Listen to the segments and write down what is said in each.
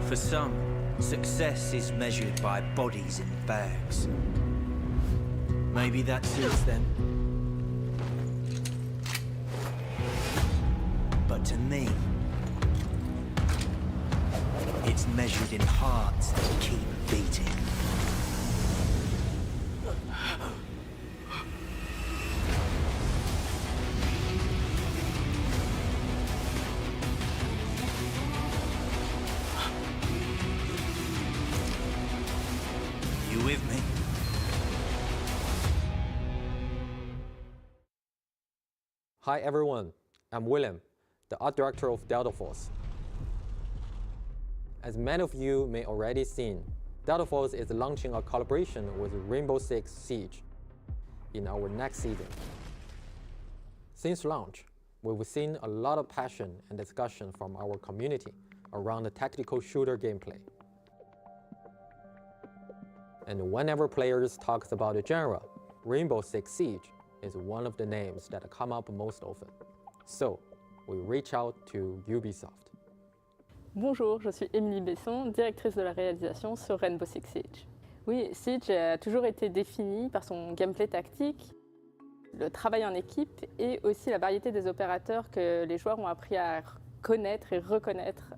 For some, success is measured by bodies in bags. Maybe that suits them. But to me, it's measured in hearts that keep beating. You with me? Hi everyone, I'm William, the art director of Delta Force. As many of you may already seen, Delta Force is launching a collaboration with Rainbow Six Siege in our next season. Since launch, we've seen a lot of passion and discussion from our community around the tactical shooter gameplay. And whenever players talk about the genre, Rainbow Six Siege is one of the names that come up most often. So, we reach out to Ubisoft. Bonjour, je suis Émilie Besson, directrice de la réalisation sur Rainbow Six Siege. Oui, Siege a toujours été défini par son gameplay tactique, le travail en équipe et aussi la variété des opérateurs que les joueurs ont appris à connaître et reconnaître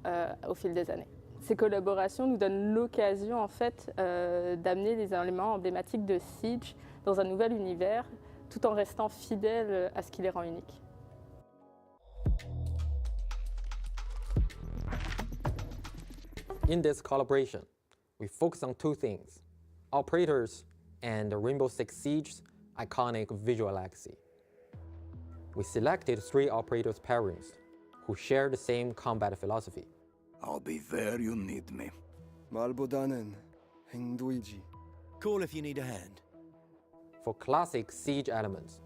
au fil des années. Ces collaborations nous donnent l'occasion en fait d'amener les éléments emblématiques de Siege dans un nouvel univers tout en restant fidèles à ce qui les rend uniques. In this collaboration, we focus on two things: operators and the Rainbow Six Siege's iconic visual legacy. We selected 3 operators pairings who share the same combat philosophy. I'll be there you need me. 말보다는 행동이지. Call if you need a hand. For classic Siege elements,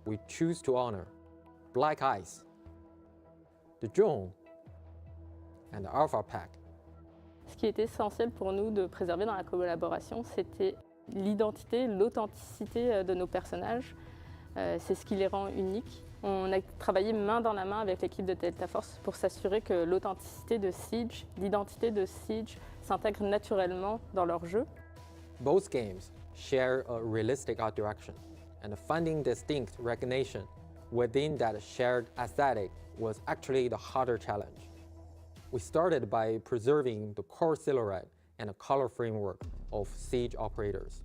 we choose to honor Black Ice, the Drone, and the Alpha Pack. Ce qui était essentiel pour nous de préserver dans la collaboration, c'était l'identité, l'authenticité de nos personnages. C'est ce qui les rend uniques. On a travaillé main dans la main avec l'équipe de Delta Force pour s'assurer que l'authenticité de Siege, l'identité de Siege s'intègre naturellement dans leur jeu. Both games share a realistic art direction, and finding distinct recognition within that shared aesthetic was actually the harder challenge. We started by preserving the core silhouette and the color framework of Siege operators.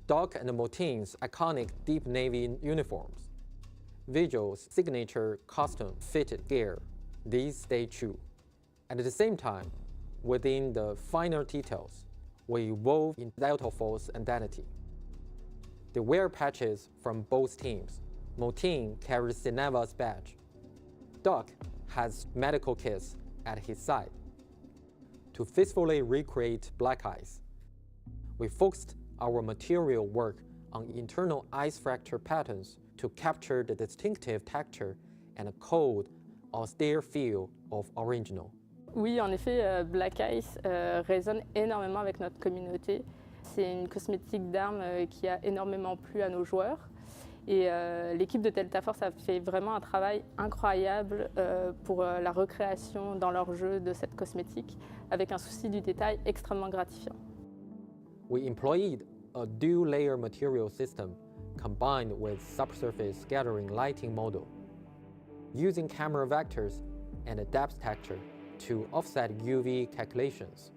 Doc and Motin's iconic deep navy uniforms, Vigil's signature custom-fitted gear, these stay true. At the same time, within the finer details, we evolve in Delta Force identity. They wear patches from both teams. Motin carries Cineva's badge. Doc has medical kits at his side. To faithfully recreate Black Ice, we focused our material work on internal ice fracture patterns to capture the distinctive texture and cold, austere feel of original. Oui, en effet, Black Ice résonne énormément avec notre communauté. C'est une cosmétique d'armes qui a énormément plu à nos joueurs. Et l'équipe de Delta Force a fait vraiment un travail incroyable pour la recréation dans leur jeu de cette cosmétique, avec un souci du détail extrêmement gratifiant. We employed a dual-layer material system combined with subsurface scattering lighting model. Using camera vectors and a depth texture to offset UV calculations,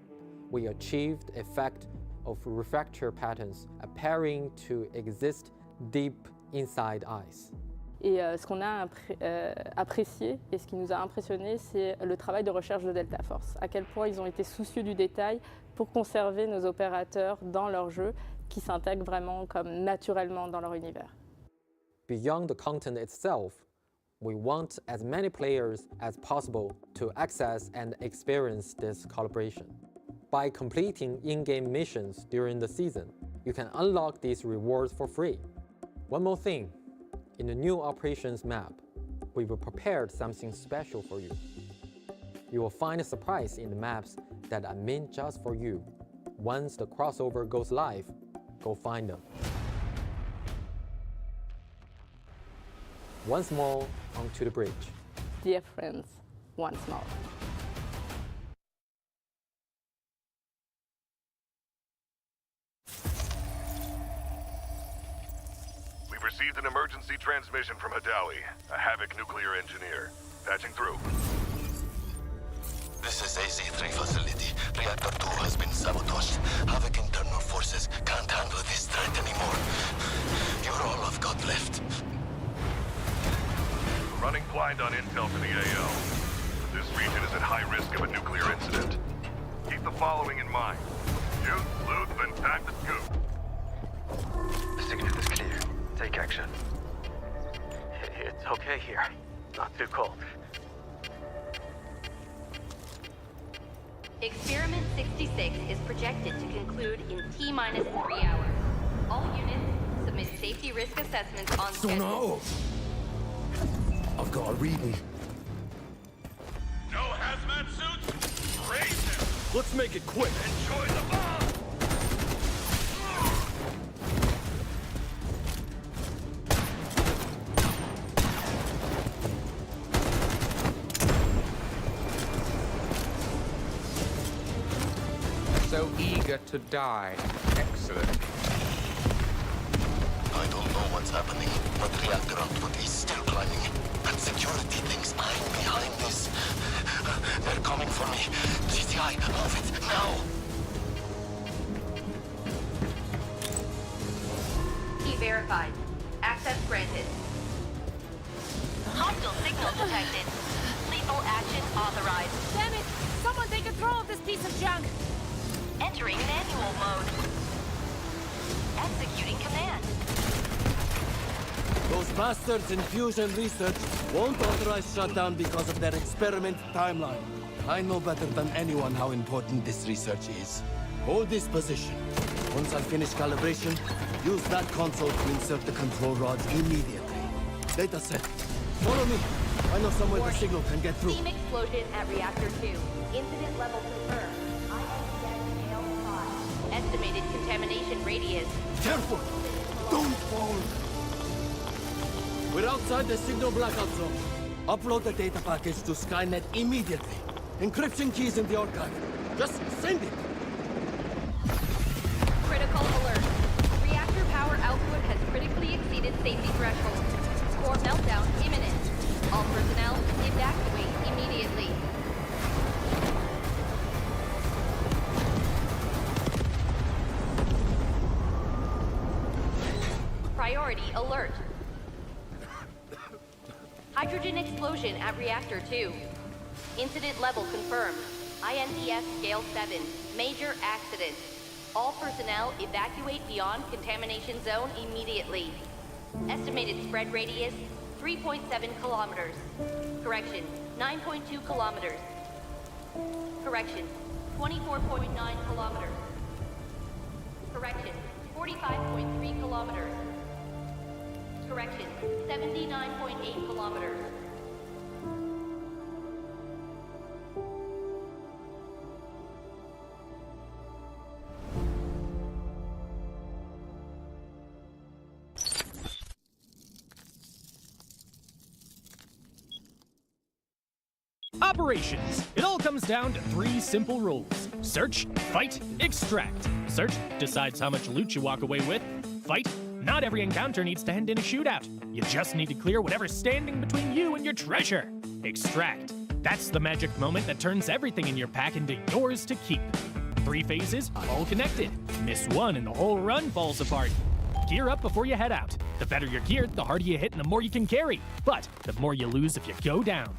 we achieved effect of refractor patterns appearing to exist deep inside ice. Et ce qu'on a apprécié et ce qui nous a impressionné, c'est le travail de recherche de Delta Force. À quel point ils ont été soucieux du détail pour conserver nos opérateurs dans leur jeu, qui s'intègrent vraiment comme naturellement dans leur univers. Beyond the content itself, we want as many players as possible to access and experience this collaboration. By completing in-game missions during the season, you can unlock these rewards for free. One more thing, in the new operations map, we've prepared something special for you. You will find a surprise in the maps that are meant just for you. Once the crossover goes live, go find them. Once more, onto the bridge. Dear friends, once more. received an emergency transmission from Hadawi, a Havoc nuclear engineer. Patching through. This is AZ-3 facility. Reactor 2 has been sabotaged. Havoc internal forces can't handle this threat anymore. You're all I've got left. Running blind on intel for the AO. This region is at high risk of a nuclear incident. Keep the following in mind. Shoot, loot, then back the scoop. The signal is clear. Take action. It's okay here. Not too cold. Experiment 66 is projected to conclude in T-minus 3 hours. All units submit safety risk assessments on schedule. I've got a reading. No hazmat suits? Raise them! Let's make it quick. Enjoy the bomb! So eager to die. Excellent. I don't know what's happening, but reactor output is still climbing. And security thinks I'm behind this. They're coming for me. GTI, move it, now! Key verified. Access granted. Hostile signal detected. Lethal action authorized. Damn it! Someone take control of this piece of junk! Entering manual mode. Executing command. Those bastards in fusion research won't authorize shutdown because of their experiment timeline. I know better than anyone how important this research is. Hold this position. Once I finish calibration, use that console to insert the control rods immediately. Data set. Follow me. I know somewhere the signal can get through. Steam explosion at reactor 2. Incident level confirmed. Estimated contamination radius. Careful! Don't fall! We're outside the signal blackout zone. Upload the data package to Skynet immediately. Encryption keys in the archive. Just send it! Critical alert. Reactor power output has critically exceeded safety thresholds. Core meltdown imminent. All personnel evacuate immediately. Priority alert. Hydrogen explosion at reactor 2. Incident level confirmed. INTS scale 7. Major accident. All personnel evacuate beyond contamination zone immediately. Estimated spread radius 3.7 kilometers. Correction, 9.2 kilometers. Correction, 24.9 kilometers. Correction, 45.3 kilometers. Correction, 79.8 kilometers. Operations. It all comes down to 3 simple rules. Search, fight, extract. Search decides how much loot you walk away with. Fight. Not every encounter needs to end in a shootout. You just need to clear whatever's standing between you and your treasure. Extract. That's the magic moment that turns everything in your pack into yours to keep. 3 phases, all connected. Miss one and the whole run falls apart. Gear up before you head out. The better you're geared, the harder you hit and the more you can carry. But the more you lose if you go down.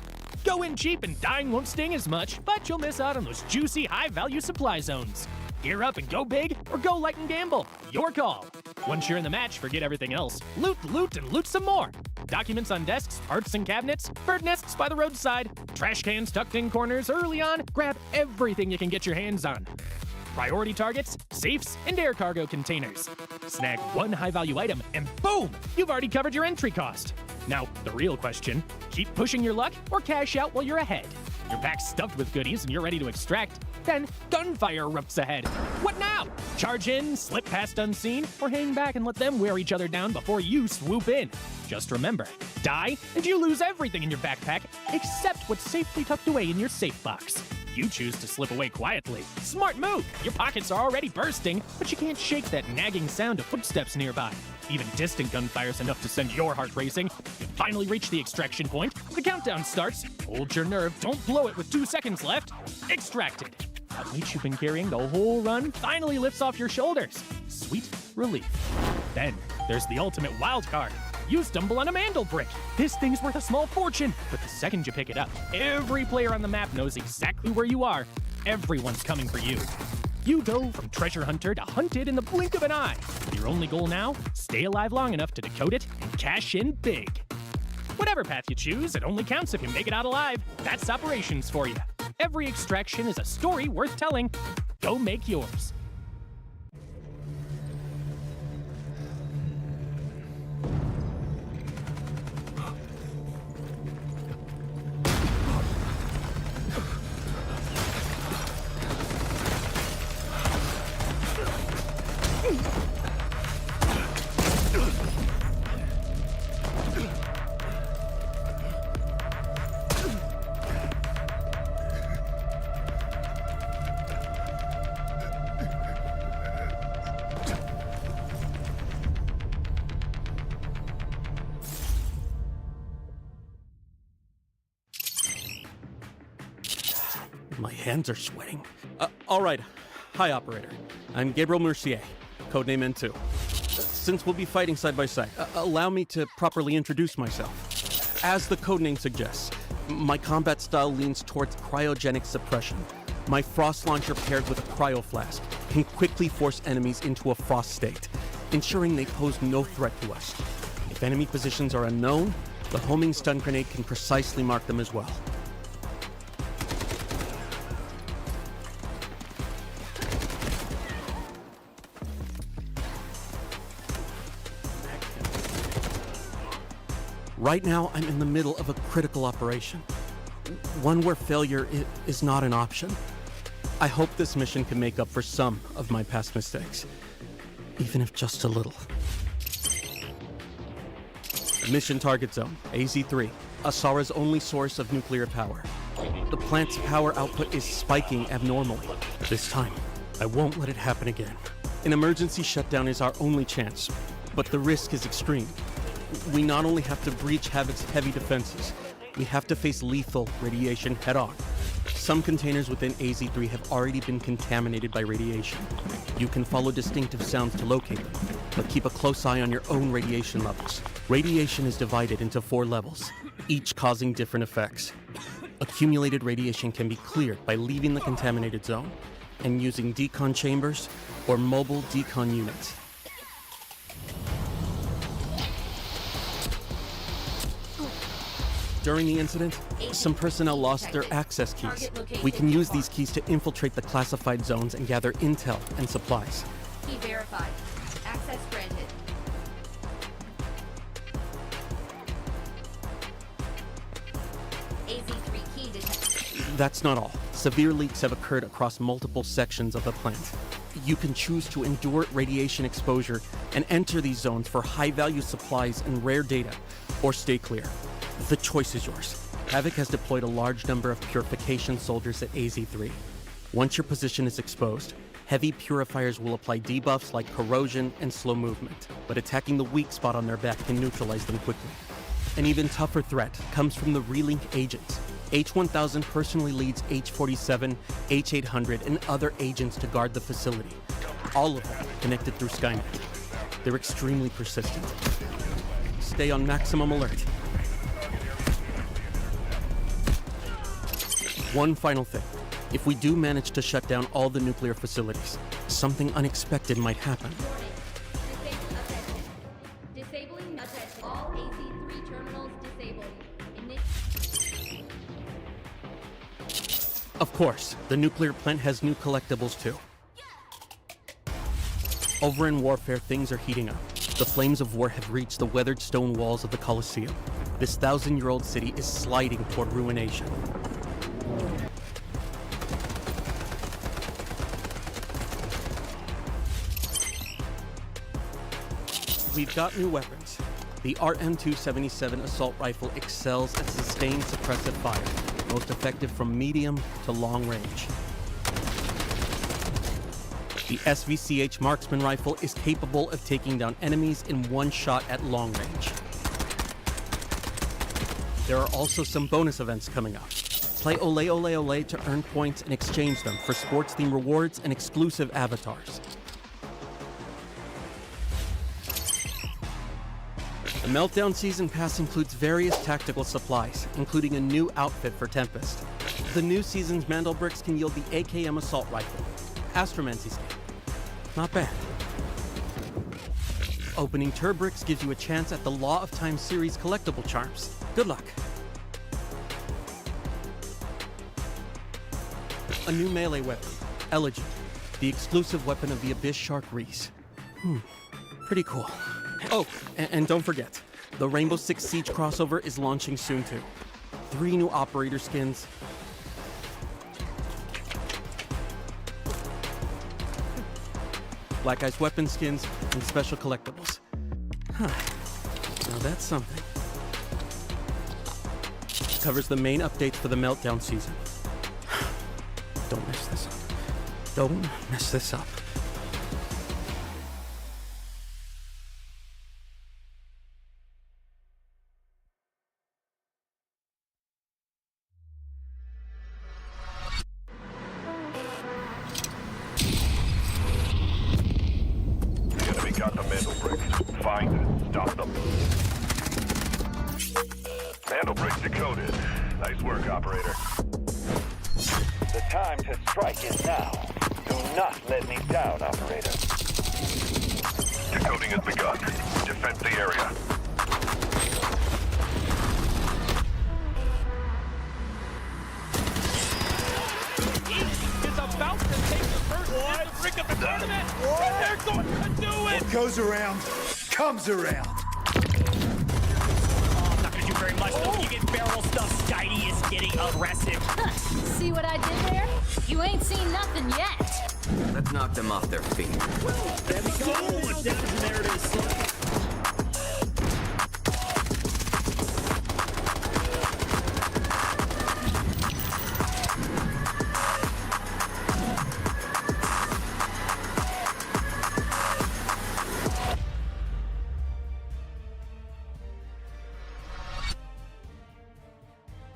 Go in cheap and dying won't sting as much, but you'll miss out on those juicy, high-value supply zones. Gear up and go big, or go light and gamble. Your call. Once you're in the match, forget everything else. Loot, and loot some more. Documents on desks, parts and cabinets, bird nests by the roadside, trash cans tucked in corners early on. Grab everything you can get your hands on. Priority targets, safes, and air cargo containers. Snag one high-value item, and boom! You've already covered your entry cost. Now, the real question, keep pushing your luck or cash out while you're ahead. Your pack's stuffed with goodies and you're ready to extract. Then, gunfire erupts ahead. What now? Charge in, slip past unseen, or hang back and let them wear each other down before you swoop in. Just remember, die and you lose everything in your backpack except what's safely tucked away in your safe box. You choose to slip away quietly. Smart move! Your pockets are already bursting, but you can't shake that nagging sound of footsteps nearby. Even distant gunfire's enough to send your heart racing. You finally reach the extraction point. The countdown starts. Hold your nerve, don't blow it with 2 seconds left. Extracted. That weight you've been carrying the whole run finally lifts off your shoulders. Sweet relief. Then there's the ultimate wild card. You stumble on a Mandelbrick. This thing's worth a small fortune, but the second you pick it up, every player on the map knows exactly where you are. Everyone's coming for you. You go from treasure hunter to hunted in the blink of an eye. Your only goal now, stay alive long enough to decode it and cash in big. Whatever path you choose, it only counts if you make it out alive. That's operations for you. Every extraction is a story worth telling. Go make yours. My hands are sweating. All right. Hi, operator. I'm Gabriel Mercier, codename N2. Since we'll be fighting side by side, allow me to properly introduce myself. As the codename suggests, my combat style leans towards cryogenic suppression. My frost launcher paired with a cryo flask can quickly force enemies into a frost state, ensuring they pose no threat to us. If enemy positions are unknown, the homing stun grenade can precisely mark them as well. Right now, I'm in the middle of a critical operation. One where failure is not an option. I hope this mission can make up for some of my past mistakes, even if just a little. Mission target zone, AZ3, Asara's only source of nuclear power. The plant's power output is spiking abnormally. This time, I won't let it happen again. An emergency shutdown is our only chance, but the risk is extreme. We not only have to breach Havoc's heavy defenses, we have to face lethal radiation head-on. Some containers within AZ3 have already been contaminated by radiation. You can follow distinctive sounds to locate them, but keep a close eye on your own radiation levels. Radiation is divided into 4 levels, each causing different effects. Accumulated radiation can be cleared by leaving the contaminated zone and using decon chambers or mobile decon units. During the incident, some personnel lost their access keys. We can use these keys to infiltrate the classified zones and gather intel and supplies. Key verified. Access granted. AZ3 key detected. That's not all. Severe leaks have occurred across multiple sections of the plant. You can choose to endure radiation exposure and enter these zones for high-value supplies and rare data, or stay clear. The choice is yours. Havoc has deployed a large number of purification soldiers at AZ3. Once your position is exposed, heavy purifiers will apply debuffs like corrosion and slow movement, but attacking the weak spot on their back can neutralize them quickly. An even tougher threat comes from the relink agents. H-1000 personally leads H-47, H-800, and other agents to guard the facility, all of them connected through Skynet. They're extremely persistent. Stay on maximum alert. One final thing. If we do manage to shut down all the nuclear facilities, something unexpected might happen. Disabling all AZ3 terminals disabled. Of course, the nuclear plant has new collectibles too. Over in warfare, things are heating up. The flames of war have reached the weathered stone walls of the Colosseum. This 1,000-year-old city is sliding toward ruination. We've got new weapons. The RM-277 assault rifle excels at sustained suppressive fire. most effective from medium to long range. The SVCH marksman rifle is capable of taking down enemies in one shot at long range. There are also some bonus events coming up. Play Ole Ole Ole to earn points and exchange them for sports-themed rewards and exclusive avatars. The Meltdown Season Pass includes various tactical supplies, including a new outfit for Tempest. The new season's Mandelbricks can yield the AKM Assault Rifle. Astromancy skin. Not bad. Opening Turbricks gives you a chance at the Law of Time series collectible charms. Good luck. A new melee weapon, Elegant, the exclusive weapon of the Abyss Shark Reese. Pretty cool. Oh, and don't forget, the Rainbow Six Siege crossover is launching soon too. 3 new operator skins. Black Ice weapon skins, and special collectibles. Now that's something. Covers the main updates for the Meltdown season. Don't mess this up. Don't mess this up. The enemy got the Mandelbrick. Find it. Stop them. Mandelbrick decoded. Nice work, operator. The time to strike is now. Do not let me down, operator. Decoding has begun. Defend the area. Is about to take the first brick of the tournament, and they're going to do it! What goes around, comes around. Oh, not gonna do very much, though. You get barrel stuff. Skydie is getting aggressive. See what I did there? You ain't seen nothing yet. Let's knock them off their feet. There we go. Damage, there it is.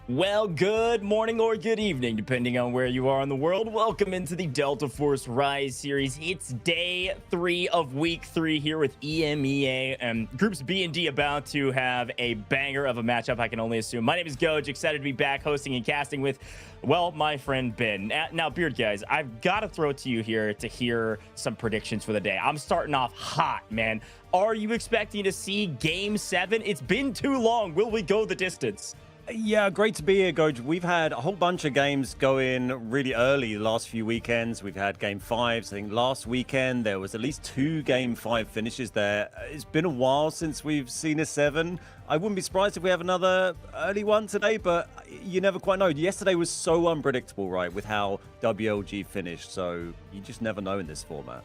Well, good morning or good evening, depending on where you are in the world. Welcome into the Delta Force Rise series. It's day 3 of week 3 here with EMEA, and groups B and D about to have a banger of a matchup, I can only assume. My name is Goj, excited to be back hosting and casting with, well, my friend Ben. Now, Beard guys, I've got to throw it to you here to hear some predictions for the day. I'm starting off hot, man. Are you expecting to see Game 7? It's been too long. Will we go the distance? Yeah, great to be here, Goj. We've had a whole bunch of games going really early the last few weekends. We've had Game 5s. I think last weekend there was at least 2 Game 5 finishes there. It's been a while since we've seen a 7. I wouldn't be surprised if we have another early one today, but you never quite know. Yesterday was so unpredictable, right, with how WLG finished, so you just never know in this format.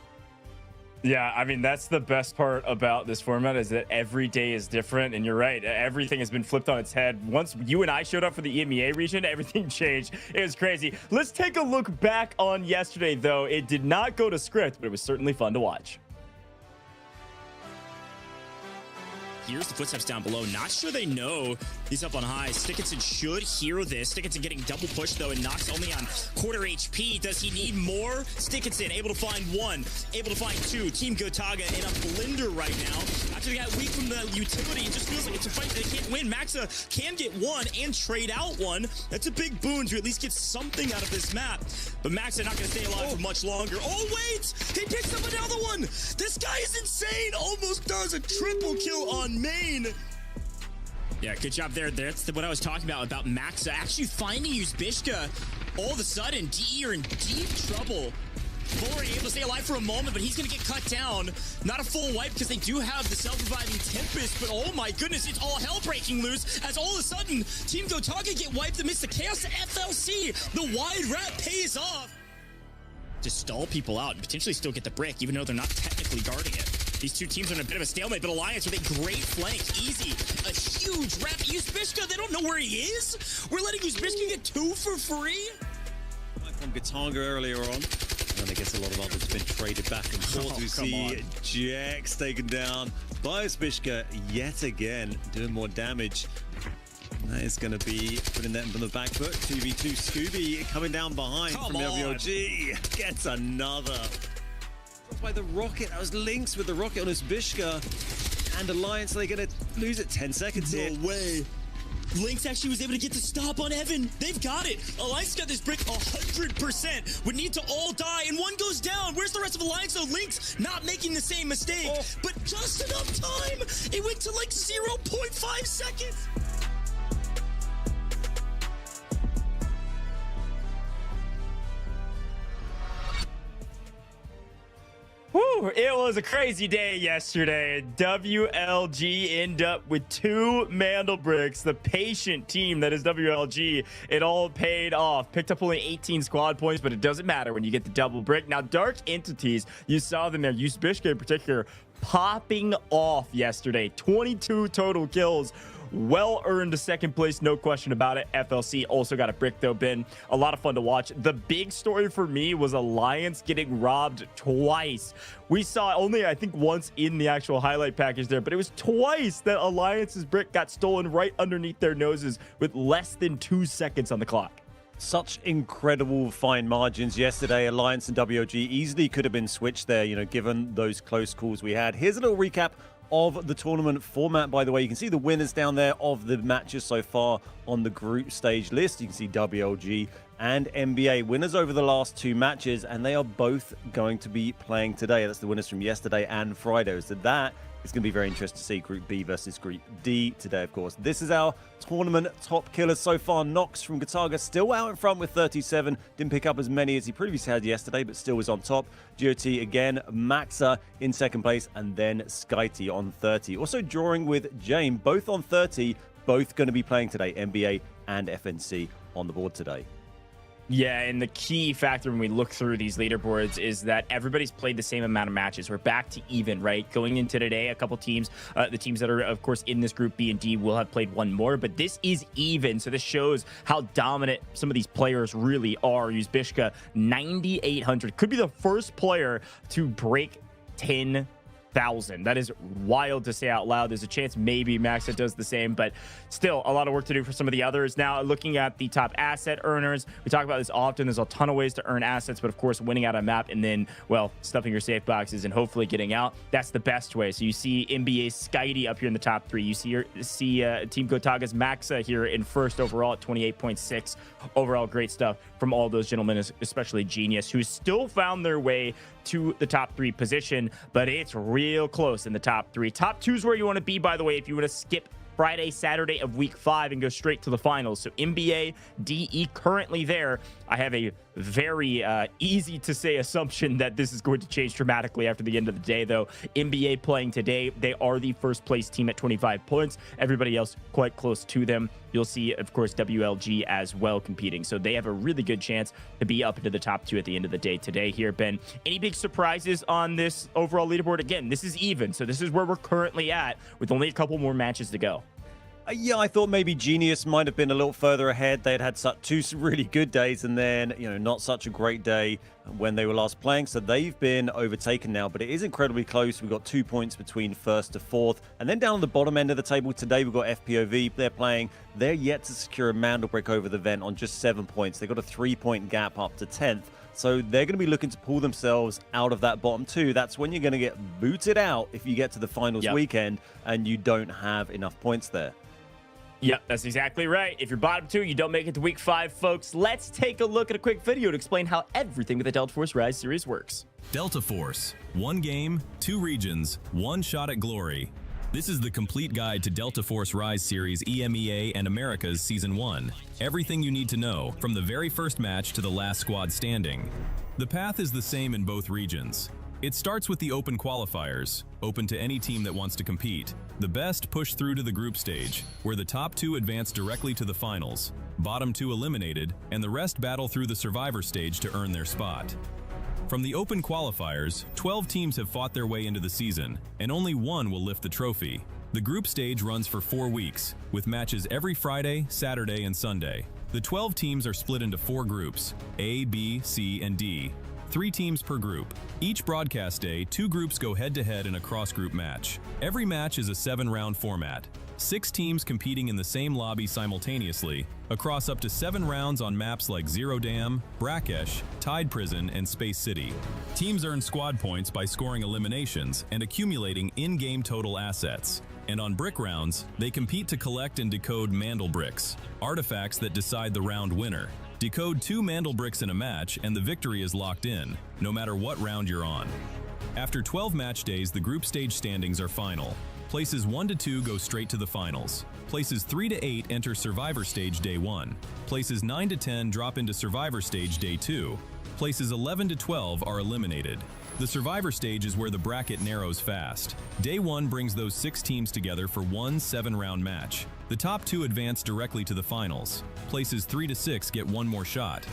Yeah, I mean, that's the best part about this format is that every day is different. And you're right. Everything has been flipped on its head. Once you and I showed up for the EMEA region, everything changed. It was crazy. Let's take a look back on yesterday, though. It did not go to script, but it was certainly fun to watch. Here's the footsteps down below. Not sure they know he's up on high. Stickinson should hear this. Stickinson getting double pushed, though, and Nox only on quarter HP. Does he need more? Stickinson able to find 1, able to find 2. Team Gotaga in a blender right now. After they got weak from the utility, it just feels like it's a fight they can't win. Maxa can get 1 and trade out 1. That's a big boon to at least get something out of this map. But Maxa not going to stay alive for much longer. Oh, wait! He picks up another one! This guy is insane! Almost does a triple kill on main. Yeah, good job there. That's what I was talking about Maxa actually finding Uzbishka. All of a sudden, DE are in deep trouble. Already able to stay alive for a moment, but he's going to get cut down. Not a full wipe because they do have the self-reviving Tempest, but oh my goodness, it's all hell breaking loose as all of a sudden, Team Gotaga get wiped amidst the chaos to FLC. The wide wrap pays off. To stall people out and potentially still get the brick, even though they're not technically guarding it. These two teams are in a bit of a stalemate, but Alliance with a great flank. Easy. A huge wrap. Uzbishka, they don't know where he is. We're letting Uzbishka get 2 for free. From Gotaga earlier on. And I guess a lot of others have been traded back and forth. We see Jax taken down by Uzbishka yet again, doing more damage. That is going to be putting them on the back foot. 2v2 Scooby coming down behind from WLG. Gets another. By the rocket. That was Lynx with the rocket on Uzbishka. And Alliance, they're going to lose it 10 seconds here. No way. Lynx actually was able to get the stop on Evan. They've got it. Alliance got this brick 100%. Would need to all die, and one goes down. Where's the rest of Alliance? So Lynx not making the same mistake, but just enough time. It went to like 0.5 seconds. Whew, it was a crazy day yesterday. WLG end up with 2 Mandelbricks. The patient team that is WLG, it all paid off. Picked up only 18 squad points, but it doesn't matter when you get the double brick. Now, Dark Entities, you saw them there. Uzbishka in particular, popping off yesterday. 22 total kills. Well earned second place, no question about it. FLC also got a brick though, Ben. A lot of fun to watch. The big story for me was Alliance getting robbed twice. We saw only, I think, once in the actual highlight package there, but it was twice that Alliance's brick got stolen right underneath their noses with less than 2 seconds on the clock. Such incredible fine margins yesterday. Alliance and WLG easily could have been switched there, given those close calls we had. Here's a little recap of the tournament format. By the way, you can see the winners down there of the matches so far on the group stage list. You can see WLG and NBA winners over the last 2 matches, and they are both going to be playing today. That's the winners from yesterday and Friday. So that is going to be very interesting to see Group B versus Group D today, of course. This is our tournament top killers so far. Nox from Gotaga still out in front with 37. Didn't pick up as many as he previously had yesterday, but still was on top. GOT again, Maxa in second place, and then Skyty on 30. Also drawing with Jame, both on 30, both going to be playing today. NBA and FNC on the board today. Yeah, and the key factor when we look through these leaderboards is that everybody's played the same amount of matches. We're back to even, right? Going into today, a couple teams, the teams that are, of course, in this group B and D will have played one more, but this is even. So this shows how dominant some of these players really are. Uzbishka, 9,800. Could be the first player to break 10,000. That is wild to say out loud. There's a chance maybe Maxa does the same, but still a lot of work to do for some of the others. Now, looking at the top asset earners, we talk about this often. There's a ton of ways to earn assets, but of course, winning out a map and then, well, stuffing your safe boxes and hopefully getting out. That's the best way. So you see NBA Skyty up here in the top 3. You see Team Gotaga's Maxa here in first overall at 28.6. Overall, great stuff from all those gentlemen, especially Genius, who still found their way to the top 3 position, but it's real close in the top 3. Top 2 is where you want to be, by the way, if you want to skip Friday, Saturday of week 5 and go straight to the finals. So NBA, DE currently there. I have a very easy to say assumption that this is going to change dramatically after the end of the day, though. NBA playing today, they are the first place team at 25 points. Everybody else quite close to them. You'll see, of course, WLG as well competing. So they have a really good chance to be up into the top 2 at the end of the day today here, Ben. Any big surprises on this overall leaderboard? Again, this is even. So this is where we're currently at with only a couple more matches to go. Yeah, I thought maybe Genius might have been a little further ahead. They had such 2 really good days and then, not such a great day when they were last playing. So they've been overtaken now, but it is incredibly close. We've got 2 points between first to fourth. And then down on the bottom end of the table today, we've got FPOV. They're playing. They're yet to secure a Mandelbrick over the vent on just 7 points. They've got a 3-point gap up to 10th. So they're going to be looking to pull themselves out of that bottom 2. That's when you're going to get booted out if you get to the finals weekend and you don't have enough points there. Yep, that's exactly right. If you're bottom 2, you don't make it to week 5, folks. Let's take a look at a quick video to explain how everything with the Delta Force Rise series works. Delta Force. 1 game, 2 regions, 1 shot at glory. This is the complete guide to Delta Force Rise Series EMEA and Americas Season 1. Everything you need to know, from the very first match to the last squad standing. The path is the same in both regions. It starts with the open qualifiers, open to any team that wants to compete. The best push through to the group stage, where the top 2 advance directly to the finals, bottom 2 eliminated, and the rest battle through the survivor stage to earn their spot. From the open qualifiers, 12 teams have fought their way into the season, and only one will lift the trophy. The group stage runs for 4 weeks, with matches every Friday, Saturday, and Sunday. The 12 teams are split into 4 groups, A, B, C, and D. 3 teams per group. Each broadcast day, 2 groups go head-to-head in a cross-group match. Every match is a 7-round format. 6 teams competing in the same lobby simultaneously, across up to 7 rounds on maps like Zero Dam, Brakkesh, Tide Prison, and Space City. Teams earn squad points by scoring eliminations and accumulating in-game total assets. And on brick rounds, they compete to collect and decode Mandelbricks, artifacts that decide the round winner. Decode 2 Mandelbricks in a match and the victory is locked in, no matter what round you're on. After 12 match days, the group stage standings are final. Places 1 to 2 go straight to the finals. Places 3 to 8 enter Survivor Stage Day 1. Places 9 to 10 drop into Survivor Stage Day 2. Places 11 to 12 are eliminated. The Survivor Stage is where the bracket narrows fast. Day 1 brings those 6 teams together for one 7-round match. The top 2 advance directly to the finals. Places 3 to 6 get one more shot.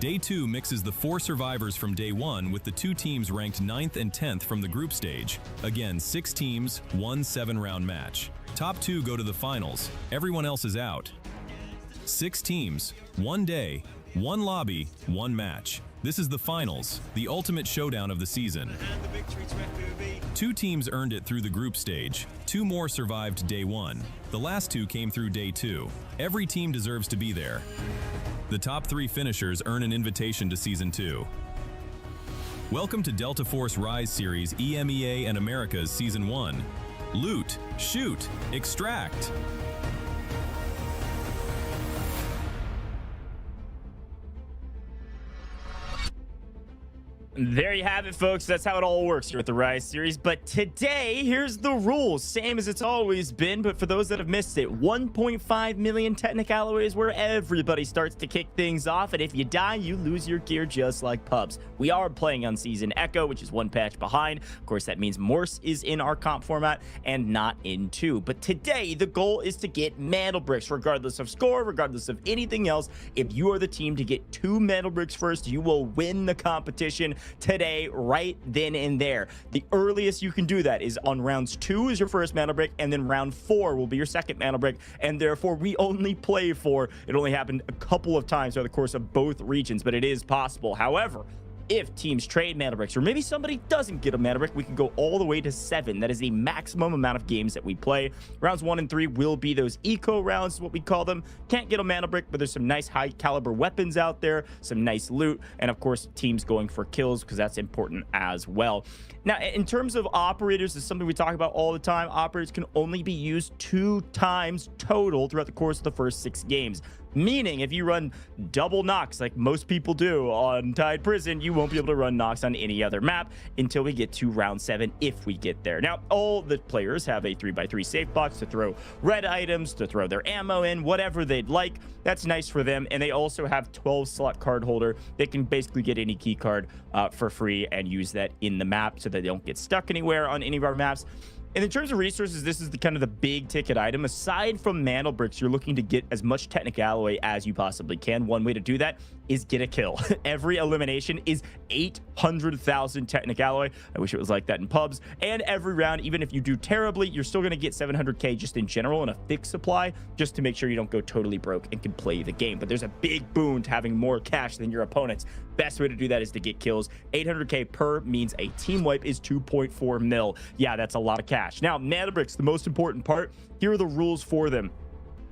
Day 2 mixes the 4 survivors from Day 1 with the 2 teams ranked 9th and 10th from the group stage. Again, 6 teams, one 7-round match. Top 2 go to the finals. Everyone else is out. 6 teams, 1 day, 1 lobby, 1 match. This is the finals, the ultimate showdown of the season. 2 teams earned it through the group stage. 2 more survived Day 1. The last 2 came through Day 2. Every team deserves to be there. The top 3 finishers earn an invitation to Season 2. Welcome to Delta Force Rise Series EMEA and Americas Season 1. Loot, shoot, extract. There you have it, folks. That's how it all works here at the Rise series. But today, here's the rules. Same as it's always been, but for those that have missed it, 1.5 million Technicalloy is where everybody starts to kick things off. And if you die, you lose your gear just like pubs. We are playing on Season Echo, which is 1 patch behind. Of course, that means Morse is in our comp format and not in 2. But today, the goal is to get Mandelbricks, regardless of score, regardless of anything else. If you are the team to get 2 Mandelbricks first, you will win the competition today, right then and there. The earliest you can do that is on rounds 2 is your first Mandelbrick, and then round 4 will be your second Mandelbrick, and therefore we only play for, it only happened a couple of times throughout the course of both regions, but it is possible. However, if teams trade Mandelbricks, or maybe somebody doesn't get a Mandelbrick, we can go all the way to 7. That is the maximum amount of games that we play. Rounds 1 and 3 will be those eco rounds, is what we call them. Can't get a Mandelbrick, but there's some nice high caliber weapons out there, some nice loot, and of course teams going for kills, because that's important as well. Now, in terms of operators, this is something we talk about all the time. Operators can only be used 2 times total throughout the course of the first 6 games. Meaning, if you run double Nox like most people do on Tide Prison, you won't be able to run Nox on any other map until we get to round 7, if we get there. Now, all the players have a 3x3 safe box to throw red items, to throw their ammo in, whatever they'd like. That's nice for them. And they also have 12 slot card holder. They can basically get any key card for free and use that in the map so that they don't get stuck anywhere on any of our maps. And in terms of resources, this is the kind of the big ticket item. Aside from Mandelbricks, you're looking to get as much Technicalloy as you possibly can. One way to do that is get a kill. Every elimination is 800,000 Technicalloy. I wish it was like that in pubs. And every round, even if you do terribly, you're still going to get 700k just in general and a fixed supply, just to make sure you don't go totally broke and can play the game. But there's a big boon to having more cash than your opponents. Best way to do that is to get kills. 800k per means a team wipe is 2.4 mil. Yeah, that's a lot of cash. Now, Mandelbricks, the most important part, here are the rules for them.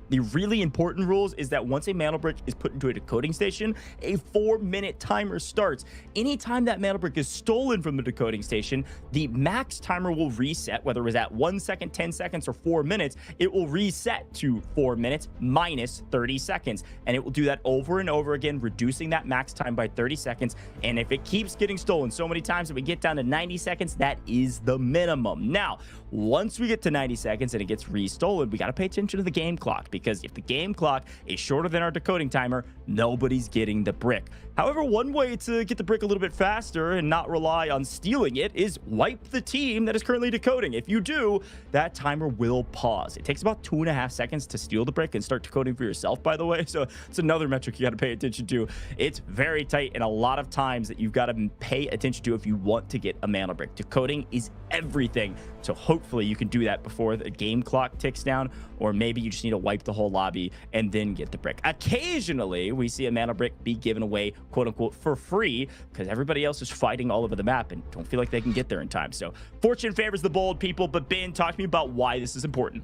The really important rules is that once a Mandelbrick is put into a decoding station, a 4-minute timer starts. Anytime that Mandelbrick is stolen from the decoding station, the max timer will reset, whether it was at 1 second, 10 seconds, or 4 minutes, it will reset to 4 minutes minus 30 seconds. And it will do that over and over again, reducing that max time by 30 seconds. And if it keeps getting stolen so many times that we get down to 90 seconds, that is the minimum. Now, once we get to 90 seconds and it gets restolen, we got to pay attention to the game clock, because because if the game clock is shorter than our decoding timer, nobody's getting the brick. However, one way to get the brick a little bit faster and not rely on stealing it is wipe the team that is currently decoding. If you do, that timer will pause. It takes about 2.5 seconds to steal the brick and start decoding for yourself, by the way. So it's another metric you got to pay attention to. It's very tight and a lot of times that you've got to pay attention to if you want to get a Mandelbrick. Decoding is everything. So hopefully you can do that before the game clock ticks down, or maybe you just need to wipe the whole lobby and then get the brick. Occasionally, we see a Mandelbrick be given away, quote unquote, for free because everybody else is fighting all over the map and don't feel like they can get there in time. So fortune favors the bold, people. But Ben, talk to me about why this is important.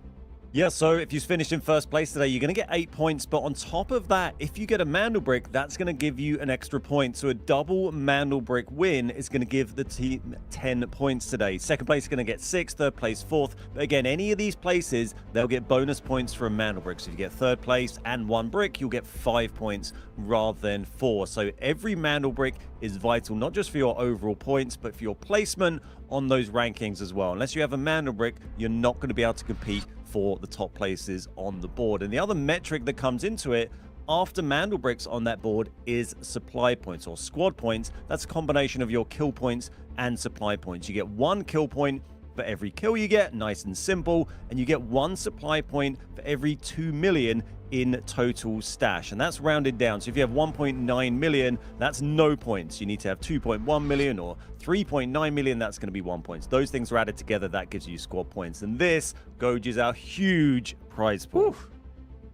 Yeah, so if you finish in first place today, you're going to get 8 points. But on top of that, if you get a Mandelbrick, that's going to give you an extra point. So a double Mandelbrick win is going to give the team 10 points today. Second place is going to get 6, third place 4th. But again, any of these places, they'll get bonus points for a Mandelbrick. So if you get third place and 1 brick, you'll get 5 points rather than 4. So every Mandelbrick is vital, not just for your overall points, but for your placement on those rankings as well. Unless you have a Mandelbrick, you're not going to be able to compete for the top places on the board. And the other metric that comes into it after Mandelbricks on that board is supply points or squad points. That's a combination of your kill points and supply points. You get 1 kill point for every kill you get, nice and simple, and you get 1 supply point for every 2 million in total stash, and that's rounded down. So if you have 1.9 million, that's no points. You need to have 2.1 million or 3.9 million, that's going to be 1 point. Those things are added together, that gives you squad points, and this gauges our huge prize pool.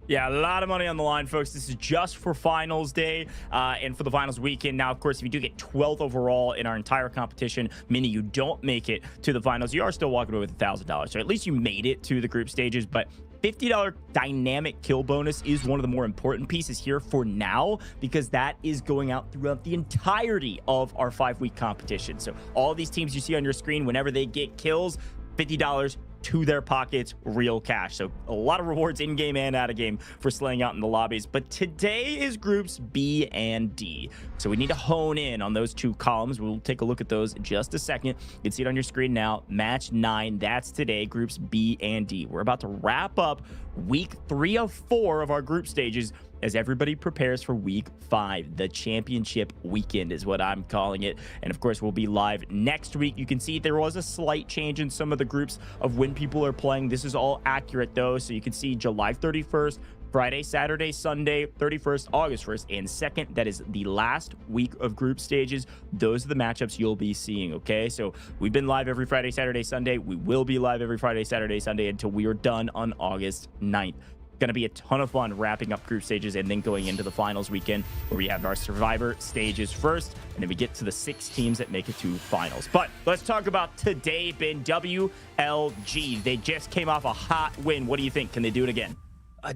Yeah, a lot of money on the line, folks. This is just for finals day and for the finals weekend. Now, of course, if you do get 12th overall in our entire competition, meaning you don't make it to the finals, you are still walking away with $1,000. So at least you made it to the group stages. But $50 dynamic kill bonus is one of the more important pieces here for now, because that is going out throughout the entirety of our 5-week competition. So all these teams you see on your screen, whenever they get kills, $50 to their pockets, real cash. So a lot of rewards in game and out of game for slaying out in the lobbies. But today is groups B and D, so we need to hone in on those 2 columns. We'll take a look at those in just a second. You can see it on your screen now. Match 9, that's today, groups B and D. We're about to wrap up week 3 of 4 of our group stages as everybody prepares for week 5. The championship weekend is what I'm calling it. And of course, we'll be live next week. You can see there was a slight change in some of the groups of when people are playing. This is all accurate though. So you can see July 31st, Friday, Saturday, Sunday, 31st, August 1st, and 2nd. That is the last week of group stages. Those are the matchups you'll be seeing, okay? So we've been live every Friday, Saturday, Sunday. We will be live every Friday, Saturday, Sunday until we are done on August 9th. Going to be a ton of fun wrapping up group stages and then going into the finals weekend, where we have our survivor stages first, and then we get to the 6 teams that make it to finals. But let's talk about today, Ben. WLG, they just came off a hot win. What do you think? Can they do it again?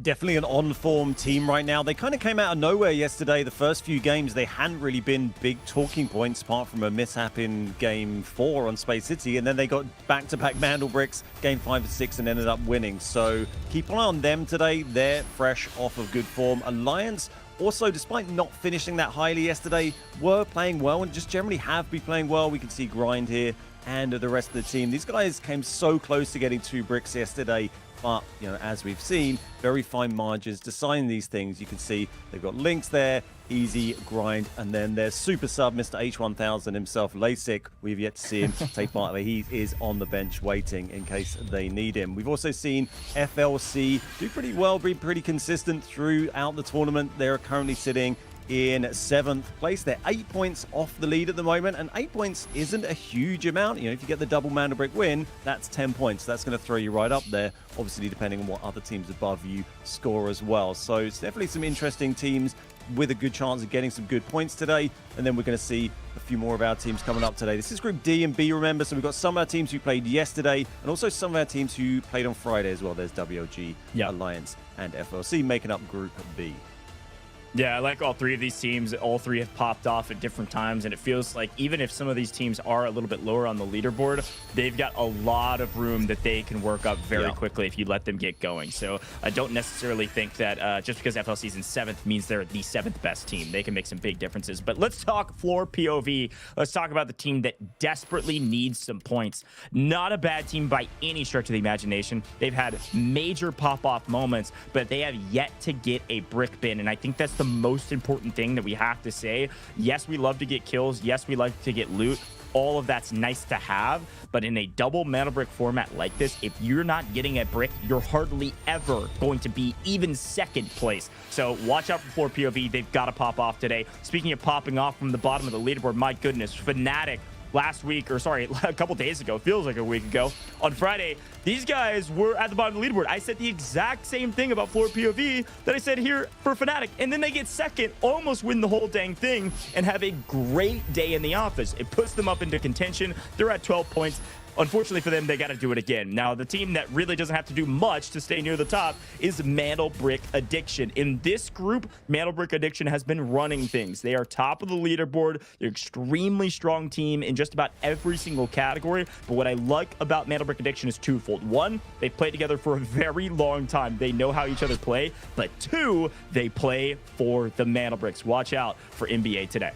Definitely an on-form team right now. They kind of came out of nowhere yesterday. The first few games, they hadn't really been big talking points, apart from a mishap in Game 4 on Space City. And then they got back-to-back Mandelbricks, Game 5 and 6, and ended up winning. So keep an eye on them today. They're fresh off of good form. Alliance, also, despite not finishing that highly yesterday, were playing well and just generally have been playing well. We can see Grind here and the rest of the team. These guys came so close to getting 2 bricks yesterday. But, you know, as we've seen, very fine margins to sign these things. You can see they've got links there, easy, grind, and then there's super sub, Mr. H1000 himself, Lasik. We've yet to see him take part of it. He is on the bench waiting in case they need him. We've also seen FLC do pretty well, be pretty consistent throughout the tournament. They're currently sitting in 7th place. They're 8 points off the lead at the moment, and 8 points isn't a huge amount. You know, if you get the double Mandelbrick win, that's 10 points. That's going to throw you right up there, obviously depending on what other teams above you score as well. So it's definitely some interesting teams with a good chance of getting some good points today, and then we're going to see a few more of our teams coming up today. This is Group D and B, remember, so we've got some of our teams who played yesterday, and also some of our teams who played on Friday as well. There's WLG, Alliance, and FLC making up Group B. Yeah, I like all three of these teams. All three have popped off at different times, and it feels like even if some of these teams are a little bit lower on the leaderboard, they've got a lot of room that they can work up very quickly if you let them get going. So I don't necessarily think that just because FLC is in 7th means they're the 7th best team. They can make some big differences. But let's talk floor POV. Let's talk about the team that desperately needs some points. Not a bad team by any stretch of the imagination. They've had major pop-off moments, but they have yet to get a brick bin, and I think that's the most important thing that we have to say. Yes, we love to get kills. Yes, we like to get loot. All of that's nice to have, but in a double Mandelbrick format like this, if you're not getting a brick, you're hardly ever going to be even 2nd place. So watch out for floor POV. They've got to pop off today. Speaking of popping off from the bottom of the leaderboard, my goodness, Fnatic last week, or sorry, a couple days ago, feels like a week ago, on Friday, these guys were at the bottom of the leaderboard. I said the exact same thing about floor POV that I said here for Fnatic, and then they get 2nd, almost win the whole dang thing, and have a great day in the office. It puts them up into contention. They're at 12 points. Unfortunately for them, they got to do it again. Now, the team that really doesn't have to do much to stay near the top is Mandelbrick Addiction. In this group, Mandelbrick Addiction has been running things. They are top of the leaderboard. They're an extremely strong team in just about every single category. But what I like about Mandelbrick Addiction is twofold. One, they play together for a very long time. They know how each other play. But 2, they play for the Mandelbricks. Watch out for NBA today.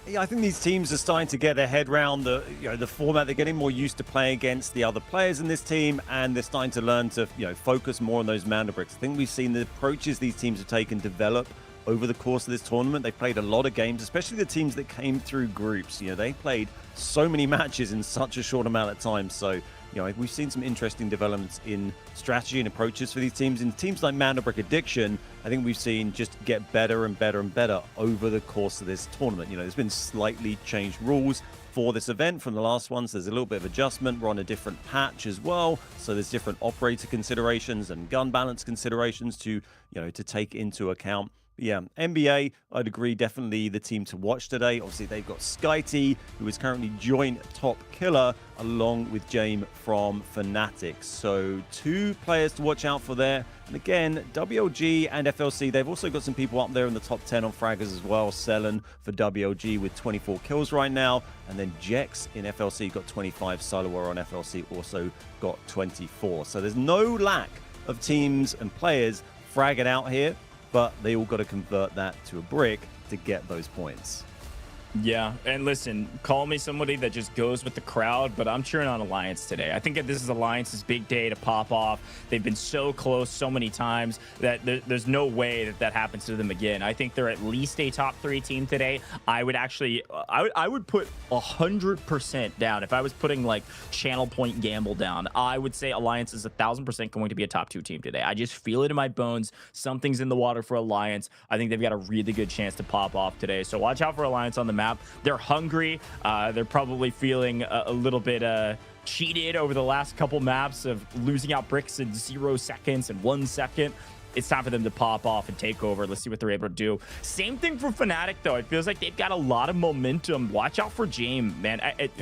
Yeah, I think these teams are starting to get their head around the format. They're getting more used to playing against the other players in this team, and they're starting to learn to focus more on those Mandelbricks. I think we've seen the approaches these teams have taken develop over the course of this tournament. They played a lot of games, especially the teams that came through groups. They played so many matches in such a short amount of time. So we've seen some interesting developments in strategy and approaches for these teams. In teams like Mandelbrick Addiction, I think we've seen just get better and better and better over the course of this tournament. There's been slightly changed rules for this event from the last one, so there's a little bit of adjustment. We're on a different patch as well, so there's different operator considerations and gun balance considerations to take into account. Yeah, NBA, I'd agree, definitely the team to watch today. Obviously, they've got Skyty, who is currently joint top killer, along with James from Fnatic. So 2 players to watch out for there. And again, WLG and FLC, they've also got some people up there in the top 10 on fraggers as well. Selen for WLG with 24 kills right now. And then Jex in FLC got 25. Silowar on FLC also got 24. So there's no lack of teams and players fragging out here, but they all got to convert that to a brick to get those points. Yeah, and listen, call me somebody that just goes with the crowd, but I'm cheering on Alliance today. I think that this is Alliance's big day to pop off. They've been so close so many times that there's no way that happens to them again. I think they're at least a top 3 team today. I would actually, I would put 100% down. If I was putting like channel point gamble down, I would say Alliance is 1,000% going to be a top 2 team today. I just feel it in my bones. Something's in the water for Alliance. I think they've got a really good chance to pop off today. So watch out for Alliance on the map. They're hungry. They're probably feeling a little bit cheated over the last couple maps of losing out bricks in 0 seconds and 1 second. It's time for them to pop off and take over. Let's see what they're able to do. Same thing for Fnatic, though. It feels like they've got a lot of momentum. Watch out for James, man.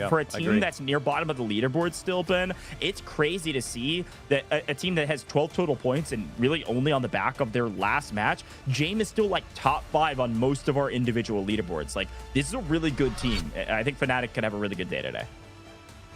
For a team that's near bottom of the leaderboard still, Ben, it's crazy to see that a team that has 12 total points and really only on the back of their last match, James is still like top 5 on most of our individual leaderboards. Like, this is a really good team. I think Fnatic could have a really good day today.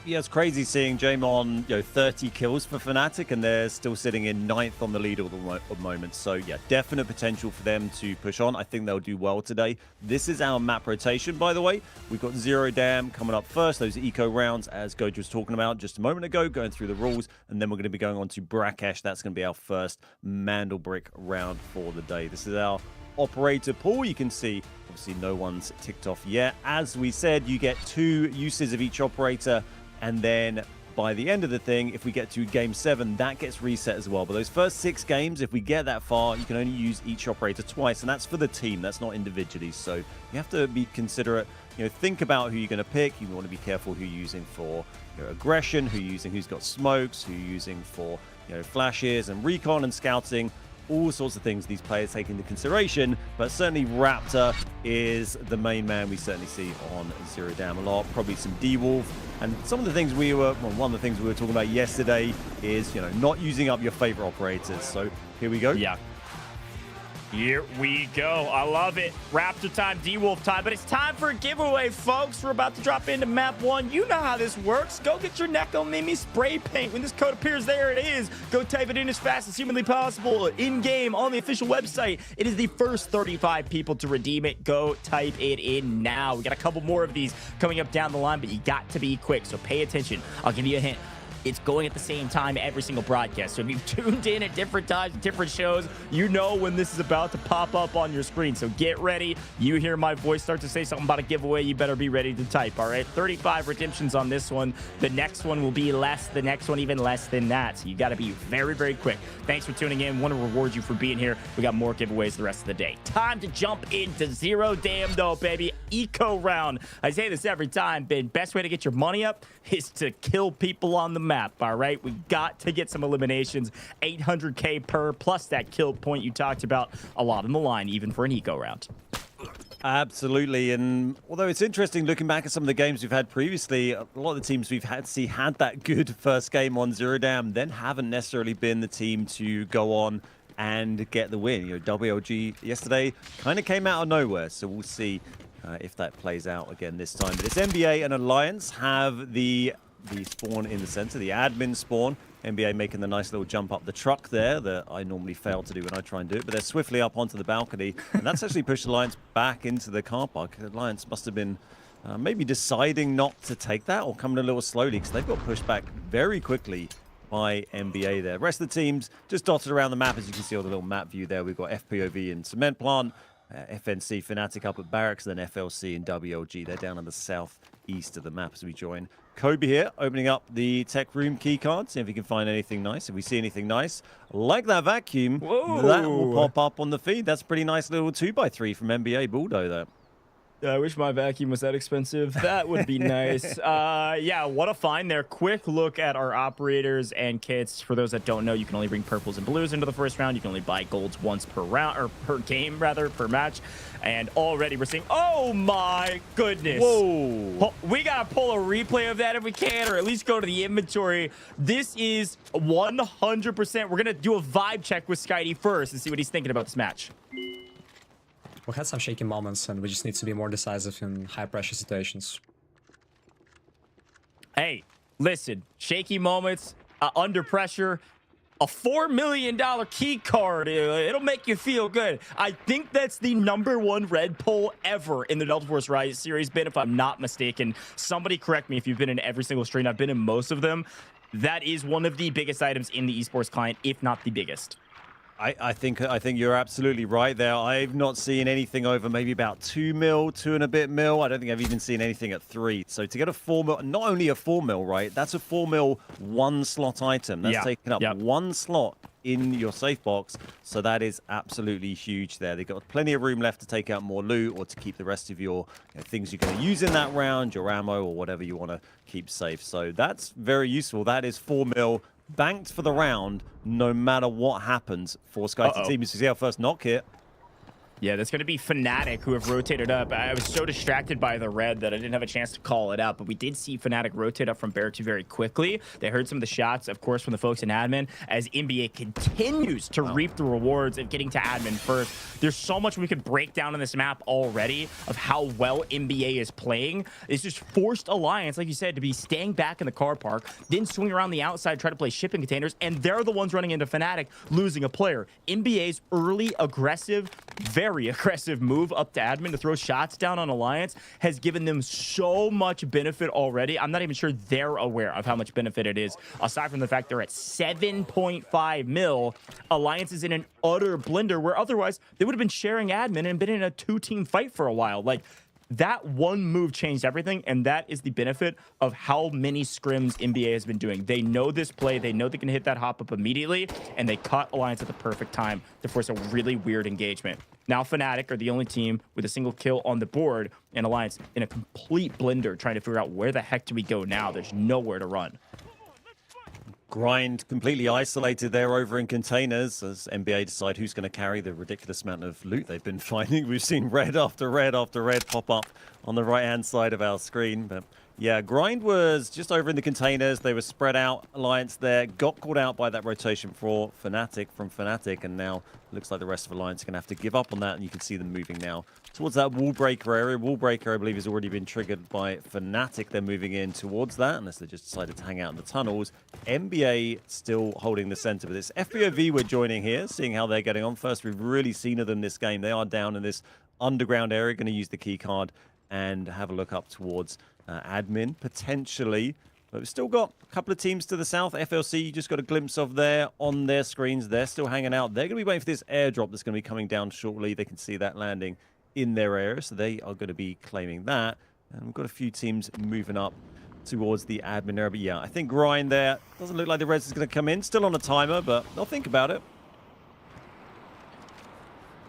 Yeah, it's crazy seeing James on 30 kills for Fnatic, and they're still sitting in 9th on the lead at the moment. So yeah, definite potential for them to push on. I think they'll do well today. This is our map rotation, by the way. We've got Zero Dam coming up first. Those eco rounds, as Gojo was talking about just a moment ago, going through the rules, and then we're going to be going on to Brakkesh. That's going to be our first Mandelbrick round for the day. This is our operator pool. You can see obviously no one's ticked off yet. As we said, you get 2 uses of each operator. And then by the end of the thing, if we get to game 7, that gets reset as well. But those first 6 games, if we get that far, you can only use each operator twice. And that's for the team. That's not individually. So you have to be considerate. Think about who you're going to pick. You want to be careful who you're using for aggression, who you're using, who's got smokes, who you're using for flashes and recon and scouting. All sorts of things these players take into consideration, but certainly Raptor is the main man we certainly see on Zero Dam a lot. Probably some D-Wolf, and some of the things one of the things we were talking about yesterday is not using up your favorite operators. So here we go. Yeah. Here we go. I love it. Raptor time, D-Wolf time, but it's time for a giveaway, folks. We're about to drop into map 1. You know how this works. Go get your Neko Mimi spray paint. When this code appears, there it is. Go type it in as fast as humanly possible in-game on the official website. It is the first 35 people to redeem it. Go type it in now. We got a couple more of these coming up down the line, but you got to be quick, so pay attention. I'll give you a hint. It's going at the same time every single broadcast. So if you've tuned in at different times, different shows, you know when this is about to pop up on your screen. So get ready. You hear my voice start to say something about a giveaway, you better be ready to type, all right? 35 redemptions on this one. The next one will be less. The next one even less than that. So you got to be very, very quick. Thanks for tuning in. Want to reward you for being here. We got more giveaways the rest of the day. Time to jump into Zero Damn Dope, baby. Eco round. I say this every time, but best way to get your money up is to kill people on the map, all right? We got to get some eliminations. 800K per, plus that kill point you talked about. A lot on the line, even for an eco round. Absolutely, and although it's interesting looking back at some of the games we've had previously, a lot of the teams we've had that good first game on Zero Damn, then haven't necessarily been the team to go on and get the win. You know, WLG yesterday kind of came out of nowhere, so we'll see if that plays out again this time. But it's NBA and Alliance have the spawn in the center, the admin spawn. NBA making the nice little jump up the truck there that I normally fail to do when I try and do it, but they're swiftly up onto the balcony, and that's actually pushed Alliance back into the car park. Alliance must have been maybe deciding not to take that or coming a little slowly, because they've got pushed back very quickly by NBA there. Rest of the teams just dotted around the map, as you can see on the little map view there. We've got FPOV and Cement Plant, FNC, Fnatic up at Barracks, then FLC and WLG. They're down on the southeast of the map as we join. Kobe here, opening up the tech room key card, see if we can find anything nice. If we see anything nice, like that vacuum, that will pop up on the feed. That's a pretty nice little 2x3 from NBA Bulldo there. I wish my vacuum was that expensive. That would be nice. Yeah, what a find there. Quick look at our operators and kits. For those that don't know, you can only bring purples and blues into the first round. You can only buy golds once per round, or per game, rather, per match. And already we're seeing, oh my goodness. Whoa. We got to pull a replay of that if we can, or at least go to the inventory. This is 100%. We're going to do a vibe check with Skydie first and see what he's thinking about this match. We had some shaky moments, and we just need to be more decisive in high-pressure situations. Hey, listen, shaky moments, under pressure, a $4 million key card, it'll make you feel good. I think that's the #1 red pull ever in the Delta Force Rise series, Ben, if I'm not mistaken. Somebody correct me if you've been in every single stream. I've been in most of them. That is one of the biggest items in the esports client, if not the biggest. I think you're absolutely right there. I've not seen anything over maybe about 2 mil, 2 and a bit mil. I don't think I've even seen anything at 3. So to get a 4 mil, not only a 4 mil, right? That's a 4 mil 1 slot item. That's taking up 1 slot in your safe box. So that is absolutely huge there. They've got plenty of room left to take out more loot or to keep the rest of your things you're going to use in that round, your ammo or whatever you want to keep safe. So that's very useful. That is 4 mil. Banked for the round, no matter what happens for Skyteam team. You see our first knock hit. Yeah, that's going to be Fnatic, who have rotated up. I was so distracted by the red that I didn't have a chance to call it out, but we did see Fnatic rotate up from Bear 2 very quickly. They heard some of the shots, of course, from the folks in admin, as NBA continues to reap the rewards of getting to admin first. There's so much we could break down on this map already of how well NBA is playing. It's just forced Alliance, like you said, to be staying back in the car park, then swing around the outside, try to play shipping containers, and they're the ones running into Fnatic, losing a player. NBA's early, aggressive, very aggressive move up to admin to throw shots down on Alliance has given them so much benefit already. I'm not even sure they're aware of how much benefit it is. Aside from the fact they're at 7.5 mil, Alliance is in an utter blender where otherwise they would have been sharing admin and been in a 2-team fight for a while. Like, that one move changed everything, and that is the benefit of how many scrims NBA has been doing. They know this play, they know they can hit that hop-up immediately, and they caught Alliance at the perfect time to force a really weird engagement. Now Fnatic are the only team with a single kill on the board, and Alliance in a complete blender trying to figure out where the heck do we go now. There's nowhere to run. Grind completely isolated there over in containers as NBA decide who's going to carry the ridiculous amount of loot they've been finding. We've seen red after red after red pop up on the right-hand side of our screen, but Yeah, Grind was just over in the containers. They were spread out. Alliance there got caught out by that rotation for Fnatic from Fnatic, and now looks like the rest of Alliance are going to have to give up on that, and you can see them moving now towards that wall breaker area. Wall breaker, I believe, has already been triggered by Fnatic. They're moving in towards that, unless they just decided to hang out in the tunnels. NBA still holding the center, but it's FBOV we're joining here, seeing how they're getting on. First, we've really seen of them this game. They are down in this underground area, going to use the key card and have a look up towards admin, potentially. But we've still got a couple of teams to the south. FLC, you just got a glimpse of there on their screens. They're still hanging out. They're going to be waiting for this airdrop that's going to be coming down shortly. They can see that landing in their area, so they are going to be claiming that. And we've got a few teams moving up towards the admin area. But yeah, I think Grind there doesn't look like the Reds is going to come in. Still on a timer, but they'll think about it.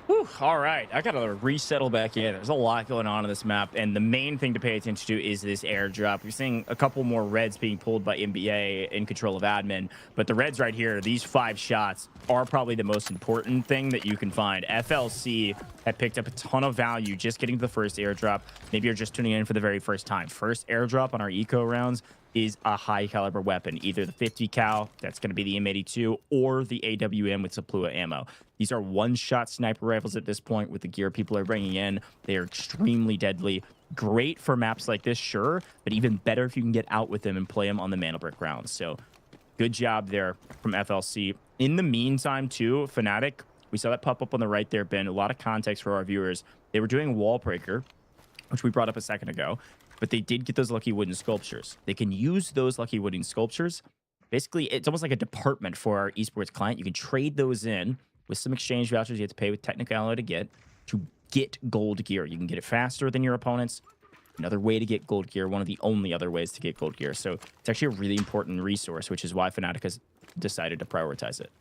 Whew, all right, I gotta resettle back in. There's a lot going on this map, and the main thing to pay attention to is this airdrop. We're seeing a couple more Reds being pulled by NBA in control of admin, but the Reds right here, these 5 shots are probably the most important thing that you can find. FLC have picked up a ton of value just getting to the first airdrop. Maybe you're just tuning in for the very first time. First airdrop on our eco rounds is a high caliber weapon, either the 50 cal, that's going to be the M82, or the AWM with Saplua ammo. These are one-shot sniper rifles at this point with the gear people are bringing in. They are extremely deadly. Great for maps like this, sure, but even better if you can get out with them and play them on the Mandelbrick rounds. So good job there from FLC. In the meantime, too, Fnatic, we saw that pop up on the right there, Ben. A lot of context for our viewers. They were doing wall breaker, which we brought up a second ago, but they did get those lucky wooden sculptures. They can use those lucky wooden sculptures. Basically, it's almost like a department for our esports client. You can trade those in with some exchange vouchers you have to pay with technical alloy to get gold gear. You can get it faster than your opponents. Another way to get gold gear, one of the only other ways to get gold gear. So it's actually a really important resource, which is why Fnatic has decided to prioritize it.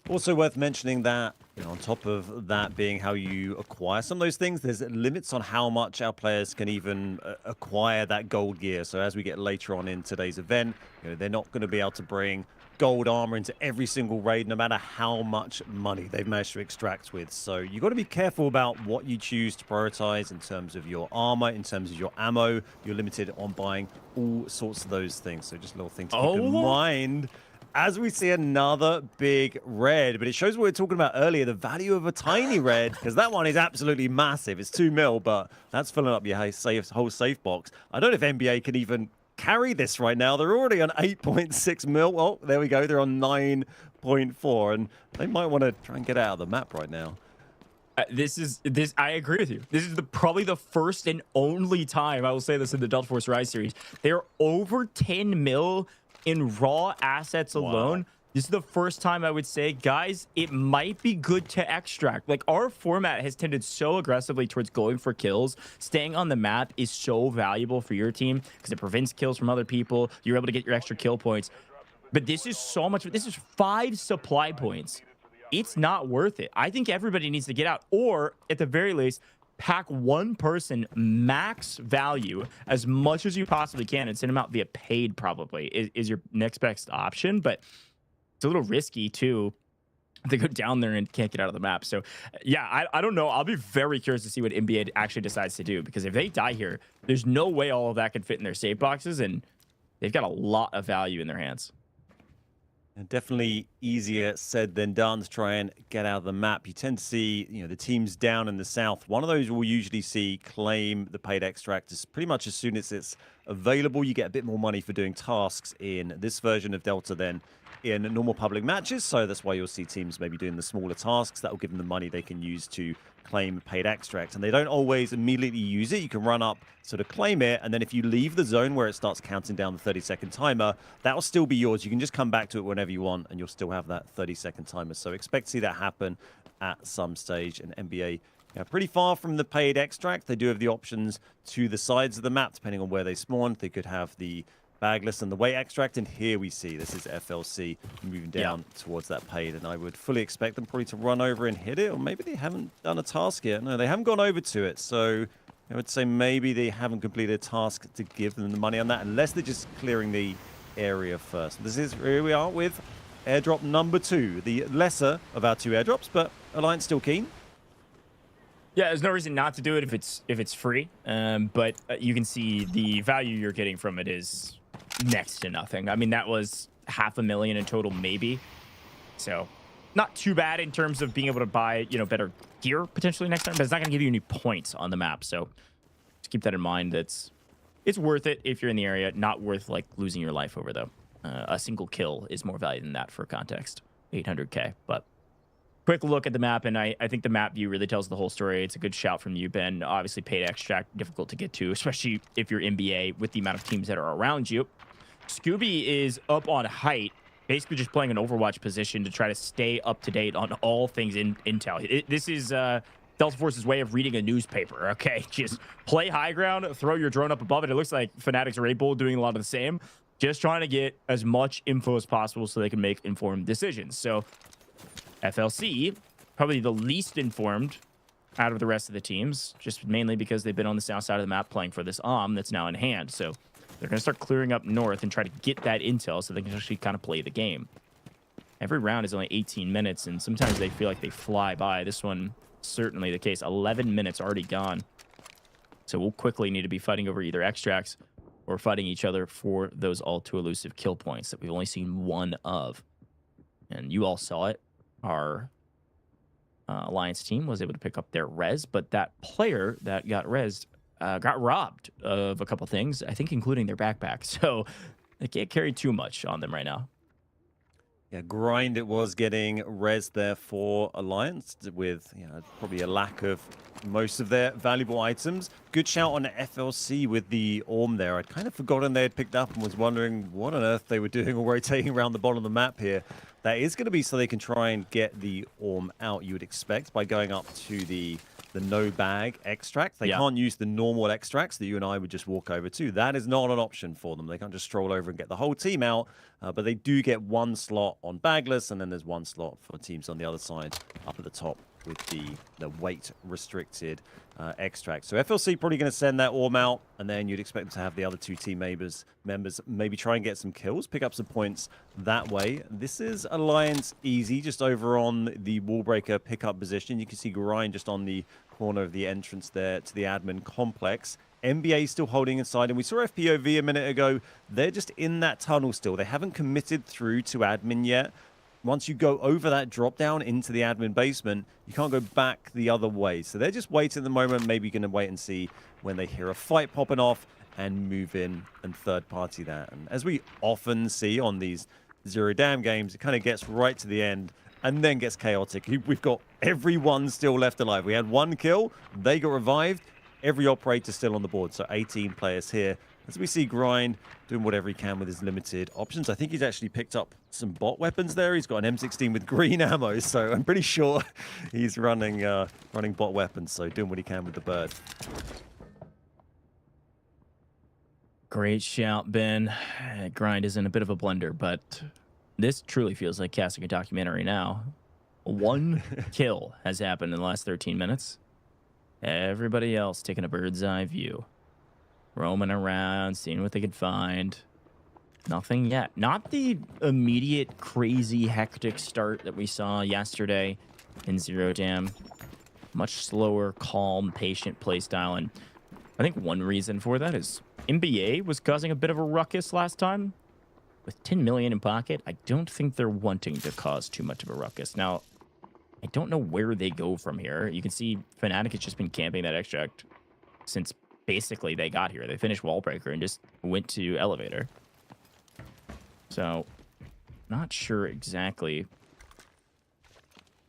Also worth mentioning that, on top of that being how you acquire some of those things, there's limits on how much our players can even acquire that gold gear. So as we get later on in today's event, they're not going to be able to bring gold armor into every single raid, no matter how much money they've managed to extract with. So you've got to be careful about what you choose to prioritize in terms of your armor, in terms of your ammo. You're limited on buying all sorts of those things. So just a little thing to keep in mind as we see another big red. But it shows what we were talking about earlier, the value of a tiny red, because that one is absolutely massive. It's 2 mil, but that's filling up your whole safe box. I don't know if NBA can even carry this right now. They're already on 8.6 mil. Oh, there we go. They're on 9.4, and they might want to try and get out of the map right now. I agree with you. This is probably the first and only time I will say this in the Delta Force Rise series. They're over 10 mil in raw assets alone. Wow. This is the first time I would say, guys, it might be good to extract. Like, our format has tended so aggressively towards going for kills. Staying on the map is so valuable for your team because it prevents kills from other people. You're able to get your extra kill points. But this is so much. This is 5 supply points. It's not worth it. I think everybody needs to get out, or at the very least, pack one person max value as much as you possibly can and send them out via paid, probably is your next best option. But it's a little risky too. They go down there and can't get out of the map. So yeah, I don't know. I'll be very curious to see what NBA actually decides to do, because if they die here, there's no way all of that can fit in their save boxes, and they've got a lot of value in their hands. And definitely easier said than done to try and get out of the map. You tend to see, the teams down in the south. One of those we'll usually see claim the paid extract as pretty much as soon as it's available. You get a bit more money for doing tasks in this version of Delta than in normal public matches. So that's why you'll see teams maybe doing the smaller tasks. That will give them the money they can use to claim paid extract. And they don't always immediately use it. You can run up, sort of claim it, and then if you leave the zone where it starts counting down the 30-second timer, that will still be yours. You can just come back to it whenever you want, and you'll still have that 30-second timer. So expect to see that happen at some stage. And NBA, pretty far from the paid extract. They do have the options to the sides of the map, depending on where they spawn. They could have the bagless and the weight extract, and here we see this is FLC moving down towards that paid, and I would fully expect them probably to run over and hit it, or maybe they haven't done a task yet. No, they haven't gone over to it, so I would say maybe they haven't completed a task to give them the money on that, unless they're just clearing the area first. This is here we are with airdrop number 2, the lesser of our 2 airdrops, but Alliance still keen. Yeah, there's no reason not to do it if it's free. But you can see the value you're getting from it is next to nothing. I mean, that was $500,000 in total, maybe. So not too bad in terms of being able to buy, better gear potentially next time, but it's not going to give you any points on the map. So just keep that in mind. It's worth it if you're in the area. Not worth like losing your life over though. A single kill is more value than that for context. 800K, but quick look at the map, and I think the map view really tells the whole story. It's a good shout from you, Ben. Obviously, paid extract, difficult to get to, especially if you're NBA with the amount of teams that are around you. Scooby is up on height, basically just playing an Overwatch position to try to stay up to date on all things in intel. This is Delta Force's way of reading a newspaper, okay? Just play high ground, throw your drone up above it. It looks like Fnatic's Red Bull doing a lot of the same. Just trying to get as much info as possible so they can make informed decisions. So FLC, probably the least informed out of the rest of the teams, just mainly because they've been on the south side of the map playing for this that's now in hand. So they're going to start clearing up north and try to get that intel so they can actually kind of play the game. Every round is only 18 minutes, and sometimes they feel like they fly by. This one, certainly the case. 11 minutes already gone. So we'll quickly need to be fighting over either extracts or fighting each other for those all too elusive kill points that we've only seen one of. And you all saw it. Our Alliance team was able to pick up their res, but that player that got rezzed got robbed of a couple things, I think including their backpack. So they can't carry too much on them right now. Yeah, grind it was getting res there for Alliance with probably a lack of most of their valuable items. Good shout on FLC with the Orm there. I'd kind of forgotten they had picked up and was wondering what on earth they were doing or rotating around the bottom of the map here. That is going to be so they can try and get the Orm out, you would expect, by going up to the no bag extract. They can't use the normal extracts that you and I would just walk over to. That is not an option for them. They can't just stroll over and get the whole team out, but they do get one slot on bagless, and then there's one slot for teams on the other side up at the top with the weight restricted extract. So FLC probably going to send that Orm out, and then you'd expect them to have the other two team members maybe try and get some kills, pick up some points that way. This is Alliance easy, just over on the wall breaker pickup position. You can see Grind just on the corner of the entrance there to the admin complex. NBA still holding inside, and we saw FPOV a minute ago. They're just in that tunnel still. They haven't committed through to admin yet. Once you go over that drop down into the admin basement, you can't go back the other way. So they're just waiting at the moment, maybe going to wait and see when they hear a fight popping off and move in and third party that. And as we often see on these Zero Dam games, it kind of gets right to the end and then gets chaotic. We've got everyone still left alive. We had one kill, they got revived, every operator still on the board. So 18 players here. As we see Grind doing whatever he can with his limited options. I think he's actually picked up some bot weapons there. He's got an M16 with green ammo, so I'm pretty sure he's running bot weapons, so doing what he can with the bird. Great shout, Ben. Grind is in a bit of a blender, but this truly feels like casting a documentary now. One kill has happened in the last 13 minutes. Everybody else taking a bird's eye view. Roaming around, seeing what they could find. Nothing yet. Not the immediate, crazy, hectic start that we saw yesterday in Zero Dam. Much slower, calm, patient playstyle. And I think one reason for that is NBA was causing a bit of a ruckus last time. With 10 million in pocket, I don't think they're wanting to cause too much of a ruckus. Now, I don't know where they go from here. You can see Fnatic has just been camping that extract since basically they got here. They finished Wallbreaker and just went to Elevator. So, not sure exactly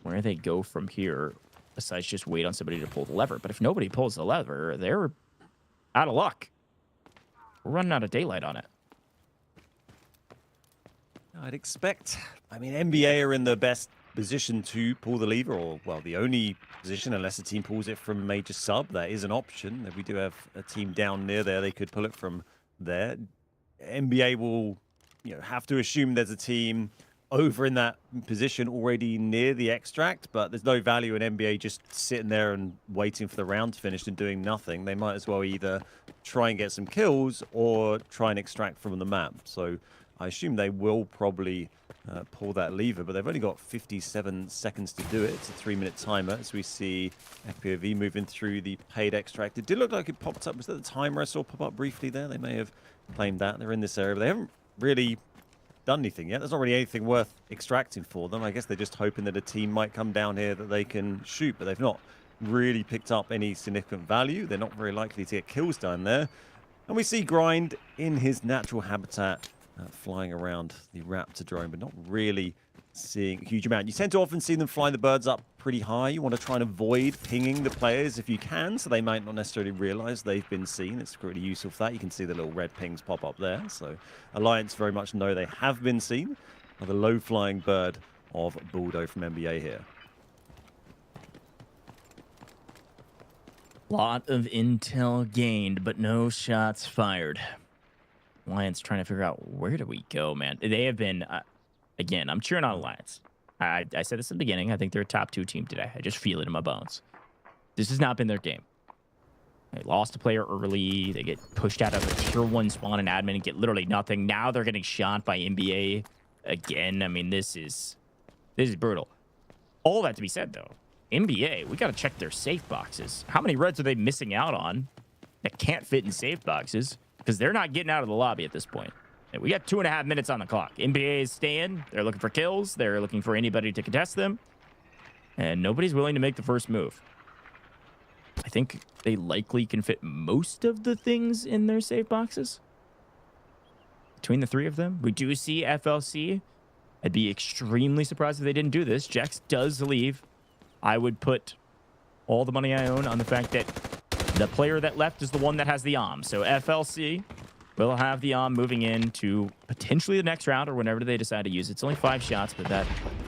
where they go from here besides just wait on somebody to pull the lever. But if nobody pulls the lever, they're out of luck. We're running out of daylight on it. I'd expect, I mean, NBA are in the best position to pull the lever, or, well, the only position, unless a team pulls it from major sub. That is an option. If we do have a team down near there, they could pull it from there. NBA will, have to assume there's a team over in that position already near the extract, but there's no value in NBA just sitting there and waiting for the round to finish and doing nothing. They might as well either try and get some kills or try and extract from the map. So I assume they will probably pull that lever, but they've only got 57 seconds to do it. It's a 3-minute timer as we see FPOV moving through the paid extract. It did look like it popped up. Was that the timer I saw pop up briefly there? They may have claimed that. They're in this area, but they haven't really done anything yet. There's not really anything worth extracting for them. I guess they're just hoping that a team might come down here that they can shoot, but they've not really picked up any significant value. They're not very likely to get kills down there. And we see Grind in his natural habitat, flying around the Raptor drone, but not really seeing a huge amount. You tend to often see them flying the birds up pretty high. You want to try and avoid pinging the players if you can, so they might not necessarily realize they've been seen. It's pretty useful for that. You can see the little red pings pop up there. So Alliance very much know they have been seen by the low-flying bird of Baldo from NBA here. Lot of intel gained, but no shots fired. Alliance trying to figure out, where do we go, man? They have been, again, I'm cheering on Alliance. I said this in the beginning. I think they're a top 2 team today. I just feel it in my bones. This has not been their game. They lost a player early. They get pushed out of a tier 1 spawn in admin and get literally nothing. Now they're getting shot by NBA again. I mean, this is brutal. All that to be said, though, NBA, we got to check their safe boxes. How many reds are they missing out on that can't fit in safe boxes? Because they're not getting out of the lobby at this point. And we got 2.5 minutes on the clock. NBA is staying. They're looking for kills. They're looking for anybody to contest them. And nobody's willing to make the first move. I think they likely can fit most of the things in their safe boxes. Between the 3 of them, we do see FLC. I'd be extremely surprised if they didn't do this. Jax does leave. I would put all the money I own on the fact that the player that left is the one that has the OM. So FLC will have the OM moving into potentially the next round or whenever they decide to use it. It's only 5 shots, but that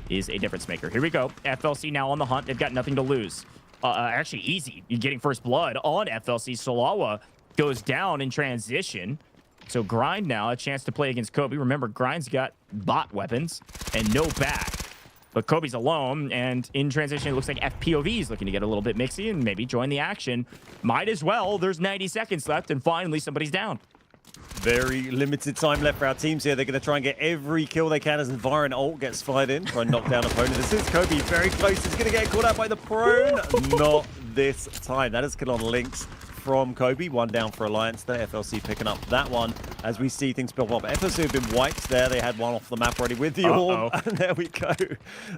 is a difference maker. Here we go. FLC now on the hunt. They've got nothing to lose. Actually, easy. You're getting first blood on FLC. Salawa goes down in transition. So Grind now, a chance to play against Kobe. Remember, Grind's got bot weapons and no back. But Kobe's alone, and in transition, it looks like FPOV is looking to get a little bit mixy and maybe join the action. Might as well. There's 90 seconds left, and finally somebody's down. Very limited time left for our teams here. They're going to try and get every kill they can as Environ ult gets fired in. Try and knock down opponent. This is Kobe very close. He's going to get caught out by the prone. Not this time. That is kill on Lynx from Kobe. 1 down for Alliance there. FLC picking up that one as we see things build up. FLC have been wiped there. They had 1 off the map already with the orb. And there we go.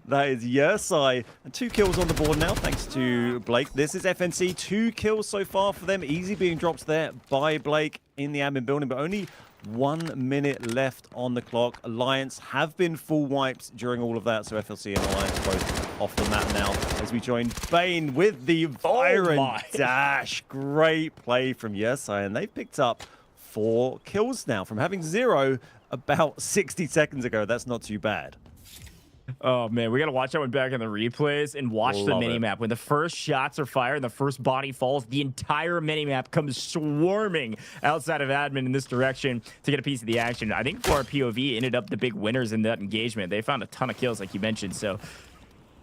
That is Yersai. And 2 kills on the board now thanks to Blake. This is FNC. 2 kills so far for them. Easy being dropped there by Blake in the admin building, but only 1 minute left on the clock. Alliance have been full wiped during all of that, so FLC and Alliance both off the map now as we join Bane with the Byron dash. Great play from Yersai, and they've picked up 4 kills now from having 0 about 60 seconds ago. That's not too bad. Oh, man, we got to watch that one back in the replays and watch the minimap. When the first shots are fired and the first body falls, the entire minimap comes swarming outside of admin in this direction to get a piece of the action. I think FLOORPOV ended up the big winners in that engagement. They found a ton of kills, like you mentioned, so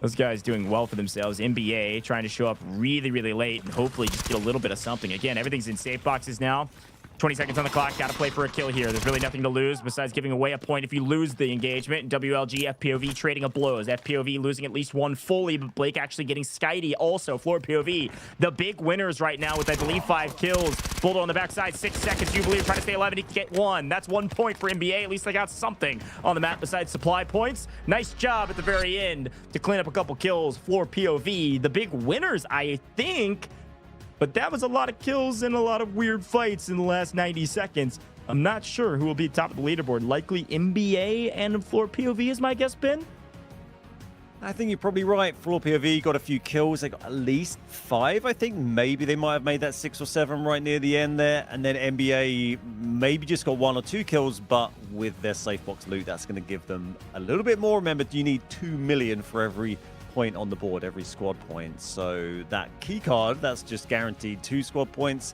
those guys doing well for themselves. NBA trying to show up really, really late and hopefully just get a little bit of something. Again, everything's in safe boxes now. 20 seconds on the clock. Got to play for a kill here. There's really nothing to lose besides giving away a point if you lose the engagement. WLG, FPOV trading of blows. FPOV losing at least 1 fully, but Blake actually getting Skydie also. FLOORPOV, the big winners right now with, I believe, 5 kills. Bulldog on the backside, 6 seconds. You believe trying to stay 11 to get 1. That's 1 point for NBA. At least they got something on the map besides supply points. Nice job at the very end to clean up a couple kills. FLOORPOV, the big winners, I think. But that was a lot of kills and a lot of weird fights in the last 90 seconds. I'm not sure who will be top of the leaderboard. Likely NBA and FLOORPOV is my guess, Ben? I think you're probably right. FLOORPOV got a few kills. They got at least 5, I think. Maybe they might have made that 6 or 7 right near the end there. And then NBA maybe just got 1 or 2 kills, but with their safe box loot, that's going to give them a little bit more. Remember, you need 2 million for every point on the board, every squad point. So that key card, that's just guaranteed 2 squad points.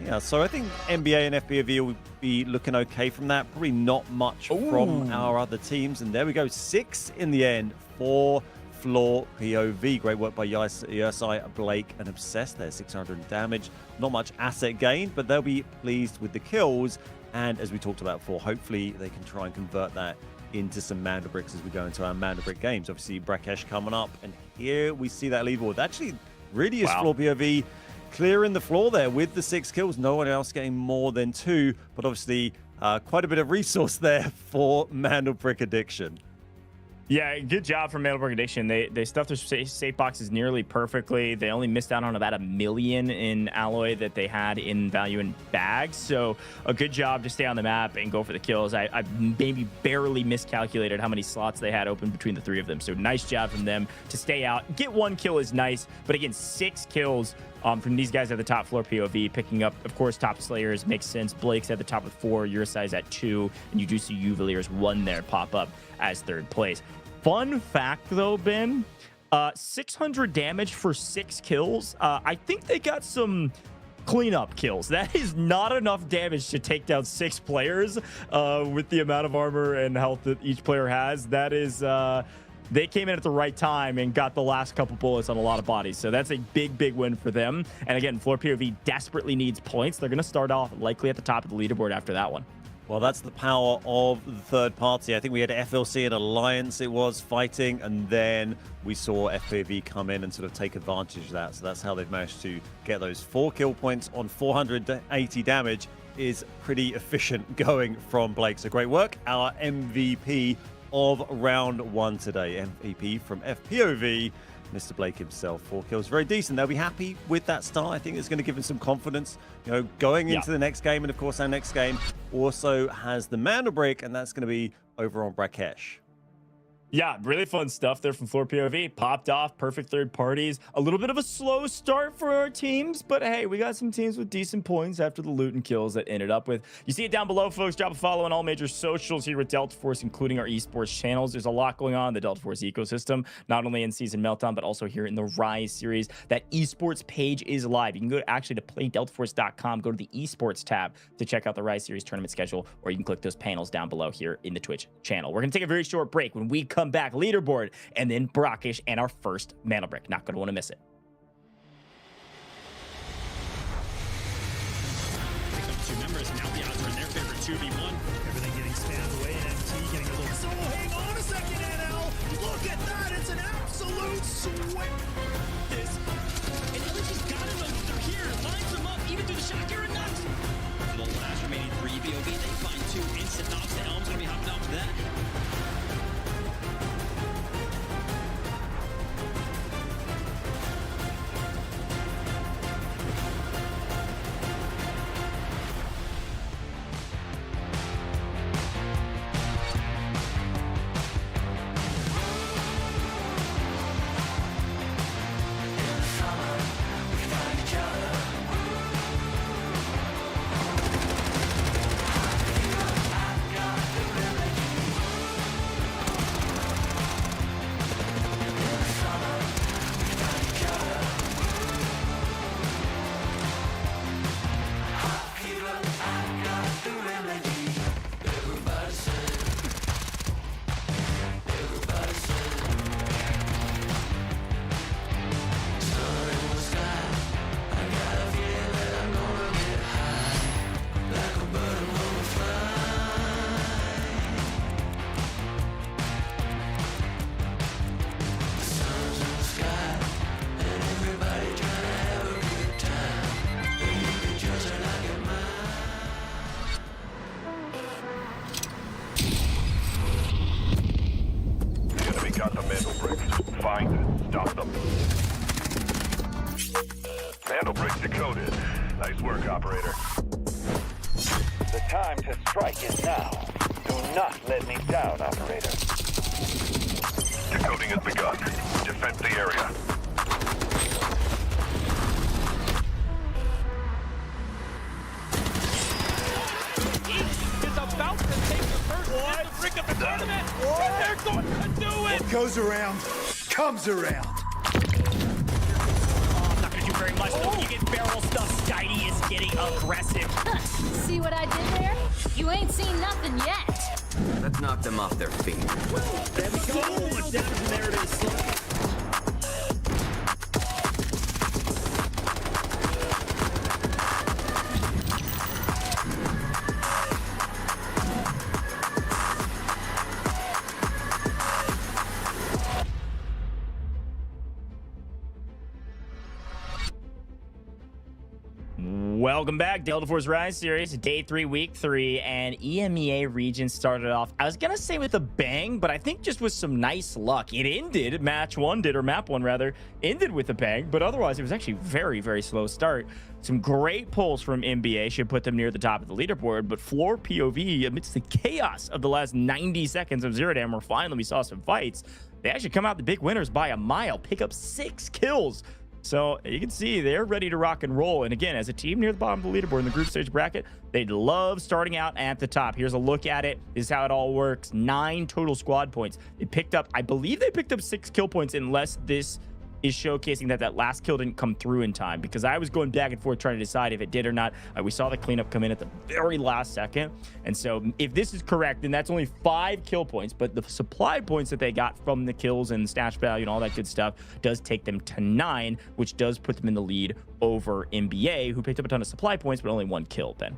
Yeah, so I think NBA and FPOV will be looking okay from that. Probably not much from our other teams. And there we go, 6 in the end for FLOORPOV. Great work by Yersai, Blake, and Obsessed there. 600 damage. Not much asset gain, but they'll be pleased with the kills. And as we talked about before, hopefully they can try and convert that into some Mandelbricks as we go into our Mandelbrick games. Obviously, Brakkesh coming up, and here we see that leaderboard. Actually, really is FLOORPOV clearing the floor there with the 6 kills. No one else getting more than 2, but obviously quite a bit of resource there for Mandelbrick Addiction. Yeah, good job from Mandelbrick Addiction. They stuffed their safe boxes nearly perfectly. They only missed out on about $1 million in alloy that they had in value in bags. So a good job to stay on the map and go for the kills. I maybe barely miscalculated how many slots they had open between the 3 of them. So nice job from them to stay out. Get 1 kill is nice, but again, 6 kills from these guys at the top. FLOORPOV picking up, of course, top Slayers makes sense. Blake's at the top with 4, your size at 2, and you do see Uvaliers 1 there pop up as 3rd place. Fun fact, though, Ben, 600 damage for 6 kills. I think they got some cleanup kills. That is not enough damage to take down 6 players with the amount of armor and health that each player has. That is... they came in at the right time and got the last couple bullets on a lot of bodies. So that's a big, big win for them. And again, FLOORPOV desperately needs points. They're going to start off likely at the top of the leaderboard after that one. Well, that's the power of the third party. I think we had FLC and Alliance it was fighting, and then we saw FPV come in and sort of take advantage of that. So that's how they've managed to get those 4 kill points on 480 damage. Is pretty efficient going from Blake. So great work. Our MVP of round 1 today. MVP from FPOV, Mr. Blake himself. 4 kills, very decent. They'll be happy with that start. I think it's going to give them some confidence, you know, going into the next game. And of course, our next game also has the Mandelbrick, and that's going to be over on Brakkesh. Yeah, really fun stuff there from FLOORPOV. Popped off, perfect third parties. A little bit of a slow start for our teams, but hey, we got some teams with decent points after the loot and kills that ended up with. You see it down below, folks. Drop a follow on all major socials here with Delta Force, including our esports channels. There's a lot going on in the Delta Force ecosystem, not only in Season Meltdown, but also here in the Rise series. That esports page is live. You can go actually to playdeltaforce.com, go to the esports tab to check out the Rise series tournament schedule, or you can click those panels down below here in the Twitch channel. We're going to take a very short break. When we come back, leaderboard, and then Brakkesh and our first Mandelbrick. Not going to want to miss it. Two members, now the odds are in their favor, 2v1. Everything getting spammed away, and MT getting a little... So hang on a second, NL! Look at that! It's an absolute sweat! This... And Illich's got him, they're here, lines them up, even through the shocker and nuts! For the last remaining 3 BOV, they find 2 instant knocks. The Helm's going to be hopping off that. Got the Mandelbrick. Find it. Stop them. Mandelbrick decoded. Nice work, operator. The time to strike is now. Do not let me down, operator. Decoding has begun. Defend the area. Is about to take the first Mandelbrick of the tournament, and they're going to do it! What goes around, comes around. Oh, not going to do very much, though. You get barrel stuff. Skydie is getting aggressive. See what I did there? You ain't seen nothing yet. Let's knock them off their feet. There we go. Down from there it is. Welcome back, Delta Force Rise Series, Day 3, Week 3, and EMEA region started off, I was going to say with a bang, but I think just with some nice luck. It ended, Match 1 did, or Map 1 rather, ended with a bang, but otherwise it was actually very, very slow start. Some great pulls from NBA should put them near the top of the leaderboard, but FLOORPOV, amidst the chaos of the last 90 seconds of Zero Dam, where finally we saw some fights, they actually come out the big winners by a mile, pick up 6 kills. So you can see they're ready to rock and roll. And again, as a team near the bottom of the leaderboard in the group stage bracket, they'd love starting out at the top. Here's a look at it. This is how it all works. 9 total squad points. They picked up, I believe they picked up 6 kill points, unless this is showcasing that last kill didn't come through in time, because I was going back and forth trying to decide if it did or not. We saw the cleanup come in at the very last second, and so if this is correct, then that's only 5 kill points, but the supply points that they got from the kills and stash value and all that good stuff does take them to 9, which does put them in the lead over NBA, who picked up a ton of supply points but only 1 kill. Ben.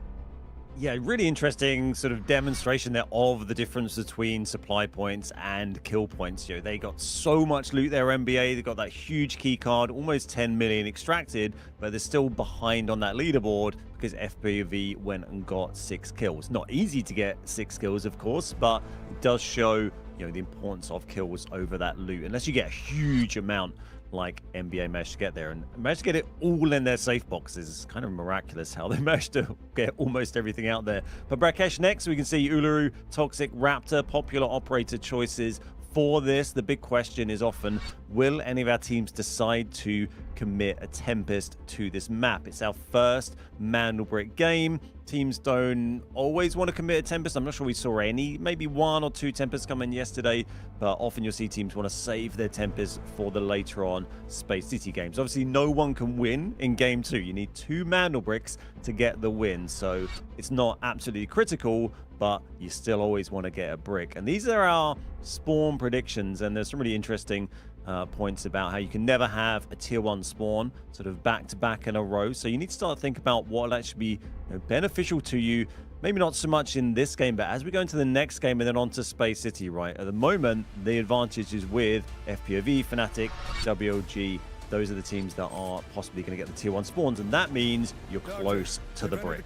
Yeah, really interesting sort of demonstration there of the difference between supply points and kill points. You know, they got so much loot there, NBA. They got that huge key card, almost 10 million extracted, but they're still behind on that leaderboard because FPV went and got 6 kills. Not easy to get 6 kills, of course, but it does show, you know, the importance of kills over that loot. Unless you get a huge amount like NBA managed to get there and managed to get it all in their safe boxes. It's kind of miraculous how they managed to get almost everything out there. But Brakkesh, next we can see Uluru, Toxic, Raptor, popular operator choices for this. The big question is often, will any of our teams decide to commit a Tempest to this map? It's our first Mandelbrick game. Teams don't always want to commit a Tempest. I'm not sure we saw any, maybe 1 or 2 Tempests come in yesterday, but often you'll see teams want to save their Tempest for the later on Space City games. Obviously, no one can win in game 2. You need 2 Mandelbricks to get the win, so it's not absolutely critical, but you still always want to get a brick. And these are our spawn predictions, and there's some really interesting points about how you can never have a tier 1 spawn sort of back to back in a row. So you need to start to think about what will actually be, you know, beneficial to you. Maybe not so much in this game, but as we go into the next game and then on to Space City, right? At the moment, the advantage is with FPOV, Fnatic, WLG. Those are the teams that are possibly going to get the tier 1 spawns, and that means you're close to the brick.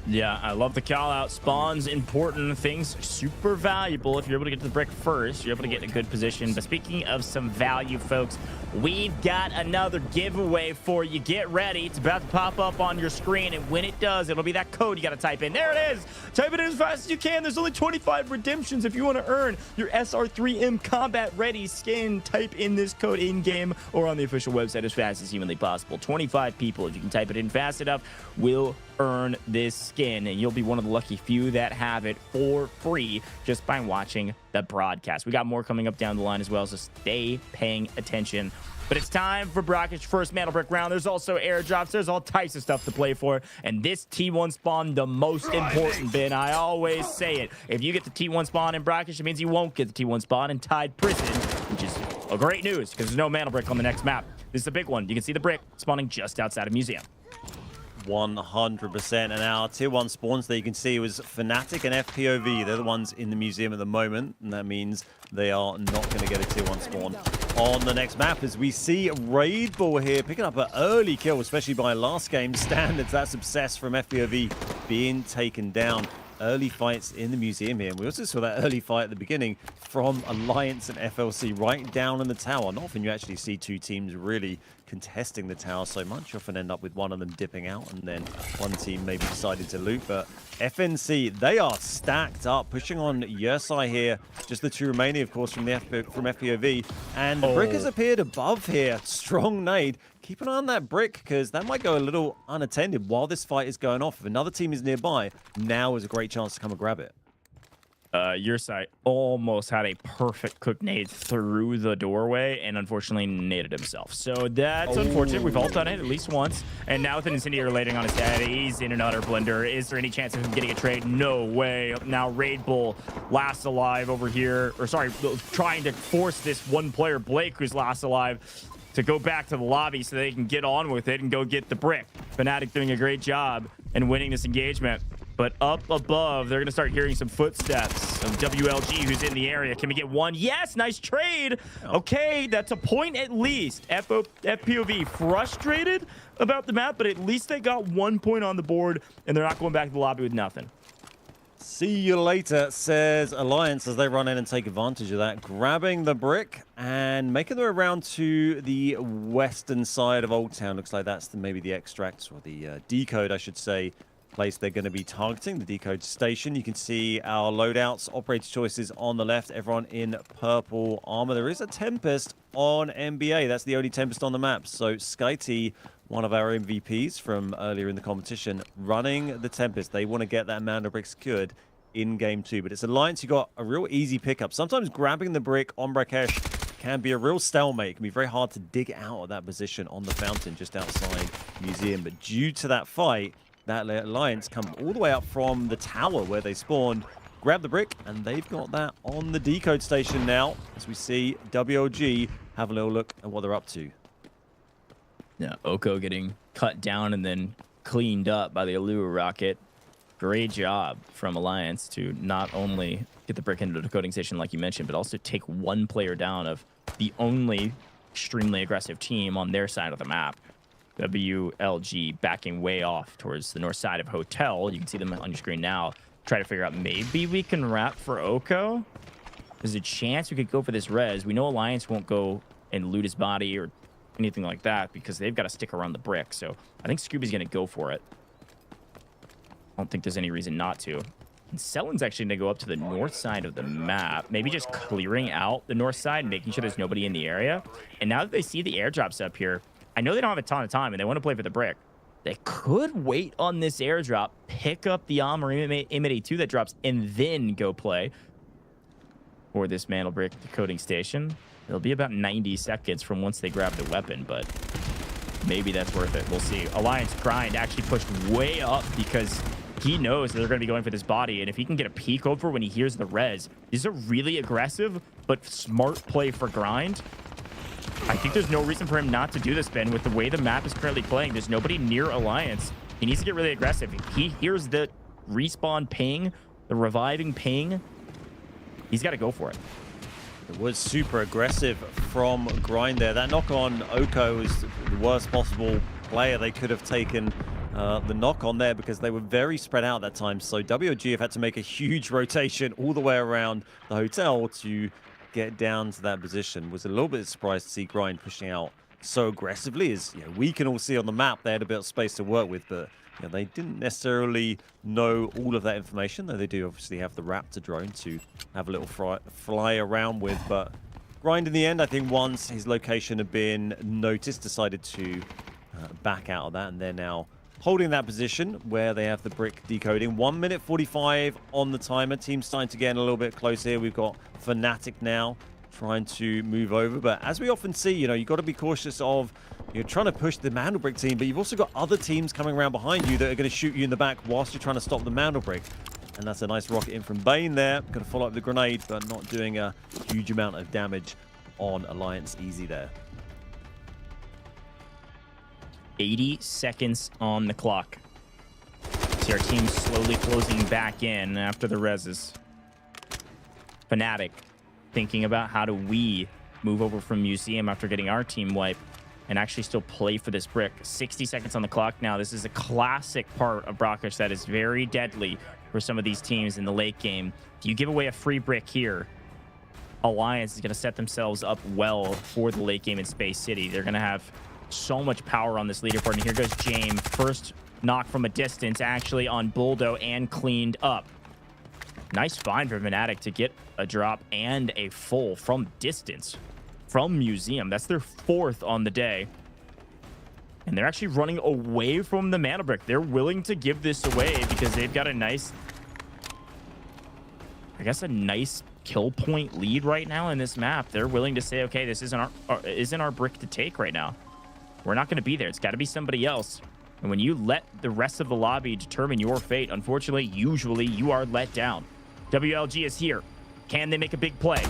Yeah, I love the call out. Spawns, important things, super valuable. If you're able to get to the brick first, you're able to get in a good position. But speaking of some value, folks, we've got another giveaway for you. Get ready. It's about to pop up on your screen, and when it does, it'll be that code you got to type in. There it is. Type it in as fast as you can. There's only 25 redemptions if you want to earn your SR3M Combat Ready skin. Type in this code in-game or on the official website as fast as humanly possible. 25 people, if you can type it in fast enough, will earn this skin, and you'll be one of the lucky few that have it for free just by watching the broadcast. We got more coming up down the line as well, so stay paying attention. But it's time for Brakkesh first Mandelbrick round. There's also airdrops. There's all types of stuff to play for. And this T1 spawn, the most important, Ben. I always say it. If you get the T1 spawn in Brakkesh, it means you won't get the T1 spawn in Tide Prison, which is a great news because there's no Mandelbrick on the next map. This is a big one. You can see the brick spawning just outside of Museum. 100%. And our tier 1 spawns there you can see was Fnatic and FPOV. They're the ones in the museum at the moment, and that means they are not going to get a tier 1 spawn on the next map. As we see Raid Bull here picking up an early kill, especially by last game standards. That's Obsessed from FPOV being taken down. Early fights in the museum here. And we also saw that early fight at the beginning from Alliance and FLC right down in the tower. Not often you actually see 2 teams really contesting the tower so much. You often end up with one of them dipping out and then one team maybe decided to loot. But FNC, they are stacked up, pushing on Yersai here. Just the 2 remaining, of course, from FPOV. And the brick has appeared above here. Strong nade. Keep an eye on that brick, because that might go a little unattended while this fight is going off. If another team is nearby, now is a great chance to come and grab it. Yersai almost had a perfect cook nade through the doorway and unfortunately naded himself. So that's unfortunate. We've all done it at least once. And now with an incendiary landing on his head, he's in an utter blender. Is there any chance of him getting a trade? No way. Now Raid Bull last alive over here. Or sorry, trying to force this one player, Blake, who's last alive, to go back to the lobby so they can get on with it and go get the brick. Fnatic doing a great job and winning this engagement. But up above, they're going to start hearing some footsteps of WLG, who's in the area. Can we get one? Yes, nice trade. Okay, that's a point at least. FPOV frustrated about the map, but at least they got 1 point on the board, and they're not going back to the lobby with nothing. See you later, says Alliance as they run in and take advantage of that, grabbing the brick and making their way around to the western side of Old Town. Looks like that's maybe the extract, or the decode, I should say, place they're going to be targeting, the decode station. You can see our loadouts, operator choices on the left, everyone in purple armor. There is a Tempest on NBA. That's the only Tempest on the map. So SkyT, one of our MVPs from earlier in the competition, running the Tempest. They want to get that Mandelbrick secured in game 2. But it's Alliance who got a real easy pickup. Sometimes grabbing the brick on Brakkesh can be a real stalemate. It can be very hard to dig out of that position on the fountain just outside Museum. But due to that fight, that Alliance come all the way up from the tower where they spawned, grab the brick, and they've got that on the decode station now. As we see WLG have a little look at what they're up to. Yeah, Oko getting cut down and then cleaned up by the Allure rocket. Great job from Alliance to not only get the brick into the decoding station like you mentioned, but also take one player down of the only extremely aggressive team on their side of the map. WLG backing way off towards the north side of Hotel. You can see them on your screen now. Try to figure out, maybe we can wrap for Oko. There's a chance we could go for this res. We know Alliance won't go and loot his body or anything like that because they've got to stick around the brick. So I think Scooby's going to go for it. I don't think there's any reason not to. And Sellen's actually going to go up to the north side of the map, maybe just clearing out the north side and making sure there's nobody in the area. And now that they see the airdrops up here, I know they don't have a ton of time and they want to play for the brick. They could wait on this airdrop, pick up the armor EMEA 2 that drops, and then go play for this Mandelbrick decoding station. It'll be about 90 seconds from once they grab the weapon, but maybe that's worth it. We'll see. Alliance Grind actually pushed way up because he knows that they're going to be going for this body, and if he can get a peek over when he hears the res, this is a really aggressive but smart play for Grind. I think there's no reason for him not to do this, Ben. With the way the map is currently playing, there's nobody near Alliance. He needs to get really aggressive. He hears the respawn ping, the reviving ping. He's got to go for it. It was super aggressive from Grind there. That knock on Oko is the worst possible player they could have taken the knock on there because they were very spread out that time. So WLG have had to make a huge rotation all the way around the hotel to get down to that position. Was a little bit surprised to see Grind pushing out so aggressively. As we can all see on the map, they had a bit of space to work with, but they didn't necessarily know all of that information, though they do obviously have the Raptor drone to have a little fly around with. But Grind in the end, I think once his location had been noticed, decided to back out of that, and they're now holding that position where they have the brick decoding. 1 minute 45 on the timer. Team's starting to get a little bit close here. We've got Fnatic now trying to move over. But as we often see, you've got to be cautious of trying to push the Mandelbrick team, but you've also got other teams coming around behind you that are going to shoot you in the back whilst you're trying to stop the Mandelbrick. And that's a nice rocket in from Bane there. Going to follow up the grenade, but not doing a huge amount of damage on Alliance Easy there. 80 seconds on the clock. See our team slowly closing back in after the reses. Fnatic thinking about how do we move over from Museum after getting our team wiped and actually still play for this brick. 60 seconds on the clock now. This is a classic part of Brakkesh that is very deadly for some of these teams in the late game. If you give away a free brick here, Alliance is going to set themselves up well for the late game in Space City. They're going to have so much power on this leaderboard. And here goes James. First knock from a distance, actually on Bulldo and cleaned up. Nice find for Fnatic to get a drop and a full from distance from Museum. That's their 4th on the day. And they're actually running away from the Mandelbrick. They're willing to give this away because they've got a nice, a nice kill point lead right now in this map. They're willing to say, okay, this isn't our brick to take right now. We're not going to be there. It's got to be somebody else. And when you let the rest of the lobby determine your fate, unfortunately, usually you are let down. WLG is here. Can they make a big play?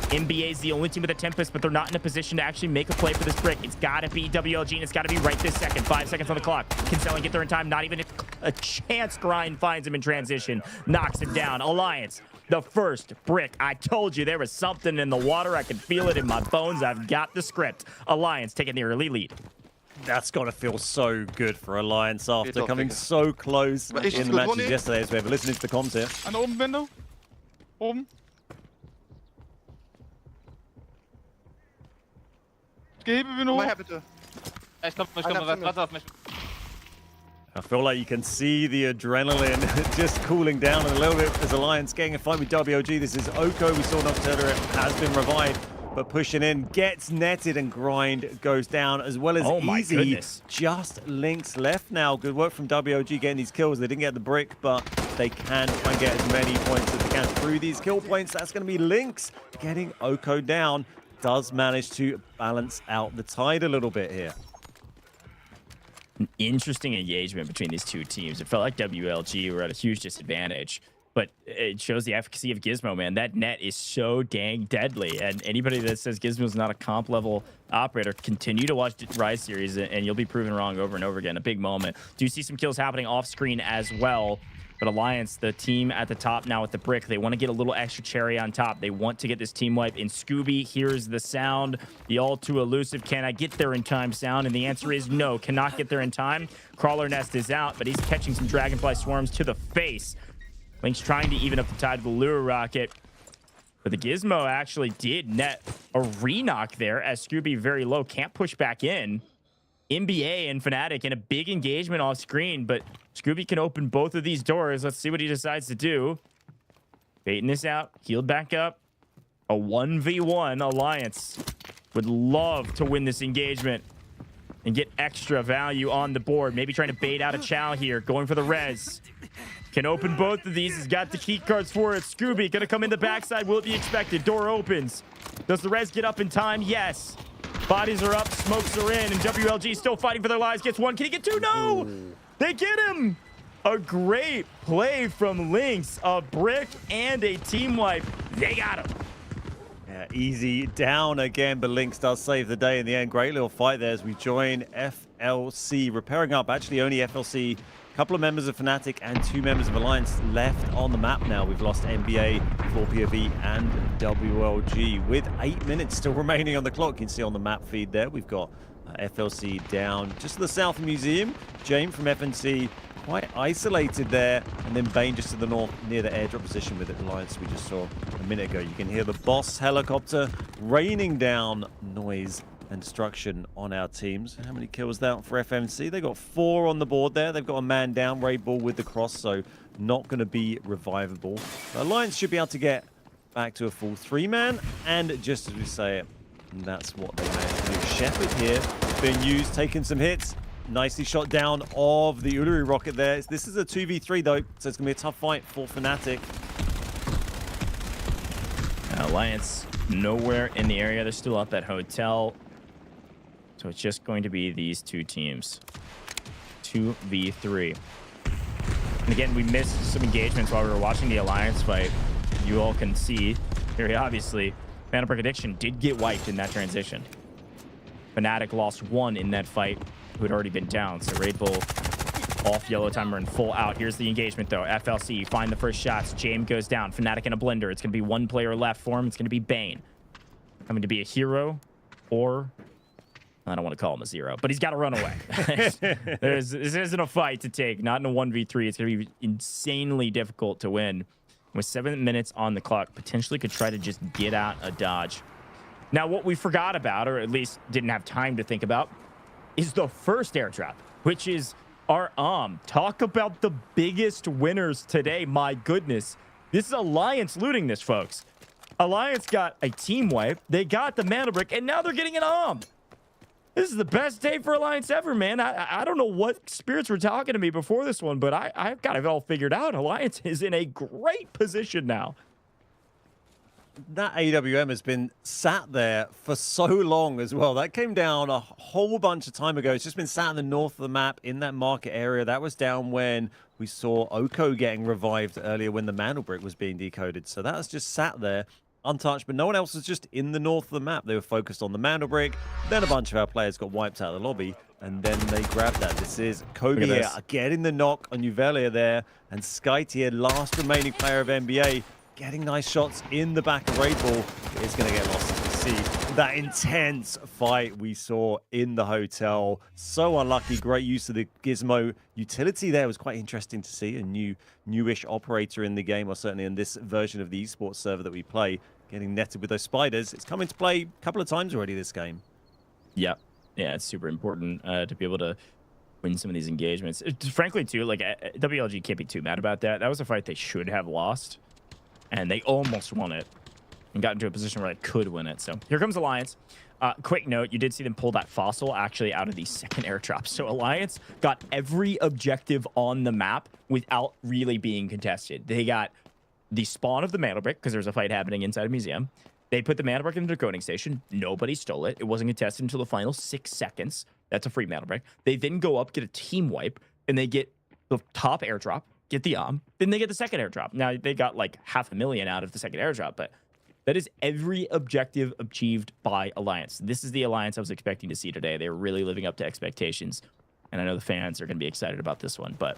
NBA is the only team with a Tempest, but they're not in a position to actually make a play for this brick. It's got to be WLG, and it's got to be right this second. 5 seconds on the clock. Can Selling get there in time? Not even a chance. Grind finds him in transition. Knocks him down. Alliance, the first brick. I told you there was something in the water. I could feel it in my bones. I've got the script. Alliance taking the early lead. That's got to feel so good for Alliance after coming so close in the matches yesterday, as we have listening to the comms here. An oben, Window. Oben. Gebe wir noch. bitte. Ich komm, warte auf mich. I feel like you can see the adrenaline just cooling down a little bit as Alliance getting a fight with WLG. This is Oko. We saw Nocturna has been revived, but pushing in, gets netted, and Grind goes down, as well as Easy. Goodness. Just Lynx left now. Good work from WLG getting these kills. They didn't get the brick, but they can try and get as many points as they can through these kill points. That's going to be Lynx getting Oko down. Does manage to balance out the tide a little bit here. An interesting engagement between these two teams. It felt like WLG were at a huge disadvantage, but it shows the efficacy of Gizmo, man. That net is so dang deadly, and anybody that says Gizmo's not a comp level operator, continue to watch the Rise series and you'll be proven wrong over and over again. A big moment. Do you see some kills happening off screen as well? But Alliance, the team at the top now with the brick, they want to get a little extra cherry on top. They want to get this team wipe. And Scooby hears the sound, the all too elusive, can I get there in time sound? And the answer is no, cannot get there in time. Crawler Nest is out, but he's catching some Dragonfly Swarms to the face. Link's trying to even up the tide of the Lure Rocket. But the Gizmo actually did net a re-knock there as Scooby very low, can't push back in. NBA and Fnatic in a big engagement off screen, but Scooby can open both of these doors. Let's see what he decides to do. Baiting this out, healed back up. A 1v1 Alliance would love to win this engagement and get extra value on the board. Maybe trying to bait out a Chow here, going for the res. Can open both of these. He's got the key cards for it. Scooby gonna come in the backside. Will it be expected? Door opens. Does the res get up in time? Yes. Bodies are up, smokes are in, and WLG still fighting for their lives. Gets one. Can he get two? No! They get him! A great play from Lynx. A brick and a team wipe. They got him. Yeah, Easy down again, but Lynx does save the day in the end. Great little fight there as we join FLC. Repairing up, actually only FLC. Couple of members of Fnatic and 2 members of Alliance left on the map now. We've lost NBA, FLOORPOV, and WLG with 8 minutes still remaining on the clock. You can see on the map feed there, we've got FLC down just to the south of the museum. Jame from FNC quite isolated there, and then Bane just to the north near the airdrop position with Alliance we just saw a minute ago. You can hear the boss helicopter raining down noise and destruction on our teams. How many kills down for FMC? They got 4 on the board there. They've got a man down, Raid Ball with the cross, so not going to be revivable. The Alliance should be able to get back to a full 3-man, and just as we say it, that's what they managed to do. Shepherd here being used, taking some hits. Nicely shot down of the Uluru rocket there. This is a 2v3 though, so it's going to be a tough fight for Fnatic. Alliance nowhere in the area. They're still up at hotel. So it's just going to be these two teams. 2v3. And again, we missed some engagements while we were watching the Alliance fight. You all can see very obviously, Mandelbrick Addiction did get wiped in that transition. Fnatic lost 1 in that fight, who had already been down. So Raid Bull off yellow timer and full out. Here's the engagement though. FLC find the first shots. Jame goes down. Fnatic in a blender. It's going to be 1 player left for him. It's going to be Bane. Coming to be a hero, or I don't want to call him a 0, but he's got to run away. This isn't a fight to take. Not in a 1v3. It's going to be insanely difficult to win. With 7 minutes on the clock, potentially could try to just get out a dodge. Now, what we forgot about, or at least didn't have time to think about, is the first airdrop, which is our Talk about the biggest winners today. My goodness. This is Alliance looting this, folks. Alliance got a team wipe. They got the Mandelbrick, and now they're getting an This is the best day for Alliance ever, man. I don't know what spirits were talking to me before this one, but I've got it all figured out. Alliance is in a great position now. That AWM has been sat there for so long as well. That came down a whole bunch of time ago. It's just been sat in the north of the map in that market area. That was down when we saw Oko getting revived earlier when the Mandelbrick was being decoded. So that has just sat there untouched, but no one else was just in the north of the map. They were focused on the Mandelbrick. Then a bunch of our players got wiped out of the lobby, and then they grabbed that. This is Kobe here getting the knock on Uvelia there, and Skyte here, last remaining player of NBA, getting nice shots in the back of Raidball. It's going to get lost as we see that intense fight we saw in the hotel. So unlucky. Great use of the Gizmo utility there. It was quite interesting to see a newish operator in the game, or certainly in this version of the esports server that we play, getting netted with those spiders. It's come into play a couple of times already this game. Yeah, it's super important to be able to win some of these engagements. Frankly, too, like WLG can't be too mad about that. That was a fight they should have lost, and they almost won it and got into a position where they could win it. So here comes Alliance. Quick note, you did see them pull that fossil actually out of the second airdrop. So Alliance got every objective on the map without really being contested. They got the spawn of the Mandelbrick, because there's a fight happening inside a museum. They put the Mandelbrick in the decoding station. Nobody stole it. It wasn't contested until the final 6 seconds. That's a free Mandelbrick. They then go up, get a team wipe, and they get the top airdrop, get the then they get the second airdrop. Now, they got like 500,000 out of the second airdrop, but that is every objective achieved by Alliance. This is the Alliance I was expecting to see today. They were really living up to expectations, and I know the fans are going to be excited about this one, but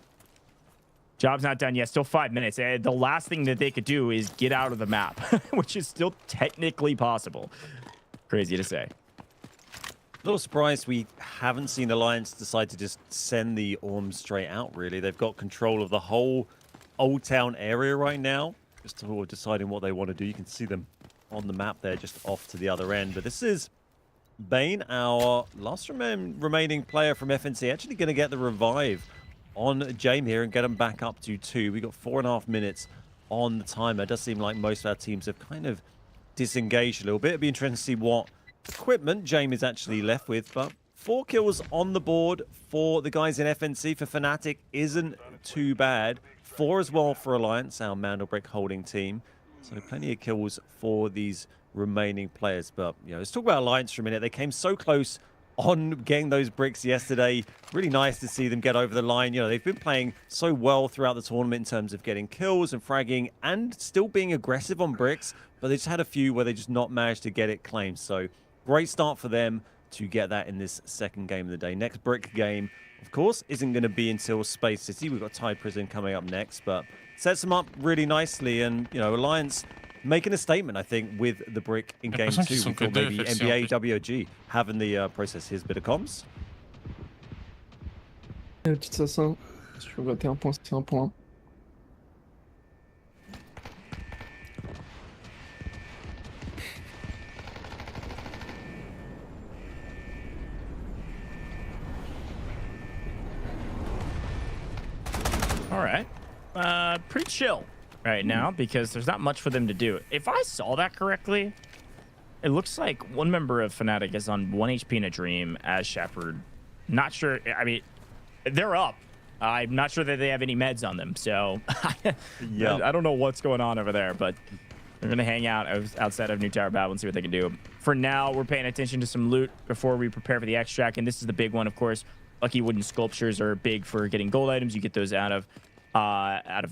job's not done yet. Still 5 minutes. The last thing that they could do is get out of the map, which is still technically possible. Crazy to say. A little surprised we haven't seen Alliance decide to just send the Orm straight out, really. They've got control of the whole Old Town area right now, just toward deciding what they want to do. You can see them on the map there, just off to the other end. But this is Bane, our last remaining player from FNC, actually going to get the revive on James here and get him back up to 2. We got 4.5 minutes on the timer. It does seem like most of our teams have kind of disengaged a little bit. It'd be interesting to see what equipment James is actually left with, but 4 kills on the board for the guys in FNC. For Fnatic isn't too bad. 4 as well for Alliance, our Mandelbrick holding team. So plenty of kills for these remaining players. But, you know, let's talk about Alliance for a minute. They came so close on getting those bricks yesterday. Really nice to see them get over the line. You know, they've been playing so well throughout the tournament in terms of getting kills and fragging and still being aggressive on bricks. But they just had a few where they just not managed to get it claimed. So great start for them to get that in this second game of the day. Next brick game, of course, isn't going to be until Space City. We've got Tide Prison coming up next, but sets them up really nicely. And, you know, Alliance making a statement, I think, with the brick in game 2. We thought maybe NBA, WLG having the process. Here's a bit of comms. Petite assassin, si je veux gratter un point, c'est un point. All right. Pretty chill right now because there's not much for them to do. If I saw that correctly, it looks like one member of Fnatic is on 1 HP in a dream as Shepard. Not sure. I mean, they're up. I'm not sure that they have any meds on them. So I don't know what's going on over there, but they're going to hang out outside of New Tower Battle and see what they can do. For now, we're paying attention to some loot before we prepare for the extract. And this is the big one, of course. Lucky wooden sculptures are big for getting gold items. You get those out of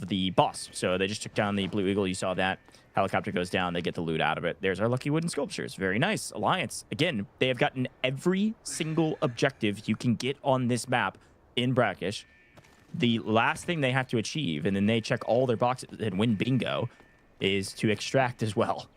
the boss. So they just took down the Blue Eagle. You saw that. Helicopter goes down. They get the loot out of it. There's our lucky wooden sculptures. Very nice. Alliance. Again, they have gotten every single objective you can get on this map in Brakkesh. The last thing they have to achieve, and then they check all their boxes and win bingo, is to extract as well.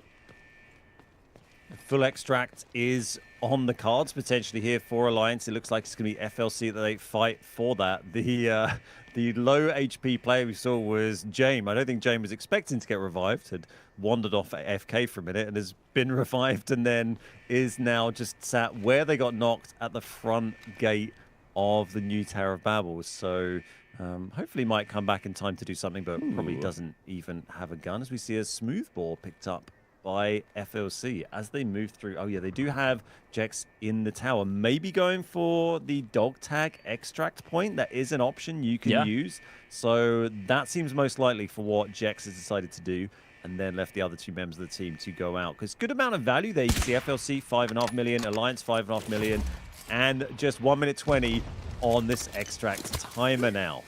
Full extract is on the cards potentially here for Alliance. It looks like it's going to be FLC that they fight for that. The low HP player we saw was James. I don't think James was expecting to get revived. Had wandered off at FK for a minute and has been revived and then is now just sat where they got knocked at the front gate of the new Tower of Babel. So hopefully might come back in time to do something, but probably doesn't even have a gun, as we see a smooth ball picked up by FLC as they move through. Oh yeah, they do have Jex in the tower. Maybe going for the dog tag extract point. That is an option you can use. So that seems most likely for what Jex has decided to do, and then left the other 2 members of the team to go out. Because good amount of value there. You can see FLC 5.5 million, Alliance 5.5 million, and just 1 minute 20 on this extract timer now.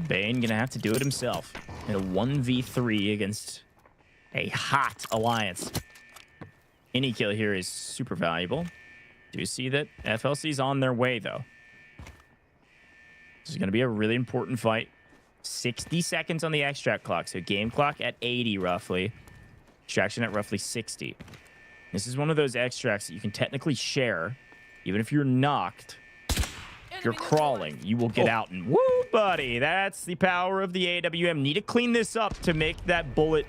Bane gonna have to do it himself in a 1v3 against a hot alliance. Any kill here is super valuable. Do see that FLC's on their way, though. This is going to be a really important fight. 60 seconds on the extract clock. So game clock at 80, roughly. Extraction at roughly 60. This is one of those extracts that you can technically share. Even if you're knocked, if you're crawling, you will get out. And woo, buddy. That's the power of the AWM. Need to clean this up to make that bullet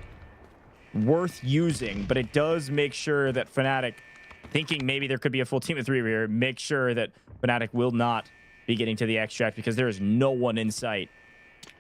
worth using. But it does make sure that Fnatic, thinking maybe there could be a full team of 3 over here, make sure that Fnatic will not be getting to the extract because there is no one in sight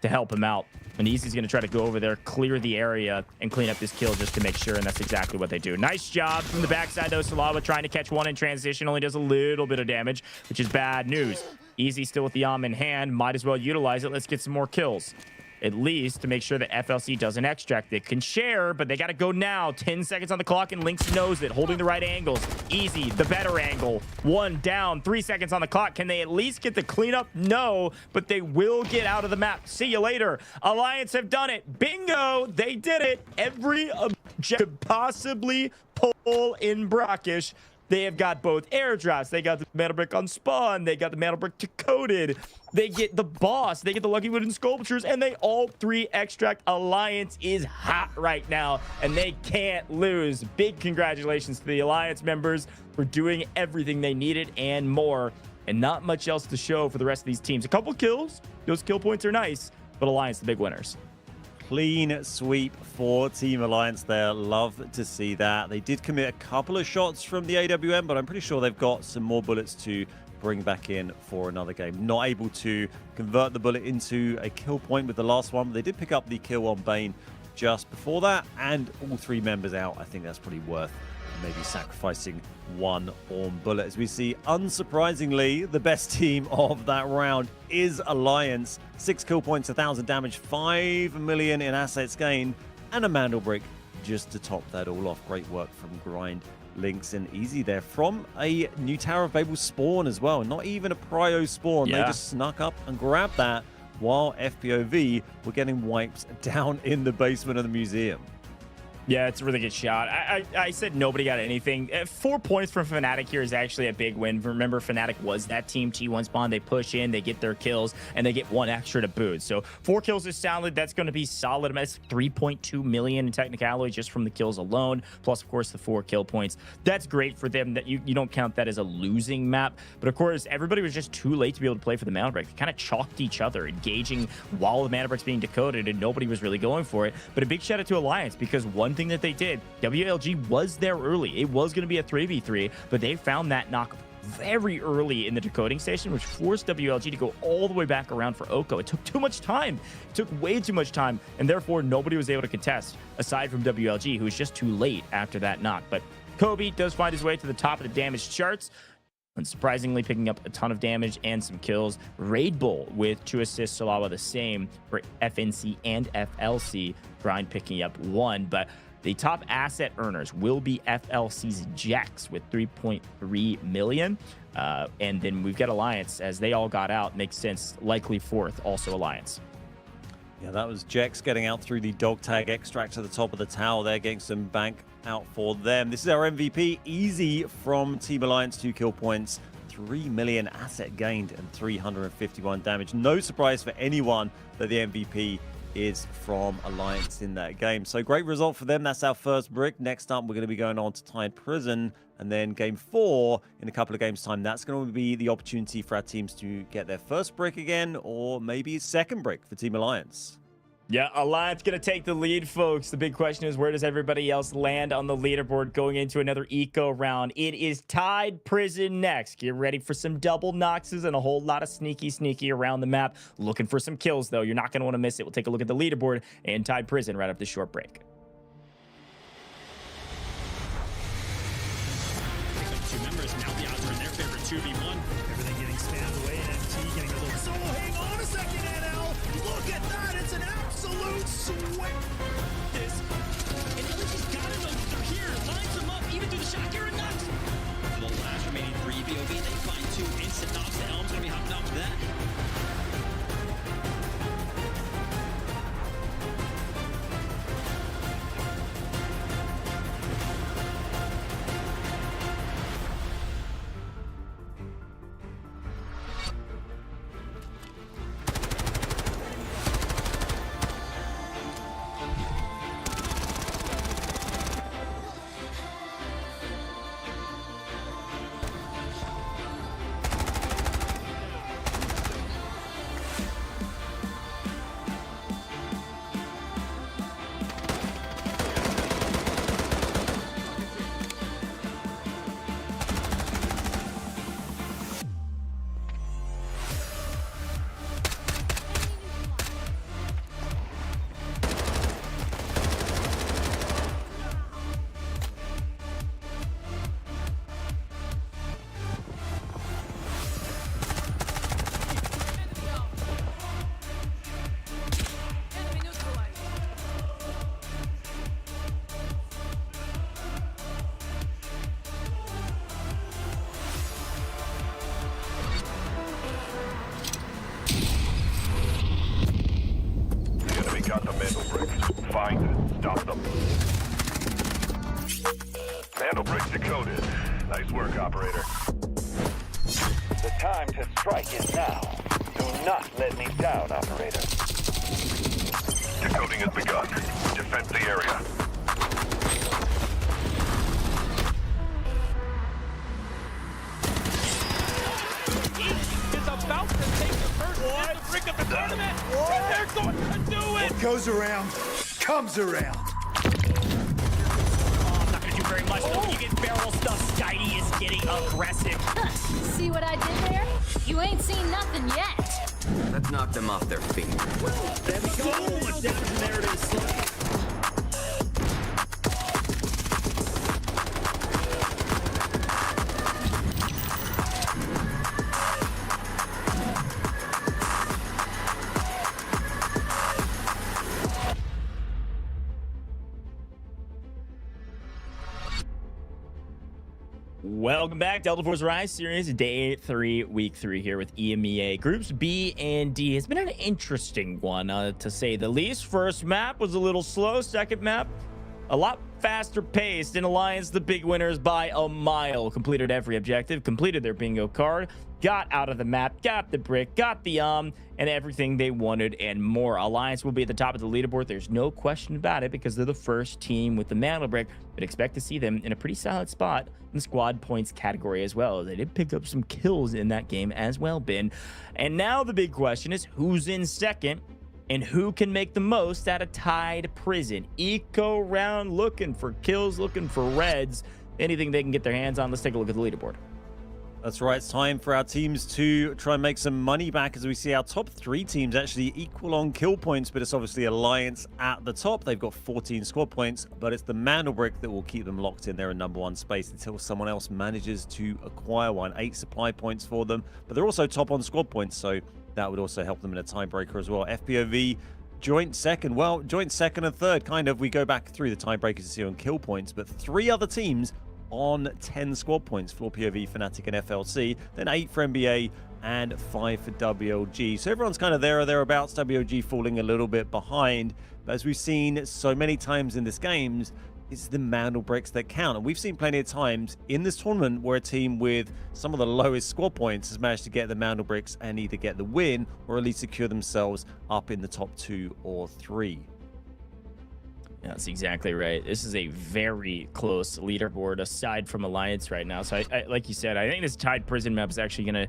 to help him out. And Easy's going to try to go over there, clear the area, and clean up this kill just to make sure, and that's exactly what they do. Nice job from the backside, though. Salawa trying to catch one in transition, only does a little bit of damage, which is bad news. Easy still with the arm in hand. Might as well utilize it. Let's get some more kills. At least to make sure that FLC doesn't extract. They can share, but they got to go now. 10 seconds on the clock, and Lynx knows it. Holding the right angles. Easy, the better angle. 1 down, 3 seconds on the clock. Can they at least get the cleanup? No, but they will get out of the map. See you later. Alliance have done it. Bingo, they did it. Every objective could possibly pull in Brakkesh. They have got both airdrops. They got the Mandelbrick on spawn. They got the Mandelbrick decoded. They get the boss. They get the Lucky Wooden Sculptures. And they all 3 extract. Alliance is hot right now. And they can't lose. Big congratulations to the Alliance members for doing everything they needed and more. And not much else to show for the rest of these teams. A couple kills. Those kill points are nice. But Alliance, the big winners. Clean sweep for Team Alliance there. Love to see that. They did commit a couple of shots from the AWM, but I'm pretty sure they've got some more bullets to bring back in for another game. Not able to convert the bullet into a kill point with the last one, but they did pick up the kill on Bane just before that, and all 3 members out. I think that's pretty worth maybe sacrificing 1 on bullet. As we see, unsurprisingly, the best team of that round is Alliance. 6 kill points, 1,000 damage, 5 million in assets gained, and a Mandelbrick just to top that all off. Great work from Grind, Lynx, and Easy there from a new Tower of Babel spawn as well. Not even a prio spawn. Yeah. They just snuck up and grabbed that while FPOV were getting wiped down in the basement of the museum. Yeah, it's a really good shot. I said nobody got anything. 4 points from Fnatic here is actually a big win. Remember, Fnatic was that team T1 spawn. They push in, they get their kills, and they get 1 extra to boot. So 4 kills is solid. That's going to be solid. That's 3.2 million in technicality just from the kills alone. Plus, of course, the 4 kill points. That's great for them. That you don't count that as a losing map. But of course, everybody was just too late to be able to play for the Mandelbrick. They kind of chalked each other, engaging while the Mandelbrick's being decoded, and nobody was really going for it. But a big shout out to Alliance, because one thing that they did, WLG was there early. It was going to be a 3v3, but they found that knock very early in the decoding station, which forced WLG to go all the way back around for Oko. It took too much time. It took way too much time, and therefore nobody was able to contest aside from WLG, who was just too late after that knock. But Kobe does find his way to the top of the damage charts, unsurprisingly picking up a ton of damage and some kills. Raid Bull with 2 assists, Salawa the same for FNC and FLC. Grind picking up 1, but the top asset earners will be FLC's Jax with 3.3 million. And then we've got Alliance, as they all got out. Makes sense. Likely 4th, also Alliance. Yeah, that was Jex getting out through the dog tag extract to the top of the tower there, getting some bank out for them. This is our MVP, Easy from Team Alliance, 2 kill points, 3 million asset gained, and 351 damage. No surprise for anyone that the MVP is from Alliance in that game. So great result for them. That's our first brick. Next up, we're going to be going on to Tide Prison, and then game 4 in a couple of games time. That's going to be the opportunity for our teams to get their first brick again, or maybe second brick for Team Alliance. Yeah, Alliance going to take the lead, folks. The big question is, where does everybody else land on the leaderboard going into another eco round? It is Tide Prison next. Get ready for some double Noxes and a whole lot of sneaky around the map. Looking for some kills, though. You're not going to want to miss it. We'll take a look at the leaderboard and Tide Prison right after this short break. 2 members, now the odds are in their favor, 2v1. Everything getting spammed away, and MT getting a little solo. Hang on a second, NL. Look at that. It's an absolute sweat. And LG's got to know that they're here. Lines them up, even through the shot. You're nuts. For the last remaining 3 BOV, they find 2 instant knocks. The Elm's going to be hopping off that. Mandelbrick decoded. Nice work, operator. The time to strike is now. Do not let me down, operator. Decoding has begun. Defend the area. Is about to take the first hit to bring up the tournament. And they're going to do it. What goes around, comes around. Oh, I'm not going to do very much. Though. When you get barrel stuff, Skydie is getting aggressive. See what I did there? You ain't seen nothing yet. That knocked them off their feet. There we go. Damage, and there it is. Welcome back, Delta Force Rise Series, Day 3, Week 3 here with EMEA. Groups B and D has been an interesting one, to say the least. First map was a little slow. Second map, a lot faster paced. In Alliance, the big winners by a mile. Completed every objective, completed their bingo card, got out of the map, got the brick, got the and everything they wanted and more. Alliance will be at the top of the leaderboard. There's no question about it because they're the first team with the Mandelbrick, but expect to see them in a pretty solid spot in the squad points category as well. They did pick up some kills in that game as well, Ben. And now the big question is who's in second and who can make the most out of Tide Prison. Eco round, looking for kills, looking for reds, anything they can get their hands on. Let's take a look at the leaderboard. That's right. It's time for our teams to try and make some money back as we see our top 3 teams actually equal on kill points, but it's obviously Alliance at the top. They've got 14 squad points, but it's the Mandelbrick that will keep them locked in their number 1 space until someone else manages to acquire one. 8 supply points for them, but they're also top on squad points, so that would also help them in a tiebreaker as well. FPOV joint second. Well, joint second and third, kind of. We go back through the tiebreakers to see on kill points, but 3 other teams on 10 squad points. FLOORPOV, Fnatic, and FLC. Then 8 for NBA and 5 for WLG. So everyone's kind of there or thereabouts. WLG falling a little bit behind. But as we've seen so many times in this games, it's the Mandelbricks that count. And we've seen plenty of times in this tournament where a team with some of the lowest squad points has managed to get the Mandelbricks and either get the win or at least secure themselves up in the top 2 or 3. Yeah, that's exactly right. This is a very close leaderboard aside from Alliance right now. So I like you said, I think this Tide Prison map is actually going to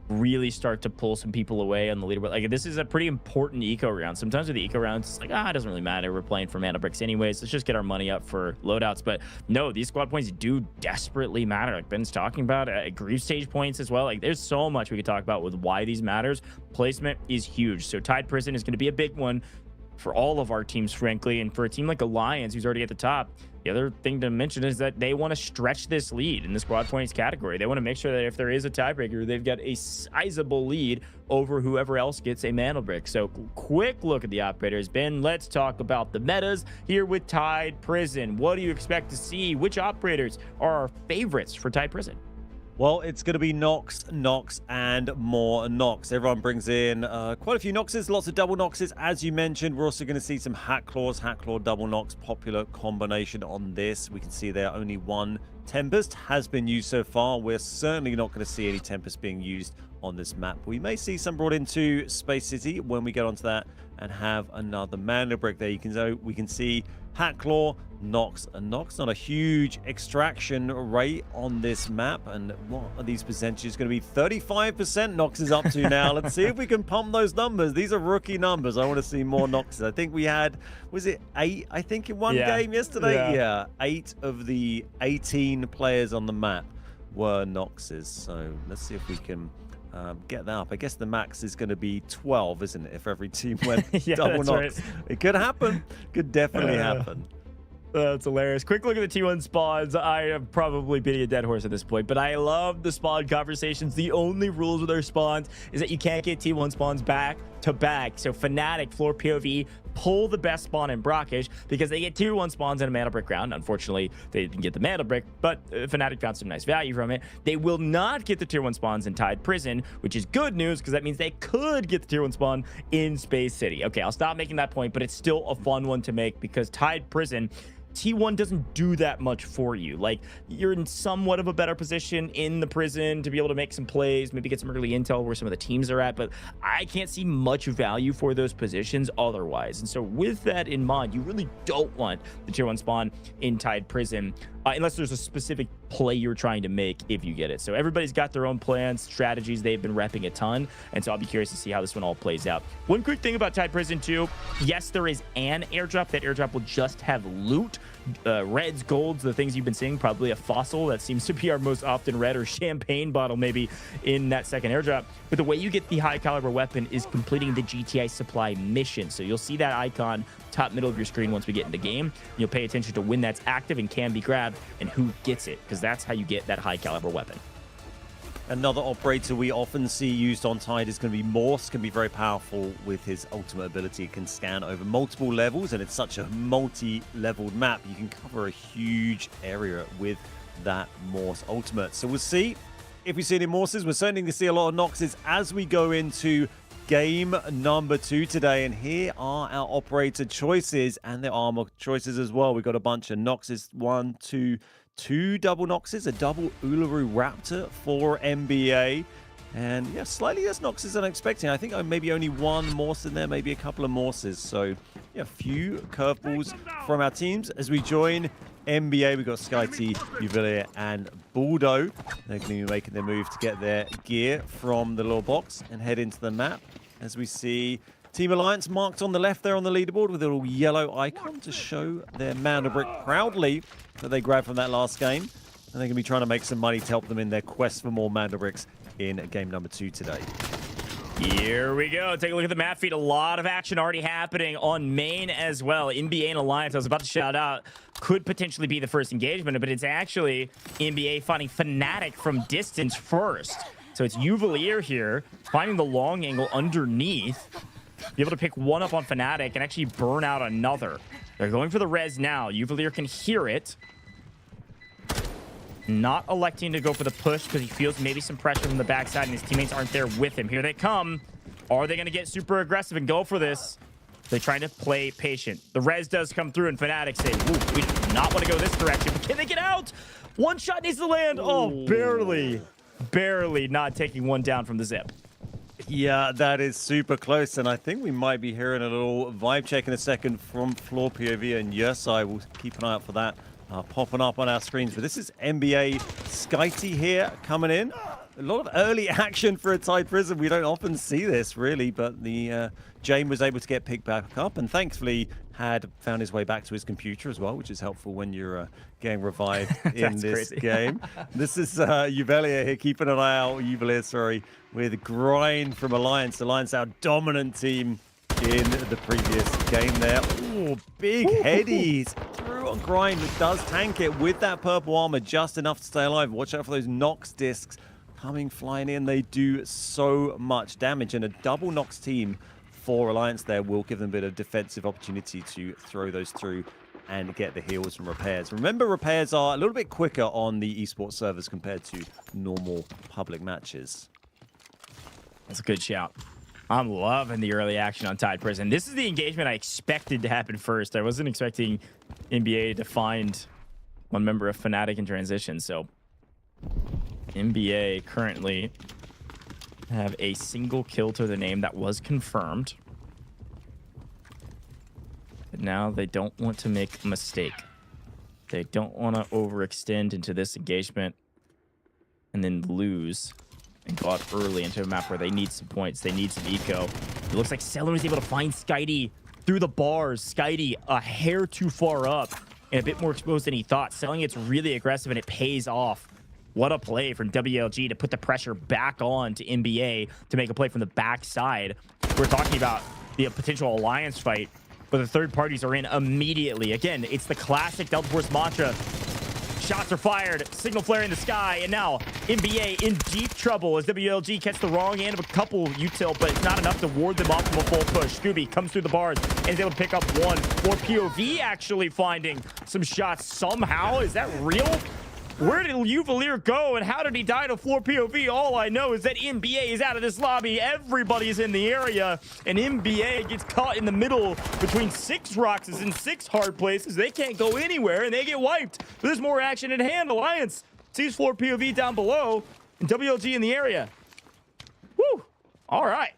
really start to pull some people away on the leaderboard. Like, this is a pretty important eco round. Sometimes with the eco rounds, it's like, it doesn't really matter. We're playing for Mandelbricks anyways. Let's just get our money up for loadouts. But no, these squad points do desperately matter. Like Ben's talking about, group stage points as well. Like, there's so much we could talk about with why these matters. Placement is huge. So Tide Prison is going to be a big one for all of our teams, frankly. And for a team like Alliance, who's already at the top, the other thing to mention is that they want to stretch this lead in the squad points category. They want to make sure that if there is a tiebreaker, they've got a sizable lead over whoever else gets a Mandelbrick. So quick look at the operators. Ben, let's talk about the metas here with Tide Prison. What do you expect to see? Which operators are our favorites for Tide Prison? Well, it's going to be Nox, and more Nox. Everyone brings in quite a few Noxes, lots of double Noxes. As you mentioned, we're also going to see some Hat Claw, double Nox, popular combination on this. We can see there only one Tempest has been used so far. We're certainly not going to see any Tempest being used on this map. We may see some brought into Space City when we get onto that and have another Mandelbrick there. We can see Hat Claw, Nox, and Nox. Not a huge extraction rate on this map. And what are these percentages going to be? 35% Nox is up to now. Let's see if we can pump those numbers. These are rookie numbers. I want to see more Noxes. I think we had, was it 8, I think, in one game yesterday? Yeah, 8 of the 18 players on the map were Noxes. So let's see if we can get that up. I guess the max is going to be 12, isn't it? If every team went double Nox. Right. It could happen. Could definitely happen. That's hilarious. Quick look at the T1 spawns. I am probably beating a dead horse at this point, but I love the spawn conversations. The only rules with their spawns is that you can't get T1 spawns back to back. So Fnatic, FLOORPOV, pull the best spawn in Brakkesh because they get tier 1 spawns in a Mandelbrick round. Unfortunately, they didn't get the Mandelbrick, but Fnatic found some nice value from it. They will not get the tier 1 spawns in Tide Prison, which is good news because that means they could get the tier 1 spawn in Space City. Okay, I'll stop making that point, but it's still a fun one to make because Tide Prison T1 doesn't do that much for you. Like, you're in somewhat of a better position in the prison to be able to make some plays, maybe get some early intel where some of the teams are at, but I can't see much value for those positions otherwise. And so with that in mind, you really don't want the tier 1 spawn in Tide Prison unless there's a specific play you're trying to make if you get it. So everybody's got their own plans, strategies. They've been repping a ton, and so I'll be curious to see how this one all plays out. One quick thing about Tide Prison too, yes, there is an airdrop. That airdrop will just have loot, reds, golds, the things you've been seeing, probably a fossil. That seems to be our most often read, or champagne bottle maybe in that second airdrop. But the way you get the high caliber weapon is completing the GTI supply mission. So you'll see that icon top middle of your screen once we get into game. You'll pay attention to when that's active and can be grabbed and who gets it, because that's how you get that high caliber weapon. Another operator we often see used on Tide is going to be Morse. Can be very powerful with his ultimate ability. It can scan over multiple levels, and it's such a multi-leveled map. You can cover a huge area with that Morse ultimate. So we'll see if we see any Morses. We're certainly going to see a lot of Noxes as we go into game number 2 today. And here are our operator choices and their armor choices as well. We've got a bunch of Noxes. 1, 2, 2 double Noxes, a double Uluru Raptor for NBA. And yeah, slightly less Noxes than I'm expecting. I think maybe only one Morse in there, maybe a couple of Morses. So yeah, a few curveballs from our teams. As we join NBA, we've got SkyT, Uvilia, and Baldo. They're going to be making their move to get their gear from the little box and head into the map. As we see Team Alliance marked on the left there on the leaderboard with a little yellow icon to show their Mandelbrick proudly that they grabbed from that last game. And they're going to be trying to make some money to help them in their quest for more Mandelbricks in game number 2 today. Here we go. Take a look at the map feed. A lot of action already happening on main as well. NBA and Alliance, I was about to shout out, could potentially be the first engagement, but it's actually NBA finding Fnatic from distance first. So it's Uvalier here, finding the long angle underneath, be able to pick one up on Fnatic and actually burn out another. They're going for the res now. Uvalier can hear it. Not electing to go for the push because he feels maybe some pressure from the backside and his teammates aren't there with him. Here they come. Are they going to get super aggressive and go for this? They're trying to play patient. The res does come through and Fnatic say, ooh, we do not want to go this direction. But can they get out? One shot needs to land. Oh, barely. Barely not taking one down from the zip. Yeah, that is super close, and I think we might be hearing a little vibe check in a second from FLOORPOV, and yes, I will keep an eye out for that popping up on our screens. But this is NBA SkyT here coming in. A lot of early action for a Tide Prison. We don't often see this, really, but the Jane was able to get picked back up, and thankfully had found his way back to his computer as well, which is helpful when you're getting revived in this game. This is Uvilia here, keeping an eye out, Uvilia, sorry, with Grind from Alliance. Alliance, our dominant team in the previous game there. Oh, big headies through on Grind. It does tank it with that purple armor, just enough to stay alive. Watch out for those Nox discs coming flying in. They do so much damage, and a double Nox team for Alliance there will give them a bit of defensive opportunity to throw those through and get the heals from repairs. Remember, repairs are a little bit quicker on the esports servers compared to normal public matches. That's a good shout. I'm loving the early action on Tide Prison. This is the engagement I expected to happen first. I wasn't expecting NBA to find one member of Fnatic in transition. So NBA currently have a single kill to their name that was confirmed. But now they don't want to make a mistake. They don't want to overextend into this engagement and then lose and go out early into a map where they need some points. They need some eco. It looks like Selin was able to find SkyT through the bars. SkyT a hair too far up and a bit more exposed than he thought. Selin gets really aggressive and it pays off. What a play from WLG to put the pressure back on to NBA to make a play from the backside. We're talking about the potential alliance fight, but the third parties are in immediately. Again, it's the classic Delta Force mantra. Shots are fired, signal flare in the sky, and now NBA in deep trouble as WLG gets the wrong end of a couple util, but it's not enough to ward them off from a full push. Scooby comes through the bars and is able to pick up one. More POV actually finding some shots somehow. Is that real? Where did Uvalier go and how did he die to floor POV? All I know is that MBA is out of this lobby. Everybody's in the area, and MBA gets caught in the middle between 6 Roxas and 6 hard places. They can't go anywhere, and they get wiped. There's more action at hand. Alliance sees floor POV down below, and WLG in the area. Woo! All right.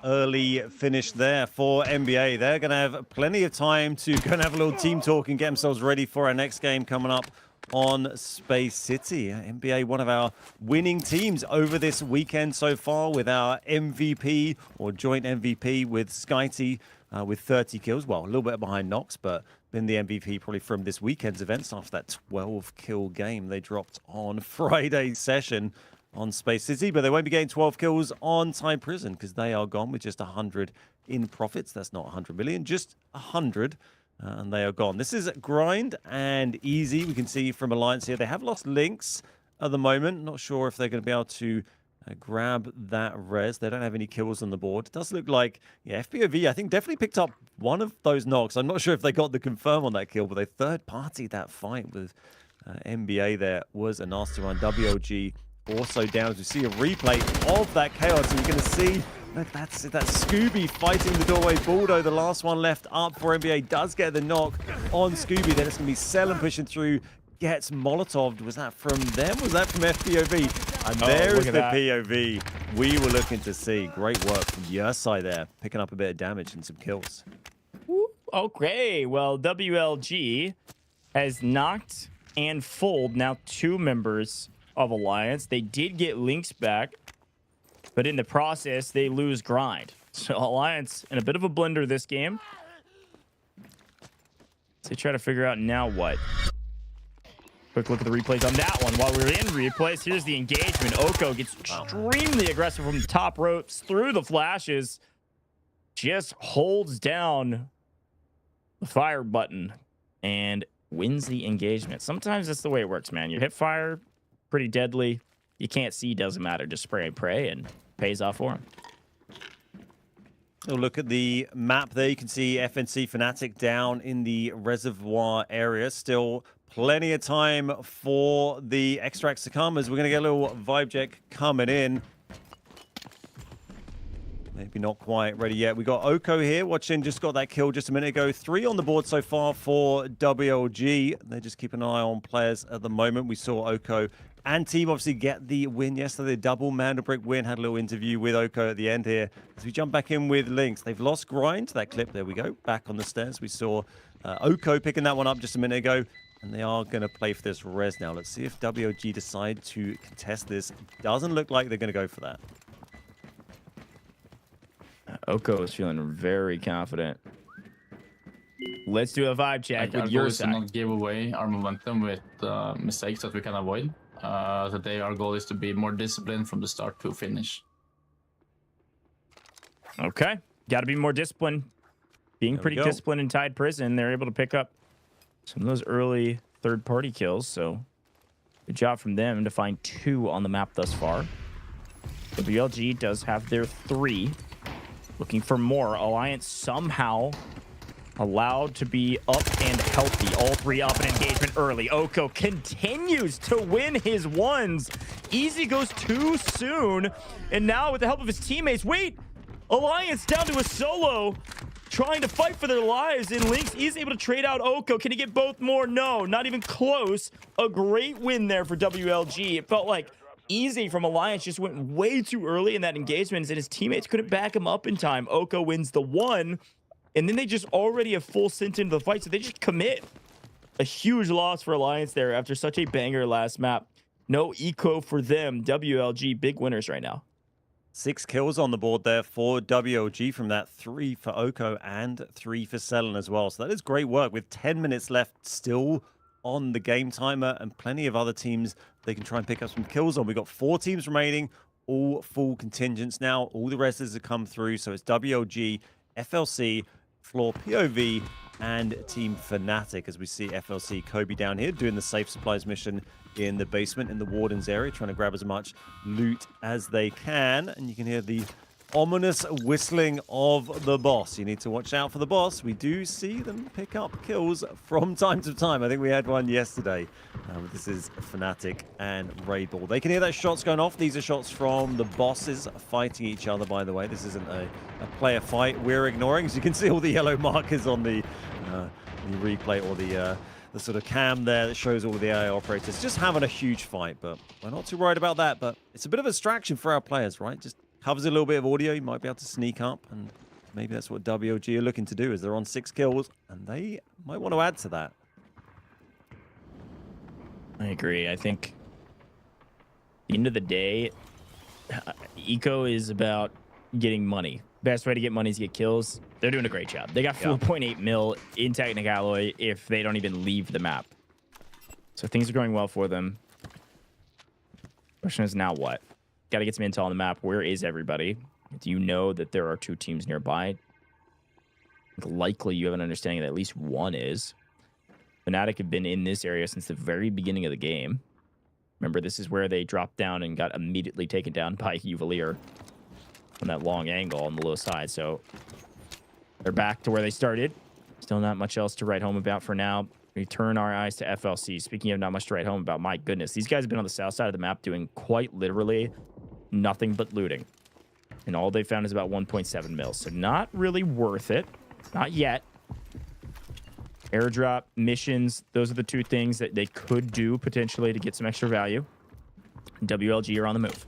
Early finish there for NBA. They're going to have plenty of time to go and have a little team talk and get themselves ready for our next game coming up on Space City. NBA, one of our winning teams over this weekend so far, with our MVP or joint MVP with Skyty with 30 kills. Well, a little bit behind Nox, but been the MVP probably from this weekend's events after that 12-kill game they dropped on Friday's session on Space City. But they won't be getting 12 kills on Time Prison because they are gone with just 100 in profits. That's not 100 million, just 100. And they are gone. This is Grind and Easy. We can see from Alliance here, they have lost Lynx at the moment. Not sure if they're going to be able to grab that res. They don't have any kills on the board. It does look like, yeah, FPOV, I think, definitely picked up one of those knocks. I'm not sure if they got the confirm on that kill, but they third-partied that fight with NBA there. Was a nasty one. WLG also down. As we see a replay of that chaos, and you're going to see that's Scooby fighting the doorway. Baldo, the last one left up for NBA, does get the knock on Scooby. Then it's going to be Selen pushing through, gets Molotov. Was that from them? Was that from FPOV? And there's the POV we were looking to see. Great work from Yersai there, picking up a bit of damage and some kills. Okay, well, WLG has knocked and fulled now 2 members of Alliance. They did get Lynx back, but in the process, they lose Grind. So Alliance in a bit of a blender this game. So they try to figure out now what. Quick look at the replays on that one. While we're in replays, here's the engagement. Oko gets extremely aggressive from the top ropes through the flashes. Just holds down the fire button and wins the engagement. Sometimes that's the way it works, man. You hit fire, pretty deadly. You can't see, doesn't matter. Just spray and pray, and pays off for him. A look at the map there. You can see FNC Fnatic down in the reservoir area. Still plenty of time for the extracts to come, as we're going to get a little vibe check coming in. Maybe not quite ready yet. We got Oko here watching, just got that kill just a minute ago. 3 on the board so far for WLG. They just keep an eye on players at the moment. We saw Oko and team obviously get the win yesterday. Double Mandelbrick win. Had a little interview with Oko at the end here. As we jump back in with Lynx, they've lost Grind. That clip, there we go. Back on the stairs. We saw Oko picking that one up just a minute ago. And they are going to play for this res now. Let's see if WLG decide to contest this. Doesn't look like they're going to go for that. Oko is feeling very confident. Let's do a vibe check with your side. Not give away our momentum with mistakes that we can avoid. Today our goal is to be more disciplined from the start to finish. Okay, got to be more disciplined. Being pretty disciplined in Tide Prison, they're able to pick up some of those early third-party kills. So good job from them to find 2 on the map thus far. WLG does have their 3. Looking for more. Alliance somehow allowed to be up and healthy. All 3 up and engagement early. Oko continues to win his ones. Easy goes too soon. And now with the help of his teammates, wait! Alliance down to a solo, trying to fight for their lives. And Lynx is able to trade out Oko. Can he get both more? No, not even close. A great win there for WLG. It felt like Easy from Alliance just went way too early in that engagement, and his teammates couldn't back him up in time. Oko wins the 1, and then they just already have full sent into the fight, so they just commit. A huge loss for Alliance there after such a banger last map. No eco for them. WLG, big winners right now. 6 kills on the board there for WLG from that. 3 for Oko and 3 for Selen as well. So that is great work with 10 minutes left still on the game timer, and plenty of other teams they can try and pick up some kills on. We've got 4 teams remaining, all full contingents now. All the rest have come through. So it's WLG, FLC, FLOORPOV, and Team Fnatic. As we see FLC Kobe down here doing the safe supplies mission in the basement in the Warden's area, trying to grab as much loot as they can. And you can hear the ominous whistling of the boss. You need to watch out for the boss. We do see them pick up kills from time to time. I think we had one yesterday. This is Fnatic and Raidball. They can hear those shots going off. These are shots from the bosses fighting each other, by the way. This isn't a player fight we're ignoring. As you can see all the yellow markers on the replay or the sort of cam there that shows all the AI operators just having a huge fight, but we're not too worried about that. But it's a bit of a distraction for our players, right? Just covers a little bit of audio. You might be able to sneak up, and maybe that's what WLG are looking to do, is they're on 6 kills, and they might want to add to that. I agree. I think at the end of the day, Eco is about getting money. Best way to get money is to get kills. They're doing a great job. They got 4.8 mil in Technic Alloy if they don't even leave the map. So things are going well for them. Question is now what? Got to get some intel on the map. Where is everybody? Do you know that there are 2 teams nearby? Likely you have an understanding that at least one is. Fnatic have been in this area since the very beginning of the game. Remember, this is where they dropped down and got immediately taken down by Uvalier on that long angle on the low side. So they're back to where they started. Still not much else to write home about for now. We turn our eyes to FLC. Speaking of not much to write home about, my goodness, these guys have been on the south side of the map doing quite literally nothing but looting. And all they found is about 1.7 mil. So not really worth it. Not yet. Airdrop, missions, those are the 2 things that they could do potentially to get some extra value. WLG are on the move.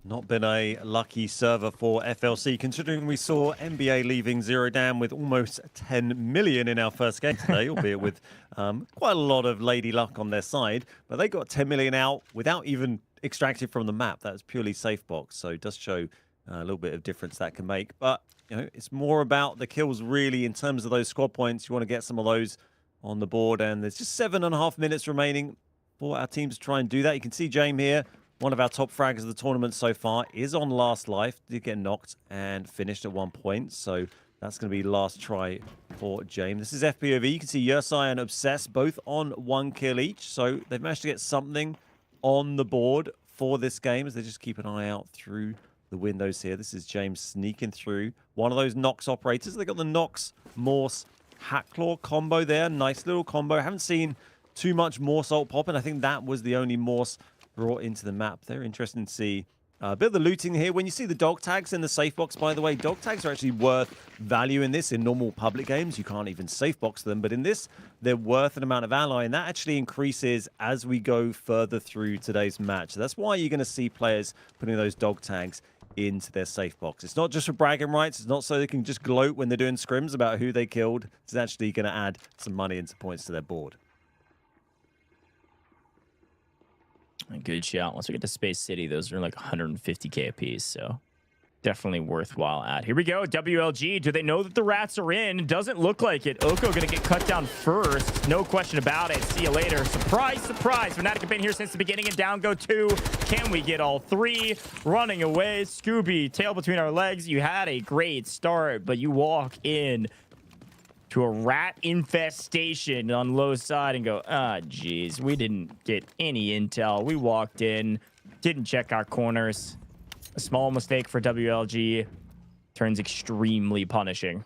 Not been a lucky server for FLC, considering we saw NBA leaving Zero Down with almost 10 million in our first game today, albeit with quite a lot of lady luck on their side. But they got 10 million out without even extracting from the map. That's purely safe box, so it does show a little bit of difference that can make. But you know, it's more about the kills really in terms of those squad points. You want to get some of those on the board, and there's just 7.5 minutes remaining for our team to try and do that. You can see James here. One of our top fraggers of the tournament so far is on last life. Did get knocked and finished at 1 point. So that's going to be last try for James. This is FPOV. You can see Yersai and Obsess both on 1 kill each. So they've managed to get something on the board for this game as they just keep an eye out through the windows here. This is James sneaking through one of those Nox operators. They got the Nox Morse Hackclaw combo there. Nice little combo. I haven't seen too much Morse ult pop, and I think that was the only Morse brought into the map. They're interesting to see a bit of the looting here. When you see the dog tags in the safe box, by the way, dog tags are actually worth value in this. In normal public games, you can't even safe box them, but in this, they're worth an amount of ally, and that actually increases as we go further through today's match. So that's why you're going to see players putting those dog tags into their safe box. It's not just for bragging rights. It's not so they can just gloat when they're doing scrims about who they killed. It's actually going to add some money into points to their board. A good shout. Once we get to Space City, those are like 150k a piece, so definitely worthwhile ad. Here we go, WLG. Do they know that the rats are in? Doesn't look like it. Oko gonna get cut down first. No question about it. See you later. Surprise, surprise. Fnatic have been here since the beginning, and down go 2. Can we get all 3? Running away. Scooby, tail between our legs. You had a great start, but you walk in to a rat infestation on low side and go, geez, we didn't get any intel. We walked in, didn't check our corners. A small mistake for WLG turns extremely punishing.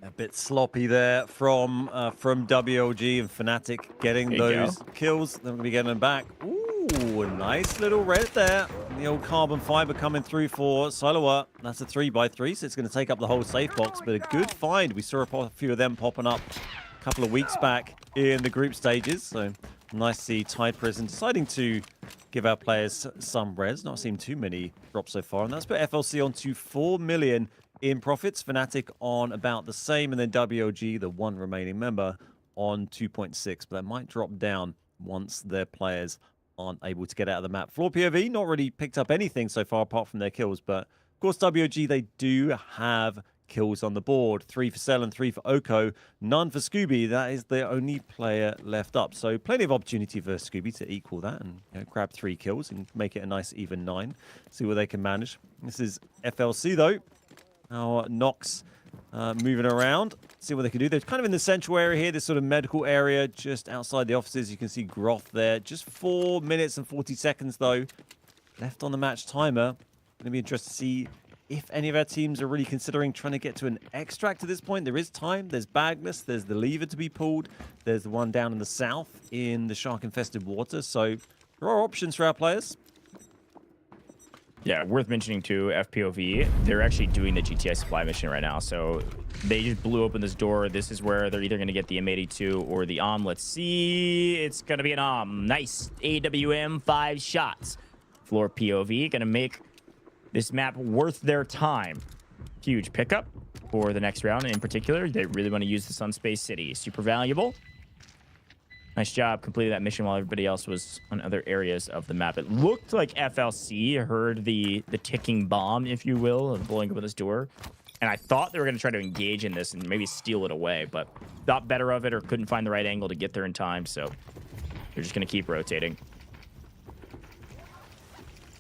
A bit sloppy there from WLG, and Fnatic getting those kills. They're going to be getting them back. Ooh, nice little red there. The old carbon fiber coming through for Siloa. That's a 3x3, so it's going to take up the whole safe box, but a good find. We saw a few of them popping up a couple of weeks back in the group stages, so nice to see Tide Prison deciding to give our players some res. Not seen too many drops so far, and that's put FLC on to 4 million in profits. Fnatic on about the same, and then WLG, the one remaining member, on 2.6, but that might drop down once their players aren't able to get out of the map. FLOORPOV not really picked up anything so far apart from their kills, but of course WLG, they do have kills on the board. 3 for Cell and 3 for Oko. None for Scooby. That is the only player left up. So plenty of opportunity for Scooby to equal that and grab 3 kills and make it a nice even 9. See what they can manage. This is FLC though. Our Nox moving around, see what they can do. They're kind of in the central area here, this sort of medical area just outside the offices. You can see Groth there. Just 4 minutes and 40 seconds, though, left on the match timer. Going to be interested to see if any of our teams are really considering trying to get to an extract at this point. There is time. There's Bagnus. There's the lever to be pulled. There's the one down in the south in the shark-infested water. So there are options for our players. Yeah, worth mentioning too, FPOV, they're actually doing the GTI supply mission right now. So they just blew open this door. This is where they're either going to get the M82 or the OM. Let's see. It's going to be an OM. Nice. AWM, 5 shots. FLOORPOV going to make this map worth their time. Huge pickup for the next round. In particular, they really want to use this on Space City. Super valuable. Nice job completing that mission while everybody else was on other areas of the map. It looked like FLC heard the ticking bomb, if you will, of blowing open this door. And I thought they were going to try to engage in this and maybe steal it away, but thought better of it or couldn't find the right angle to get there in time. So they're just going to keep rotating.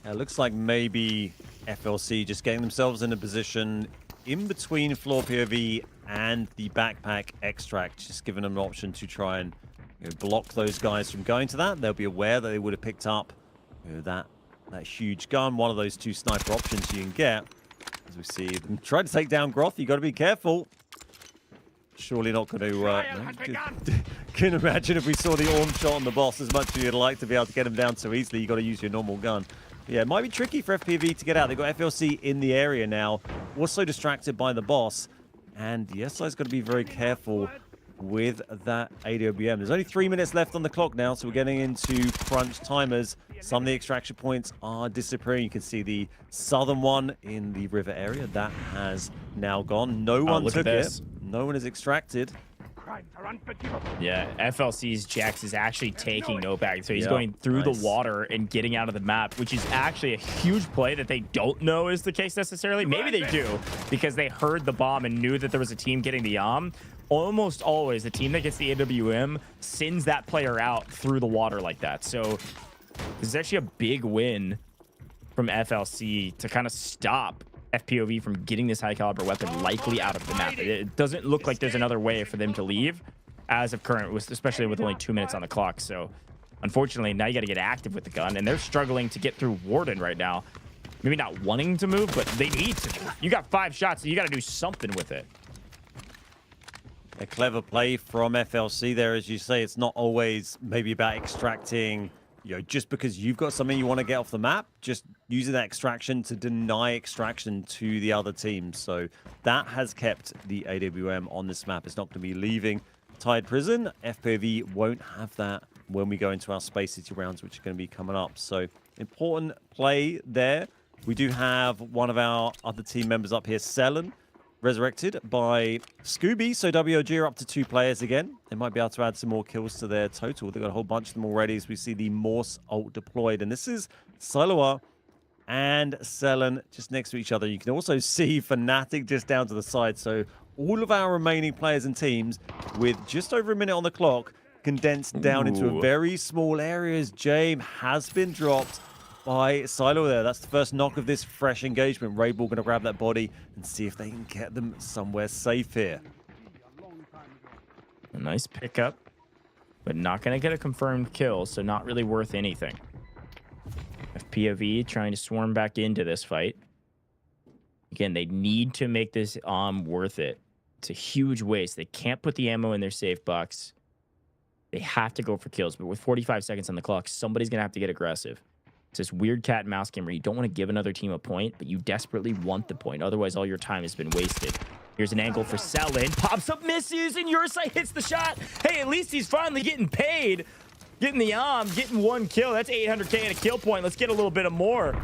It looks like maybe FLC just getting themselves in a position in between FLOORPOV and the backpack extract, just giving them an option to try and block those guys from going to that. They'll be aware that they would have picked up that huge gun, one of those 2 sniper options you can get. As we see them try to take down Groth, you got to be careful. Surely not going to... Can imagine if we saw the Orm shot on the boss, as much as you'd like to be able to get him down so easily, you got to use your normal gun. Yeah, it might be tricky for FPV to get out. They've got FLC in the area now, also distracted by the boss. And the SI's got to be very careful with that AWM. There's only 3 minutes left on the clock now, so we're getting into crunch timers. Some of the extraction points are disappearing. You can see the southern one in the river area. That has now gone. No one took it. No one is extracted. Yeah, FLC's Jax is actually taking no bag. So he's going through the water and getting out of the map, which is actually a huge play that they don't know is the case necessarily. Maybe they do, because they heard the bomb and knew that there was a team getting the Almost always the team that gets the AWM sends that player out through the water like that. So this is actually a big win from FLC to kind of stop FPOV from getting this high caliber weapon likely out of the map. It doesn't look like there's another way for them to leave as of current, especially with only 2 minutes on the clock. So unfortunately, now you got to get active with the gun, and they're struggling to get through Warden right now. Maybe not wanting to move, but they need to move. You got 5 shots, so you got to do something with it. A clever play from FLC there. As you say, it's not always maybe about extracting, just because you've got something you want to get off the map, just using that extraction to deny extraction to the other team. So that has kept the AWM on this map. It's not going to be leaving Tide Prison. FPV won't have that when we go into our Space City rounds, which are going to be coming up. So important play there. We do have one of our other team members up here, Selen, resurrected by Scooby. So WLG are up to 2 players again. They might be able to add some more kills to their total. They've got a whole bunch of them already as we see the Morse ult deployed. And this is Siloa and Selen just next to each other. You can also see Fnatic just down to the side. So all of our remaining players and teams with just over a minute on the clock condensed down into a very small area as Jame has been dropped by Silo there. That's the first knock of this fresh engagement. Rayball going to grab that body and see if they can get them somewhere safe here. A nice pickup, but not going to get a confirmed kill, so not really worth anything. FPOV trying to swarm back into this fight. Again, they need to make this worth it. It's a huge waste. They can't put the ammo in their safe box. They have to go for kills, but with 45 seconds on the clock, somebody's going to have to get aggressive. It's this weird cat and mouse game where you don't want to give another team a point, but you desperately want the point. Otherwise, all your time has been wasted. Here's an angle for Selen. Pops up, misses, and Ursight hits the shot. Hey, at least he's finally getting paid. Getting the getting 1 kill. That's 800K and a kill point. Let's get a little bit of more.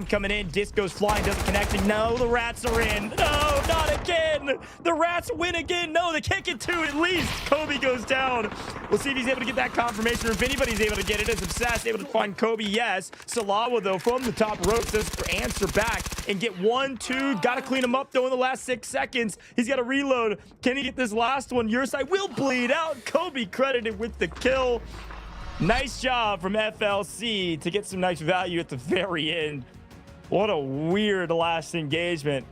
Coming in, disc goes flying, doesn't connect, and no, the rats are in. No, not again. The rats win again. No, they can't get 2 at least. Kobe goes down. We'll see if he's able to get that confirmation, or if anybody's able to get it. Is Obsessed able to find Kobe? Yes. Salawa, though, from the top rope, says answer back and get 1, 2. Got to clean him up, though, in the last 6 seconds. He's got to reload. Can he get this last one? Your side will bleed out. Kobe credited with the kill. Nice job from FLC to get some nice value at the very end. What a weird last engagement.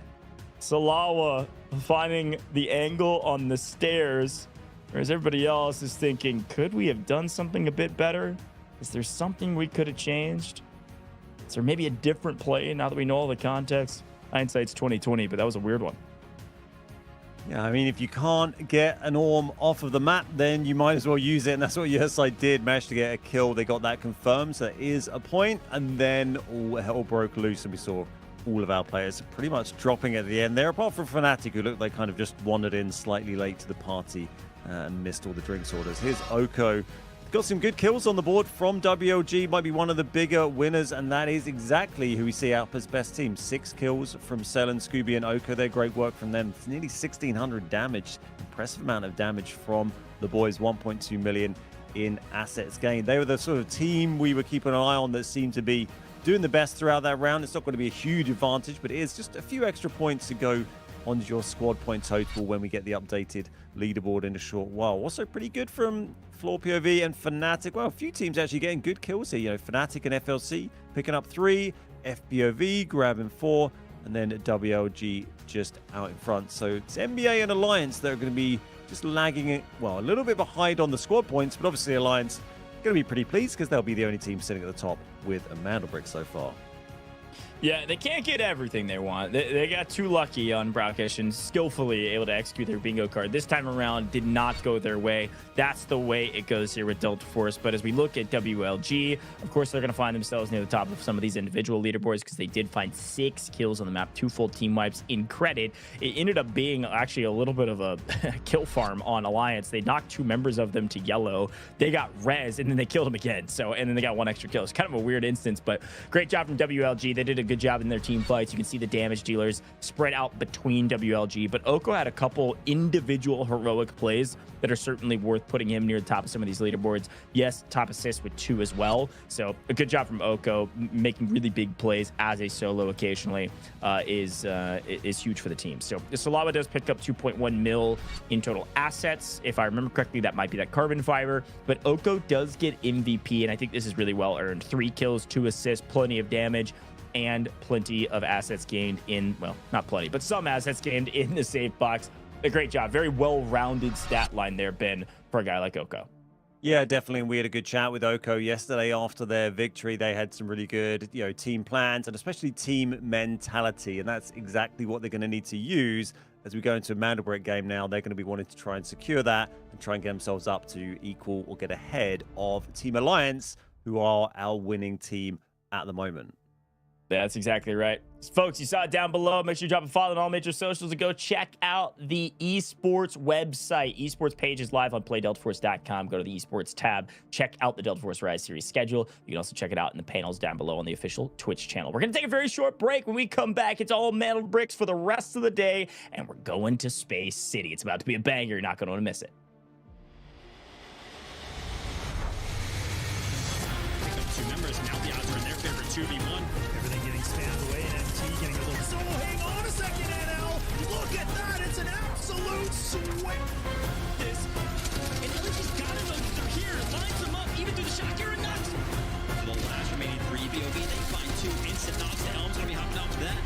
Salawa finding the angle on the stairs, whereas everybody else is thinking, could we have done something a bit better? Is there something we could have changed? Is there maybe a different play now that we know all the context? Hindsight's 2020, but that was a weird one. Yeah, I mean, if you can't get an Orm off of the map, then you might as well use it, and that's what Yerside did. Managed to get a kill. They got that confirmed, so that is a point. And then all hell broke loose, and we saw all of our players pretty much dropping at the end there, apart from Fnatic, who looked like kind of just wandered in slightly late to the party and missed all the drinks orders. Here's Oko. Got some good kills on the board from WLG, might be one of the bigger winners, and that is exactly who we see out as best team. 6 kills from Selen, Scooby, and Oko. They're great work from them. It's nearly 1,600 damage. Impressive amount of damage from the boys. 1.2 million in assets gained. They were the sort of team we were keeping an eye on that seemed to be doing the best throughout that round. It's not going to be a huge advantage, but it is just a few extra points to go on your squad point total when we get the updated leaderboard in a short while. Also pretty good from FLOORPOV and Fnatic. Well, a few teams actually getting good kills here. You know, Fnatic and FLC picking up 3, FPOV grabbing 4, and then WLG just out in front. So it's EMEA and Alliance that are going to be just lagging it, well, a little bit behind on the squad points, but obviously Alliance going to be pretty pleased because they'll be the only team sitting at the top with a Mandelbrick so far. Yeah, they can't get everything they want. They got too lucky on Brakkesh and skillfully able to execute their bingo card. This time around did not go their way. That's the way it goes here with Delta Force. But as we look at WLG, of course, they're going to find themselves near the top of some of these individual leaderboards because they did find 6 kills on the map, 2 full team wipes in credit. It ended up being actually a little bit of a kill farm on Alliance. They knocked 2 members of them to yellow. They got res, and then they killed them again. And then they got 1 extra kill. It's kind of a weird instance, but great job from WLG. They did a good job in their team fights. You can see the damage dealers spread out between WLG, but Oko had a couple individual heroic plays that are certainly worth putting him near the top of some of these leaderboards. Yes, top assist with 2 as well. So a good job from Oko, making really big plays as a solo occasionally is huge for the team. So Salawa does pick up 2.1 mil in total assets. If I remember correctly, that might be that carbon fiber, but Oko does get MVP, and I think this is really well earned. 3 kills, 2 assists, plenty of damage, and plenty of assets gained in, well, not plenty, but some assets gained in the safe box. A great job. Very well-rounded stat line there, Ben, for a guy like Oko. Yeah, definitely. And we had a good chat with Oko yesterday after their victory. They had some really good, team plans and especially team mentality. And that's exactly what they're going to need to use as we go into a Mandelbrick game now. They're going to be wanting to try and secure that and try and get themselves up to equal or get ahead of Team Alliance, who are our winning team at the moment. That's exactly right. Folks, you saw it down below. Make sure you drop a follow on all major socials and go check out the Esports website. Esports page is live on playdeltaforce.com. Go to the Esports tab. Check out the Delta Force Rise Series schedule. You can also check it out in the panels down below on the official Twitch channel. We're going to take a very short break. When we come back, it's all Mandelbricks for the rest of the day, and we're going to Space City. It's about to be a banger. You're not going to want to miss it. Two members, now the odds are in their favor, 2v1. Everything getting spammed away, and MT getting a little... So hang on a second, NL! Look at that! It's an absolute sweep! This... And Elici's got him, they're here, lines them up, even through the shot, you're nuts! For the last remaining 3 BOV, they find 2 instant knocks. The Helm's gonna be hopping off to that.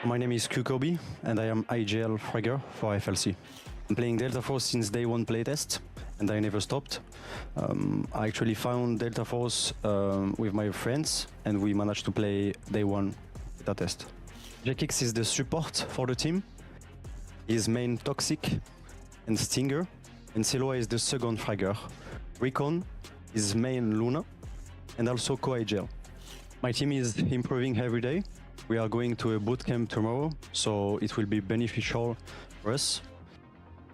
My name is Kukobi, and I am IGL Fragger for FLC. I'm playing Delta Force since day one playtest, and I never stopped. I actually found Delta Force with my friends, and we managed to play day one beta test. Jakix is the support for the team. He's main Toxic and Stinger, and Seloa is the second Fragger. Recon is main Luna, and also co-IGL. My team is improving every day. We are going to a bootcamp tomorrow, so it will be beneficial for us.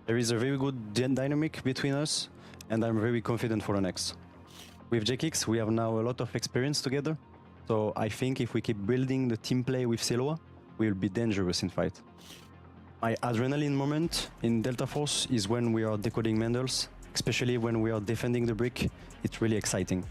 There is a very good dynamic between us, and I'm very confident for the next. With Jakix, we have now a lot of experience together, so I think if we keep building the team play with Seloa, we'll be dangerous in fight. My adrenaline moment in Delta Force is when we are decoding Mandels, especially when we are defending the brick. It's really exciting.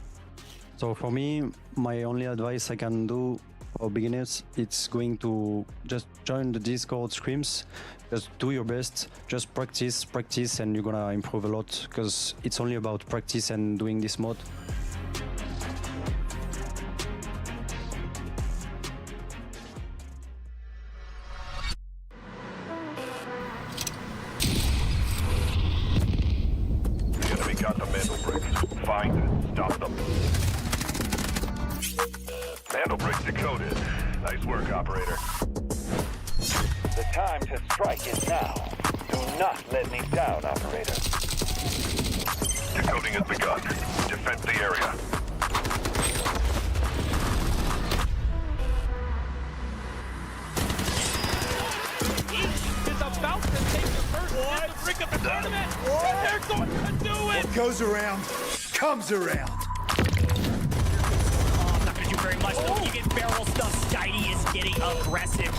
So for me, my only advice I can do for beginners, it's going to just join the Discord scrims, just do your best, just practice, and you're gonna improve a lot, because it's only about practice and doing this mod. The enemy got the Mandelbrick. Find it. Stop them. Mandelbrick decoded. Nice work, operator. The time to strike is now. Do not let me down, operator. Decoding has begun. Defend the area. Is about to take the first brick of the tournament. And they're going to do it. What goes around comes around. Very much though. You get barrel stuff. Skydie is getting aggressive.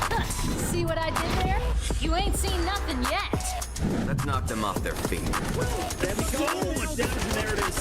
See what I did there? You ain't seen nothing yet. Let's knock them off their feet. There we go. There it is.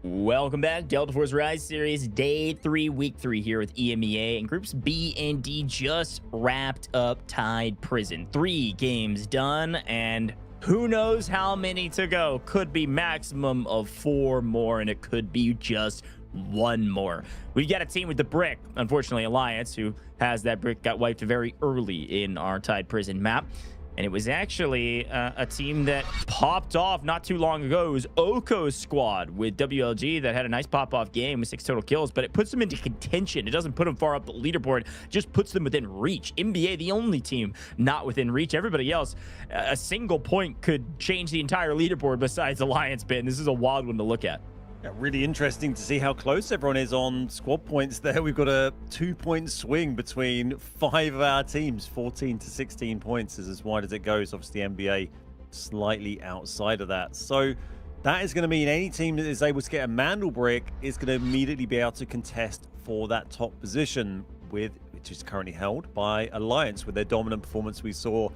Welcome back, Delta Force Rise Series, Day 3, Week 3 here with EMEA, and Groups B and D just wrapped up Tide Prison. 3 games done, and who knows how many to go. Could be maximum of 4 more, and it could be just 1 more. We've got a team with the brick, unfortunately Alliance, who has that brick, got wiped very early in our Tide Prison map. And it was actually a team that popped off not too long ago. It was Oko's squad with WLG that had a nice pop-off game with 6 total kills, but it puts them into contention. It doesn't put them far up the leaderboard, just puts them within reach. NBA, the only team not within reach. Everybody else, a single point could change the entire leaderboard besides Alliance Bin. This is a wild one to look at. Yeah, really interesting to see how close everyone is on squad points there. We've got a 2-point swing between 5 of our teams. 14 to 16 points is as wide as it goes. Obviously, NBA slightly outside of that. So that is going to mean any team that is able to get a Mandelbrick is going to immediately be able to contest for that top position, which is currently held by Alliance with their dominant performance we saw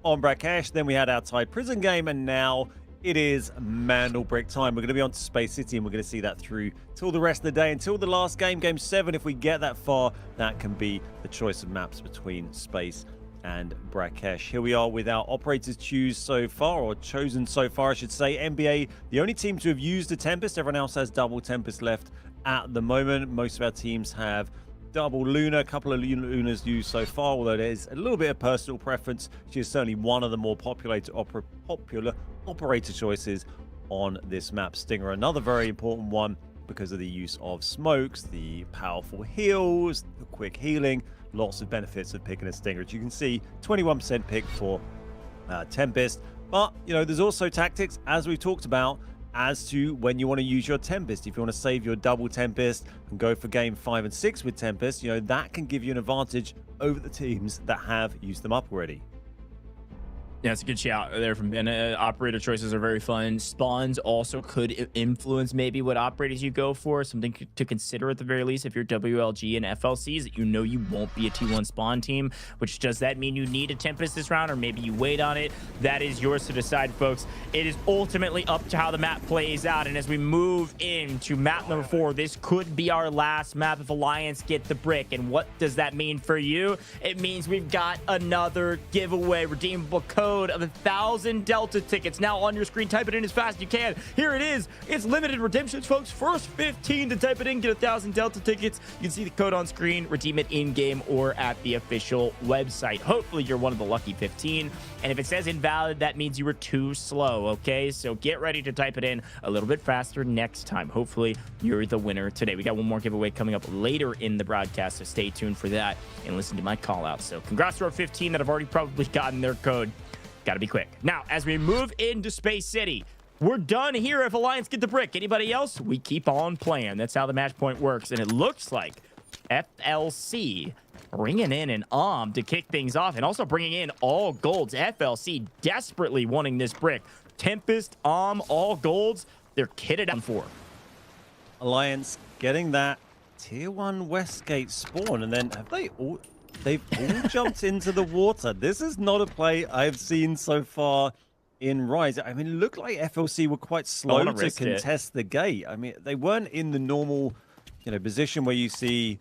on Brakkesh. Then we had our Tide Prison game, and now it is Mandelbrick time. We're going to be on to Space City, and we're going to see that through till the rest of the day, until the last game, Game 7. If we get that far, that can be the choice of maps between Space and Brakkesh. Here we are with our operators chosen so far, I should say. NBA, the only team to have used a Tempest. Everyone else has double Tempest left at the moment. Most of our teams have double Luna. A couple of Lunas used so far, although there's a little bit of personal preference. She is certainly one of the more popular operator choices on this map. Stinger, another very important one because of the use of smokes, the powerful heals, the quick healing, lots of benefits of picking a Stinger. As you can see, 21% pick for Tempest. But, you know, there's also tactics, as we've talked about, as to when you want to use your Tempest. If you want to save your double Tempest and go for game 5 and 6 with Tempest, you know, that can give you an advantage over the teams that have used them up already. Yeah, it's a good shout there from Ben. Operator choices are very fun. Spawns also could influence maybe what operators you go for. Something to consider at the very least if you're WLG and FLCs, that you know you won't be a T1 spawn team. Which does that mean you need a Tempest this round, or maybe you wait on it? That is yours to decide, folks. It is ultimately up to how the map plays out. And as we move into map number 4, this could be our last map if Alliance get the brick. And what does that mean for you? It means we've got another giveaway, redeemable code of 1,000 Delta tickets now on your screen. Type it in as fast as you can. Here it is. It's limited redemptions, folks. First 15 to type it in, get 1,000 Delta tickets. You can see the code on screen. Redeem it in-game or at the official website. Hopefully you're one of the lucky 15. And if it says invalid, that means you were too slow, okay? So get ready to type it in a little bit faster next time. Hopefully you're the winner today. We got one more giveaway coming up later in the broadcast, so stay tuned for that and listen to my call out. So congrats to our 15 that have already probably gotten their code. Got to be quick. Now, as we move into Space City, we're done here if Alliance get the brick. Anybody else? We keep on playing. That's how the match point works. And it looks like FLC bringing in an to kick things off and also bringing in all golds. FLC desperately wanting this brick. Tempest, all golds. They're kitted out for. Alliance getting that tier 1 Westgate spawn, and then they've all jumped into the water. This is not a play I've seen so far in Rise. I mean, it looked like FLC were quite slow to contest the gate. I mean, they weren't in the normal, position where you see,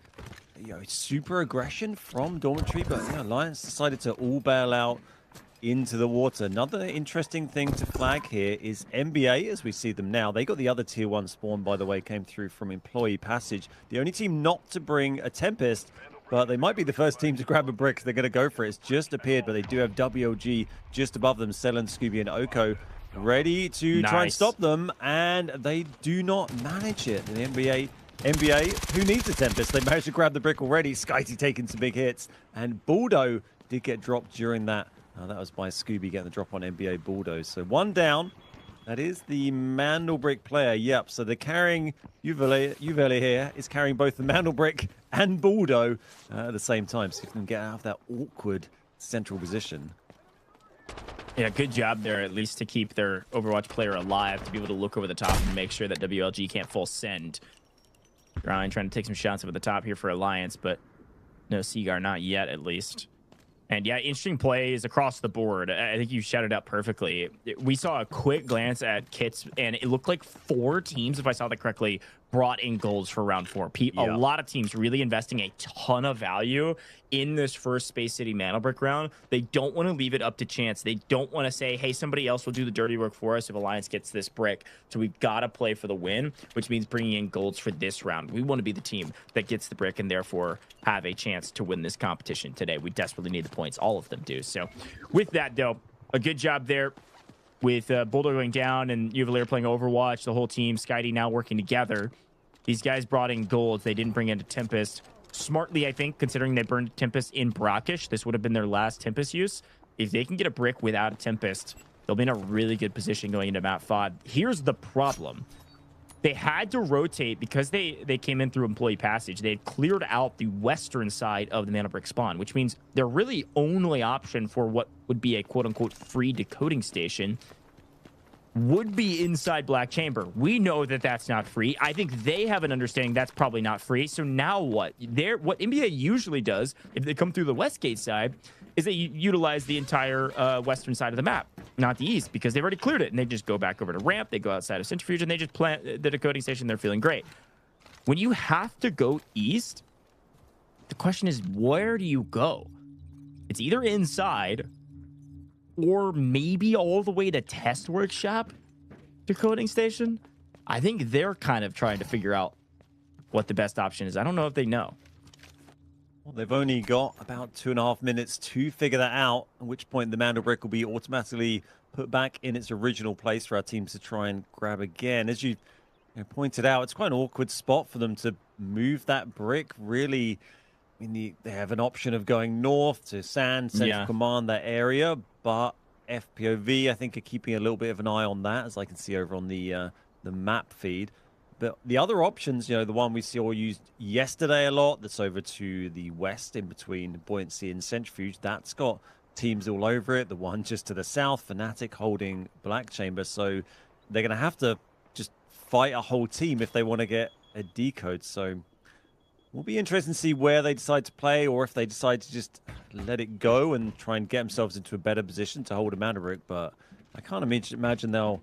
super aggression from Dormitory, but Alliance decided to all bail out into the water. Another interesting thing to flag here is NBA, as we see them now. They got the other tier 1 spawn, by the way, came through from Employee Passage. The only team not to bring a Tempest, but they might be the first team to grab a brick. They're going to go for it. It's just appeared, but they do have WLG just above them. Selen, Scooby, and Oko ready to try and stop them, and they do not manage it. The NBA, who needs a Tempest? They managed to grab the brick already. Skyty taking some big hits, and Baldo did get dropped during that. That was by Scooby getting the drop on NBA Baldo. So one down. That is the Mandelbrick player. Yep, so they're carrying Uvele here is carrying both the Mandelbrick and Baldo at the same time. So you can get out of that awkward central position. Yeah, good job there, at least to keep their Overwatch player alive, to be able to look over the top and make sure that WLG can't full send. Ryan trying to take some shots over the top here for Alliance, but no Seagar, not yet at least. And yeah, interesting plays across the board. I think you shouted out perfectly. We saw a quick glance at kits, and it looked like 4 teams, if I saw that correctly, brought in golds for round 4. A lot of teams really investing a ton of value in this first Space City Mandelbrick round. They don't want to leave it up to chance. They don't want to say, hey, somebody else will do the dirty work for us if Alliance gets this brick. So we've got to play for the win, which means bringing in golds for this round. We want to be the team that gets the brick and therefore have a chance to win this competition today. We desperately need the points. All of them do. So with that, though, a good job there with Bulldog going down and Uvalier playing Overwatch, the whole team, Skyty now working together. These guys brought in golds. They didn't bring in a Tempest. Smartly, I think, considering they burned Tempest in Brakkesh, this would have been their last Tempest use. If they can get a brick without a Tempest, they'll be in a really good position going into map 5. Here's the problem. They had to rotate because they came in through Employee Passage. They had cleared out the western side of the Mandelbrick spawn, which means their really only option for what would be a quote-unquote free decoding station would be inside Black Chamber. We know that that's not free. I think they have an understanding that's probably not free. So now what? What EMEA usually does, if they come through the Westgate side, is they utilize the entire western side of the map, not the east, because they've already cleared it. And they just go back over to ramp. They go outside of Centrifuge, and they just plant the decoding station. They're feeling great. When you have to go east, the question is, where do you go? It's either inside or maybe all the way to Test Workshop decoding station. I think they're kind of trying to figure out what the best option is. I don't know if they know. Well, they've only got about 2.5 minutes to figure that out, at which point the Mandelbrick will be automatically put back in its original place for our teams to try and grab again. As you pointed out, it's quite an awkward spot for them to move that brick. Really, I mean, they have an option of going north to Sand, Central Command, that area, but FPOV, I think, are keeping a little bit of an eye on that, as I can see over on the map feed. But the other options, the one we saw used yesterday a lot, that's over to the west in between Buoyancy and Centrifuge, that's got teams all over it. The one just to the south, Fnatic holding Black Chamber. So they're going to have to just fight a whole team if they want to get a decode. So we'll be interested to see where they decide to play, or if they decide to just let it go and try and get themselves into a better position to hold a Mandelbrick. But I can't imagine they'll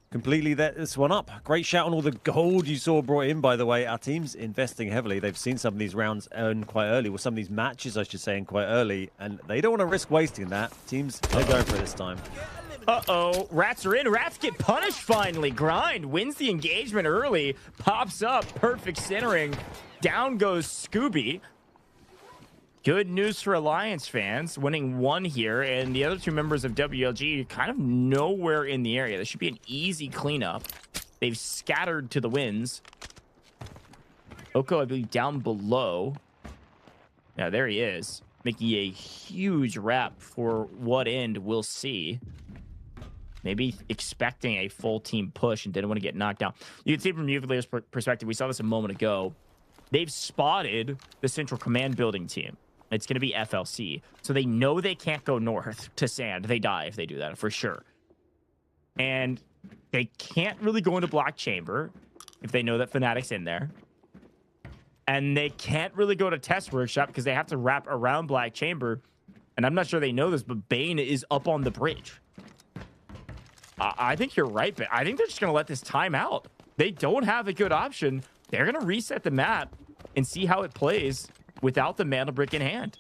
completely let this one up. Great shout on all the gold you saw brought in, by the way. Our team's investing heavily. They've seen some of these rounds earn quite early, or some of these matches, I should say, in quite early, and they don't want to risk wasting that. Teams, they're going for it this time. Uh-oh, Rats are in. Rats get punished finally. Grind wins the engagement early, pops up, perfect centering. Down goes Scooby. Good news for Alliance fans, winning one here, and the other two members of WLG kind of nowhere in the area. This should be an easy cleanup. They've scattered to the winds. Oko, I believe, down below. Yeah, there he is, making a huge wrap for what end we'll see. Maybe expecting a full team push and didn't want to get knocked down. You can see from Uvalier's perspective, we saw this a moment ago. They've spotted the Central Command building team. It's going to be FLC. So they know they can't go north to Sand. They die if they do that, for sure. And they can't really go into Black Chamber if they know that Fnatic's in there. And they can't really go to Test Workshop because they have to wrap around Black Chamber. And I'm not sure they know this, but Bane is up on the bridge. I think you're right, but I think they're just going to let this time out. They don't have a good option. They're going to reset the map and see how it plays without the Mandelbrick in hand.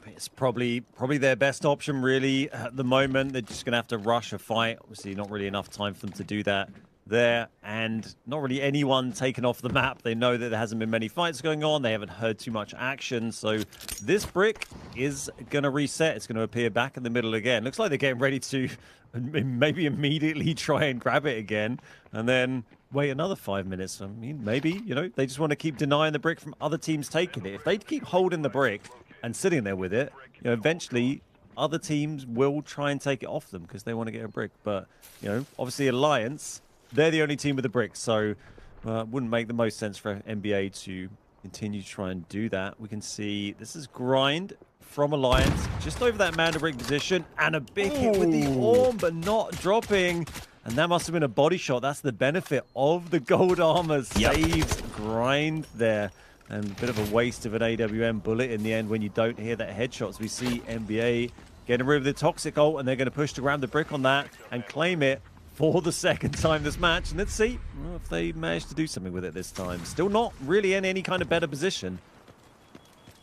It's probably their best option, really, at the moment. They're just going to have to rush a fight. Obviously, not really enough time for them to do that there. And not really anyone taken off the map. They know that there hasn't been many fights going on. They haven't heard too much action. So this brick is going to reset. It's going to appear back in the middle again. Looks like they're getting ready to maybe immediately try and grab it again. And then wait another 5 minutes. I mean, maybe, you know, they just want to keep denying the brick from other teams taking it. If they keep holding the brick and sitting there with it, you know, eventually other teams will try and take it off them because they want to get a brick. But, you know, obviously Alliance, they're the only team with a brick, so wouldn't make the most sense for NBA to continue to try and do that. We can see this is Grind from Alliance, just over that Mandelbrick position, and a big hit with the Orm, but not dropping. And that must have been a body shot. That's the benefit of the gold armor. Saves Grind there. And a bit of a waste of an AWM bullet in the end when you don't hear that headshots. We see NBA getting rid of the Toxic ult, and they're going to push to grab the brick on that and claim it for the second time this match. And let's see if they manage to do something with it this time. Still not really in any kind of better position.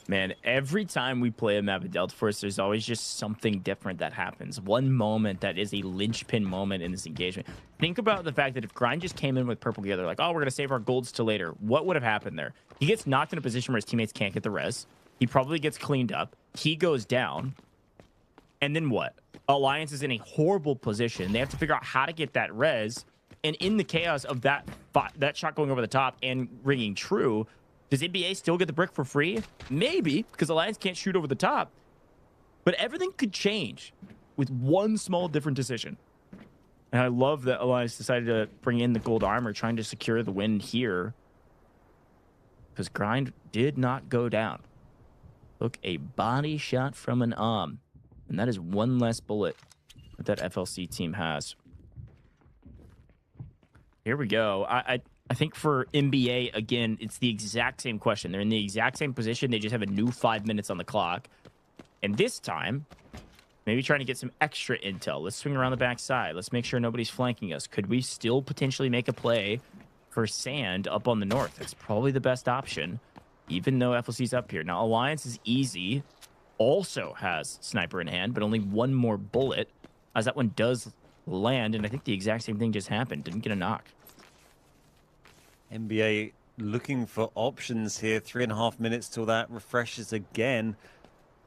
Man, every time we play a map at Delta Force, there's always just something different that happens. One moment that is a linchpin moment in this engagement. Think about the fact that if Grind just came in with Purple Gear, they're like, oh, we're going to save our golds till later. What would have happened there? He gets knocked in a position where his teammates can't get the res. He probably gets cleaned up. He goes down. And then what? Alliance is in a horrible position. They have to figure out how to get that res. And in the chaos of that shot going over the top and ringing true, does NBA still get the brick for free? Maybe, because Alliance can't shoot over the top. But everything could change with one small different decision. And I love that Alliance decided to bring in the gold armor, trying to secure the win here. Because Grind did not go down. Look, a body shot from an Om. And that is one less bullet that that FLC team has. Here we go. I think for NBA, again, it's the exact same question. They're in the exact same position. They just have a new 5 minutes on the clock. And this time, maybe trying to get some extra intel. Let's swing around the backside. Let's make sure nobody's flanking us. Could we still potentially make a play for Sand up on the north? That's probably the best option, even though FLC's up here. Now, Alliance is easy. Also has Sniper in hand, but only one more bullet, as that one does land. And I think the exact same thing just happened. Didn't get a knock. NBA looking for options here. 3.5 minutes till that refreshes again.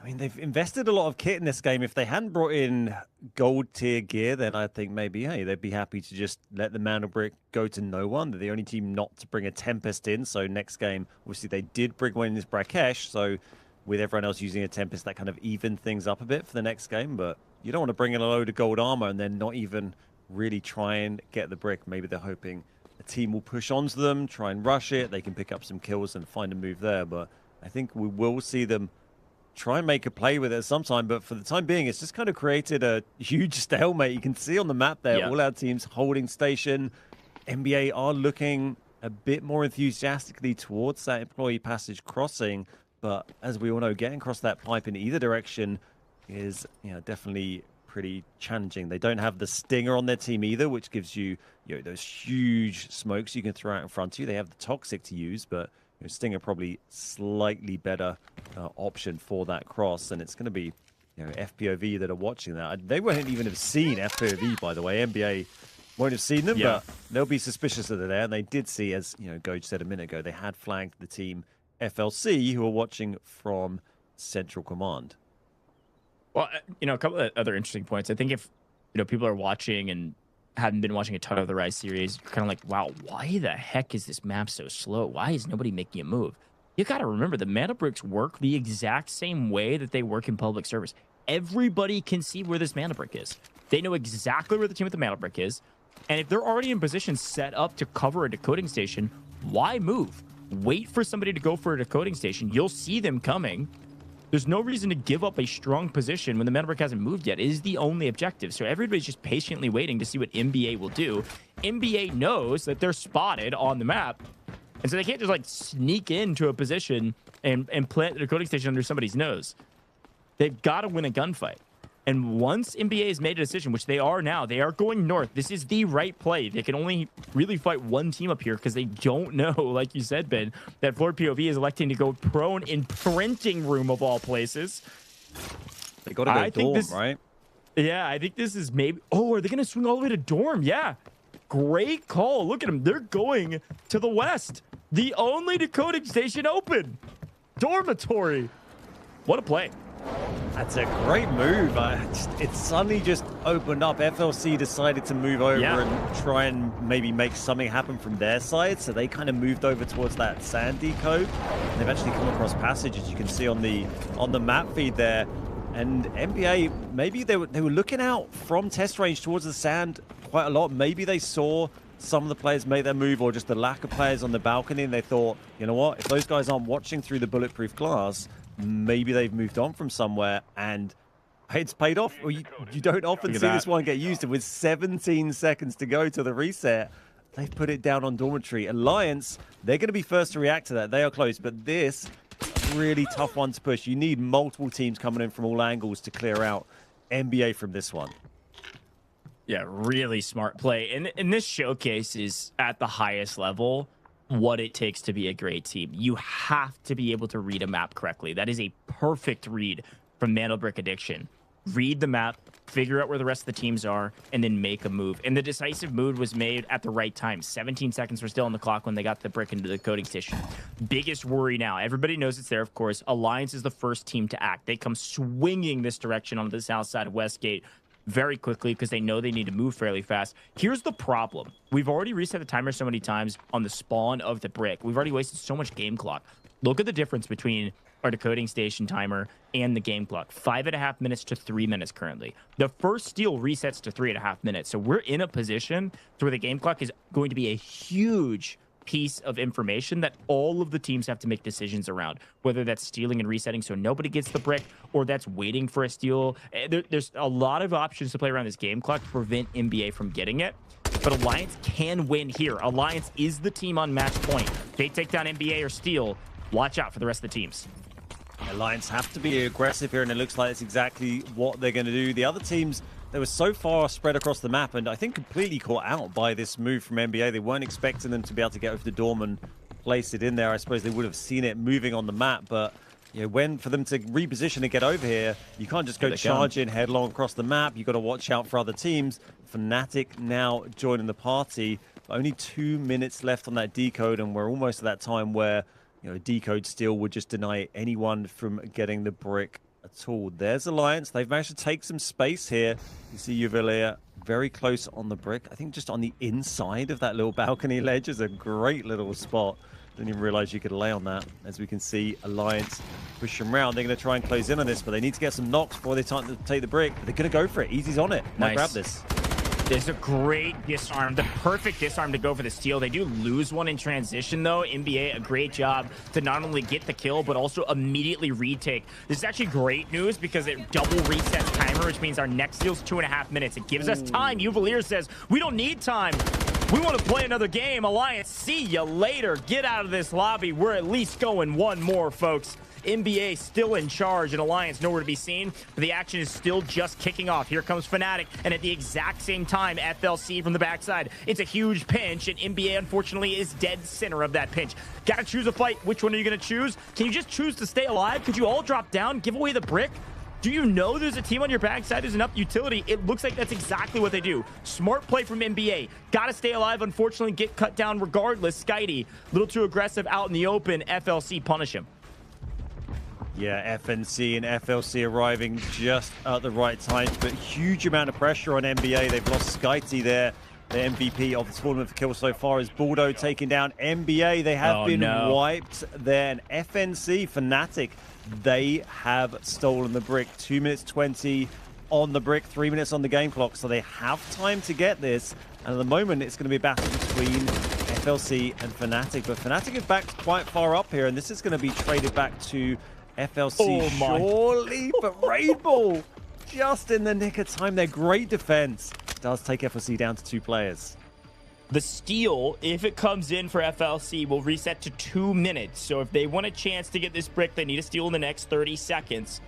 I mean, they've invested a lot of kit in this game. If they hadn't brought in gold tier gear, then I think maybe, hey, they'd be happy to just let the Mandelbrick go to no one. They're the only team not to bring a Tempest in. So next game, obviously they did bring one in this Brakkesh. So with everyone else using a Tempest, that kind of evened things up a bit for the next game. But you don't want to bring in a load of gold armor and then not even really try and get the brick. Maybe they're hoping a team will push onto them, try and rush it. They can pick up some kills and find a move there. But I think we will see them try and make a play with it sometime, but for the time being, it's just kind of created a huge stalemate. You can see on the map there, all our teams holding station. NBA are looking a bit more enthusiastically towards that employee passage crossing, but as we all know, getting across that pipe in either direction is, you know, definitely pretty challenging. They don't have the Stinger on their team either, which gives you, you know, those huge smokes you can throw out in front of you. They have the Toxic to use, but you know, Stinger probably slightly better option for that cross, and it's going to be, you know, FPOV that are watching that. They won't even have seen FPOV, by the way. NBA won't have seen them, but they'll be suspicious that they're there. And they did see, as you know, Goj said a minute ago, they had flagged the team FLC, who are watching from Central Command. Well, you know, a couple of other interesting points. I think if, you know, people are watching and hadn't been watching a ton of the Rise series, you're kind of like, wow, why the heck is this map so slow? Why is nobody making a move? You got to remember, the Mandelbricks work the exact same way that they work in public service. Everybody can see where this Mandelbrick is. They know exactly where the team with the Mandelbrick is. And if they're already in position set up to cover a decoding station, why move? Wait for somebody to go for a decoding station. You'll see them coming. There's no reason to give up a strong position when the Mandelbrick hasn't moved yet. It is the only objective. So everybody's just patiently waiting to see what NBA will do. NBA knows that they're spotted on the map. And so they can't just like sneak into a position and plant the decoding station under somebody's nose. They've got to win a gunfight. And once NBA has made a decision, which they are now, they are going north. This is the right play. They can only really fight one team up here because they don't know, like you said, Ben, that FLOORPOV is electing to go prone in printing room of all places. They got to go dorm, right? Yeah, I think this is maybe... Oh, are they going to swing all the way to dorm? Yeah. Great call. Look at them. They're going to the west. The only decoding station open. Dormitory. What a play. That's a great move. It suddenly just opened up. FLC decided to move over and try and maybe make something happen from their side. So they kind of moved over towards that sand decode. And they've actually come across passage, as you can see on the map feed there. And NBA, maybe they were looking out from test range towards the sand quite a lot. Maybe they saw some of the players make their move, or just the lack of players on the balcony, and they thought, you know what, if those guys aren't watching through the bulletproof glass, maybe they've moved on from somewhere, and it's paid off. You don't often see this one get used, and with 17 seconds to go to the reset, they've put it down on Dormitory. Alliance, they're going to be first to react to that. They are close, but this is a really tough one to push. You need multiple teams coming in from all angles to clear out NBA from this one. Yeah, really smart play. And this showcase is at the highest level what it takes to be a great team. You have to be able to read a map correctly. That is a perfect read from Mandelbrick Addiction. Read the map, figure out where the rest of the teams are, and then make a move. And the decisive move was made at the right time. 17 seconds were still on the clock when they got the brick into the coding station. Biggest worry now, everybody knows it's there, of course. Alliance is the first team to act. They come swinging this direction on the south side of Westgate very quickly because they know they need to move fairly fast. Here's the problem. We've already reset the timer so many times on the spawn of the brick. We've already wasted so much game clock. Look at the difference between our decoding station timer and the game clock. 5.5 minutes to 3 minutes currently. The first steal resets to 3.5 minutes. So we're in a position where the game clock is going to be a huge piece of information that all of the teams have to make decisions around, whether that's stealing and resetting so nobody gets the brick, or that's waiting for a steal. There's a lot of options to play around this game clock to prevent NBA from getting it. But Alliance can win here. Alliance is the team on match point. They take down NBA or steal. Watch out for the rest of the teams. Alliance have to be aggressive here, and it looks like it's exactly what they're going to do. The other teams, they were so far spread across the map, and I think completely caught out by this move from NBA. They weren't expecting them to be able to get over the dorm and place it in there. I suppose they would have seen it moving on the map, but you know, for them to reposition and get over here, you can't just go charging headlong across the map. You've got to watch out for other teams. Fnatic now joining the party. Only 2 minutes left on that decode, and we're almost at that time where, you know, decode steal would just deny anyone from getting the brick at all. There's Alliance. They've managed to take some space here. You see Uvalia very close on the brick. I think just on the inside of that little balcony ledge is a great little spot. Didn't even realize you could lay on that. As we can see, Alliance push them around. They're going to try and close in on this, but they need to get some knocks before they take the brick. But they're going to go for it. Easy's on it. Might grab this. There's a great disarm, the perfect disarm to go for the steal. They do lose one in transition, though. EMEA, a great job to not only get the kill, but also immediately retake. This is actually great news because it double resets timer, which means our next steal's 2.5 minutes. It gives us time. Uvalier says, we don't need time. We want to play another game. Alliance, see you later. Get out of this lobby. We're at least going one more, folks. NBA still in charge and Alliance nowhere to be seen, but the action is still just kicking off. Here comes Fnatic, and at the exact same time, FLC from the backside. It's a huge pinch, and NBA unfortunately is dead center of that pinch. Gotta choose a fight. Which one are you gonna choose? Can you just choose to stay alive? Could you all drop down, give away the brick? Do you know there's a team on your backside who's enough utility? It looks like that's exactly what they do. Smart play from NBA. Gotta stay alive, unfortunately, get cut down regardless. Skitey, a little too aggressive out in the open. FLC punish him. Yeah, FNC and FLC arriving just at the right time, but huge amount of pressure on NBA. They've lost Skitey there. The MVP of the tournament for kills so far is Baldo taking down NBA. They have been wiped there. And FNC, Fnatic, they have stolen the brick. 2 minutes 20 on the brick, 3 minutes on the game clock. So they have time to get this. And at the moment, it's going to be a battle between FLC and Fnatic. But Fnatic is backed quite far up here, and this is going to be traded back to FLC, surely, but Raid Ball just in the nick of time. Their great defense does take FLC down to 2 players. The steal, if it comes in for FLC, will reset to 2 minutes. So if they want a chance to get this brick, they need to steal in the next 30 seconds.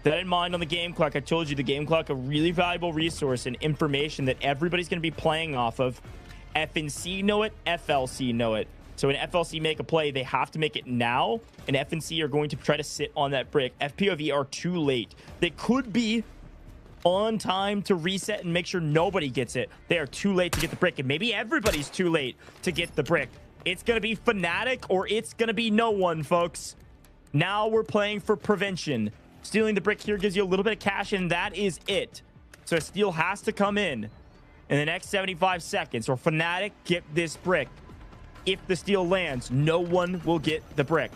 That in mind on the game clock, I told you the game clock, a really valuable resource and information that everybody's going to be playing off of. FNC know it, FLC know it. So when FLC make a play, they have to make it now, and FNC are going to try to sit on that brick. FPOV are too late. They could be on time to reset and make sure nobody gets it. They are too late to get the brick, and maybe everybody's too late to get the brick. It's going to be Fnatic, or it's going to be no one, folks. Now we're playing for prevention. Stealing the brick here gives you a little bit of cash, and that is it. So a steal has to come in the next 75 seconds, or Fnatic get this brick. If the steal lands, no one will get the brick.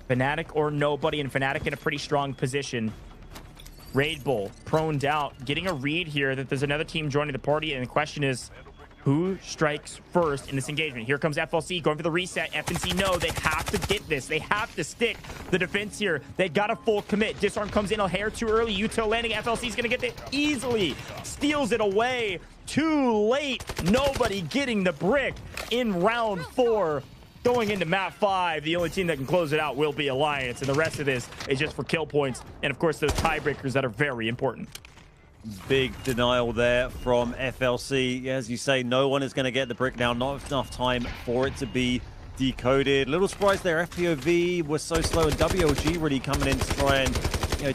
Fnatic or nobody, and Fnatic in a pretty strong position. Raid Bull proned out, getting a read here that there's another team joining the party, and the question is, who strikes first in this engagement? Here comes FLC going for the reset. FNC no, they have to get this. They have to stick the defense here. They got a full commit. Disarm comes in a hair too early. Util landing. FLC's going to get it easily. Steals it away. Too late. Nobody getting the brick in round 4. Going into map 5, the only team that can close it out will be Alliance, and the rest of this is just for kill points. And of course, those tiebreakers that are very important. Big denial there from FLC. As you say, no one is going to get the brick now. Not enough time for it to be decoded. Little surprise there. FPOV was so slow, and WLG really coming in to try and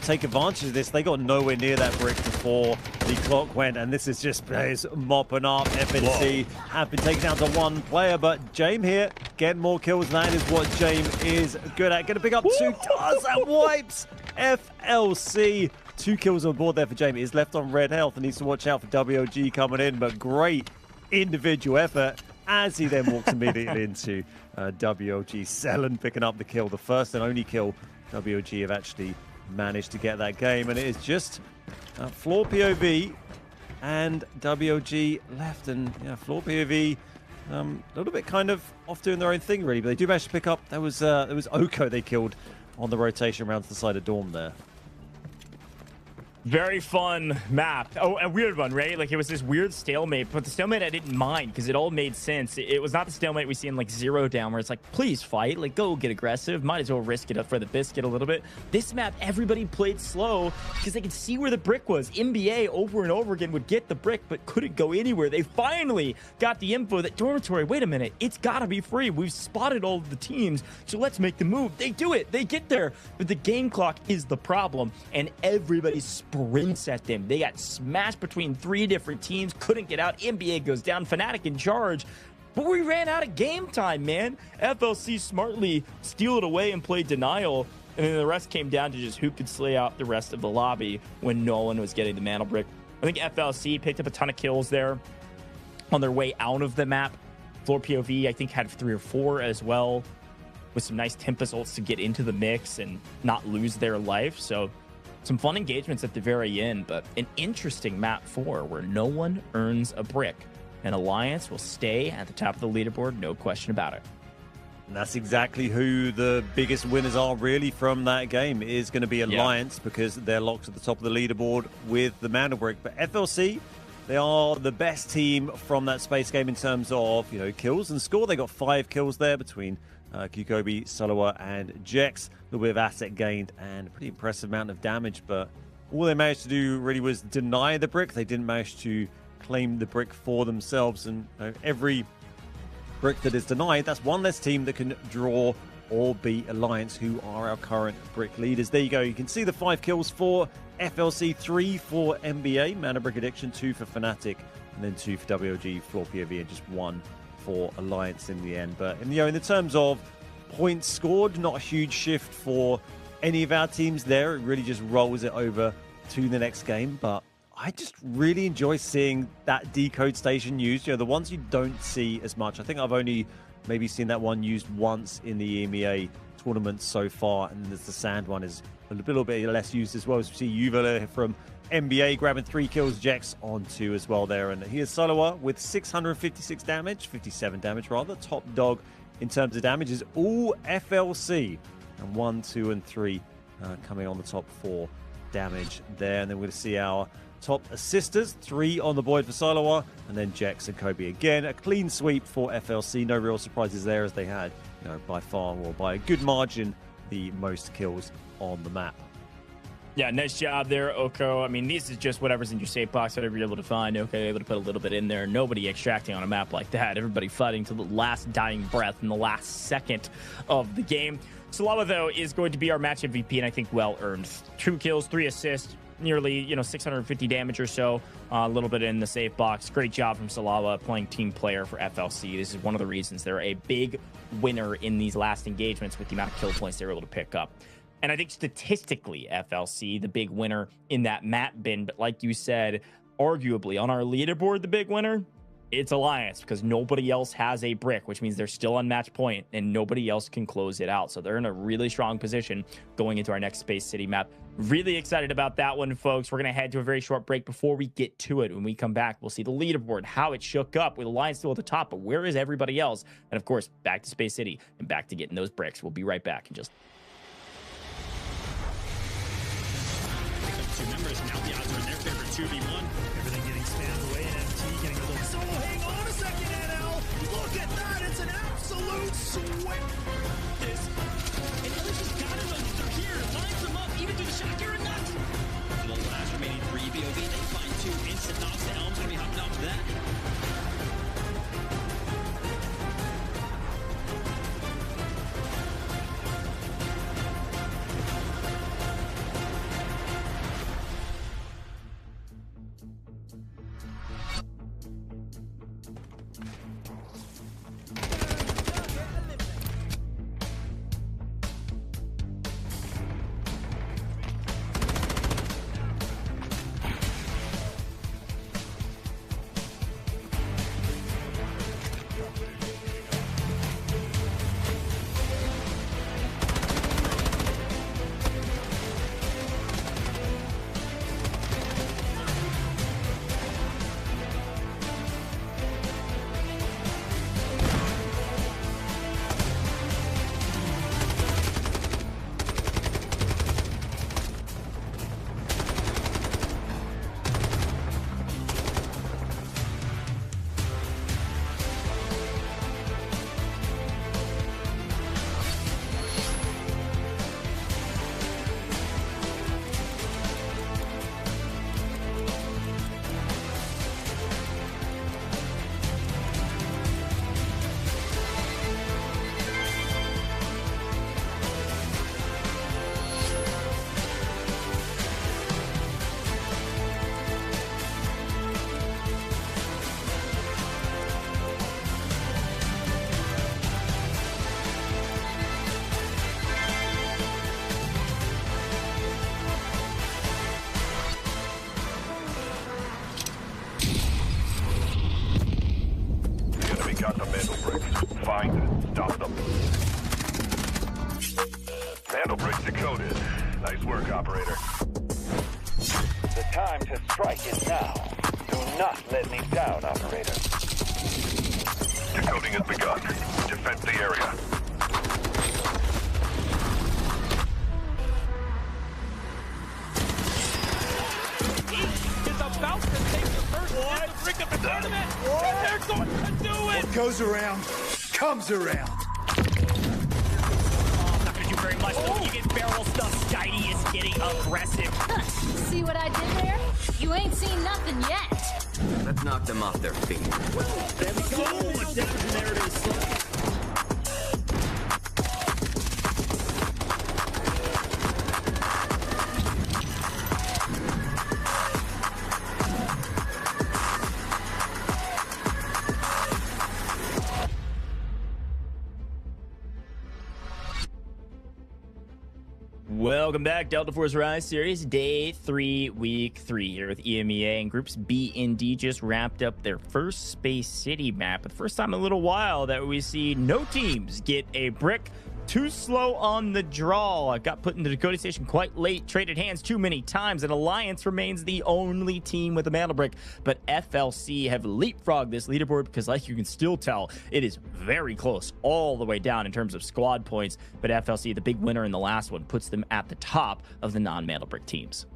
take advantage of this. They got nowhere near that brick before the clock went, and this is just players mopping up. FNC have been taken down to 1 player, but Jame here getting more kills. That is what Jame is good at. Gonna pick up 2 does and wipes FLC. 2 kills on board there for Jamie. He's left on red health and needs to watch out for WLG coming in, but great individual effort as he then walks immediately into WLG. Selen picking up the kill, the first and only kill WLG have actually managed to get that game, and it is just FLOORPOV and WLG left, and FLOORPOV a little bit kind of off doing their own thing really, but they do manage to pick up. There was Oko they killed on the rotation around to the side of Dorm there. Very fun map. Oh, a weird one, right? Like, it was this weird stalemate, but the stalemate I didn't mind because it all made sense. It was not the stalemate we see in, like, Zero Down, where it's like, please fight. Like, go get aggressive. Might as well risk it up for the biscuit a little bit. This map, everybody played slow because they could see where the brick was. NBA over and over again would get the brick, but couldn't go anywhere. They finally got the info that Dormitory, wait a minute, it's got to be free. We've spotted all of the teams, so let's make the move. They do it. They get there. But the game clock is the problem, and everybody's sprints at them. They got smashed between 3 different teams, couldn't get out. NBA goes down, Fnatic in charge, but we ran out of game time, man. FLC smartly steal it away and play denial, and then the rest came down to just who could slay out the rest of the lobby when no one was getting the Mandelbrick. I think FLC picked up a ton of kills there on their way out of the map. FLOORPOV, I think, had 3 or 4 as well, with some nice Tempest ults to get into the mix and not lose their life. So Some fun engagements at the very end, but an interesting map 4 where no one earns a brick. And Alliance will stay at the top of the leaderboard, no question about it. And that's exactly who the biggest winners are really from that game. It is going to be Alliance because they're locked at the top of the leaderboard with the Mandelbrick. But FLC, they are the best team from that space game in terms of, kills and score. They got 5 kills there between Kukobi, Solowa, and Jex. A little bit of asset gained and a pretty impressive amount of damage. But all they managed to do really was deny the brick. They didn't manage to claim the brick for themselves. And every brick that is denied, that's one less team that can draw or beat Alliance, who are our current brick leaders. There you go. You can see the 5 kills for FLC, 3 for NBA, Mandelbrick Addiction, 2 for Fnatic, and then 2 for WLG, FLOORPOV, and just 1 for Alliance in the end. But in the terms of points scored, not a huge shift for any of our teams there. It really just rolls it over to the next game. But I just really enjoy seeing that decode station used. The ones you don't see as much. I think I've only maybe seen that one used once in the EMEA tournament so far, and the sand one is a little bit less used as well. As we see Yuvala from NBA grabbing 3 kills, Jex on 2 as well there. And here's Solowa with 656 damage, 57 damage rather. Top dog in terms of damage is all FLC. And 1, 2, and 3 coming on the top 4 damage there. And then we're going to see our top assisters, 3 on the board for Solowa, and then Jex and Kobe again. A clean sweep for FLC. No real surprises there, as they had, by far or by a good margin, the most kills on the map. Yeah, nice job there, Oko. I mean, this is just whatever's in your safe box, whatever you're able to find. Okay, able to put a little bit in there. Nobody extracting on a map like that. Everybody fighting to the last dying breath in the last second of the game. Solowa, though, is going to be our match MVP, and I think well-earned. 2 kills, 3 assists, nearly 650 damage or so, a little bit in the safe box. Great job from Solowa playing team player for FLC. This is one of the reasons they're a big winner in these last engagements with the amount of kill points they were able to pick up. And I think statistically, FLC, the big winner in that map bin. But like you said, arguably on our leaderboard, the big winner, it's Alliance, because nobody else has a brick, which means they're still on match point and nobody else can close it out. So they're in a really strong position going into our next Space City map. Really excited about that one, folks. We're going to head to a very short break. Before we get to it, when we come back, we'll see the leaderboard, how it shook up with Alliance still at the top, but where is everybody else? And of course, back to Space City and back to getting those bricks. We'll be right back in just... Two members, now the odds are in their favor, 2v1. Everything getting spammed away, and MT getting a little... So hang on a second, NL! Look at that! It's an absolute sweat! And Ellis just gotta know that they're here. Lines them up, even through the shocker and nuts. For the last remaining 3 BOV, they find 2 instant knocks. The Elm's gonna be hopping off that. Got the Mandelbrick. Find it. Stop them. Mandelbrick decoded. Nice work, operator. The time to strike is now. Do not let me down, operator. Decoding has begun. Defend the area. Is about to take the first brick of the tournament. And they're going to do it. What goes around, comes around. Not gonna do very much though. You get barrel stuff. Skydie is getting aggressive. See what I did there? You ain't seen nothing yet. Let's knock them off their feet. There we go. Damage, there it is. Welcome back, Delta Force Rise Series, Day 3, Week 3 here with EMEA, and Groups B and D just wrapped up their first Space City map. For the first time in a little while that we see no teams get a brick. Too slow on the draw. Got put into the Dakota Station quite late, traded hands too many times, and Alliance remains the only team with a Mandelbrick. But FLC have leapfrogged this leaderboard because, like you can still tell, it is very close all the way down in terms of squad points. But FLC, the big winner in the last one, puts them at the top of the non-Mandelbrick teams.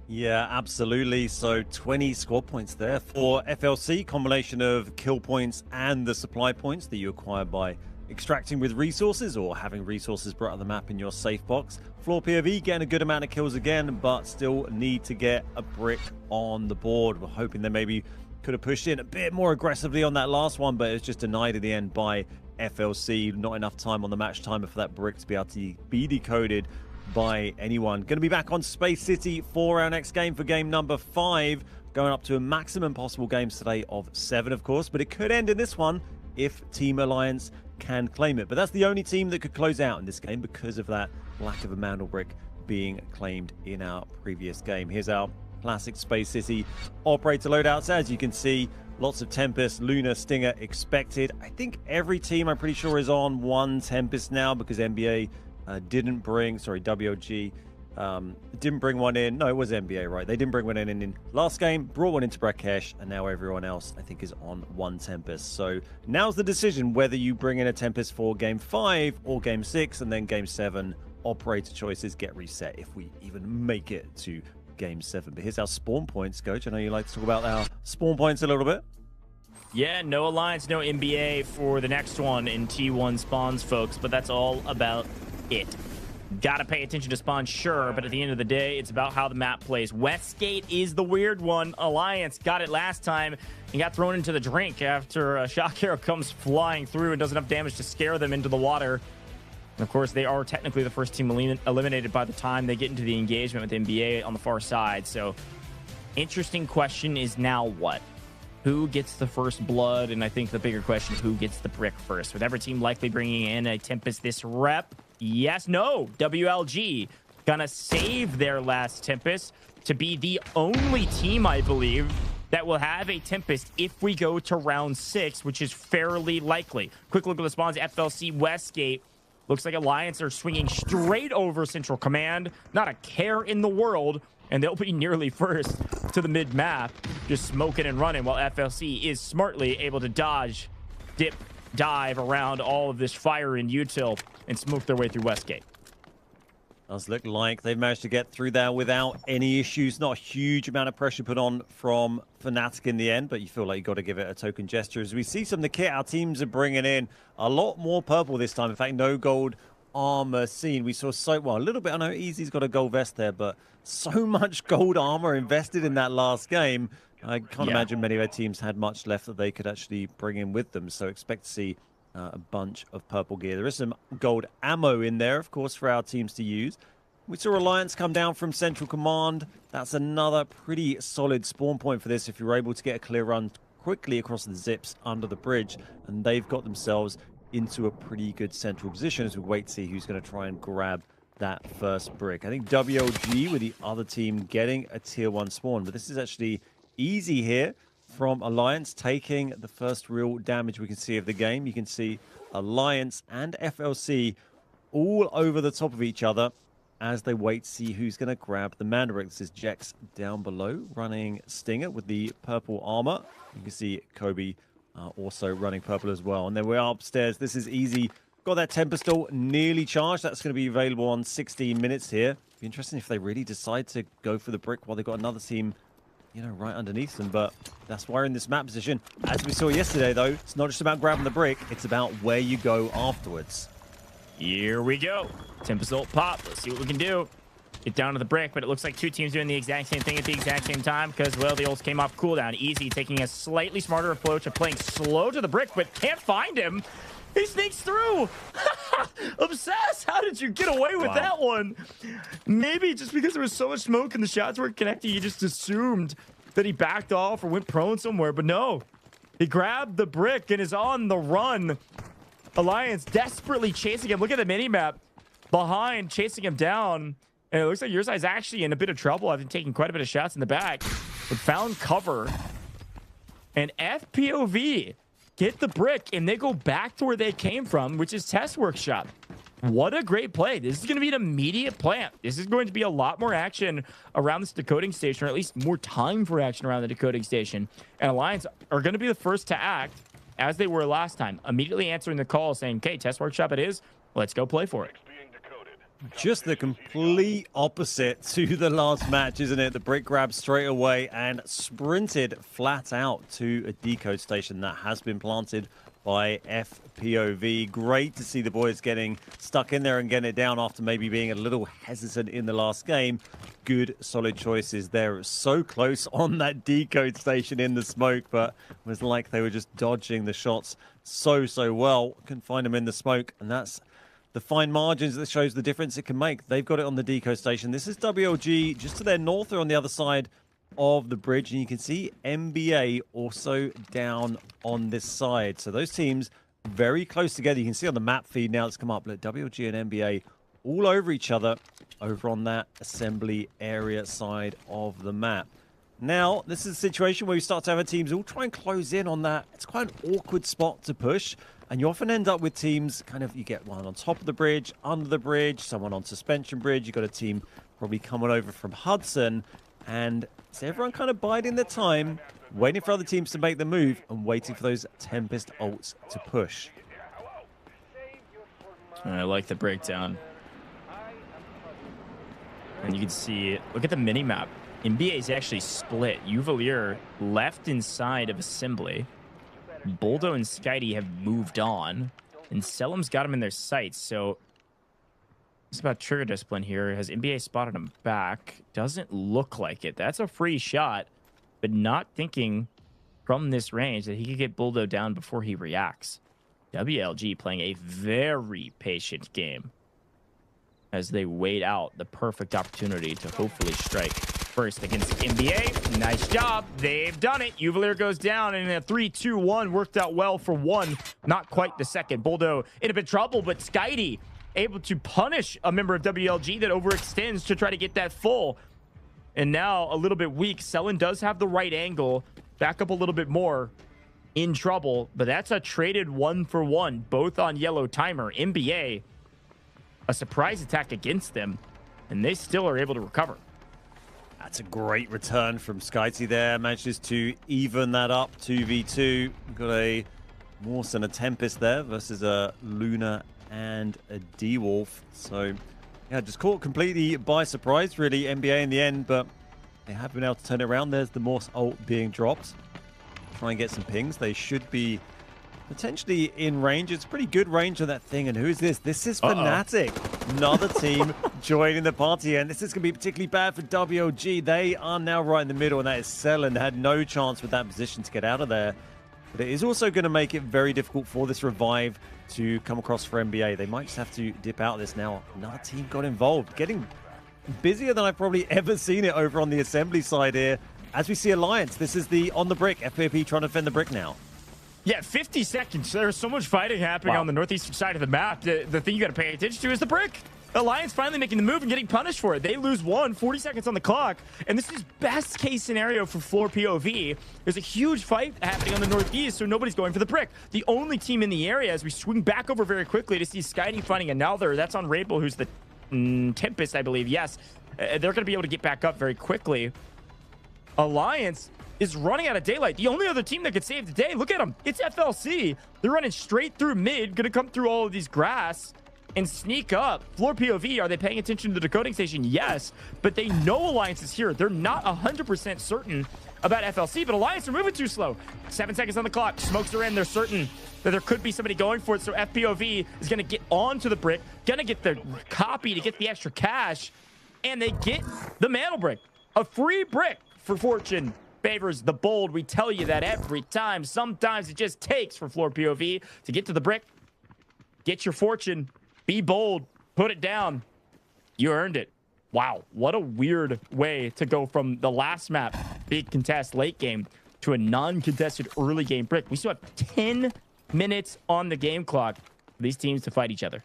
Yeah, absolutely. So 20 squad points there for FLC, combination of kill points and the supply points that you acquire by extracting with resources or having resources brought on the map in your safe box. FLOORPOV getting a good amount of kills again, but still need to get a brick on the board. We're hoping they maybe could have pushed in a bit more aggressively on that last one, but it was just denied at the end by FLC. Not enough time on the match timer for that brick to be able to be decoded by anyone. Going to be back on Space City for our next game for game number 5, going up to a maximum possible games today of 7, of course, but it could end in this one if Team Alliance can claim it. But that's the only team that could close out in this game because of that lack of a Mandelbrick being claimed in our previous game. Here's our classic Space City operator loadouts. As you can see, lots of Tempest, Luna, Stinger expected. I think every team, I'm pretty sure, is on one Tempest now because NBA didn't bring, sorry, WLG didn't bring one in. No, it was NBA, right? They didn't bring one in last game, brought one into Brakkesh, and now everyone else, I think, is on one Tempest. So now's the decision whether you bring in a Tempest for game 5 or game 6, and then game 7, operator choices get reset if we even make it to game 7. But here's our spawn points, Coach. I know you like to talk about our spawn points a little bit. Yeah, no Alliance, no NBA for the next one in T1 spawns, folks, but that's all about it. Gotta pay attention to spawn, sure, but at the end of the day, it's about how the map plays. Westgate is the weird one. Alliance got it last time and got thrown into the drink after a shock arrow comes flying through and does enough damage to scare them into the water. And of course, they are technically the first team eliminated by the time they get into the engagement with NBA on the far side. So, interesting question is now what? Who gets the first blood? And I think the bigger question, who gets the brick first? With every team likely bringing in a Tempest this rep, yes, no. WLG gonna save their last Tempest to be the only team, I believe, that will have a Tempest if we go to round 6, which is fairly likely. Quick look at the spawns. FLC Westgate. Looks like Alliance are swinging straight over Central Command. Not a care in the world. And they'll be nearly first to the mid-map, just smoking and running, while FLC is smartly able to dodge, dip, dive around all of this fire and util and smoke their way through Westgate. Does look like they've managed to get through there without any issues. Not a huge amount of pressure put on from Fnatic in the end, but you feel like you've got to give it a token gesture. As we see some of the kit, our teams are bringing in a lot more purple this time. In fact, no gold armor seen. We saw a little bit. I know Easy's got a gold vest there, but so much gold armor invested in that last game. I can't imagine many of our teams had much left that they could actually bring in with them. So expect to see a bunch of purple gear. There is some gold ammo in there, of course, for our teams to use. We saw Alliance come down from Central Command. That's another pretty solid spawn point for this if you're able to get a clear run quickly across the zips under the bridge. And they've got themselves into a pretty good central position as we wait to see who's going to try and grab that first brick. I think WLG with the other team getting a tier 1 spawn, but this is actually easy here from Alliance taking the first real damage we can see of the game. You can see Alliance and FLC all over the top of each other. as they wait to see who's going to grab the Mandelbrick. This is Jex down below running Stinger with the purple armor. You can see Kobe also running purple as well. And then we're upstairs. This is easy. Got that temper still nearly charged. That's going to be available on 16 minutes here. Be interesting if they really decide to go for the brick while they've got another team, you know, right underneath them. But that's why we're in this map position. As we saw yesterday, though, it's not just about grabbing the brick. It's about where you go afterwards. Here we go. Tempest ult pop. Let's see what we can do. Get down to the brick, but it looks like two teams doing the exact same thing at the exact same time because, well, the ults came off cooldown. Easy taking a slightly smarter approach of playing slow to the brick, but can't find him. He sneaks through. Obsessed. How did you get away with that one? Maybe just because there was so much smoke and the shots weren't connecting, you just assumed that he backed off or went prone somewhere, but no. He grabbed the brick and is on the run. Alliance desperately chasing him. Look at the mini-map behind, chasing him down. And it looks like your side's actually in a bit of trouble. I've been taking quite a bit of shots in the back, but found cover. And FPOV get the brick, and they go back to where they came from, which is Test Workshop. What a great play. This is going to be an immediate plant. This is going to be a lot more action around this decoding station, or at least more time for action around the decoding station. And Alliance are going to be the first to act, as they were last time, immediately answering the call saying, okay, Test Workshop it is. Let's go play for it. Just the complete opposite to the last match, isn't it? The brick grab straight away and sprinted flat out to a decode station that has been planted by FPOV. Great to see the boys getting stuck in there and getting it down after maybe being a little hesitant in the last game. Good, solid choices there. So close on that decode station in the smoke, but it was like they were just dodging the shots so well. Couldn't find them in the smoke, and that's the fine margins that shows the difference it can make. They've got it on the decode station. This is WLG just to their north or on the other side of the bridge, and you can see NBA also down on this side. So those teams very close together. You can see on the map feed now it's come up. Look, WLG and NBA all over each other over on that assembly area side of the map. Now, this is a situation where we start to have our teams all try and close in on that. It's quite an awkward spot to push. And you often end up with teams kind of, you get one on top of the bridge, under the bridge, someone on suspension bridge. You've got a team probably coming over from Hudson. And it's everyone kind of biding their time, waiting for other teams to make the move and waiting for those Tempest ults to push. I like the breakdown. And you can see, look at the mini-map. NBA is actually split. Uvalier left inside of assembly. Boldo and Skydie have moved on, and Selim's got him in their sights. So it's about trigger discipline here. Has NBA spotted him back? Doesn't look like it. That's a free shot, but not thinking from this range that he could get Boldo down before he reacts. WLG playing a very patient game as they wait out the perfect opportunity to hopefully strike first against NBA. Nice job. They've done it. Uvalier goes down, and a 3-2-1 worked out well for one. Not quite the second. Boldo in a bit of trouble, but Skydie able to punish a member of WLG that overextends to try to get that full. And now a little bit weak. Selin does have the right angle. Back up a little bit more. In trouble, but that's a traded 1-for-1, both on yellow timer. NBA, a surprise attack against them, and they still are able to recover. That's a great return from Skydie there. Manages to even that up 2v2. Got a Morse and a Tempest there versus a Luna and a D-Wolf. So, yeah, just caught completely by surprise, really, NBA in the end, but they have been able to turn it around. There's the Morse ult being dropped. Try and get some pings. They should be potentially in range. It's pretty good range on that thing. And who is this? This is Fnatic. Another team joining the party. And this is going to be particularly bad for WLG. They are now right in the middle, and that is Selin. They had no chance with that position to get out of there. But it is also going to make it very difficult for this revive to come across for NBA. They might just have to dip out of this now. Another team got involved. Getting busier than I've probably ever seen it over on the assembly side here. As we see Alliance, this is the on the brick. FPP trying to defend the brick now. Yeah, 50 seconds. There's so much fighting happening on the northeastern side of the map. The thing you got to pay attention to is the brick. Alliance finally making the move and getting punished for it. They lose 40 seconds on the clock. And this is best case scenario for FLOORPOV. There's a huge fight happening on the northeast, so nobody's going for the brick. The only team in the area, as we swing back over very quickly to see Skydie finding another. That's on Rainbow, who's the Tempest, I believe. Yes, they're going to be able to get back up very quickly. Alliance is running out of daylight. The only other team that could save the day, look at them. It's FLC. They're running straight through mid, going to come through all of these grass and sneak up. FLOORPOV, are they paying attention to the decoding station? Yes, but they know Alliance is here. They're not 100% certain about FLC, but Alliance are moving too slow. 7 seconds on the clock. Smokes are in. They're certain that there could be somebody going for it, so FPOV is going to get onto the brick, going to get the copy to get the extra cash, and they get the Mandelbrick. A free brick for Fortune favors the bold. We tell you that every time. Sometimes it just takes for FLOORPOV to get to the brick. Get your fortune. Be bold. Put it down. You earned it. Wow, what a weird way to go from the last map, big contest late game, to a non-contested early game brick. We still have 10 minutes on the game clock for these teams to fight each other.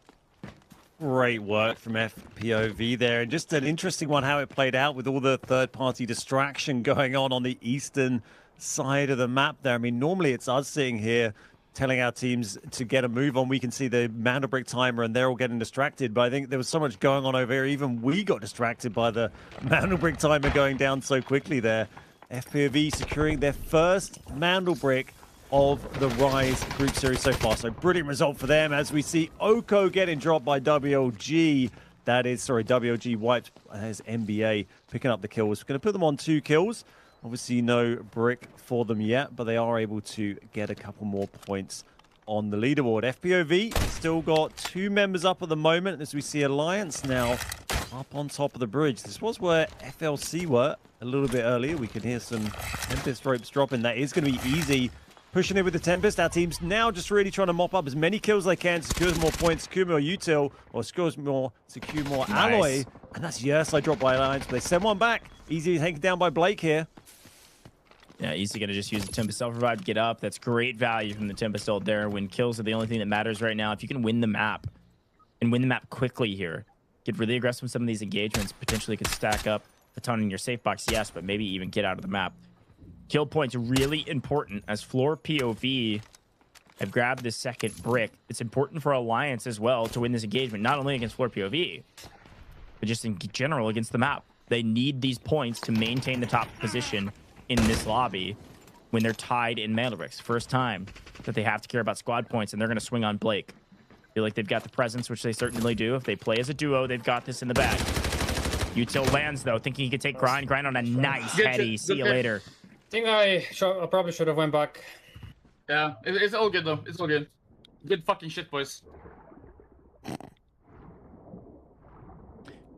Great work from FPOV there. And just an interesting one how it played out with all the third-party distraction going on the eastern side of the map there. I mean, normally it's us sitting here telling our teams to get a move on. We can see the Mandelbrick timer and they're all getting distracted. But I think there was so much going on over here. Even we got distracted by the Mandelbrick timer going down so quickly there. FPOV securing their first Mandelbrick of the Rise Group Series so far. So brilliant result for them as we see Oko getting dropped by WLG. That is, sorry, WLG wiped as NBA picking up the kills. We're going to put them on 2 kills. Obviously no brick for them yet, but they are able to get a couple more points on the leaderboard. FPOV still got 2 members up at the moment as we see Alliance now up on top of the bridge. This was where FLC were a little bit earlier. We can hear some Tempest ropes dropping. That is going to be easy. Pushing it with the Tempest. Our team's now just really trying to mop up as many kills they can, secure more points, secure more util, or secure more alloy. And that's Yersai dropped by Alliance, but they send one back. Easy taken down by Blake here. Yeah, Easy going to just use the Tempest self-revive to get up. That's great value from the Tempest ult there. When kills are the only thing that matters right now. If you can win the map, and win the map quickly here, get really aggressive with some of these engagements, potentially could stack up a ton in your safe box, yes, but maybe even get out of the map. Kill points really important as FLOORPOV have grabbed this second brick. It's important for Alliance as well to win this engagement, not only against FLOORPOV, but just in general against the map. They need these points to maintain the top position in this lobby when they're tied in Mandelbricks. First time that they have to care about squad points, and they're going to swing on Blake. Feel like they've got the presence, which they certainly do. If they play as a duo, they've got this in the bag. Util lands, though, thinking he could take grind on a nice heady. See you later. I think I probably should have went back. Yeah, it's all good, though. It's all good. Good fucking shit, boys.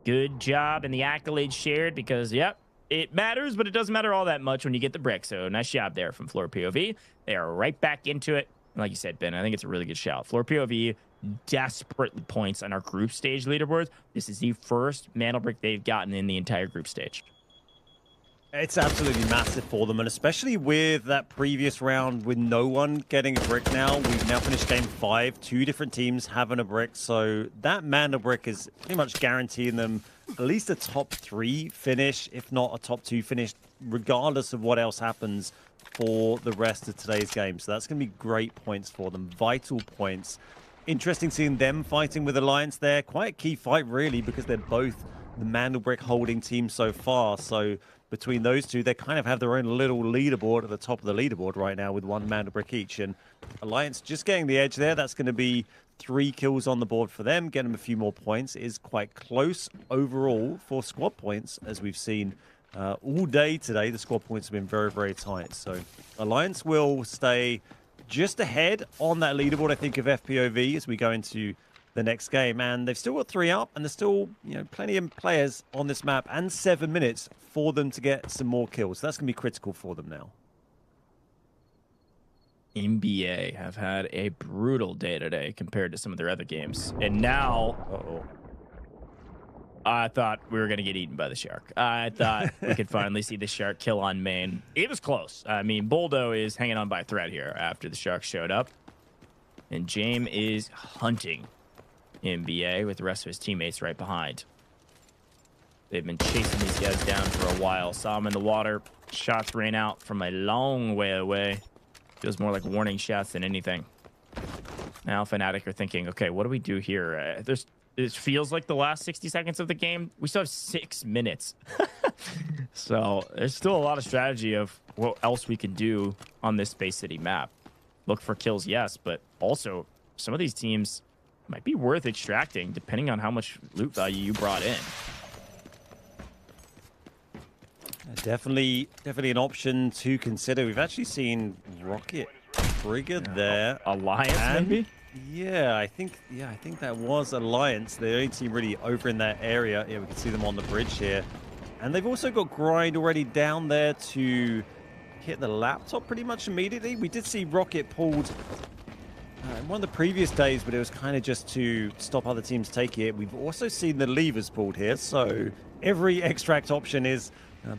Good job, and the accolades shared because, yep, it matters, but it doesn't matter all that much when you get the brick. So nice job there from FLOORPOV. They are right back into it. Like you said, Ben, I think it's a really good shout. FLOORPOV desperate points on our group stage leaderboards. This is the first Mandelbrick they've gotten in the entire group stage. It's absolutely massive for them, and especially with that previous round with no one getting a brick now. We've now finished game 5, 2 different teams having a brick, so that Mandelbrick is pretty much guaranteeing them at least a top 3 finish, if not a top 2 finish, regardless of what else happens for the rest of today's game. So that's going to be great points for them, vital points. Interesting seeing them fighting with Alliance there. Quite a key fight, really, because they're both the Mandelbrick holding team so far. So between those two, they kind of have their own little leaderboard at the top of the leaderboard right now with 1 Mandelbrick each. And Alliance just getting the edge there. That's going to be 3 kills on the board for them. Getting them a few more points. It is quite close overall for squad points, as we've seen all day today. The squad points have been very, very tight. So Alliance will stay just ahead on that leaderboard, I think, of FPOV as we go into the next game. And they've still got 3 up, and there's still, you know, plenty of players on this map and 7 minutes for them to get some more kills. So that's going to be critical for them now. NBA have had a brutal day today compared to some of their other games. And now, I thought we were going to get eaten by the shark. I thought we could finally see the shark kill on main. It was close. I mean, Boldo is hanging on by a thread here after the shark showed up. And James is hunting NBA with the rest of his teammates right behind. They've been chasing these guys down for a while. Saw them in the water. Shots rain out from a long way away. Feels more like warning shots than anything. Now Fnatic are thinking, okay, what do we do here? There's it feels like the last 60 seconds of the game. We still have 6 minutes. So there's still a lot of strategy of what else we can do on this Space City map. Look for kills, yes, but also some of these teams might be worth extracting depending on how much loot value you brought in. Definitely an option to consider. We've actually seen Rocket Trigger there. Alliance, maybe? Yeah, I think that was Alliance. The only team really over in that area. Yeah, we can see them on the bridge here. And they've also got Grind already down there to hit the laptop pretty much immediately. We did see Rocket pulled in one of the previous days, but it was kind of just to stop other teams taking it. We've also seen the levers pulled here, so every extract option is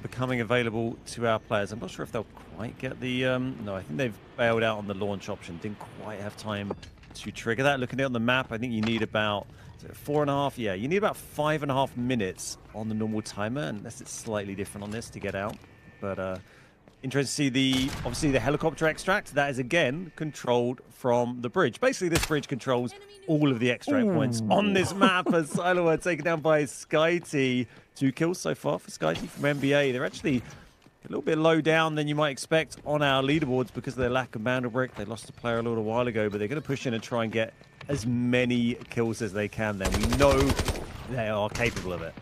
becoming available to our players. I'm not sure if they'll quite get the... no, I think they've bailed out on the launch option. Didn't quite have time to trigger that. Looking at it on the map, I think you need about 4.5... Yeah, you need about 5.5 minutes on the normal timer, unless it's slightly different on this to get out. But interesting to see obviously the helicopter extract. That is, again, controlled from the bridge. Basically, this bridge controls all of the extract points on this map as Silo taken down by SkyT. 2 kills so far for SkyT from NBA. They're actually a little bit low down than you might expect on our leaderboards because of their lack of Mandelbrick. They lost a player a little while ago, but they're going to push in and try and get as many kills as they can then. We know they are capable of it.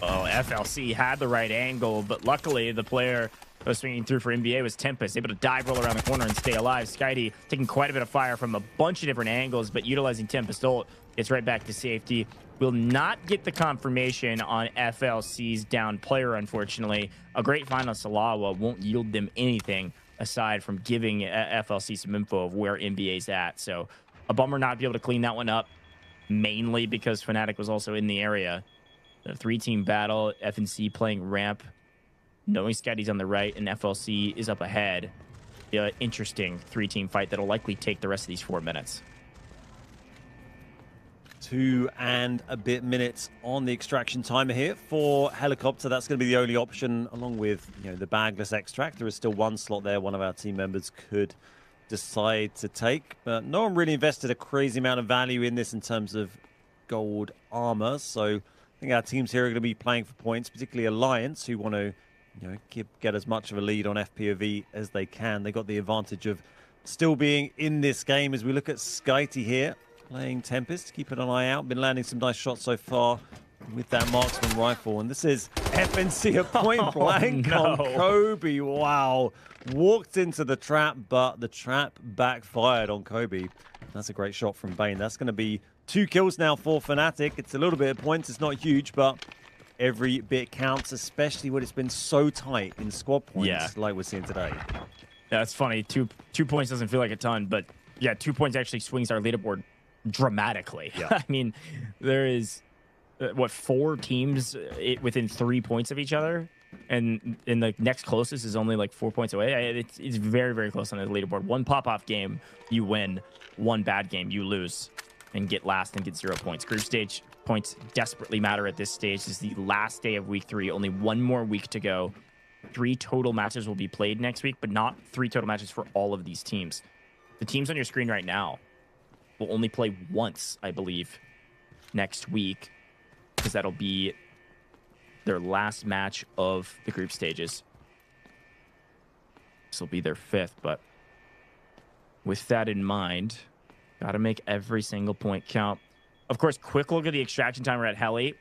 Oh, FLC had the right angle, but luckily the player that was swinging through for NBA was Tempest, able to dive roll around the corner and stay alive. SkyT taking quite a bit of fire from a bunch of different angles, but utilizing Tempest ult, it's right back to safety. Will not get the confirmation on FLC's down player, unfortunately. A great find on Salawa won't yield them anything aside from giving FLC some info of where NBA's at. So a bummer not be able to clean that one up, mainly because Fnatic was also in the area. The 3-team battle, FNC playing ramp, knowing SkyT's on the right and FLC is up ahead. Interesting 3-team fight that'll likely take the rest of these 4 minutes. 2 and a bit minutes on the extraction timer here for helicopter. That's going to be the only option, along with the bagless extract. There is still one slot there one of our team members could decide to take, but no one really invested a crazy amount of value in this in terms of gold armor. So I think our teams here are going to be playing for points, particularly Alliance, who want to get as much of a lead on FPOV as they can. They got the advantage of still being in this game. As we look at SkyT here, playing Tempest, keeping an eye out. Been landing some nice shots so far with that marksman rifle. And this is FNC at point blank on Kobe. Wow. Walked into the trap, but the trap backfired on Kobe. That's a great shot from Bane. That's going to be 2 kills now for Fnatic. It's a little bit of points. It's not huge, but every bit counts, especially when it's been so tight in squad points like we're seeing today. Yeah, it's funny. Two points doesn't feel like a ton, but yeah, 2 points actually swings our leaderboard dramatically. Yeah. I mean, there is 4 teams within 3 points of each other, and in the next closest is only like 4 points away. It's very, very close on the leaderboard. 1 pop-off game, you win. 1 bad game, you lose and get last and get 0 points. Group stage points desperately matter at this stage. This is the last day of week 3. Only 1 more week to go. 3 total matches will be played next week, but not 3 total matches for all of these teams. The teams on your screen right now will only play once, I believe, next week, because that'll be their last match of the group stages. This will be their 5th, but with that in mind, got to make every single point count. Of course, quick look at the extraction timer at Heli.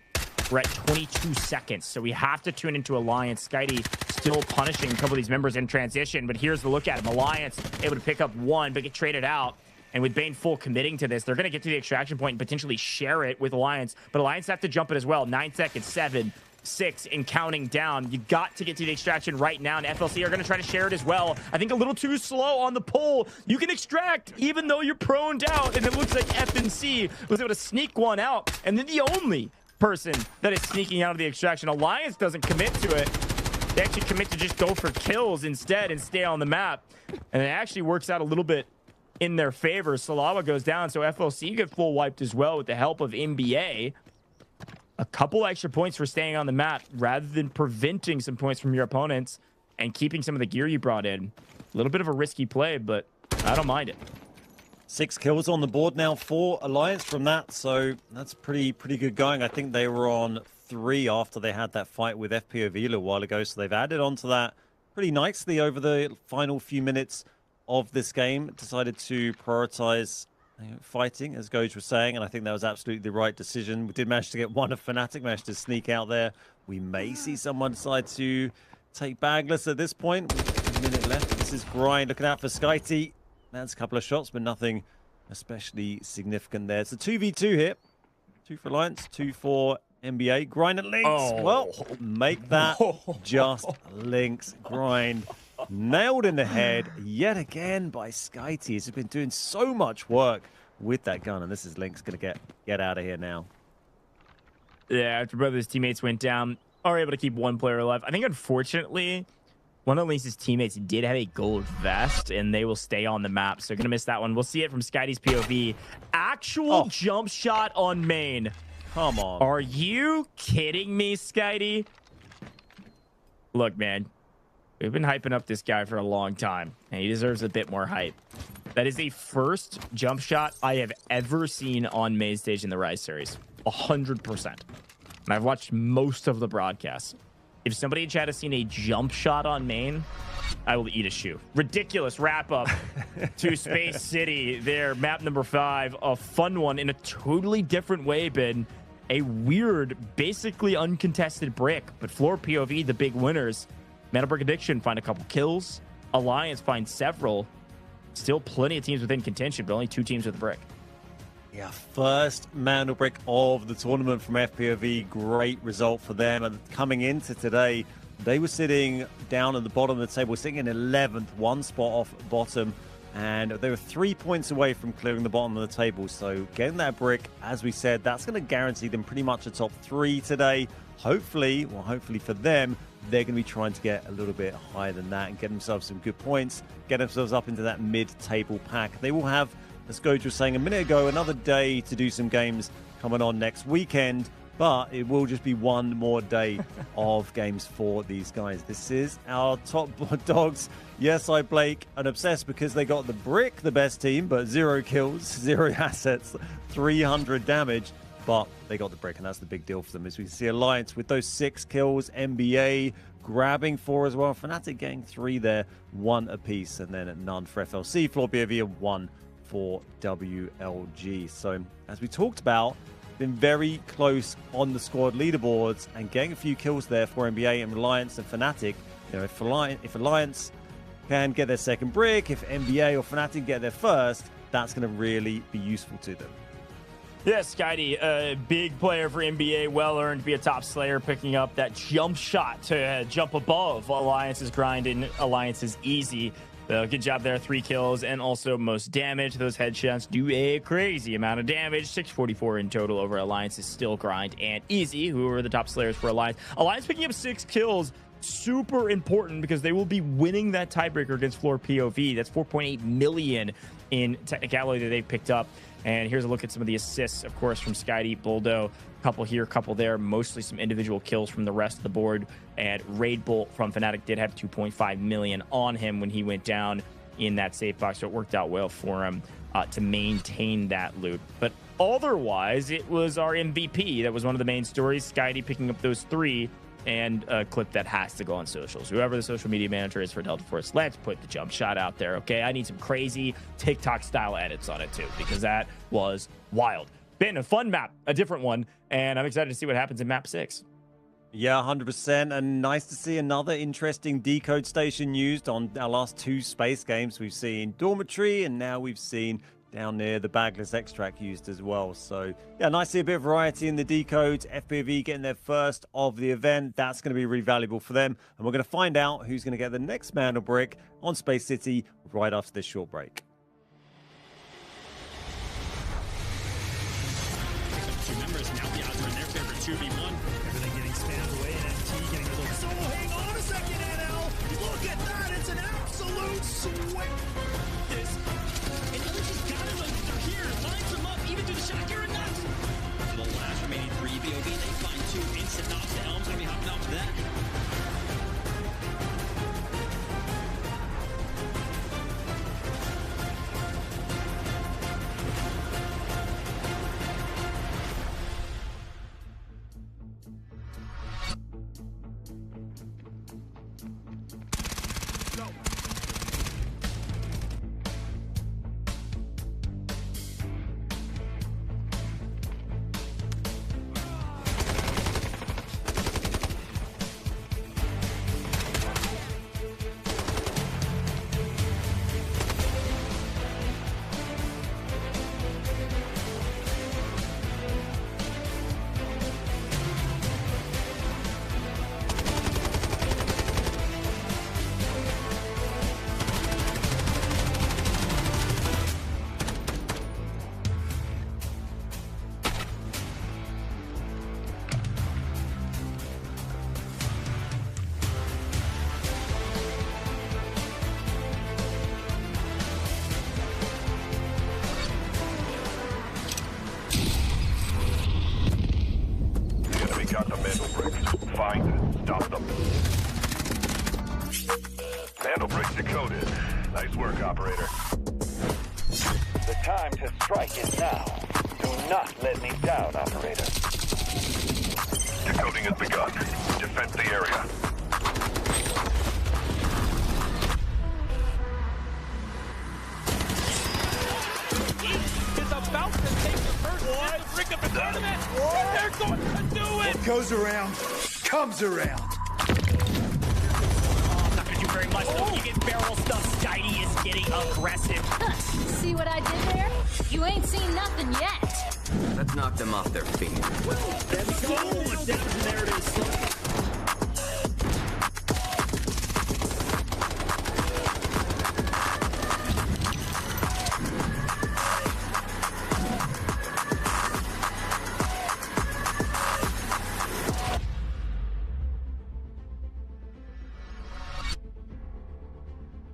We're at 22 seconds, so we have to tune into Alliance. SkyT still punishing a couple of these members in transition, but here's the look at him. Alliance able to pick up 1, but get traded out. And with Bane full committing to this, they're going to get to the extraction point and potentially share it with Alliance. But Alliance have to jump it as well. 9 seconds, 7, 6, and counting down. You got to get to the extraction right now, and FLC are going to try to share it as well. I think a little too slow on the pull. You can extract even though you're proned out, and it looks like FNC was able to sneak one out. And then the only person that is sneaking out of the extraction, Alliance doesn't commit to it. They actually commit to just go for kills instead and stay on the map. And it actually works out a little bit in their favor. Salawa goes down, so FLC get full wiped as well with the help of NBA. A couple extra points for staying on the map rather than preventing some points from your opponents and keeping some of the gear you brought in. A little bit of a risky play, but I don't mind it. 6 kills on the board now for Alliance from that, so that's pretty good going. I think they were on 3 after they had that fight with FPOV a little while ago, so they've added on to that pretty nicely over the final few minutes of this game. Decided to prioritize fighting, as Goj was saying, and I think that was absolutely the right decision. We did manage to get one of Fnatic, managed to sneak out there. We may see someone decide to take Bagless at this point. A minute left. This is Grind looking out for Skyty. That's a couple of shots, but nothing especially significant there. It's a 2v2 here. 2 for Alliance, 2 for NBA. Grind and Lynx. Oh. Well, make that just Lynx. Grind nailed in the head yet again by Skyty. He's been doing so much work with that gun, and this is Lynx going to get out of here now. Yeah, after both of his teammates went down, are able to keep one player alive. I think, unfortunately, one of Lynx's teammates did have a gold vest, and they will stay on the map, so going to miss that one. We'll see it from Skyty's POV. Actual jump shot on main. Come on. Are you kidding me, Skyty? Look, man, we've been hyping up this guy for a long time, and he deserves a bit more hype. That is the first jump shot I have ever seen on main stage in the Rise series. 100%. And I've watched most of the broadcasts. If somebody in chat has seen a jump shot on main, I will eat a shoe. Ridiculous wrap up to Space City there. Map number 5, a fun one in a totally different way, Ben. A weird, basically uncontested brick, but FLOORPOV, the big winners. Mandelbrick Addiction find a couple kills. Alliance find several. Still plenty of teams within contention, but only 2 teams with a brick. Yeah, first Mandelbrick of the tournament from FPOV. Great result for them. And coming into today, they were sitting down at the bottom of the table, sitting in 11th, 1 spot off bottom. And they were 3 points away from clearing the bottom of the table. So getting that brick, as we said, that's going to guarantee them pretty much a top 3 today. Hopefully for them, they're going to be trying to get a little bit higher than that and get themselves some good points, get themselves up into that mid-table pack. They will have, as Goj was saying a minute ago, another day to do some games coming on next weekend, but it will just be one more day of games for these guys. This is our top dogs. Yes, I Blake and Obsessed because they got the brick, the best team, but 0 kills, 0 assets, 300 damage. But they got the brick, and that's the big deal for them. As we see Alliance with those 6 kills, NBA grabbing 4 as well. Fnatic getting 3 there, 1 apiece, and then none for FLC. FLOORPOV and 1 for WLG. So, as we talked about, been very close on the squad leaderboards and getting a few kills there for NBA and Alliance and Fnatic. You know, if Alliance can get their second brick, if NBA or Fnatic get their first, that's going to really be useful to them. Yeah, Skyty, a big player for NBA, well-earned to be a top slayer, picking up that jump shot to jump above Alliance's grind and Alliance's easy. Good job there, 3 kills and also most damage. Those headshots do a crazy amount of damage, 644 in total over Alliance's still grind and easy, who are the top slayers for Alliance. Alliance picking up 6 kills, super important because they will be winning that tiebreaker against FLOORPOV. That's 4.8 million in technicality that they've picked up. And here's a look at some of the assists, of course, from Skyty, Buldo. Couple here, couple there. Mostly some individual kills from the rest of the board. And Raid Bolt from Fnatic did have 2.5 million on him when he went down in that safe box. So it worked out well for him to maintain that loot. But otherwise, it was our MVP. That was one of the main stories. Skyty picking up those 3. And a clip that has to go on socials. Whoever the social media manager is for Delta Force, let's put the jump shot out there, okay? I need some crazy TikTok-style edits on it, too, because that was wild. Been a fun map, a different one, and I'm excited to see what happens in map 6. Yeah, 100%, and nice to see another interesting decode station used on our last 2 space games. We've seen Dormitory, and now we've seen down near the Bagless extract used as well. So yeah, nice to see a bit of variety in the decodes. FPOV getting their first of the event. That's going to be really valuable for them. And we're going to find out who's going to get the next Mandelbrick on Space City right after this short break. Two members now the odds are in their favor. 2v1. Everything getting spammed away, and MT getting a little. So hang on a second, NL. Look at that! It's an absolute swing. For the last remaining 3 BOV, they find 2 instant knocks. The Helm's going to be hopping off that. Stop them. Mandelbrick decoded. Nice work, operator. The time to strike is now. Do not let me down, operator. Decoding has begun. Defend the area. Is about to take the first brick of the tournament. They're going to do it. What goes around comes around. Not gonna do very much though. You get barrel stuff. Skydie is getting aggressive. See what I did there? You ain't seen nothing yet. Let's knock them off their feet. There we go. There it is.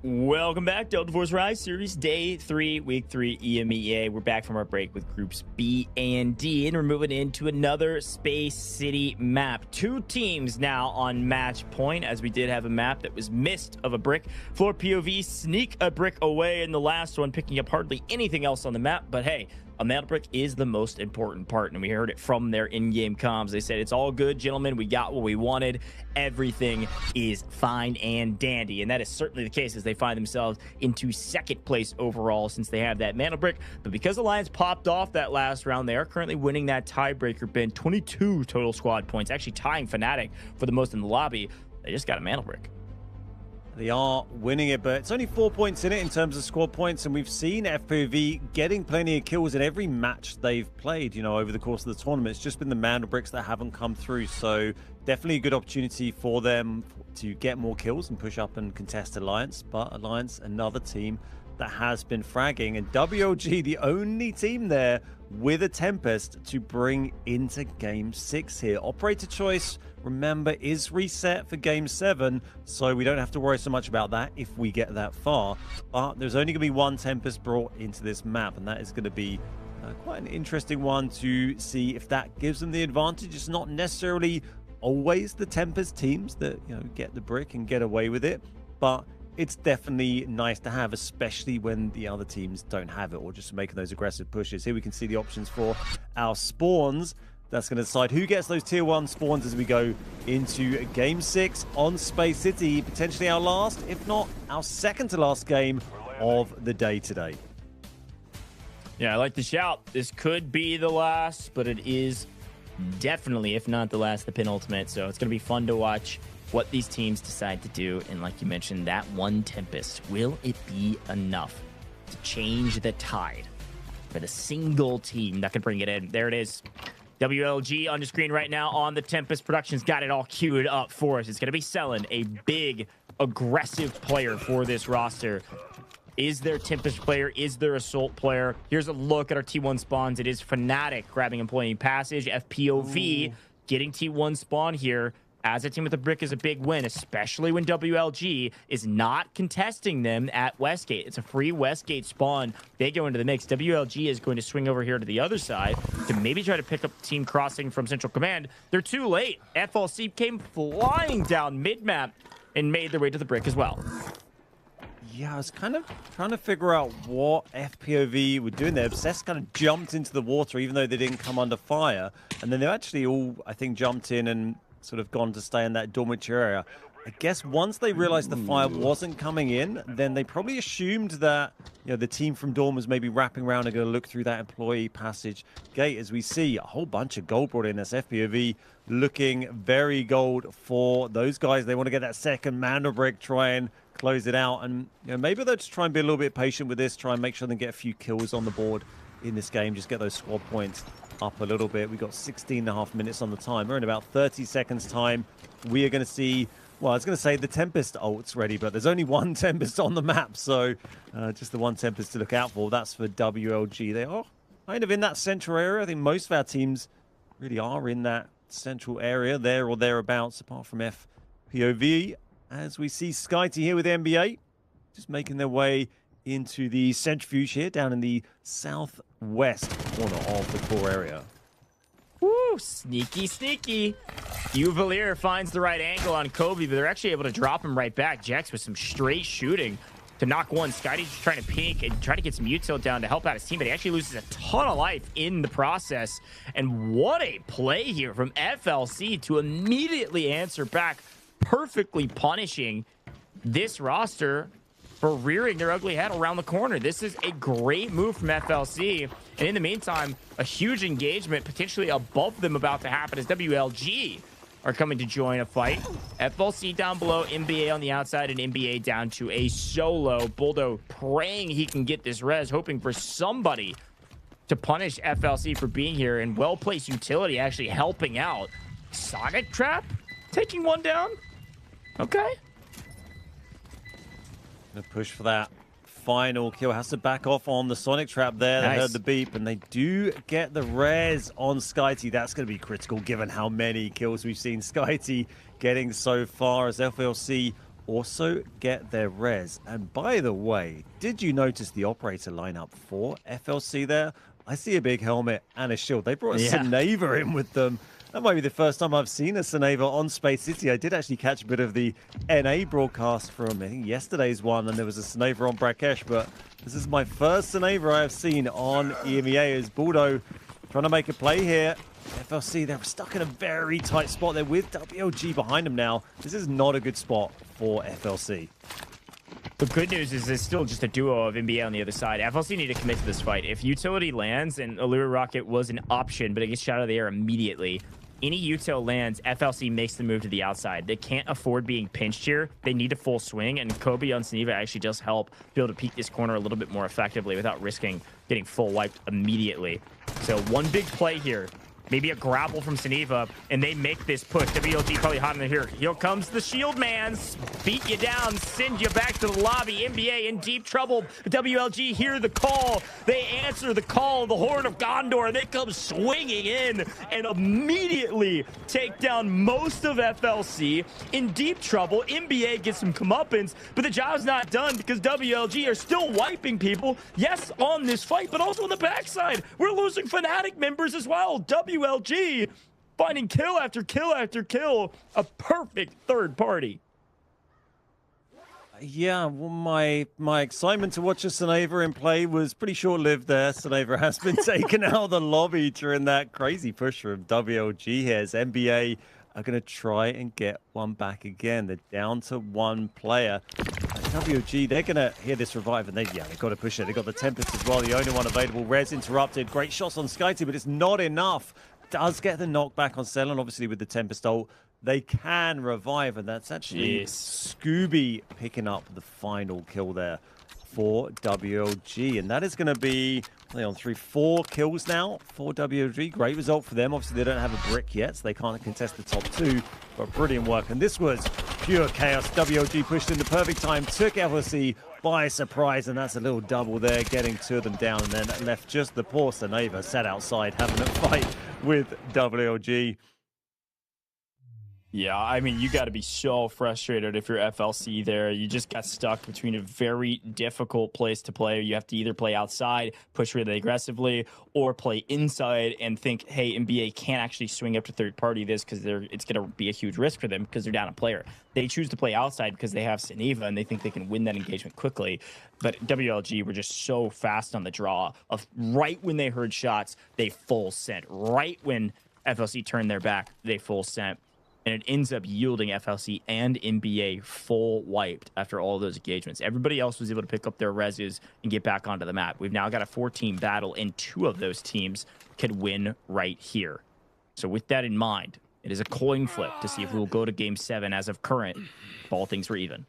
Welcome back, Delta Force Rise Series Day 3, Week 3 EMEA. We're back from our break with Groups B and D, and we're moving into another Space City map. 2 teams now on match point, as we did have a map that was missed of a brick. FLOORPOV sneak a brick away in the last one, picking up hardly anything else on the map, but hey, a Mandelbrick is the most important part, and we heard it from their in-game comms. They said, it's all good, gentlemen. We got what we wanted. Everything is fine and dandy, and that is certainly the case as they find themselves into 2nd place overall since they have that Mandelbrick. But because Alliance popped off that last round, they are currently winning that tiebreaker bin. 22 total squad points, actually tying Fnatic for the most in the lobby. They just got a Mandelbrick. They are winning it, but it's only 4 points in it in terms of squad points, and we've seen FPOV getting plenty of kills in every match they've played, you know, over the course of the tournament. It's just been the Mandelbricks that haven't come through, so definitely a good opportunity for them to get more kills and push up and contest Alliance, but Alliance, another team that has been fragging, and WLG, the only team there with a Tempest to bring into Game 6 here. Operator choice, remember, is reset for Game 7, so we don't have to worry so much about that if we get that far. But there's only going to be one Tempest brought into this map, and that is going to be quite an interesting one to see if that gives them the advantage. It's not necessarily always the Tempest teams that, you know, get the brick and get away with it, but it's definitely nice to have, especially when the other teams don't have it or just making those aggressive pushes. Here we can see the options for our spawns. That's going to decide who gets those tier 1 spawns as we go into Game 6 on Space City. Potentially our last, if not our second to last game of the day today. Yeah, I like the shout. This could be the last, but it is definitely, if not the last, the penultimate. So it's going to be fun to watch what these teams decide to do. And like you mentioned, that one Tempest, will it be enough to change the tide for the single team that can bring it in? There it is. WLG on the screen right now on the Tempest. Production's got it all queued up for us. It's going to be Selling, a big, aggressive player for this roster. Is there Tempest player? Is there Assault player? Here's a look at our T1 spawns. It is Fnatic grabbing Employee Passage. FPOV getting T1 spawn here. As a team with a brick is a big win, especially when WLG is not contesting them at Westgate. It's a free Westgate spawn. They go into the mix. WLG is going to swing over here to the other side to maybe try to pick up Team Crossing from Central Command. They're too late. FLC came flying down mid-map and made their way to the brick as well. Yeah, I was kind of trying to figure out what FPOV were doing there. Obsessed kind of jumped into the water even though they didn't come under fire. And then they actually all, I think, jumped in and sort of gone to stay in that dormitory area. I guess once they realized the fire wasn't coming in, then they probably assumed that, you know, the team from Dorm was maybe wrapping around and going to look through that Employee Passage gate. As we see a whole bunch of gold brought in, as FPOV looking very gold for those guys. They want to get that second Mandelbrick, try and close it out. And, you know, maybe they'll just try and be a little bit patient with this, try and make sure they get a few kills on the board in this game, just get those squad points up a little bit. We've got 16.5 minutes on the timer. In about 30 seconds time, we are going to see, well, I was going to say the Tempest ult's ready, but there's only one Tempest on the map, so just the one Tempest to look out for. That's for WLG. They are kind of in that central area. I think most of our teams really are in that central area, there or thereabouts, apart from FPOV. As we see Skyty here with the NBA, just making their way into the centrifuge here, down in the southwest corner of the core area. Woo! Ooh, sneaky, sneaky. Uvalier finds the right angle on Kobe, but they're actually able to drop him right back. Jex with some straight shooting to knock one. Scotty's trying to peek and try to get some util down to help out his team, but he actually loses a ton of life in the process. And what a play here from FLC to immediately answer back, perfectly punishing this roster for rearing their ugly head around the corner. This is a great move from FLC. And in the meantime, a huge engagement potentially above them about to happen as WLG are coming to join a fight. FLC down below, NBA on the outside, and NBA down to a solo. Buldo praying he can get this res, hoping for somebody to punish FLC for being here, and well-placed utility actually helping out. Sonic Trap taking one down. Okay. Gonna push for that final kill. Has to back off on the Sonic Trap there. They heard the beep, and they do get the res on Skyty. That's going to be critical given how many kills we've seen Skyty getting so far, as FLC also get their res. And by the way, did you notice the operator lineup for FLC there? I see a big helmet and a shield. They brought a Seneva in with them. That might be the first time I've seen a Seneva on Space City. I did actually catch a bit of the NA broadcast from, I think, yesterday's one, and there was a Seneva on Brakkesh, but this is my first Seneva I've seen on EMEA as Buldo trying to make a play here. FLC, they're stuck in a very tight spot. They're with WLG behind them now. This is not a good spot for FLC. The good news is it's still just a duo of NBA on the other side. FLC need to commit to this fight. If utility lands, and Allure Rocket was an option, but it gets shot out of the air immediately. Any util lands, FLC makes the move to the outside. They can't afford being pinched here. They need a full swing, and Kobe on Seneva actually does help be able to peek this corner a little bit more effectively without risking getting full wiped immediately. So one big play here. Maybe a grapple from Seneva, and they make this push. WLG probably hot in here. Here comes the shield man. Beat you down, send you back to the lobby. NBA in deep trouble. WLG hear the call. They answer the call. The Horn of Gondor, and they come swinging in and immediately take down most of FLC. In deep trouble, NBA gets some comeuppance, but the job's not done because WLG are still wiping people. Yes, on this fight, but also on the backside. We're losing Fnatic members as well. WLG finding kill after kill after kill. A perfect third party. Yeah, well, my excitement to watch a Seneva in play was pretty short-lived there. Seneva has been taken out of the lobby during that crazy push from WLG here. As NBA are going to try and get one back again. They're down to one player. WLG, they're going to hear this revive, and they've got to push it. They've got the Tempest as well, the only one available. Res interrupted. Great shots on Skyty, but it's not enough. Does get the knockback on Cellen, obviously with the Tempest ult. They can revive, and that's actually Scooby picking up the final kill there for WLG. And that is going to be on 4 kills now for WLG. Great result for them. Obviously, they don't have a brick yet, so they can't contest the top 2. But brilliant work. And this was pure chaos. WLG pushed in the perfect time, took FLC by surprise, and that's a little double there, getting 2 of them down, and then left just the poor Seneva sat outside having a fight with WLG. Yeah, I mean, you got to be so frustrated if you're FLC there. You just got stuck between a very difficult place to play. You have to either play outside, push really aggressively, or play inside and think, hey, NBA can't actually swing up to third party this because it's going to be a huge risk for them because they're down a player. They choose to play outside because they have Seneva and they think they can win that engagement quickly. But WLG were just so fast on the draw of right when they heard shots, they full sent. Right when FLC turned their back, they full sent. And it ends up yielding FLC and NBA full wiped after all those engagements. Everybody else was able to pick up their reses and get back onto the map. We've now got a 4-team battle, and 2 of those teams could win right here. So with that in mind, it is a coin flip to see if we will go to Game 7 as of current. If all things were even.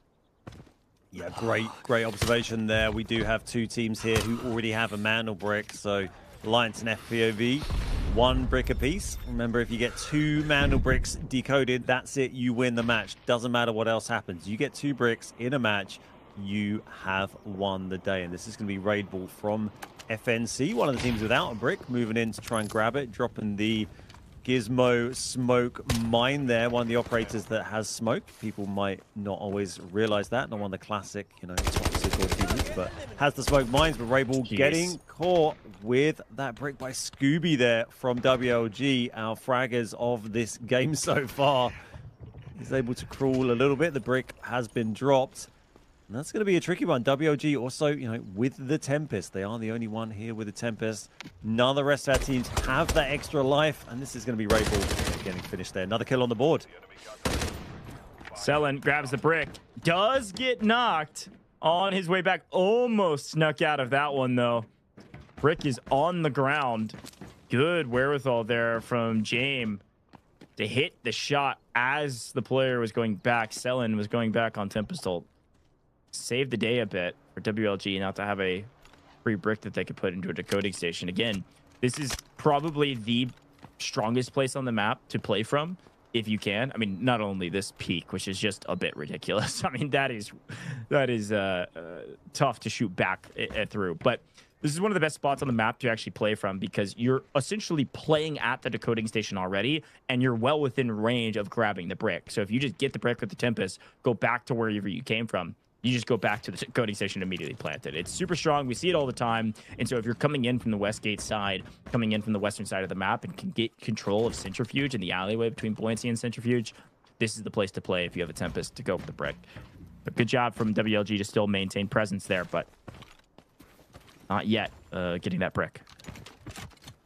Yeah, great observation there. We do have 2 teams here who already have a Mandelbrick, so Alliance and FPOV, 1 brick apiece. Remember, if you get 2 Mandelbricks decoded, that's it, you win the match. Doesn't matter what else happens. You get 2 bricks in a match, you have won the day. And this is going to be raid ball from FNC, one of the teams without a brick, moving in to try and grab it, dropping the Gizmo smoke mine there, one of the operators that has smoke. People might not always realize that, not one of the classic, toxic or but has the smoke mines. But Rayball getting caught with that brick by Scooby there from WLG, our fraggers of this game so far. He's able to crawl a little bit. The brick has been dropped. And that's going to be a tricky one. WLG also, you know, with the Tempest. They are the only one here with the Tempest. None of the rest of our teams have that extra life. And this is going to be Rayball getting finished there. Another kill on the board. Selen grabs the brick. Does get knocked on his way back. Almost snuck out of that one, though. Brick is on the ground. Good wherewithal there from James to hit the shot as the player was going back. Selen was going back on Tempest ult. Saved the day a bit for WLG not to have a free brick that they could put into a decoding station. Again, this is probably the strongest place on the map to play from if you can. I mean, not only this peak, which is just a bit ridiculous. I mean, that is tough to shoot back through. But this is one of the best spots on the map to actually play from because you're essentially playing at the decoding station already, and you're well within range of grabbing the brick. So if you just get the brick with the Tempest, go back to wherever you came from, you just go back to the decoding station and immediately plant it. It's super strong. We see it all the time. And so if you're coming in from the Westgate side, coming in from the western side of the map and can get control of Centrifuge and the alleyway between Buoyancy and Centrifuge, this is the place to play if you have a Tempest to go for the brick. But good job from WLG to still maintain presence there, but not yet getting that brick.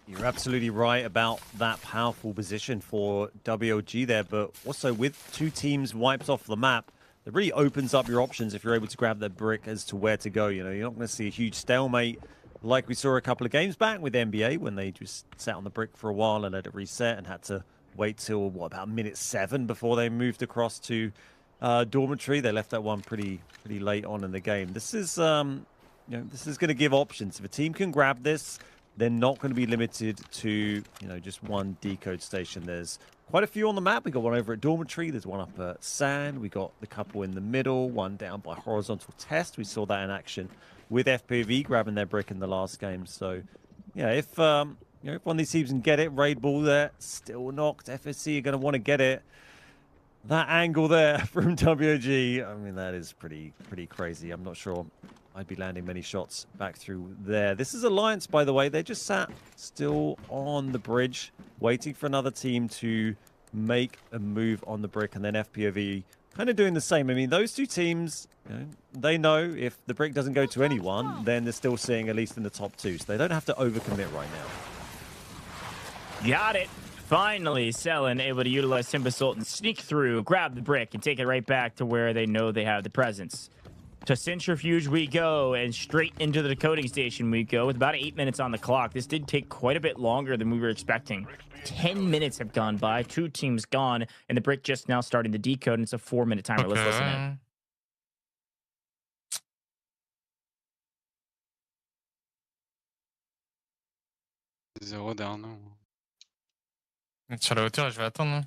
You're absolutely right about that powerful position for WLG there, but also with two teams wiped off the map, it really opens up your options if you're able to grab that brick as to where to go. You know, you're not going to see a huge stalemate like we saw a couple of games back with NBA when they just sat on the brick for a while and let it reset and had to wait till, what, about minute 7 before they moved across to Dormitory. They left that one pretty late on in the game. This is, this is going to give options. If a team can grab this, they're not going to be limited to, just one decode station. There's quite a few on the map. We got one over at Dormitory. There's one up at Sand. We got the couple in the middle, one down by Horizontal Test. We saw that in action with FPV grabbing their brick in the last game. So, yeah, if one of these teams can get it, Raid Ball there, still knocked. FSC are going to want to get it. That angle there from WG, I mean, that is pretty crazy. I'm not sure I'd be landing many shots back through there. This is Alliance, by the way. They just sat still on the bridge, waiting for another team to make a move on the brick, and then FPOV kind of doing the same. I mean, those two teams, they know if the brick doesn't go to anyone, then they're still seeing at least in the top 2, so they don't have to overcommit right now. Got it. Finally, Selen able to utilize Tempest Ult and sneak through, grab the brick, and take it right back to where they know they have the presence. To Centrifuge we go, and straight into the decoding station we go with about 8 minutes on the clock. This did take quite a bit longer than we were expecting. 10 minutes have gone by, 2 teams gone, and the brick just now starting to decode, and it's a 4-minute timer. Okay. Let's listen in. Zéro dernier. Sur la hauteur, je vais attendre.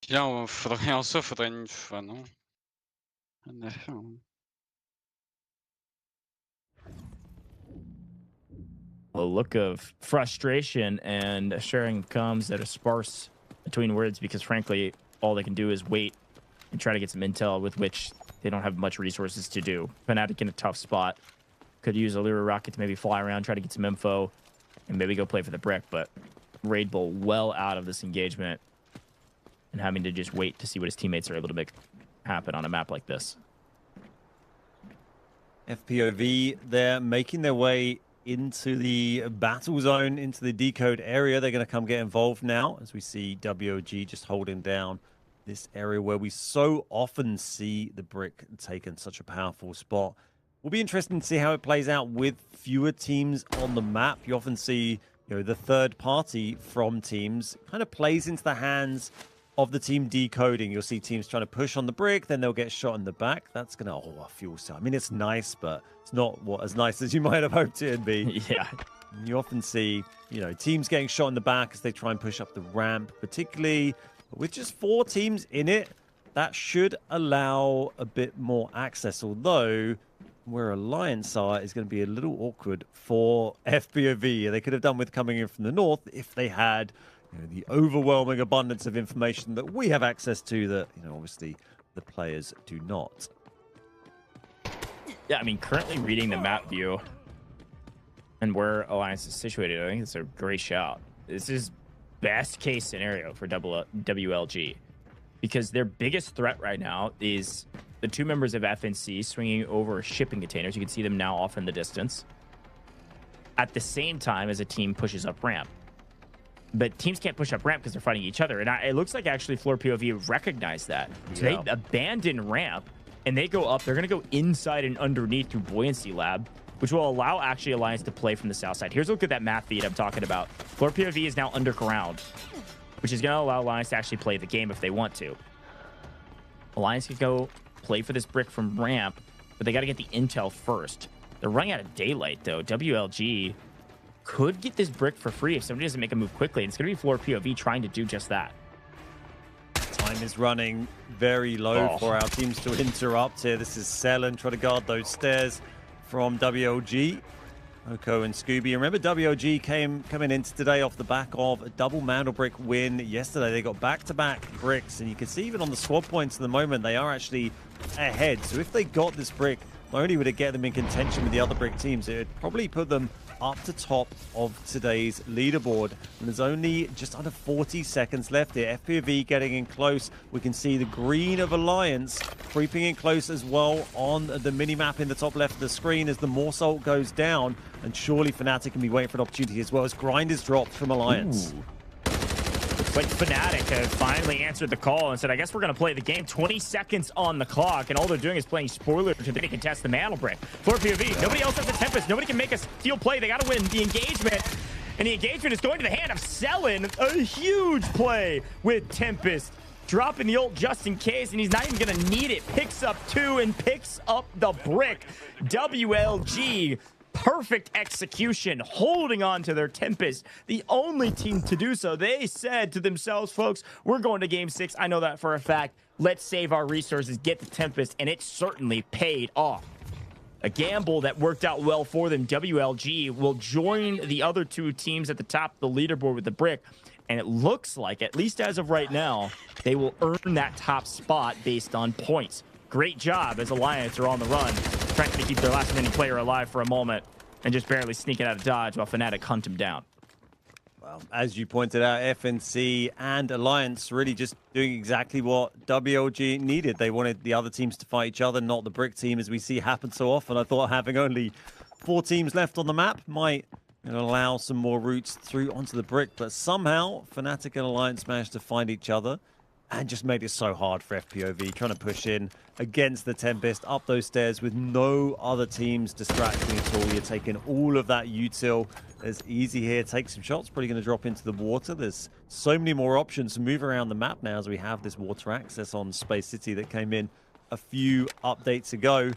Là, faudrait en soi, faudrait une fois, non? Rien à faire. A look of frustration and sharing comes that are sparse between words because, frankly, all they can do is wait and try to get some intel with which they don't have much resources to do. Fnatic in a tough spot. Could use a Lyra rocket to maybe fly around, try to get some info, and maybe go play for the brick, but Raid Bull well out of this engagement and having to just wait to see what his teammates are able to make happen on a map like this. FPOV, they're making their way into the battle zone, into the decode area. They're going to come get involved now as we see WOG just holding down this area where we so often see the brick taken such a powerful spot. Will be interesting to see how it plays out with fewer teams on the map. You often see, the third party from teams kind of plays into the hands of the team decoding. You'll see teams trying to push on the brick, then they'll get shot in the back. That's gonna a fuel cell. I mean, it's nice, but it's not as nice as you might have hoped it'd be. Yeah. You often see, teams getting shot in the back as they try and push up the ramp, particularly with just 4 teams in it. That should allow a bit more access, although where Alliance are is going to be a little awkward for FPOV. They could have done with coming in from the north if they had, the overwhelming abundance of information that we have access to that, obviously the players do not. Yeah, I mean, currently reading the map view and where Alliance is situated, I think it's a great shout. This is best case scenario for WLG because their biggest threat right now is the two members of FNC swinging over shipping containers. You can see them now off in the distance at the same time as a team pushes up ramp. But teams can't push up ramp because they're fighting each other. And it looks like actually FLOORPOV recognized that. So they abandon ramp and they go up. They're going to go inside and underneath through Buoyancy Lab, which will allow actually Alliance to play from the south side. Here's a look at that map feed I'm talking about. FLOORPOV is now underground, which is going to allow Alliance to actually play the game if they want to. Alliance could go play for this brick from ramp, but they got to get the intel first. They're running out of daylight, though. WLG could get this brick for free if somebody doesn't make a move quickly. And it's going to be FLOORPOV trying to do just that. Time is running very low for our teams to interrupt here. This is Selen trying to guard those stairs from WLG. Oko and Scooby. Remember, WLG coming into today off the back of a double Mandelbrick win yesterday. They got back-to-back bricks, and you can see even on the squad points at the moment, they are actually ahead. So if they got this brick, not only would it get them in contention with the other brick teams, it would probably put them up to top of today's leaderboard. And there's only just under 40 seconds left here. FPV getting in close. We can see the green of Alliance creeping in close as well on the mini-map in the top left of the screen as the Morsalt goes down. And surely Fnatic can be waiting for an opportunity as well as grind is dropped from Alliance. Ooh. Looks like Fnatic have finally answered the call and said, I guess we're going to play the game. 20 seconds on the clock, and all they're doing is playing spoiler to they contest the Mandelbrick. FLOORPOV, nobody else has a Tempest. Nobody can make a steal play. They got to win the engagement, and the engagement is going to the hand of Selen. A huge play with Tempest. Dropping the ult just in case, and he's not even going to need it. Picks up 2 and picks up the brick. WLG. Perfect execution, holding on to their Tempest. The only team to do so. They said to themselves, folks, we're going to game 6. I know that for a fact. Let's save our resources, get the Tempest, and it certainly paid off. A gamble that worked out well for them. WLG will join the other two teams at the top of the leaderboard with the brick. And it looks like, at least as of right now, they will earn that top spot based on points. Great job as Alliance are on the run, trying to keep their last remaining player alive for a moment and just barely sneaking out of dodge while Fnatic hunt him down. Well, as you pointed out, FNC and Alliance really just doing exactly what WLG needed. They wanted the other teams to fight each other, not the brick team, as we see happen so often. I thought having only 4 teams left on the map might allow some more routes through onto the brick, but somehow Fnatic and Alliance managed to find each other and just made it so hard for FPOV, trying to push in against the Tempest, up those stairs with no other teams distracting at all. You're taking all of that util. There's easy here, take some shots, probably going to drop into the water. There's so many more options to move around the map now as we have this water access on Space City that came in a few updates ago.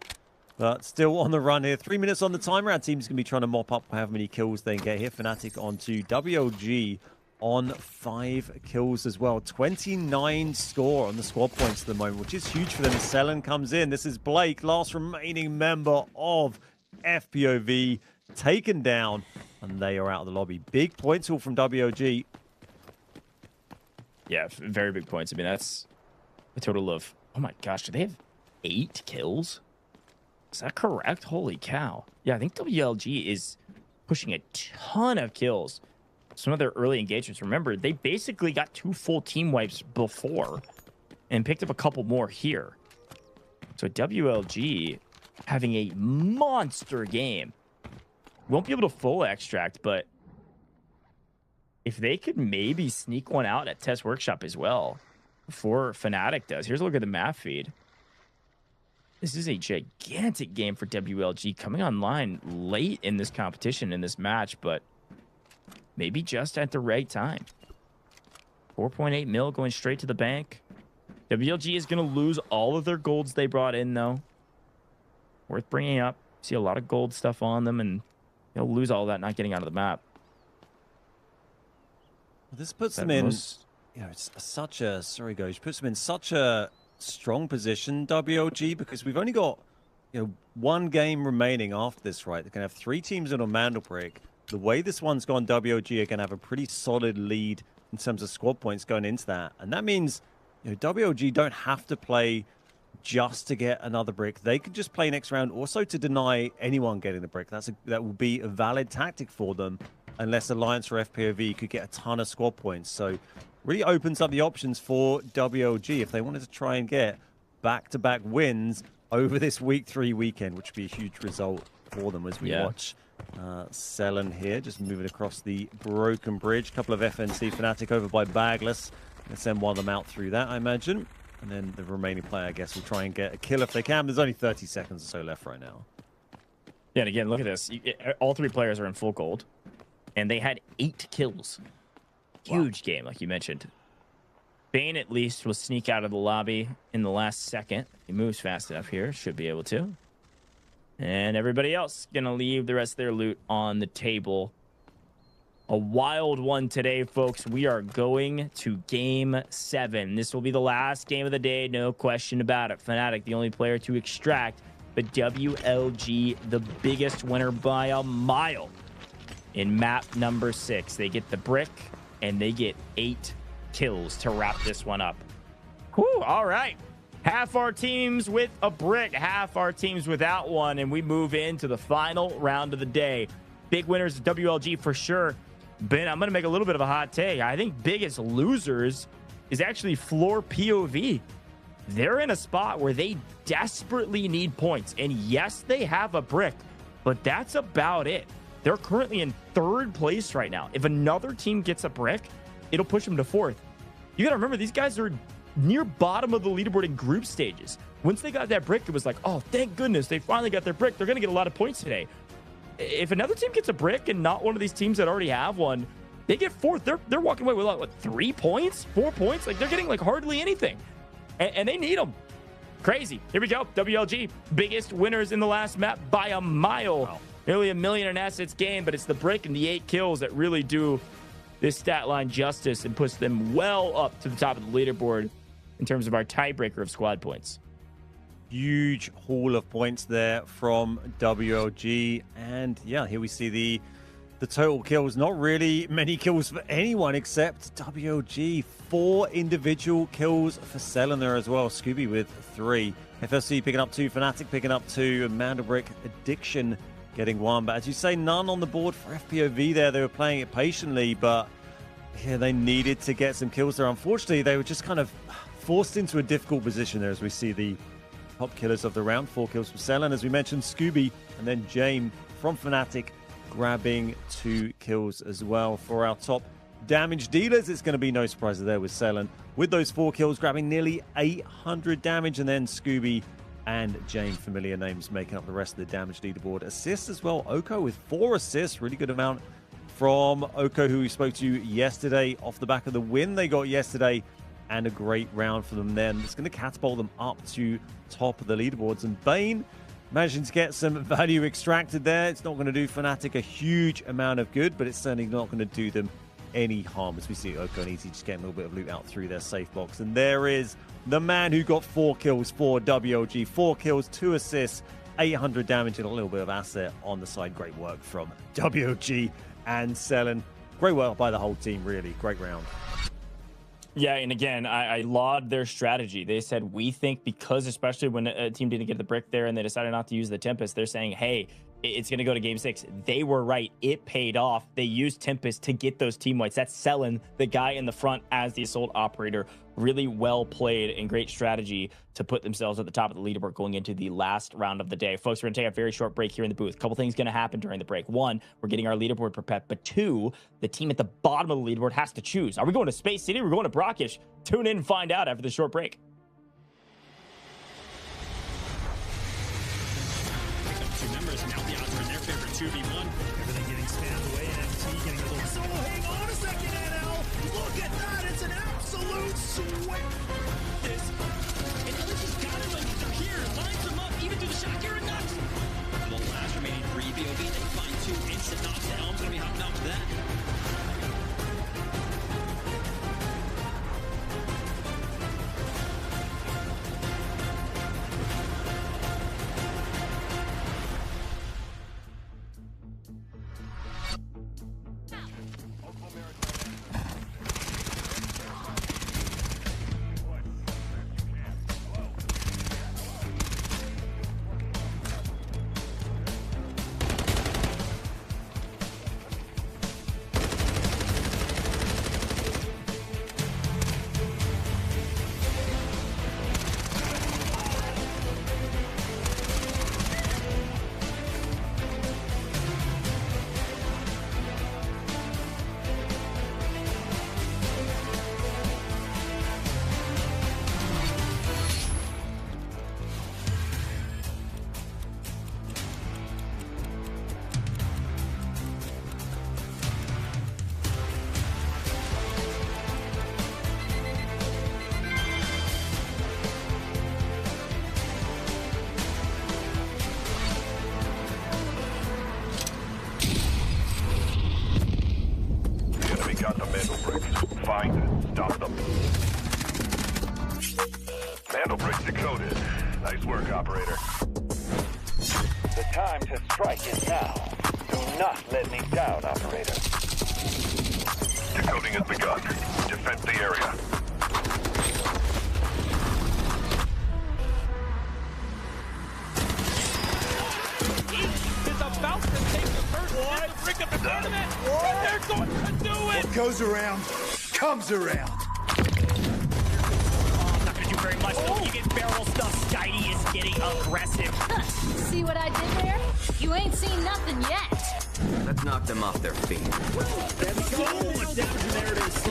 But still on the run here. 3 minutes on the timer. Our team's going to be trying to mop up however many kills they can get here. Fnatic onto WLG on 5 kills as well. 29 score on the squad points at the moment, which is huge for them. Selen comes in. This is Blake, last remaining member of FPOV, taken down, and they are out of the lobby. Big points all from WLG. Yeah, very big points. I mean, that's a total of, oh my gosh, do they have 8 kills? Is that correct? Holy cow. Yeah, I think WLG is pushing a ton of kills. Some of their early engagements, remember, they basically got 2 full team wipes before and picked up a couple more here. So WLG having a monster game. Won't be able to full extract, but if they could maybe sneak one out at Test Workshop as well before Fnatic does. Here's a look at the map feed. This is a gigantic game for WLG coming online late in this competition, in this match, but maybe just at the right time. 4.8 mil going straight to the bank. WLG is going to lose all of their golds they brought in, though. Worth bringing up. See a lot of gold stuff on them, and they'll lose all that not getting out of the map. This puts them in, it's such a, puts them in such a strong position, WLG, because we've only got, 1 game remaining after this, right? They're going to have 3 teams in on Mandelbrick. The way this one's gone, WLG are going to have a pretty solid lead in terms of squad points going into that. And that means, you know, WLG don't have to play just to get another brick. They could just play next round also to deny anyone getting the brick. That will be a valid tactic for them, unless Alliance or FPOV could get a ton of squad points. So really opens up the options for WLG if they wanted to try and get back-to-back wins over this week 3 weekend, which would be a huge result for them as we watch Selen here, just moving across the broken bridge. Couple of FNC Fnatic over by Bagless. Let's send one of them out through that, I imagine. And then the remaining player, I guess, will try and get a kill if they can. There's only 30 seconds or so left right now. Yeah, and again, look at this. All 3 players are in full gold, and they had 8 kills. Huge game, like you mentioned. Bane, at least, will sneak out of the lobby in the last second. He moves fast enough here. Should be able to. And everybody else going to leave the rest of their loot on the table. A wild one today, folks. We are going to Game 7. This will be the last game of the day, no question about it. Fnatic, the only player to extract, but WLG, the biggest winner by a mile in map number 6. They get the brick, and they get 8 kills to wrap this one up. Whew, all right. Half our teams with a brick, half our teams without one, and we move into the final round of the day. Big winners, WLG for sure. Ben, I'm going to make a little bit of a hot take. I think biggest losers is actually FLOORPOV. They're in a spot where they desperately need points. And yes, they have a brick, but that's about it. They're currently in 3rd place right now. If another team gets a brick, it'll push them to 4th. You got to remember, these guys are near bottom of the leaderboard in group stages. Once they got that brick, it was like, oh, thank goodness they finally got their brick. They're going to get a lot of points today. If another team gets a brick and not one of these teams that already have one, they get 4th. They're walking away with what, 3 points, 4 points? Like, they're getting like hardly anything, and they need them. Crazy. Here we go. WLG, biggest winners in the last map by a mile. Wow. Nearly $1 million in assets gained, but it's the brick and the 8 kills that really do this stat line justice and puts them well up to the top of the leaderboard in terms of our tiebreaker of squad points. Huge haul of points there from WLG. And yeah, here we see the total kills. Not really many kills for anyone except WLG. 4 individual kills for Selenar as well. Scooby with 3. FSC picking up 2. Fnatic picking up 2. And Mandelbrick Addiction getting 1. But as you say, none on the board for FPOV there. They were playing it patiently, but yeah, they needed to get some kills there. Unfortunately, they were just kind of forced into a difficult position there as we see the top killers of the round. 4 kills for Selen, as we mentioned, Scooby, and then James from Fnatic grabbing 2 kills as well. For our top damage dealers, it's going to be no surprises there with Selen with those 4 kills, grabbing nearly 800 damage, and then Scooby and James, familiar names, making up the rest of the damage leaderboard. Assists as well, Oko with 4 assists, really good amount from Oko, who we spoke to yesterday off the back of the win they got yesterday, and a great round for them then. It's going to catapult them up to top of the leaderboards. And Bane managing to get some value extracted there. It's not going to do Fnatic a huge amount of good, but it's certainly not going to do them any harm, as we see Oko and Easy just getting a little bit of loot out through their safe box. And there is the man who got 4 kills for WLG. 4 kills, 2 assists, 800 damage, and a little bit of asset on the side. Great work from WLG and Selen. Great work by the whole team, really. Great round. Yeah, and again, I laud their strategy. They said, we think, because especially when a team didn't get the brick there and they decided not to use the Tempest, they're saying, hey, it's going to go to Game 6. They were right. It paid off. They used Tempest to get those team wipes. That's Selen, the guy in the front as the assault operator. Really well played and great strategy to put themselves at the top of the leaderboard going into the last round of the day. Folks, we're going to take a very short break here in the booth. A couple things going to happen during the break. 1, we're getting our leaderboard prepped. But 2, the team at the bottom of the leaderboard has to choose. Are we going to Space City? Or are we going to Brakkesh? Tune in and find out after the short break. Members, now the odds are in their favor. 2v1. Everything getting spammed away, and MT getting a little solo. Hang on a second, NL. Look at that. It's an absolute sweep. This. And Ellis has got it. Like, they're here. Lines them up. Even through the shot. You're nuts. The last remaining 3 BOV. They find 2 instant knocks. The Helm's going to be hopping up for that. Nice work, operator. The time to strike is now. Do not let me down, operator. Decoding has begun. Defend the area. Is about to take the first brick of the tournament, and they're going to do it! What goes around, comes around. Not gonna do very much. Though. You get barrel stuff. Skydie is getting aggressive. See what I did there? You ain't seen nothing yet. Let's knock them off their feet. There we go. Damage, and there it is.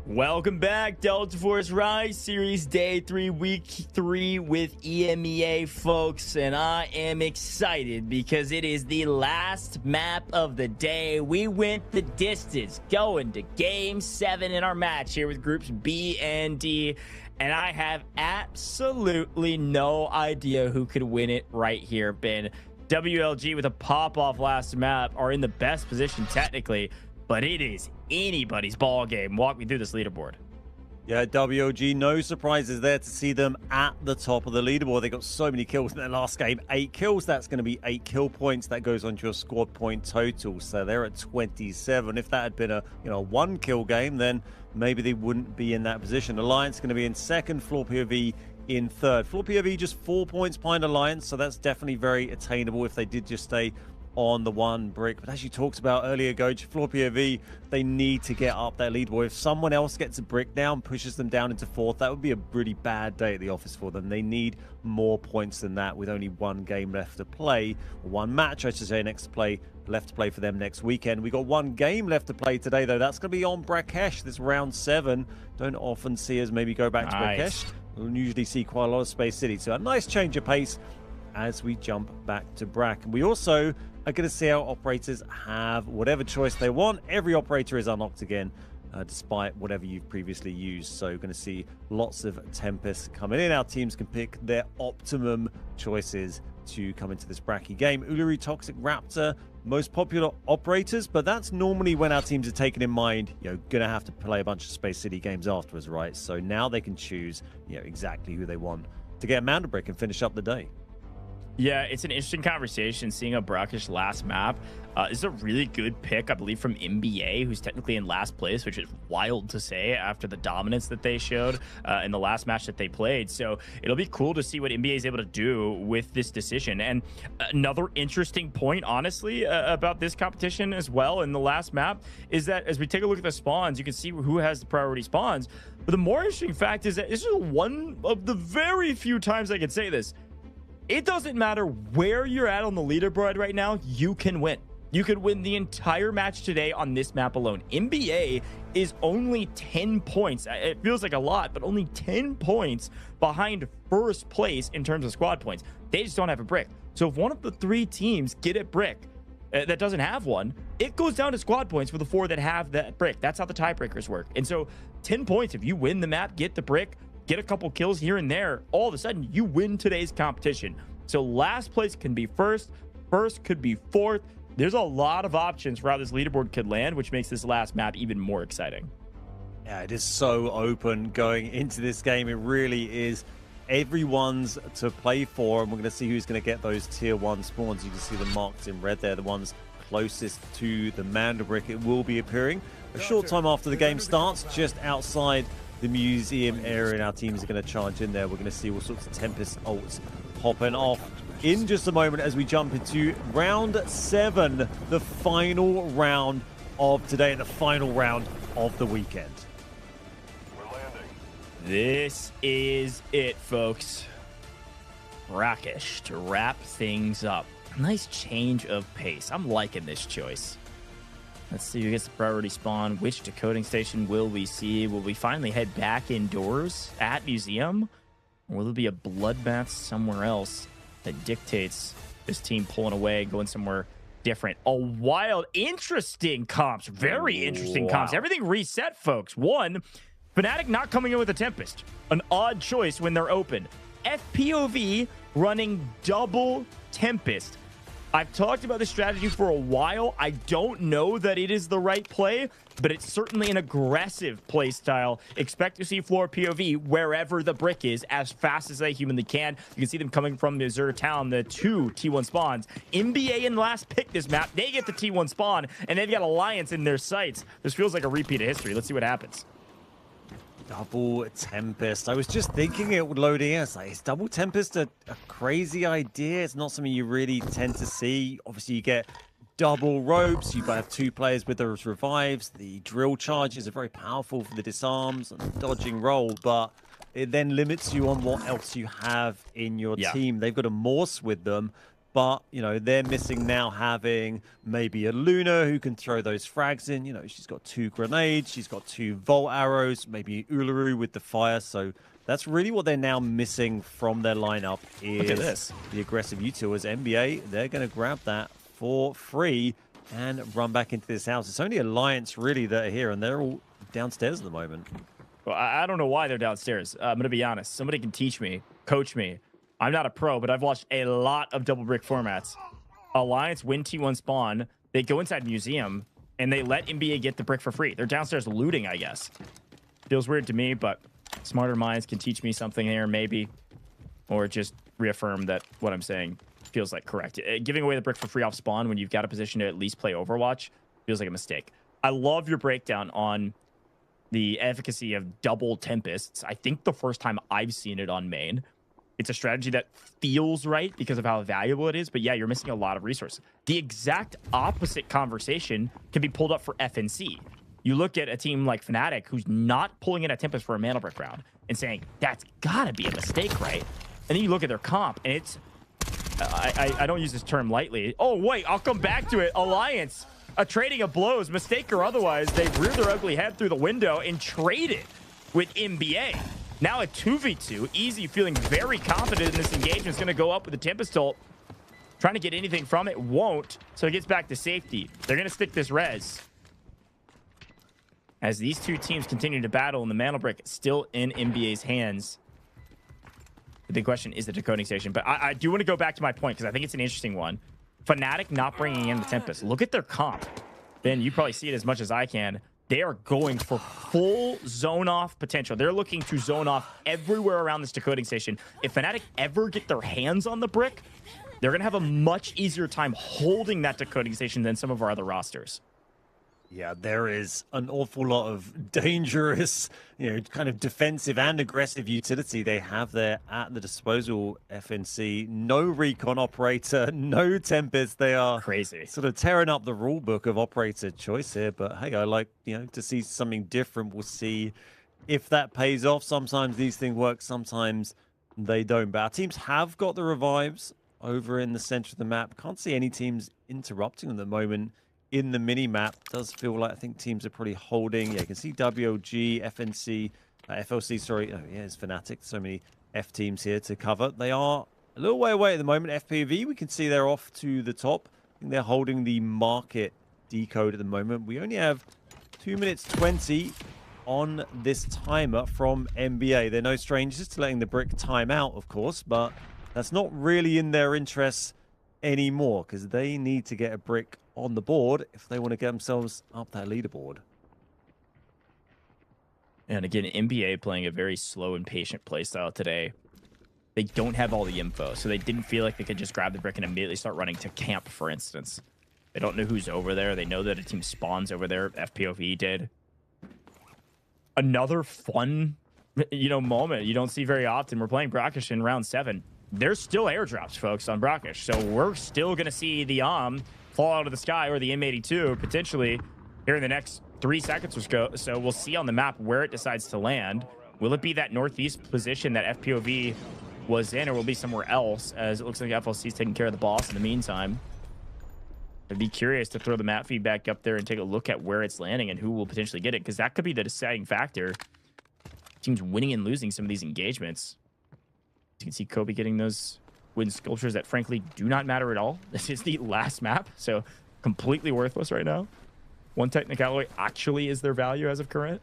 Welcome back, Delta Force Rise Series Day 3, Week 3 with EMEA, folks. And I am excited because it is the last map of the day. We went the distance going to Game 7 in our match here with Groups B and D. And I have absolutely no idea who could win it right here, Ben. WLG with a pop-off last map are in the best position technically, but it is anybody's ball game. Walk me through this leaderboard. Yeah, WLG, no surprises there to see them at the top of the leaderboard. They got so many kills in their last game. 8 kills, that's going to be 8 kill points. That goes onto your squad point total. So they're at 27. If that had been a 1 kill game, then maybe they wouldn't be in that position. Alliance going to be in second, FLOORPOV in third. FLOORPOV just 4 points behind Alliance, so that's definitely very attainable if they did just stay on the 1 brick. But as you talked about earlier, Goj, FLOORPOV, they need to get up their leaderboard. If someone else gets a brick down, pushes them down into 4th, that would be a really bad day at the office for them. They need more points than that with only 1 game left to play, or 1 match, I should say, left to play for them next weekend. We got 1 game left to play today, though. That's going to be on Brakkesh, this round 7. Don't often see us maybe go back to Brakkesh. We'll usually see quite a lot of Space City. So a nice change of pace as we jump back to Brak. And we also are going to see our operators have whatever choice they want. Every operator is unlocked again, despite whatever you've previously used. So we're going to see lots of Tempest coming in. Our teams can pick their optimum choices to come into this Bracky game. Uluru, Toxic, Raptor, most popular operators, but that's normally when our teams are taken in mind, going to have to play a bunch of Space City games afterwards, right? So now they can choose, exactly who they want to get Mandelbrick and finish up the day. Yeah, it's an interesting conversation seeing a Brakkesh last map. This is a really good pick, I believe, from NBA, who's technically in last place, which is wild to say after the dominance that they showed in the last match that they played. So it'll be cool to see what NBA is able to do with this decision. And another interesting point, honestly, about this competition as well in the last map is that as we take a look at the spawns, you can see who has the priority spawns. But the more interesting fact is that this is one of the very few times I can say this. It doesn't matter where you're at on the leaderboard right now, you can win. You could win the entire match today on this map alone. NBA is only 10 points. It feels like a lot, but only 10 points behind first place in terms of squad points. They just don't have a brick. So if one of the 3 teams get a brick that doesn't have one, it goes down to squad points for the 4 that have that brick. That's how the tiebreakers work. And so 10 points, if you win the map, get the brick, get a couple kills here and there, all of a sudden you win today's competition. So last place can be first could be 4th. There's a lot of options for how this leaderboard could land, which makes this last map even more exciting. Yeah, it is so open going into this game. It really is everyone's to play for, and we're going to see who's going to get those tier 1 spawns. You can see them marked in red there, the ones closest to the Mandelbrick. It will be appearing a short time after the game starts, just outside the museum area, and our teams are going to charge in there. We're going to see all sorts of Tempest ults popping off in just a moment as we jump into round 7, the final round of today and the final round of the weekend. This is it, folks. Brakkesh to wrap things up. Nice change of pace. I'm liking this choice. Let's see who gets the priority spawn. Which decoding station will we see? Will we finally head back indoors at museum? Or will there be a bloodbath somewhere else that dictates this team pulling away, going somewhere different? A wild, interesting comps. Very interesting comps. Everything reset, folks. 1, Fnatic not coming in with a Tempest. An odd choice when they're open. FPOV running double Tempest. I've talked about this strategy for a while. I don't know that it is the right play, but it's certainly an aggressive play style. Expect to see floor POV wherever the brick is as fast as they humanly can. You can see them coming from the Azure Town, the 2 T1 spawns. NBA and last pick this map. They get the T1 spawn, and they've got Alliance in their sights. This feels like a repeat of history. Let's see what happens. Double Tempest. I was just thinking it would load in. It's like, is Double Tempest a crazy idea? It's not something you really tend to see. Obviously, you get double ropes. You have 2 players with those revives. The drill charges are very powerful for the disarms and dodging roll, but it then limits you on what else you have in your team. They've got a Morse with them, but, you know, they're missing now having maybe a Luna who can throw those frags in. You know, she's got 2 grenades. She's got 2 Volt arrows, maybe Uluru with the fire. So that's really what they're now missing from their lineup is Look at this. The aggressive util. As NBA, they're going to grab that for free and run back into this house. It's only Alliance really that are here, and they're all downstairs at the moment. Well, I don't know why they're downstairs. I'm going to be honest. Somebody can teach me, coach me. I'm not a pro, but I've watched a lot of double brick formats. Alliance win T1 spawn. They go inside museum, and they let NBA get the brick for free. They're downstairs looting, I guess. Feels weird to me, but smarter minds can teach me something here, maybe. Or just reaffirm that what I'm saying feels like correct. Giving away the brick for free off spawn when you've got a position to at least play Overwatch feels like a mistake. I love your breakdown on the efficacy of double Tempests. I think the first time I've seen it on main. It's a strategy that feels right because of how valuable it is, but yeah, you're missing a lot of resources. The exact opposite conversation can be pulled up for FNC. You look at a team like Fnatic, who's not pulling in a Tempest for a Mandelbrick round and saying, that's gotta be a mistake, right? And then you look at their comp, and it's... I don't use this term lightly. Oh, wait, I'll come back to it. Alliance, a trading of blows, mistake or otherwise, they rear their ugly head through the window and traded with NBA. Now a 2v2, Easy feeling very confident in this engagement. Is going to go up with the Tempest ult. Trying to get anything from it, won't. So it gets back to safety. They're going to stick this res. As these two teams continue to battle, and the Mandelbrick still in NBA's hands. The big question is the decoding station. But I do want to go back to my point, because I think it's an interesting one. Fnatic not bringing in the Tempest. Look at their comp. Ben, you probably see it as much as I can. They are going for full zone off potential. They're looking to zone off everywhere around this decoding station. If Fnatic ever get their hands on the brick, they're going to have a much easier time holding that decoding station than some of our other rosters. Yeah, there is an awful lot of dangerous, you know, kind of defensive and aggressive utility they have there at the disposal. FNC, no recon operator, no Tempest. They are crazy, sort of tearing up the rule book of operator choice here. But hey, I like, you know, to see something different. We'll see if that pays off. Sometimes these things work, sometimes they don't. But our teams have got the revives over in the center of the map. Can't see any teams interrupting at the moment. In the mini-map, does feel like I think teams are probably holding. Yeah, you can see WLG, FNC, FLC, sorry. Oh, yeah, it's Fnatic. So many F teams here to cover. They are a little way away at the moment. FPV, we can see they're off to the top. I think they're holding the market decode at the moment. We only have 2 minutes 20 on this timer from NBA. They're no strangers to letting the brick time out, of course, but that's not really in their interests anymore because they need to get a brick on the board if they want to get themselves up that leaderboard. And again, NBA playing a very slow and patient playstyle today. They don't have all the info, so they didn't feel like they could just grab the brick and immediately start running to camp, for instance. They don't know who's over there. They know that a team spawns over there. FPOV did. Another fun, you know, moment you don't see very often. We're playing Brakkesh in round 7. There's still airdrops, folks, on Brakkesh, so we're still going to see the fall out of the sky, or the M82 potentially here in the next 3 seconds or so. We'll see on the map where it decides to land. Will it be that northeast position that FPOV was in, or will it be somewhere else, as it looks like FLC is taking care of the boss in the meantime? I'd be curious to throw the map feedback up there and take a look at where it's landing and who will potentially get it, because that could be the deciding factor. Teams winning and losing some of these engagements. You can see Kobe getting those win sculptures that frankly do not matter at all. This is the last map, so completely worthless right now. One technicality actually is their value as of current.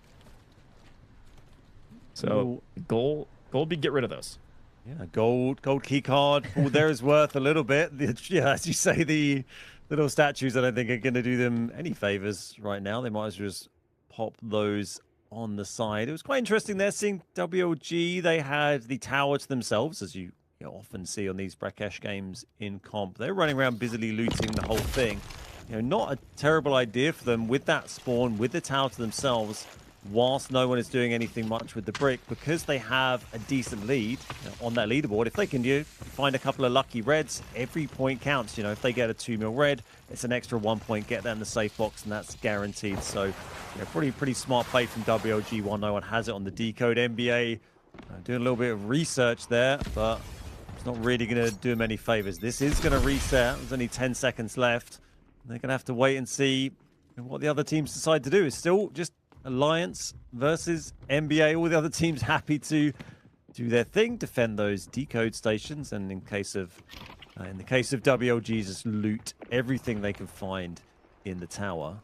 So gold be get rid of those. Yeah, gold key card. All there is worth a little bit. Yeah, as you say, the little statues I don't think are going to do them any favors right now. They might as well just pop those on the side. It was quite interesting there seeing WLG. They had the tower to themselves, as you often see on these Brakkesh games in comp. They're running around busily looting the whole thing. Not a terrible idea for them with that spawn, with the tower to themselves, whilst no one is doing anything much with the brick, because they have a decent lead on that leaderboard. If they can find a couple of lucky reds, every point counts. If they get a 2 mil red, it's an extra 1 point, get that in the safe box, and that's guaranteed. So pretty smart play from WLG while no one has it on the decode. NBA doing a little bit of research there, but it's not really going to do them any favors. This is going to reset. There's only 10 seconds left. They're going to have to wait and see what the other teams decide to do. It's still just Alliance versus NBA. All the other teams happy to do their thing, defend those decode stations, and in the case of WLG, just loot everything they can find in the tower.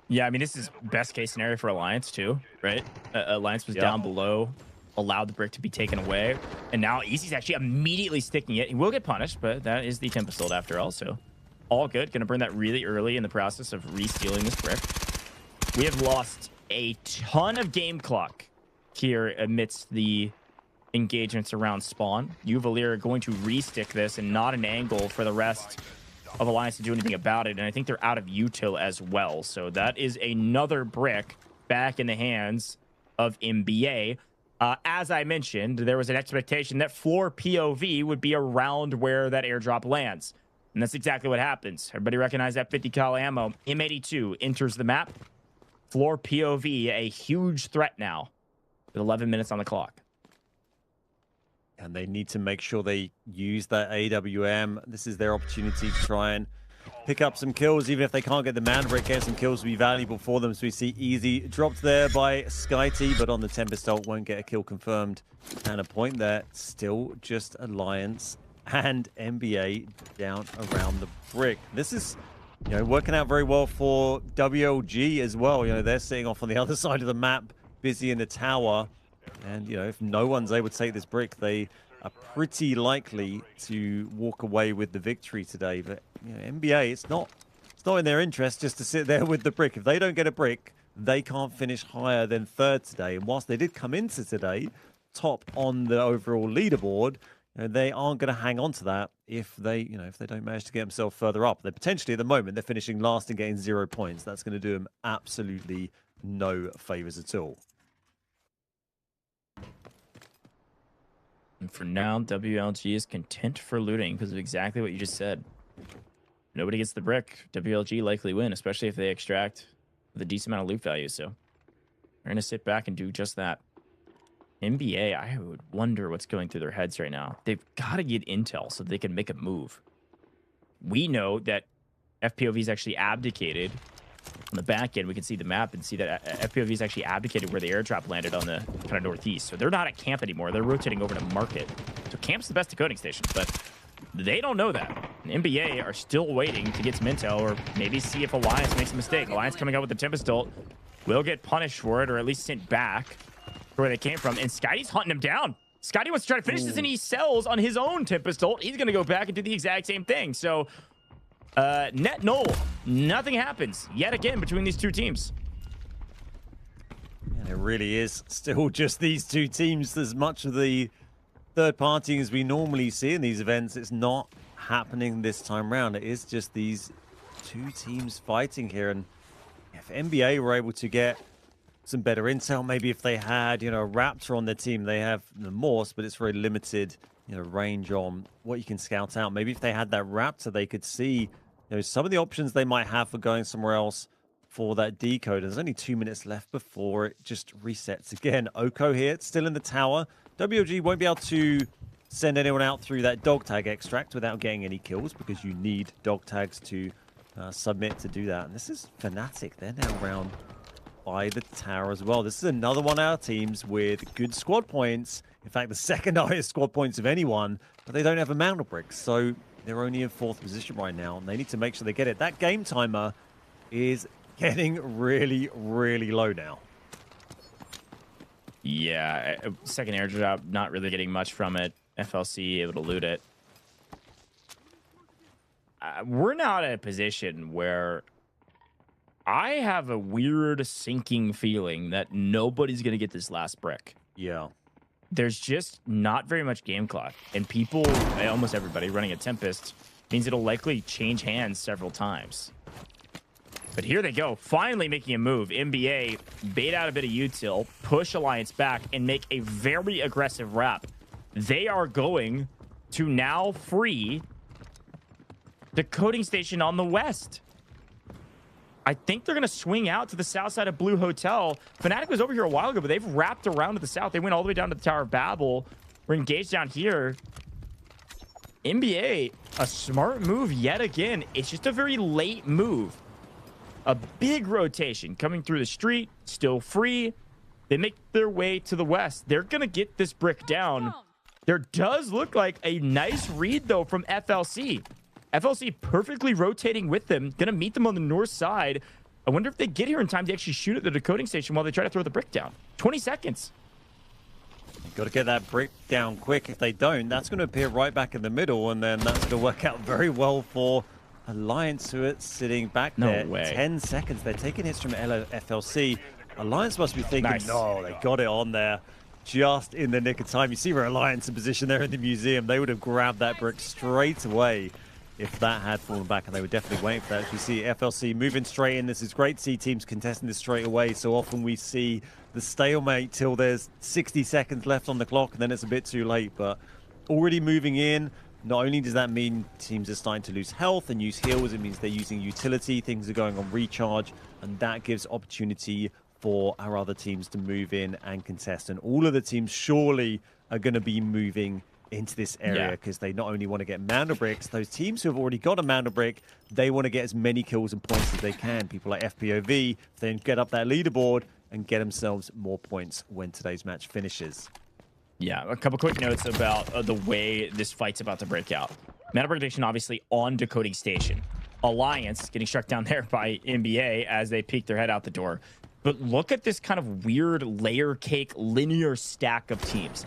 Yeah, I mean, this is best case scenario for Alliance too, right? Alliance was down below, allowed the brick to be taken away, and now Easy's actually immediately sticking it. He will get punished, but that is the Tempest after all, so all good. Gonna burn that really early in the process of re-stealing this brick. We have lost a ton of game clock here amidst the engagements around spawn. Uvalier are going to re-stick this and not an angle for the rest of Alliance to do anything about it, and I think they're out of util as well. So that is another brick back in the hands of NBA. As I mentioned, there was an expectation that floor POV would be around where that airdrop lands. And that's exactly what happens. Everybody recognize that 50 cal ammo. M82 enters the map. Floor POV, a huge threat now with 11 minutes on the clock. And they need to make sure they use that AWM. This is their opportunity to try and pick up some kills. Even if they can't get the Mandelbrick, get some kills will be valuable for them. So we see Easy dropped there by SkyT, but on the Tempest ult won't get a kill confirmed. And a point there, still just Alliance and NBA down around the brick. This is working out very well for WLG as well. They're sitting off on the other side of the map, busy in the tower. And, if no one's able to take this brick, they are pretty likely to walk away with the victory today. But, NBA, it's not in their interest just to sit there with the brick. If they don't get a brick, they can't finish higher than third today. And whilst they did come into today top on the overall leaderboard, they aren't going to hang on to that if they don't manage to get themselves further up. They're potentially, at the moment, they're finishing last and getting 0 points. That's going to do them absolutely no favors at all. And for now, WLG is content for looting because of exactly what you just said. Nobody gets the brick. WLG likely win, especially if they extract with a decent amount of loot value. So they're going to sit back and do just that. NBA, I would wonder what's going through their heads right now. They've got to get intel so they can make a move. We know that FPOV's actually abdicated. On the back end, we can see the map and see that FPOV's actually abdicated where the airdrop landed on the kind of northeast. So they're not at camp anymore. They're rotating over to market. So camp's the best decoding station, but they don't know that. And NBA are still waiting to get some intel or maybe see if Alliance makes a mistake. Alliance coming out with the Tempest ult will get punished for it or at least sent back where they came from. And Scotty's hunting him down. Scotty wants to try to finish this and he sells on his own Tempest ult. He's going to go back and do the exact same thing. So net null. Nothing happens yet again between these two teams. And it really is still just these two teams. As much of the third party as we normally see in these events, it's not happening this time round. It is just these two teams fighting here. And if NBA were able to get some better intel, maybe if they had, a Raptor on their team, they have the Morse, but it's very limited, range on what you can scout out. Maybe if they had that Raptor, they could see some of the options they might have for going somewhere else for that decode. There's only 2 minutes left before it just resets again. Oko here, still in the tower. WLG won't be able to send anyone out through that dog tag extract without getting any kills because you need dog tags to submit to do that. And this is Fnatic. They're now around by the tower as well. This is another one of our teams with good squad points. In fact, the second highest squad points of anyone, but they don't have a Mandelbrick. So they're only in 4th position right now, and they need to make sure they get it. That game timer is getting really, really low now. Yeah, second airdrop, not really getting much from it. FLC able to loot it. We're now in a position where I have a weird sinking feeling that nobody's going to get this last brick. Yeah. There's just not very much game clock. And people, almost everybody, running a Tempest means it'll likely change hands several times. But here they go, finally making a move. NBA bait out a bit of util, push Alliance back, and make a very aggressive wrap. They are going to now free the coding station on the west. I think they're going to swing out to the south side of Blue Hotel. Fnatic was over here a while ago, but they've wrapped around to the south. They went all the way down to the Tower of Babel. We're engaged down here. NBA, a smart move yet again. It's just a very late move. A big rotation coming through the street, still free. They make their way to the west. They're going to get this brick down. There does look like a nice read, though, from FLC. FLC perfectly rotating with them. Going to meet them on the north side. I wonder if they get here in time to actually shoot at the decoding station while they try to throw the brick down. 20 seconds. You've got to get that brick down quick. If they don't, that's going to appear right back in the middle, and then that's going to work out very well for Alliance, who is sitting back there. No way. 10 seconds. They're taking hits from FLC. Alliance must be thinking, Nice. no, they got it on there just in the nick of time. You see where Alliance in position there in the museum. They would have grabbed that brick straight away if that had fallen back, and they were definitely waiting for that. As you see FLC moving straight in. This is great to see teams contesting this straight away. So often we see the stalemate till there's 60 seconds left on the clock, and then it's a bit too late. But already moving in, not only does that mean teams are starting to lose health and use heals, it means they're using utility, things are going on recharge, and that gives opportunity for our other teams to move in and contest. And all of the teams surely are going to be moving into this area because they not only want to get Mandelbricks, those teams who have already got a Mandelbrick, they want to get as many kills and points as they can. People like FPOV, then get up that leaderboard and get themselves more points when today's match finishes. Yeah, a couple quick notes about the way this fight's about to break out. Meta prediction obviously on decoding station. Alliance getting struck down there by NBA as they peek their head out the door. But look at this kind of weird layer cake linear stack of teams.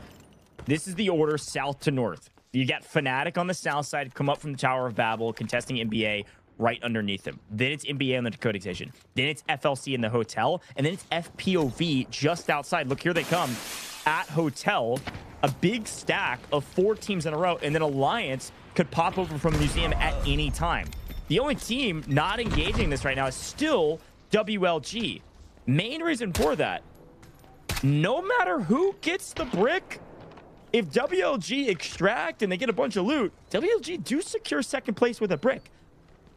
This is the order south to north. You got Fnatic on the south side, come up from the Tower of Babel, contesting NBA right underneath them. Then it's NBA on the decoding station. Then it's FLC in the hotel. And then it's FPOV just outside. Look, here they come at hotel. A big stack of 4 teams in a row. And then Alliance could pop over from the museum at any time. The only team not engaging this right now is still WLG. Main reason for that, no matter who gets the brick, if WLG extract and they get a bunch of loot, WLG do secure second place with a brick.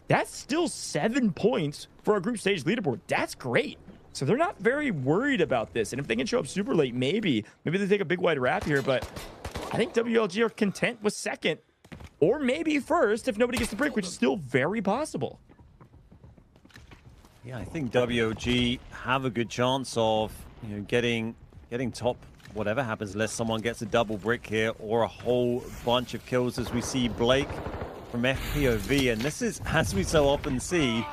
That's still 7 points for a group stage leaderboard. That's great. So they're not very worried about this. And if they can show up super late, maybe they take a big wide wrap here. But I think WLG are content with second or maybe first if nobody gets the brick, which is still very possible. Yeah, I think WLG have a good chance of getting top whatever happens, unless someone gets a double brick here or a whole bunch of kills, as we see Blake from FPOV. And this is, as we so often see,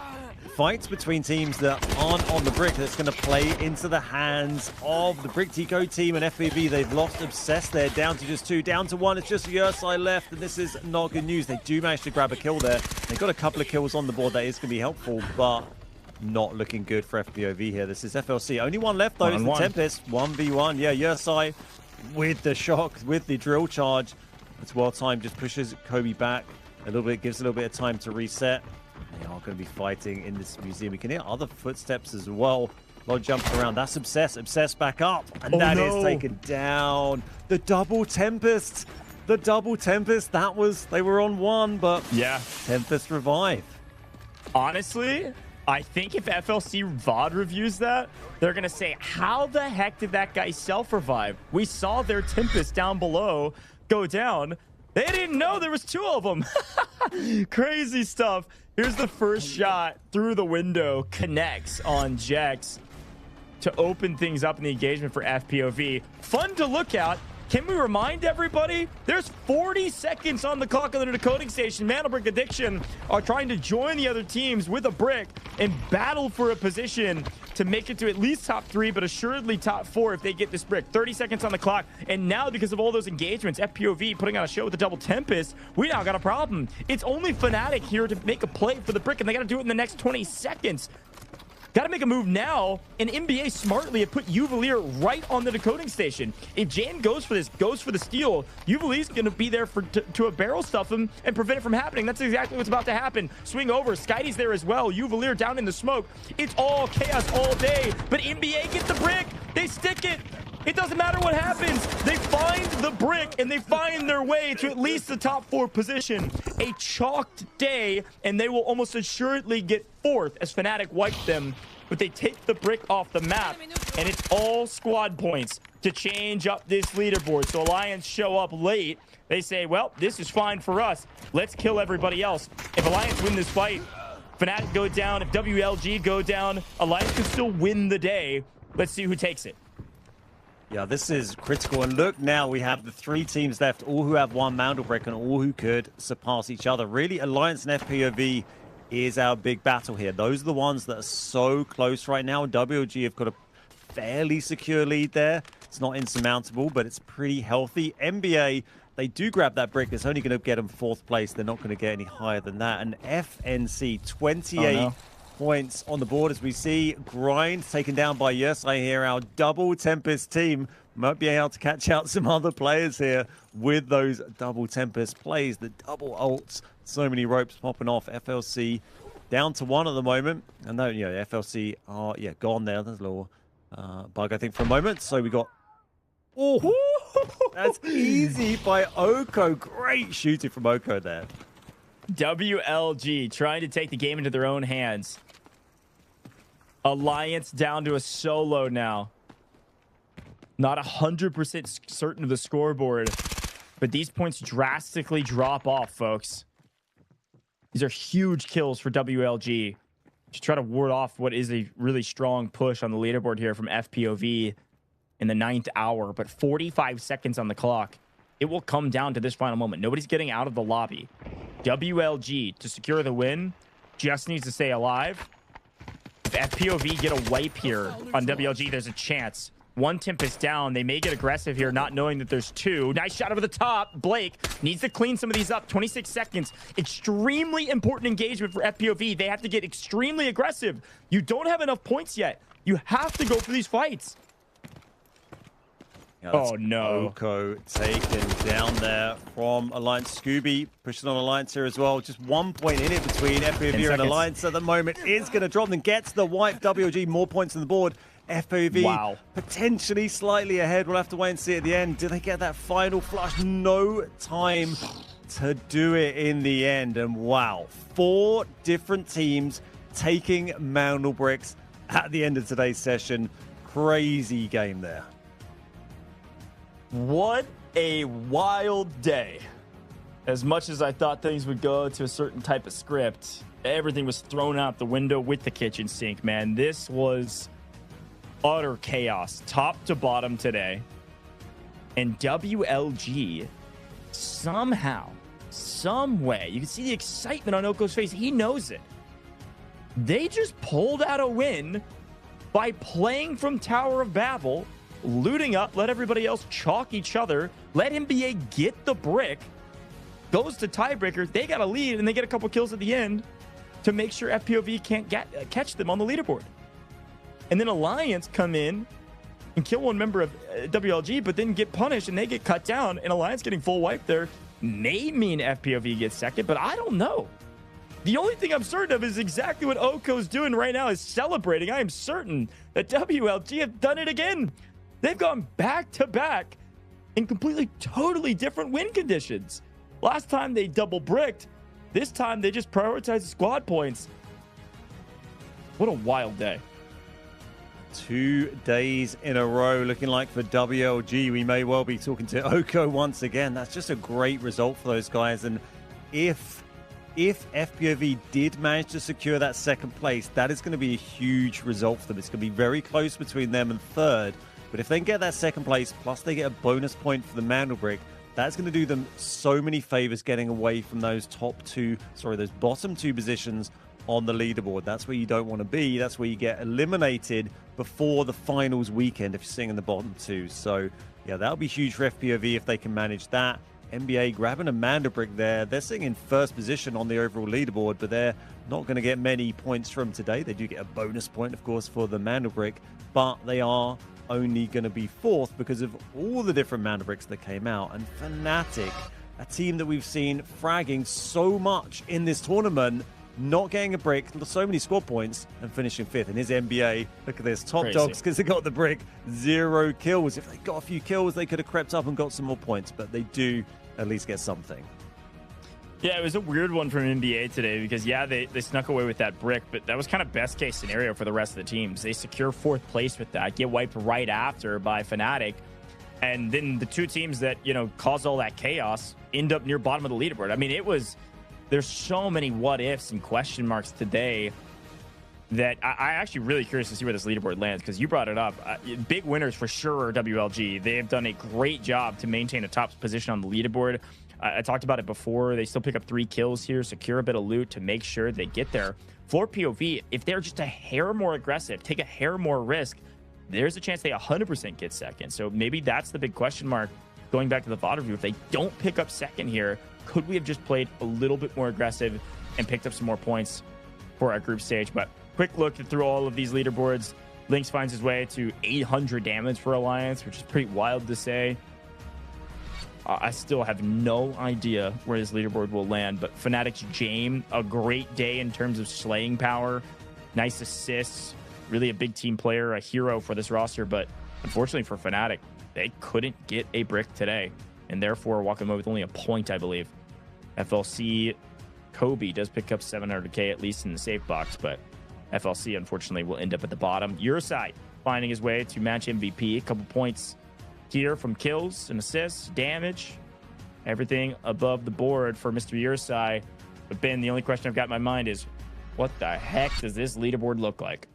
fights between teams that aren't on the brick that's going to play into the hands of the Brick Tico team. And FPOV, they've lost Obsessed there, down to just 2, down to 1. It's just Yersai left, and this is not good news. They do manage to grab a kill there. They've got a couple of kills on the board. That is going to be helpful, but not looking good for FPOV here. This is FLC. Only one left, though. It's the Tempest. 1v1. Yeah, Yersai with the shock, with the drill charge. It's well timed. Just pushes Kobe back a little bit, gives a little bit of time to reset. They are going to be fighting in this museum. We can hear other footsteps as well. A lot of jumping around. That's Obsessed. Obsessed back up. And that is taken down. The double Tempest. The double Tempest. That was, they were on 1, but yeah, Tempest revive. Honestly, I think if FLC VOD reviews that, they're going to say, how the heck did that guy self-revive? We saw their Tempest down below go down. They didn't know there was 2 of them. Crazy stuff. Here's the first shot through the window. Connects on Jex to open things up in the engagement for FPOV. Fun to look at. Can we remind everybody? There's 40 seconds on the clock on the decoding station. Mandelbrick Addiction are trying to join the other teams with a brick and battle for a position to make it to at least top 3, but assuredly top 4 if they get this brick. 30 seconds on the clock. And now, because of all those engagements, FPOV putting on a show with the double Tempest, we now got a problem. It's only Fnatic here to make a play for the brick, and they got to do it in the next 20 seconds. Got to make a move now, and NBA smartly have put Uvalier right on the decoding station. If Jane goes for this, goes for the steal, Uvalier's going to be there to a barrel stuff him and prevent it from happening. That's exactly what's about to happen. Swing over, Skydie's there as well. Uvalier down in the smoke. It's all chaos all day, but NBA get the brick. They stick it. It doesn't matter what happens. They find the brick, and they find their way to at least the top 4 position. A chalked day, and they will almost assuredly get 4th as Fnatic wipe them. But they take the brick off the map, and it's all squad points to change up this leaderboard. So Alliance show up late. They say, well, this is fine for us. Let's kill everybody else. If Alliance win this fight, Fnatic go down. If WLG go down, Alliance can still win the day. Let's see who takes it. Yeah, this is critical. And look, now we have the 3 teams left, all who have 1 Mandelbrick and all who could surpass each other. Really, Alliance and FPOV is our big battle here. Those are the ones that are so close right now. WLG have got a fairly secure lead there. It's not insurmountable, but it's pretty healthy. NBA, they do grab that brick. It's only going to get them 4th place. They're not going to get any higher than that. And FNC, 28 points on the board as we see Grind taken down by Yersai here. Our double Tempest team might be able to catch out some other players here with those double Tempest plays, the double ults. So many ropes popping off. FLC down to 1 at the moment. And no, FLC are gone there. There's a little bug, I think, for a moment. So we got... Oh, that's easy by Oko. Great shooting from Oko there. WLG trying to take the game into their own hands. Alliance down to a solo now. Not 100% certain of the scoreboard, but these points drastically drop off, folks. These are huge kills for WLG to try to ward off what is a really strong push on the leaderboard here from FPOV in the 9th hour, but 45 seconds on the clock. It will come down to this final moment. Nobody's getting out of the lobby. WLG, to secure the win, just needs to stay alive. If FPOV get a wipe here on WLG, there's a chance. 1 Tempest down. They may get aggressive here, not knowing that there's 2. Nice shot over the top. Blake needs to clean some of these up. 26 seconds. Extremely important engagement for FPOV. They have to get extremely aggressive. You don't have enough points yet. You have to go for these fights. Yeah, oh, no. Oko taken down there from Alliance. Scooby pushing on Alliance here as well. Just 1 point in it between FPOV and Alliance at the moment. Is going to drop and gets the wipe. WLG more points on the board. FPOV potentially slightly ahead. We'll have to wait and see at the end. Do they get that final flush? No time to do it in the end. And wow, 4 different teams taking Mandelbricks at the end of today's session. Crazy game there. What a wild day. As much as I thought things would go to a certain type of script, everything was thrown out the window with the kitchen sink, man. This was utter chaos, top to bottom today. And WLG, somehow, some way, you can see the excitement on Oko's face. He knows it. They just pulled out a win by playing from Tower of Babel, looting up, let everybody else chalk each other, let NBA get the brick, goes to tiebreaker. They got a lead, and they get a couple kills at the end to make sure FPOV can't catch them on the leaderboard. And then Alliance come in and kill 1 member of WLG, but then get punished, and they get cut down, and Alliance getting full wipe there may mean FPOV gets second, but I don't know. The only thing I'm certain of is exactly what Oko's doing right now is celebrating. I am certain that WLG have done it again. They've gone back-to-back in completely, totally different win conditions. Last time they double bricked. This time they just prioritized the squad points. What a wild day. 2 days in a row looking like for WLG. We may well be talking to Oko once again. That's just a great result for those guys. And if FPOV did manage to secure that 2nd place, that is going to be a huge result for them. It's going to be very close between them and 3rd. But if they can get that 2nd place, plus they get a bonus point for the Mandelbrick, that's going to do them so many favors getting away from those bottom 2 positions on the leaderboard. That's where you don't want to be. That's where you get eliminated before the finals weekend if you're sitting in the bottom two. So, yeah, that'll be huge for FPOV if they can manage that. NBA grabbing a Mandelbrick there. They're sitting in first position on the overall leaderboard, but they're not going to get many points from today. They do get a bonus point, of course, for the Mandelbrick, but they are only going to be fourth because of all the different Mandelbricks that came out. And Fnatic, a team that we've seen fragging so much in this tournament, not getting a brick, so many squad points, and finishing fifth. And his NBA, look at this, top Crazy. dogs because they got the brick, 0 kills. If they got a few kills, they could have crept up and got some more points, but they do at least get something. Yeah, it was a weird one from NBA today because, yeah, they snuck away with that brick, but that was kind of best case scenario for the rest of the teams. They secure fourth place with that, get wiped right after by Fnatic, and then the two teams that, you know, caused all that chaos end up near bottom of the leaderboard. I mean, there's so many what ifs and question marks today that I actually really curious to see where this leaderboard lands, because you brought it up. Big winners for sure are WLG. They have done a great job to maintain a top position on the leaderboard. I talked about it before. They still pick up 3 kills here, secure a bit of loot to make sure they get there. FLOORPOV, if they're just a hair more aggressive, take a hair more risk, there's a chance they 100% get second. So maybe that's the big question mark going back to the VOD review. If they don't pick up second here, could we have just played a little bit more aggressive and picked up some more points for our group stage? But quick look through all of these leaderboards. Lynx finds his way to 800 damage for Alliance, which is pretty wild to say. I still have no idea where this leaderboard will land, but Fnatic's Jame, a great day in terms of slaying power, nice assists, really a big team player, a hero for this roster, but unfortunately for Fnatic, they couldn't get a brick today, and therefore walking away with only a point, I believe. FLC Kobe does pick up 700k at least in the safe box, but FLC unfortunately will end up at the bottom. Urside finding his way to match MVP, a couple points here from kills and assists, damage, everything above the board for Mr. Urside. But Ben, the only question I've got in my mind is, what the heck does this leaderboard look like?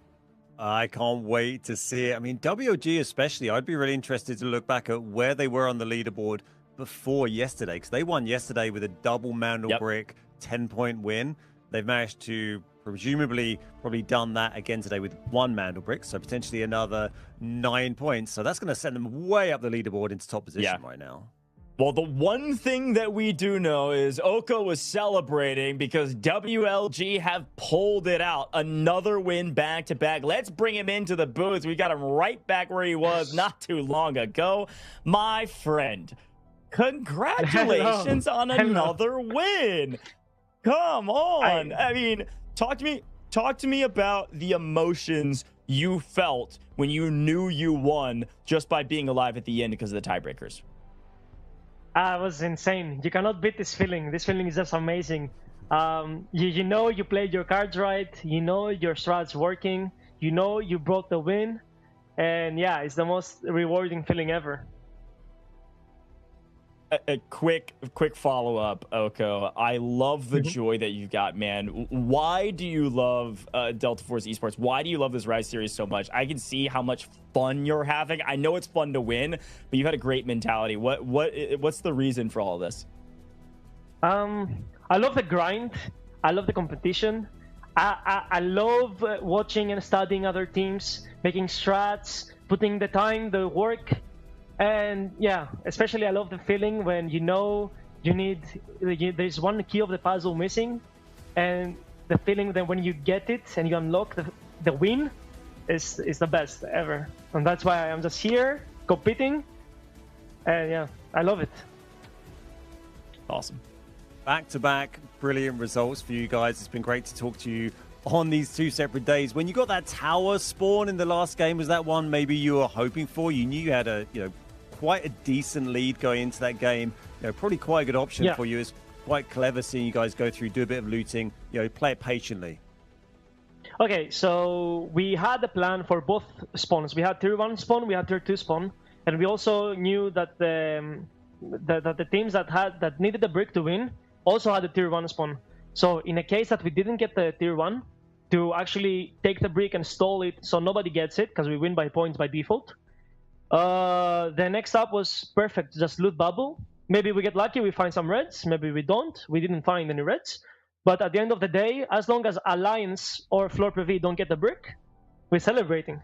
I can't wait to see it. I mean, WLG especially, I'd be really interested to look back at where they were on the leaderboard before yesterday, because they won yesterday with a double Mandelbrick 10-point win. They've managed to presumably probably done that again today with 1 Mandelbrick, so potentially another 9 points. So that's going to send them way up the leaderboard into top position right now. Well, the one thing that we do know is Oko was celebrating because WLG have pulled it out. Another win back-to-back. Let's bring him into the booth. We got him right back where he was not too long ago. My friend, congratulations on another win. Come on. I mean, talk to me about the emotions you felt when you knew you won just by being alive at the end because of the tiebreakers. It was insane. You cannot beat this feeling. This feeling is just amazing. You know you played your cards right. You know your strat's working. You know you brought the win. And yeah, it's the most rewarding feeling ever. A quick follow-up, Oko. I love the joy that you've got, man. Why do you love Delta Force Esports? Why do you love this Rise series so much? I can see how much fun you're having. I know it's fun to win, but you've had a great mentality. What's the reason for all this? I love the grind. I love the competition. I love watching and studying other teams, making strats, putting the time, the work. And yeah, especially I love the feeling when you know there's one key of the puzzle missing, and the feeling that when you get it and you unlock the win is the best ever. And that's why I'm just here competing, and yeah, I love it. Awesome. Back-to-back brilliant results for you guys. It's been great to talk to you on these 2 separate days. When you got that tower spawn in the last game, was that one maybe you were hoping for? You knew you had a quite a decent lead going into that game. Probably quite a good option for you. It's quite clever seeing you guys go through, do a bit of looting, play it patiently. Okay, so we had a plan for both spawns. We had tier 1 spawn, we had tier 2 spawn, and we also knew that the teams that needed the brick to win also had a tier 1 spawn. So in a case that we didn't get the tier 1, to actually take the brick and stall it so nobody gets it, because we win by points by default. The next up was perfect, just loot bubble. Maybe we get lucky, we find some reds, maybe we don't. We didn't find any reds. But at the end of the day, as long as Alliance or FLOORPOV don't get the brick, we're celebrating.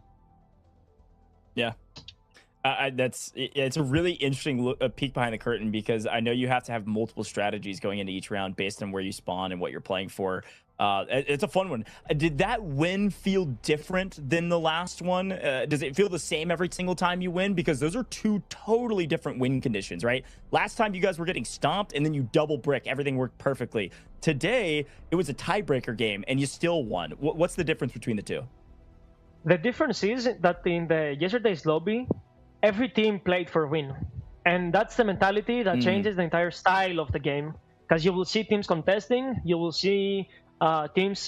Yeah. It's a really interesting peek behind the curtain, because I know you have to have multiple strategies going into each round based on where you spawn and what you're playing for. It's a fun one. Did that win feel different than the last one? Does it feel the same every single time you win? Because those are two totally different win conditions, right? Last time you guys were getting stomped and then you double brick. Everything worked perfectly. Today, it was a tiebreaker game and you still won. What's the difference between the two? The difference is that in the yesterday's lobby, every team played for win. And that's the mentality that changes the entire style of the game. Because you will see teams contesting, you will see teams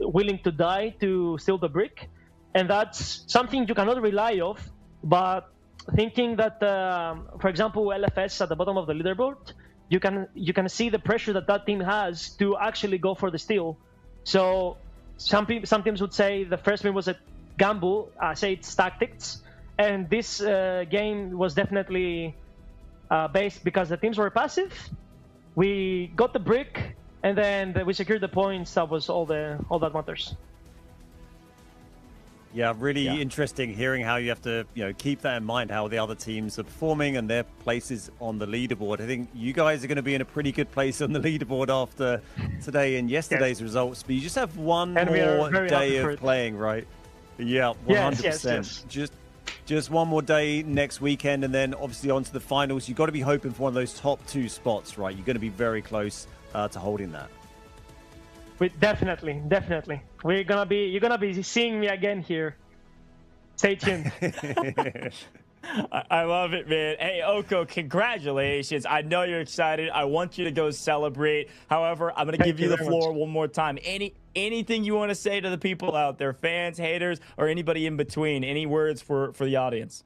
willing to die to steal the brick. And that's something you cannot rely on. But thinking that, for example, LFS at the bottom of the leaderboard, you can see the pressure that team has to actually go for the steal. So some teams would say the first win was a gamble, say it's tactics. And this game was definitely based because the teams were passive. We got the brick, and then we secured the points. That was all that matters. Yeah, really interesting hearing how you have to, keep that in mind, how the other teams are performing and their places on the leaderboard. I think you guys are going to be in a pretty good place on the leaderboard after today and yesterday's results, but you just have one more day of playing, right? Yeah, 100%. Yes. Just one more day next weekend, and then obviously on to the finals. You've got to be hoping for one of those top 2 spots, right? You're going to be very close to holding that. Definitely. You're gonna be seeing me again here. Stay tuned. I love it, man. Hey, Oko, congratulations. I know you're excited. I want you to go celebrate. However, I'm going to give you the floor one more time. Anything you want to say to the people out there, fans, haters, or anybody in between? Any words for the audience?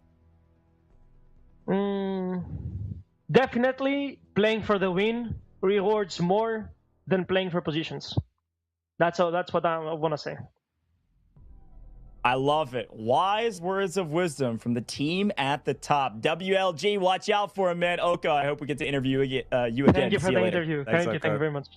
Definitely playing for the win rewards more than playing for positions. That's what I want to say. I love it. Wise words of wisdom from the team at the top. WLG, watch out for him, man. Oko, I hope we get to interview you again. Thank you for the interview. Thank you very much.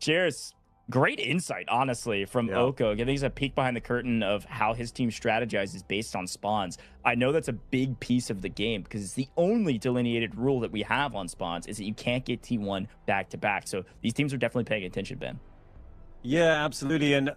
Cheers. Great insight, honestly, from Oko, giving us a peek behind the curtain of how his team strategizes based on spawns. I know that's a big piece of the game because it's the only delineated rule that we have on spawns is that you can't get T1 back-to-back. So these teams are definitely paying attention, Ben. Yeah, absolutely. And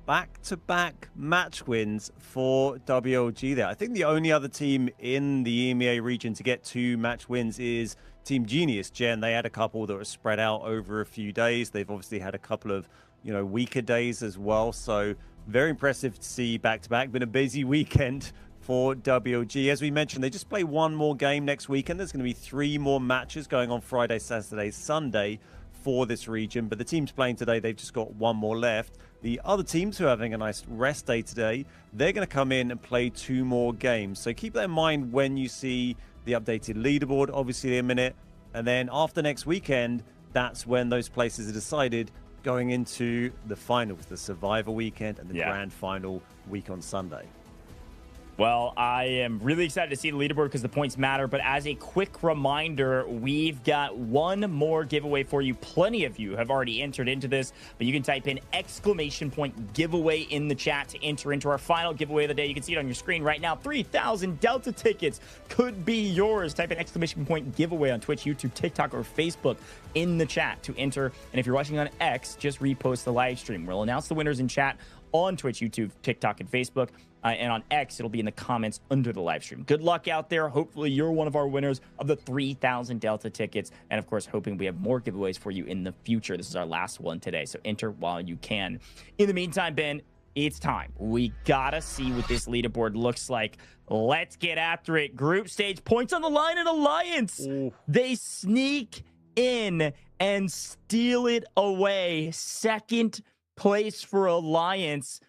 back-to-back match wins for WLG there. I think the only other team in the EMEA region to get 2 match wins is Team Genius Gen. They had a couple that were spread out over a few days. They've obviously had a couple of, weaker days as well. So very impressive to see back-to-back. Been a busy weekend for WLG. As we mentioned, they just play one more game next weekend. There's going to be 3 more matches going on Friday, Saturday, Sunday for this region, but the teams playing today, they've just got 1 more left. The other teams who are having a nice rest day today, they're going to come in and play 2 more games. So keep that in mind when you see the updated leaderboard, obviously in a minute. And then after next weekend, that's when those places are decided going into the finals, the Survivor weekend and the grand final week on Sunday. Well, I am really excited to see the leaderboard because the points matter. But as a quick reminder, we've got 1 more giveaway for you. Plenty of you have already entered into this, but you can type in !giveaway in the chat to enter into our final giveaway of the day. You can see it on your screen right now. 3,000 Delta tickets could be yours. Type in !giveaway on Twitch, YouTube, TikTok, or Facebook in the chat to enter. And if you're watching on X, just repost the live stream. We'll announce the winners in chat on Twitch, YouTube, TikTok, and Facebook. And on X, it'll be in the comments under the live stream. Good luck out there. Hopefully, you're one of our winners of the 3,000 Delta tickets. And, of course, hoping we have more giveaways for you in the future. This is our last one today, so enter while you can. In the meantime, Ben, it's time. We got to see what this leaderboard looks like. Let's get after it. Group stage points on the line in Alliance. They sneak in and steal it away. Second place for Alliance.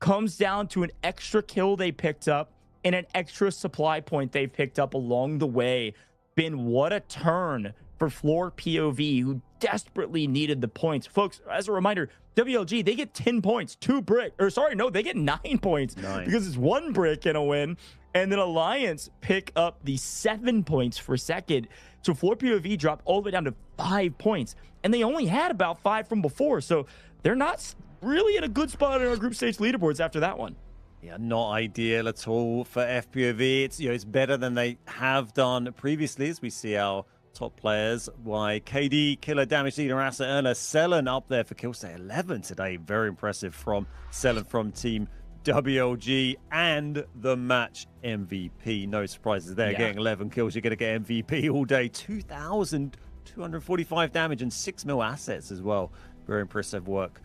Comes down to an extra kill they picked up and an extra supply point they picked up along the way. Ben, what a turn for FLOORPOV, who desperately needed the points. Folks, as a reminder, WLG, they get 10 points, 2 brick. Or sorry, no, they get 9 points because it's 1 brick and a win. And then Alliance pick up the 7 points for second. So FLOORPOV drop all the way down to 5 points, and they only had about 5 from before. So they're not really in a good spot in our group stage leaderboards after that one. Yeah, not ideal at all for FPOV. It's, it's better than they have done previously, as we see our top players. Why KD, killer damage leader, asset earner, Selen up there for kill stay 11 today. Very impressive from Selen from team WLG, and the match MVP. No surprises there. Getting 11 kills, you're going to get MVP all day. 2,245 damage and 6 mil assets as well. Very impressive work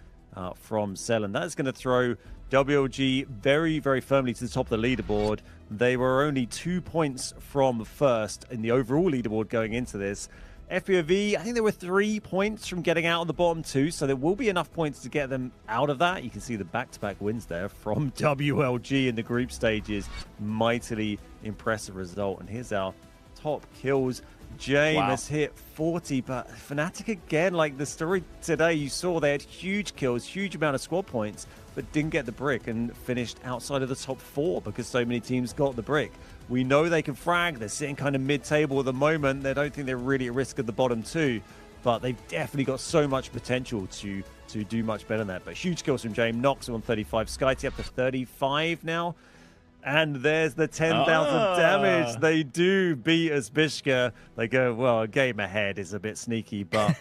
from Selen. That is going to throw WLG very, very firmly to the top of the leaderboard. They were only 2 points from first in the overall leaderboard going into this. FPOV, I think they were 3 points from getting out on the bottom 2, so there will be enough points to get them out of that. You can see the back-to-back wins there from WLG in the group stages. Mightily impressive result. And here's our top kills. James has hit 40, but Fnatic again, like the story today, you saw they had huge kills, huge amount of squad points, but didn't get the brick and finished outside of the top 4 because so many teams got the brick. We know they can frag. They're sitting kind of mid-table at the moment. They don't think they're really at risk at the bottom 2, but they've definitely got so much potential to do much better than that. But huge kills from James. Knocks on 35. SkyT up to 35 now. And there's the 10,000 damage. They do beat Azbishka. They go, well, a game ahead is a bit sneaky, but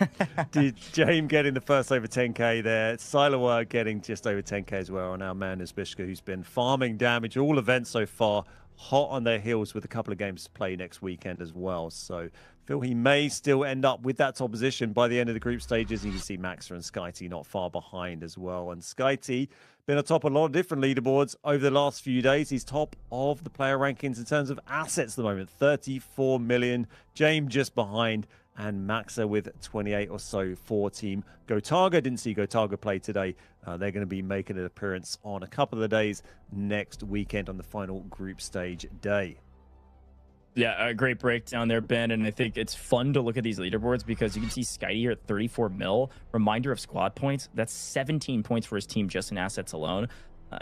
James getting the first over 10k there. Silowa getting just over 10k as well. And our man Azbishka, who's been farming damage all events so far, hot on their heels with a couple of games to play next weekend as well. So feel he may still end up with that top position by the end of the group stages. You can see Maxa and SkyT not far behind as well. And SkyT been atop a lot of different leaderboards over the last few days. He's top of the player rankings in terms of assets at the moment, 34 million. James just behind, and Maxa with 28 or so for team Gotaga. Didn't see Gotaga play today. They're going to be making an appearance on a couple of the days next weekend on the final group stage day. Yeah, a great breakdown there, Ben. And I think it's fun to look at these leaderboards because you can see SkyT here at 34 mil. Reminder of squad points. That's 17 points for his team just in assets alone.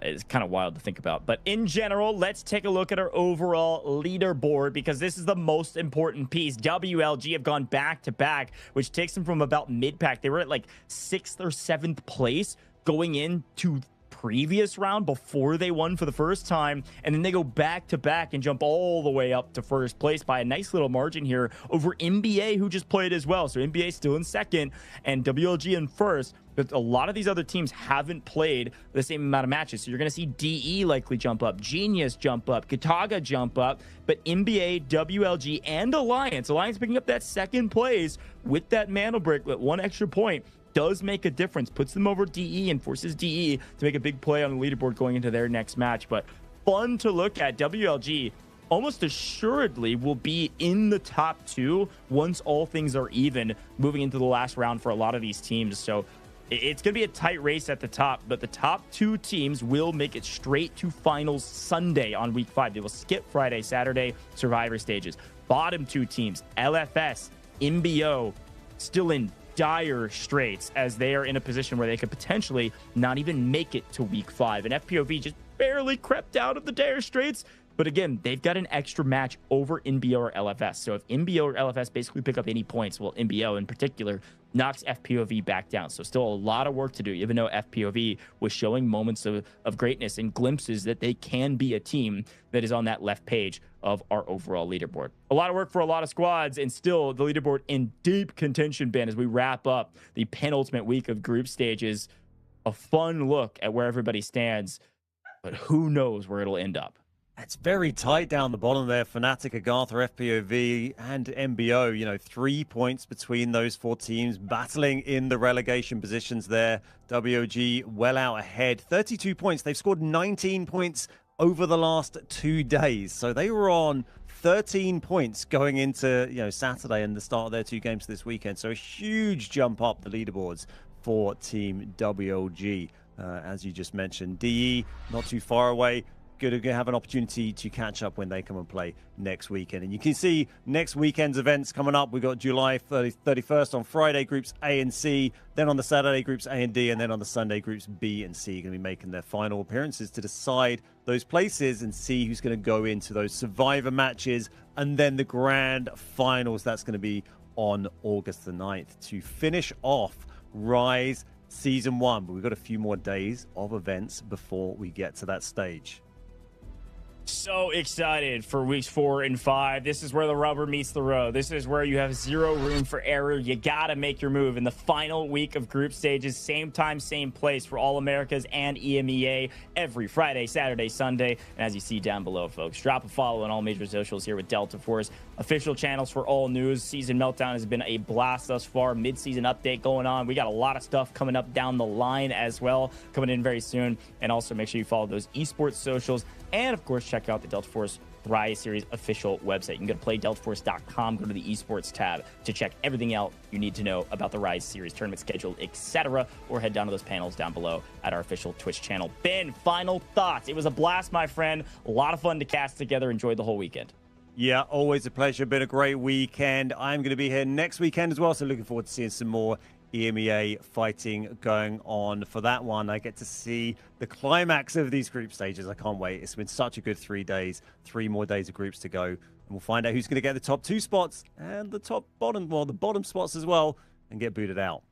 It's kind of wild to think about. But in general, let's take a look at our overall leaderboard because this is the most important piece. WLG have gone back-to-back, which takes them from about mid-pack. They were at like 6th or 7th place going into previous round before they won for the first time, and then they go back to back and jump all the way up to first place by a nice little margin here over NBA, who just played as well. So NBA still in second and WLG in first, but a lot of these other teams haven't played the same amount of matches. So you're going to see DE likely jump up, Genius jump up, Gotaga jump up, but NBA, WLG, and Alliance picking up that second place with that Mandelbrick, with 1 extra point, does make a difference, puts them over DE and forces DE to make a big play on the leaderboard going into their next match. But fun to look at. WLG almost assuredly will be in the top 2 once all things are even moving into the last round for a lot of these teams. So it's going to be a tight race at the top, but the top 2 teams will make it straight to finals Sunday on week 5. They will skip Friday, Saturday survivor stages. Bottom 2 teams, LFS, MBO, still in dire straits as they are in a position where they could potentially not even make it to week 5. And FPOV just barely crept out of the dire straits. But again, they've got an extra match over NBO or LFS. So if NBO or LFS basically pick up any points, well, NBO in particular knocks FPOV back down. So still a lot of work to do, even though FPOV was showing moments of greatness and glimpses that they can be a team that is on that left page of our overall leaderboard. A lot of work for a lot of squads, and still the leaderboard in deep contention, Ben, as we wrap up the penultimate week of group stages. A fun look at where everybody stands, but who knows where it'll end up. It's very tight down the bottom there. Fnatic, AGARTHA, FPOV, and MBO. 3 points between those 4 teams battling in the relegation positions there. WLG well out ahead. 32 points. They've scored 19 points over the last 2 days. So they were on 13 points going into Saturday and the start of their 2 games this weekend. So a huge jump up the leaderboards for Team WLG. As you just mentioned, DE not too far away. Good to have an opportunity to catch up when they come and play next weekend. And you can see next weekend's events coming up. We've got July 31st on Friday, groups A and C. Then on the Saturday, groups A and D. And then on the Sunday, groups B and C are going to be making their final appearances to decide those places and see who's going to go into those survivor matches. And then the grand finals. That's going to be on August the 9th to finish off Rise Season 1. But we've got a few more days of events before we get to that stage. So excited for weeks 4 and 5. This is where the rubber meets the road. This is where you have zero room for error. You gotta make your move in the final week of group stages. Same time, same place for all Americas and EMEA every Friday, Saturday, Sunday. And as you see down below, folks, drop a follow on all major socials here with Delta Force. Official channels for all news. Season Meltdown has been a blast thus far. Mid-season update going on. We got a lot of stuff coming up down the line as well, coming in very soon. And also make sure you follow those esports socials. And of course, check out the Delta Force Rise Series official website. You can go to playdeltaforce.com, go to the esports tab to check everything out you need to know about the Rise Series tournament schedule, etc. Or head down to those panels down below at our official Twitch channel. Ben, final thoughts. It was a blast, my friend. A lot of fun to cast together. Enjoyed the whole weekend. Yeah, always a pleasure. Been a great weekend. I'm going to be here next weekend as well, so looking forward to seeing some more EMEA fighting going on for that one. I get to see the climax of these group stages. I can't wait. It's been such a good 3 days, 3 more days of groups to go. And we'll find out who's going to get the top 2 spots and the bottom spots as well and get booted out.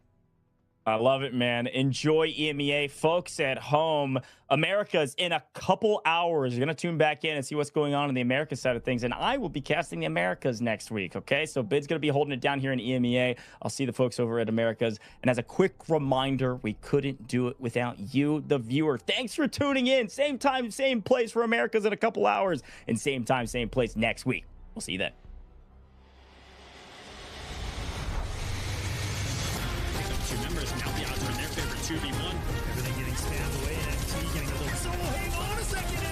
I love it, man. Enjoy EMEA. Folks at home, America's in a couple hours. You're going to tune back in and see what's going on the America side of things. And I will be casting the Americas next week, okay? So Bid's going to be holding it down here in EMEA. I'll see the folks over at Americas. And as a quick reminder, we couldn't do it without you, the viewer. Thanks for tuning in. Same time, same place for Americas in a couple hours. And same time, same place next week. We'll see you then. Members now the odds are in their favor 2v1. Everything getting spammed away, and MT getting a little solo. Hang on a second.